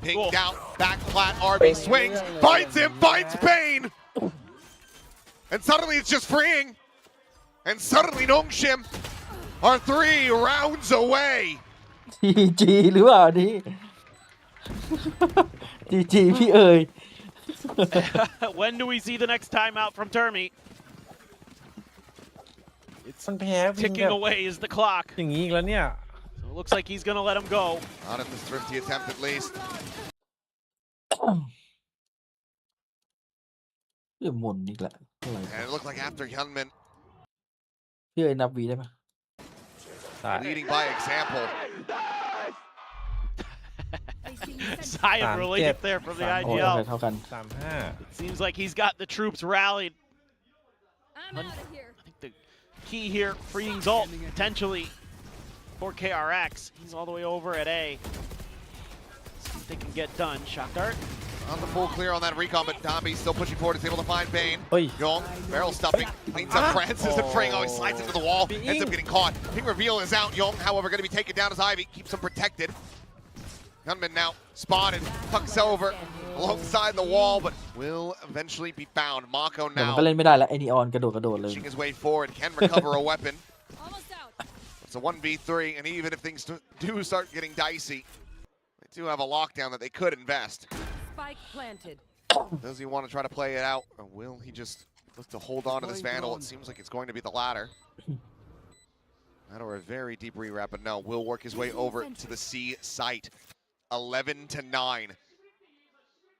pinged out, back flat, RB swings, finds him, finds Bane! And suddenly it's just freeing. And suddenly Nongshim are 3 rounds away. GG หรือเปล่านี่ GG พี่เอ๋ย When do we see the next timeout from Termi? มันแพ้วิน Ticking away is the clock. อย่างนี้อีกแล้วเนี่ย So it looks like he's going to let him go. Not in this thrifty attempt at least. เรื่องหมุนอีกแล้ว And it looked like after Hyunmin พี่เอ๋ยนับวีได้ไหม leading by example. Sigh of relief there from the โอ้ IGL. เท่ากัน 3-5 It seems like he's got the troops rallied. I'm out of here. I think the key here. Freeing Zolt potentially for KRX. He's all the way over at A. See if they can get done. Shock dart. On the full clear on that recon, but Domby still pushing forward. Is able to find Bane. Young, barrel stuffing, cleans up Francis and Fring. Oh, he slides into the wall, ends up getting caught. Ping reveal is out. Young, however, going to be taken down as Ivy keeps him protected. Gunman now spotted, tucks over alongside the wall, but will eventually be found. Mako เดี๋ยวมัน now ก็เล่นไม่ได้แล้วไอ้นีออนกระโดดเลย pushing his way forward, can recover a weapon. It's a 1v3, and even if things do start getting dicey, they do have a lockdown that they could invest. Spike planted. Does he want to try to play it out, or will he just look to hold on to this Vandal? It seems like it's going to be the latter. That or a very deep rewrap, but no, will work his way over to the C site. 11-9.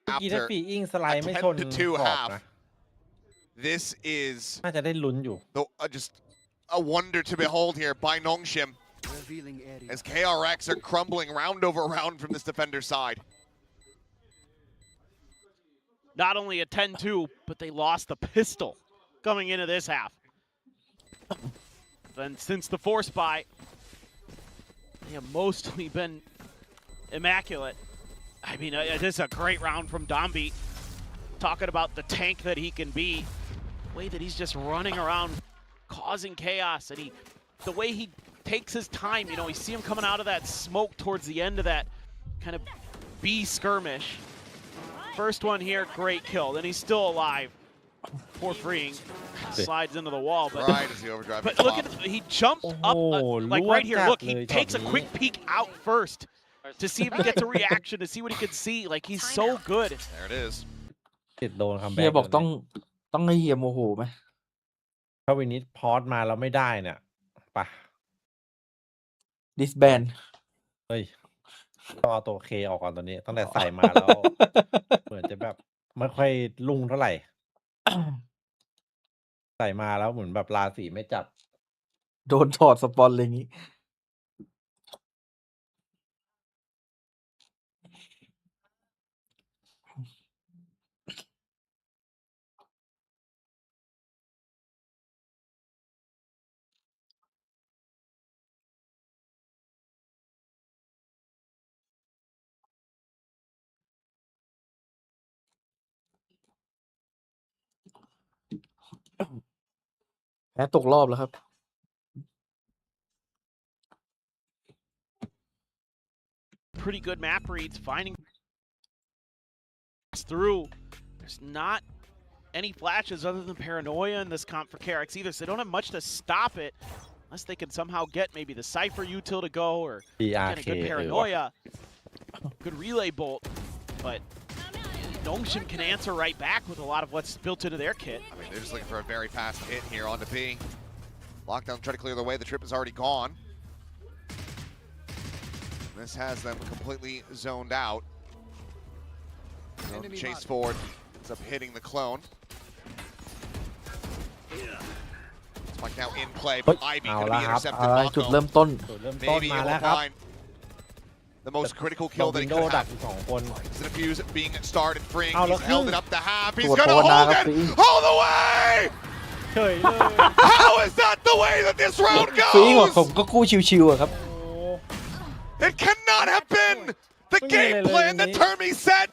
กีถ้า After ฟีอิงสไล a ด์ไม่ชน 10-2 ขอบ half, นะ this is น่าจะได้ลุ้นอยู่ just a wonder to behold here by Nongshim. As KRX are crumbling round over round from this defender side. Not only a 10-2, but they lost the pistol coming into this half. Then since the force buy, they have mostly been immaculate. I mean, this is a great round from Domby. Talking about the tank that he can be. The way that he's just running around causing chaos, and the way he takes his time, you know, you see him coming out of that smoke towards the end of that kind of B skirmish. First one here, great kill. Then he's still alive. Poor Freeing slides into the wall, but Right as the overdrive. but look at he jumped up like right here. Look, he takes a quick peek out first to see if he gets a reaction, to see what he can see. Like he's so good. There it is. ติดโดนคัมแบ็ เฮีย ก บอกต้องให้เฮียโมโหไหม ถ้าวินิสพอสมาแล้วไม่ได้เนี่ยปะ ดิสแบน เฮ้ยต้องเอาตัวเคออกก่อนตอนนี้ตั้งแต่ใส่มาแล้ว เหมือนจะแบบไม่ค่อยลุ่งเท่าไหร่ ใส่มาแล้วเหมือนแบบราศีไม่จับ โดนถอดสปอนเลยอย่างนี้ แพ้ตกรอบแล้วครับ Pretty good map reads, finding through. There's not any flashes other than paranoia in this comp for KRX either, so they don't have much to stop it unless they can somehow get maybe the Cypher util to go or get a good paranoia, good relay bolt, but Nongshim can answer right back with a lot of what's built into their kit. I mean, they're just looking for a very fast hit here onto B. Lockdown, try to clear the way. The trip is already gone. This has them completely zoned out. Chase forward, ends up hitting the clone. Spike now in play, but Ivy going to be intercepted. จุดเริ่มต้น Maybe มา able แล้ว to ครับ find the most critical kill that he โด could ดัก have. อีก2 คน It's an abuse being started, freeing. เอาแล้ว He's held it up to half. He's ตรวจ going to ภาวนา hold ครับ it ฟิง all the way. เฉยเลย How is that the way that this round ฟิงบอกผ goes? มก็กู้ชิวๆอะครับ It cannot have been the game plan that Termi set.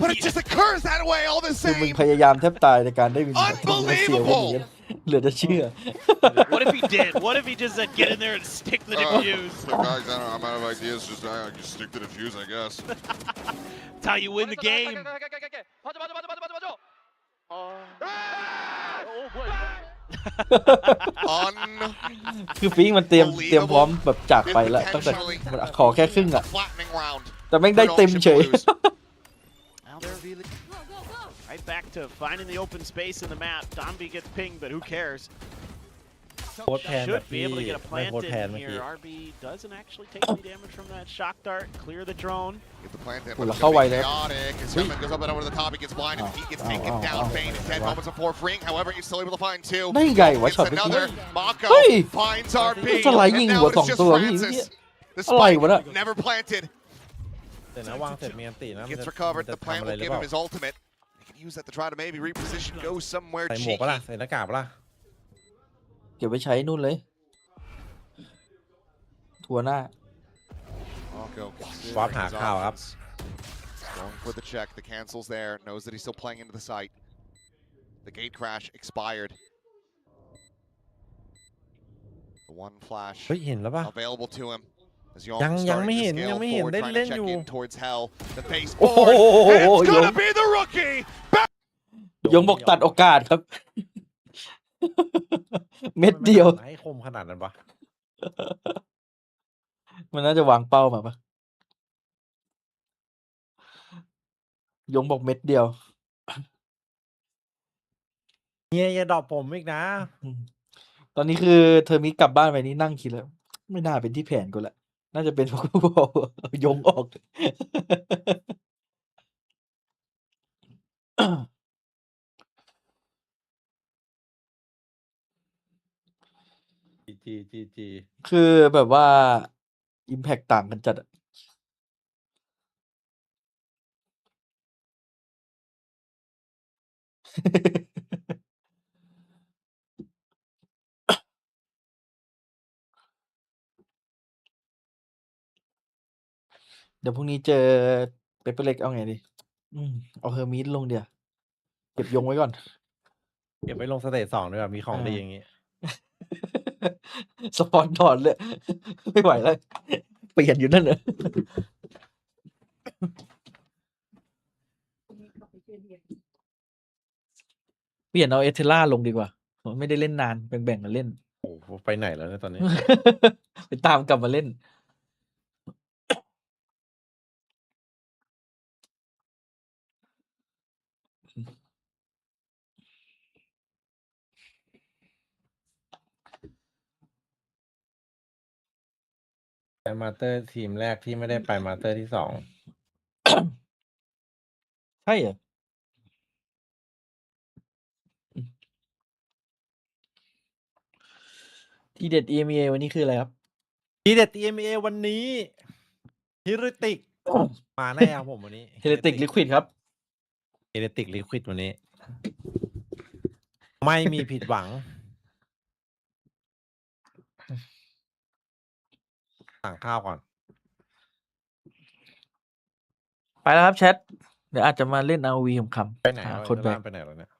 But it just occurs that way all the คือมึง same. พยายามแทบตายในการได้วินเสียวันนี้เหลือจะเชื่อ What if he did? What if he just said get in there and stick the defuse? Guys, I'm out of ideas. Just stick to defuse, I guess. That's how you win the game. Un คือฟิงมันเตรียมพร้อมแบบจากไปแล้วตั้งแต่มันขอแค่ครึ่งอะ flattening round. แต่แม่งได้เต็มเฉย Now they're really right back to finding the open space in the map. Domby gets pinged, but who cares? โค้ดแพนแบบ Should be ที่ able to get a ไม่ plant โค้ดแพน in เมื่อกี้ here. RB doesn't actually take any damage from that shock dart. Clear the drone. Get the plant in, โอ้ but แล้ว it's เข้า gonna ไว be เลย chaotic. As Hillman goes up and over the top, he gets blinded. He gets taken down. Bane in 10 moments before freeing. However, he's still able to find 2. ได้ไงวะ Gets ช็อตเมื่อกี้ another. Mako เฮ้ย finds RB. สไลด์ยิง And หัว now ส it's อง just ตัวพี่ Francis. The อะไร spike วะน่ะ never planted. แต่นะวางเสร็จมีอันตีนะ Gets recovered. จะ The plant ทำอะไร will หรือ give เป him ล่า his ultimate. He can use that to try to maybe reposition, go somewhere ใส่หมวก cheeky. ปะล่ะใส่หน้ากากปะล่ะ เก็บไว้ใช้นู่นเลย ทัวร์หน้า Marco considering วาร์ปหา his ข่าวครับ options. Going for the check. The cancels there. Knows that he's still playing into the site. The gate crash expired. The one flash เฮ้ยเห็นแล้วปะ available to him. As Yong ยังไม่ starting เห็ to น scale ยังไม่เห็น forward, เล่น trying เล่ to น check อยู่ in towards hell. The โอ้โห baseboard. And it's ยง gonna be the rookie. ยงบอกตัดโอกาสครับ เม็ดเดียว ไม่ให้คมขนาดนั้นปะ มันน่าจะวางเป้ามาปะยงบอกเม็ดเดียว เฮียอย่าดรอปผมอีกนะ ตอนนี้คือเทอร์มิกกลับบ้านไปนี่นั่งคิดแล้ว ไม่น่าเป็นที่แผนกูละ น่าจะเป็นเพราะกูเอายงออก จี คือแบบว่า Impact ต่างกันจัดอะ เดี๋ยวพรุ่งนี้เจอเปเปอร์เล็กเอาไงดี เอาเฮอร์มิสลงเดี๋ยว เก็บยงไว้ก่อน เก็บไว้ลงสเตจ2ด้วยมีของดีอย่างงี้ สปอนถอนเลย ไม่ไหวแล้ว เปลี่ยนอยู่นั่นเลย เปลี่ยนเอาเอเทล่าลงดีกว่า ไม่ได้เล่นนานแบ่งๆกันเล่น โอ้โหไปไหนแล้วเนี่ยตอนนี้ ไปตามกลับมาเล่น ไปมาสเตอร์ทีมแรกที่ไม่ได้ไปมาสเตอร์ที่ 2 ใช่เหรอ ทีเด็ด EMEA วันนี้คืออะไรครับ ทีเด็ด EMA วันนี้ฮิริติก มาแน่ครับผมวันนี้ เฮเลติกลิควิดครับ ฮิริติกลิควิดวันนี้ ไม่มีผิดหวัง สั่งข้าวก่อน ไปแล้วครับแชท เดี๋ยวอาจจะมาเล่น RV ขำๆ ไปไหน หา แล้ว คนแบ บ้า บ นไปไหนแล้วเนี่ย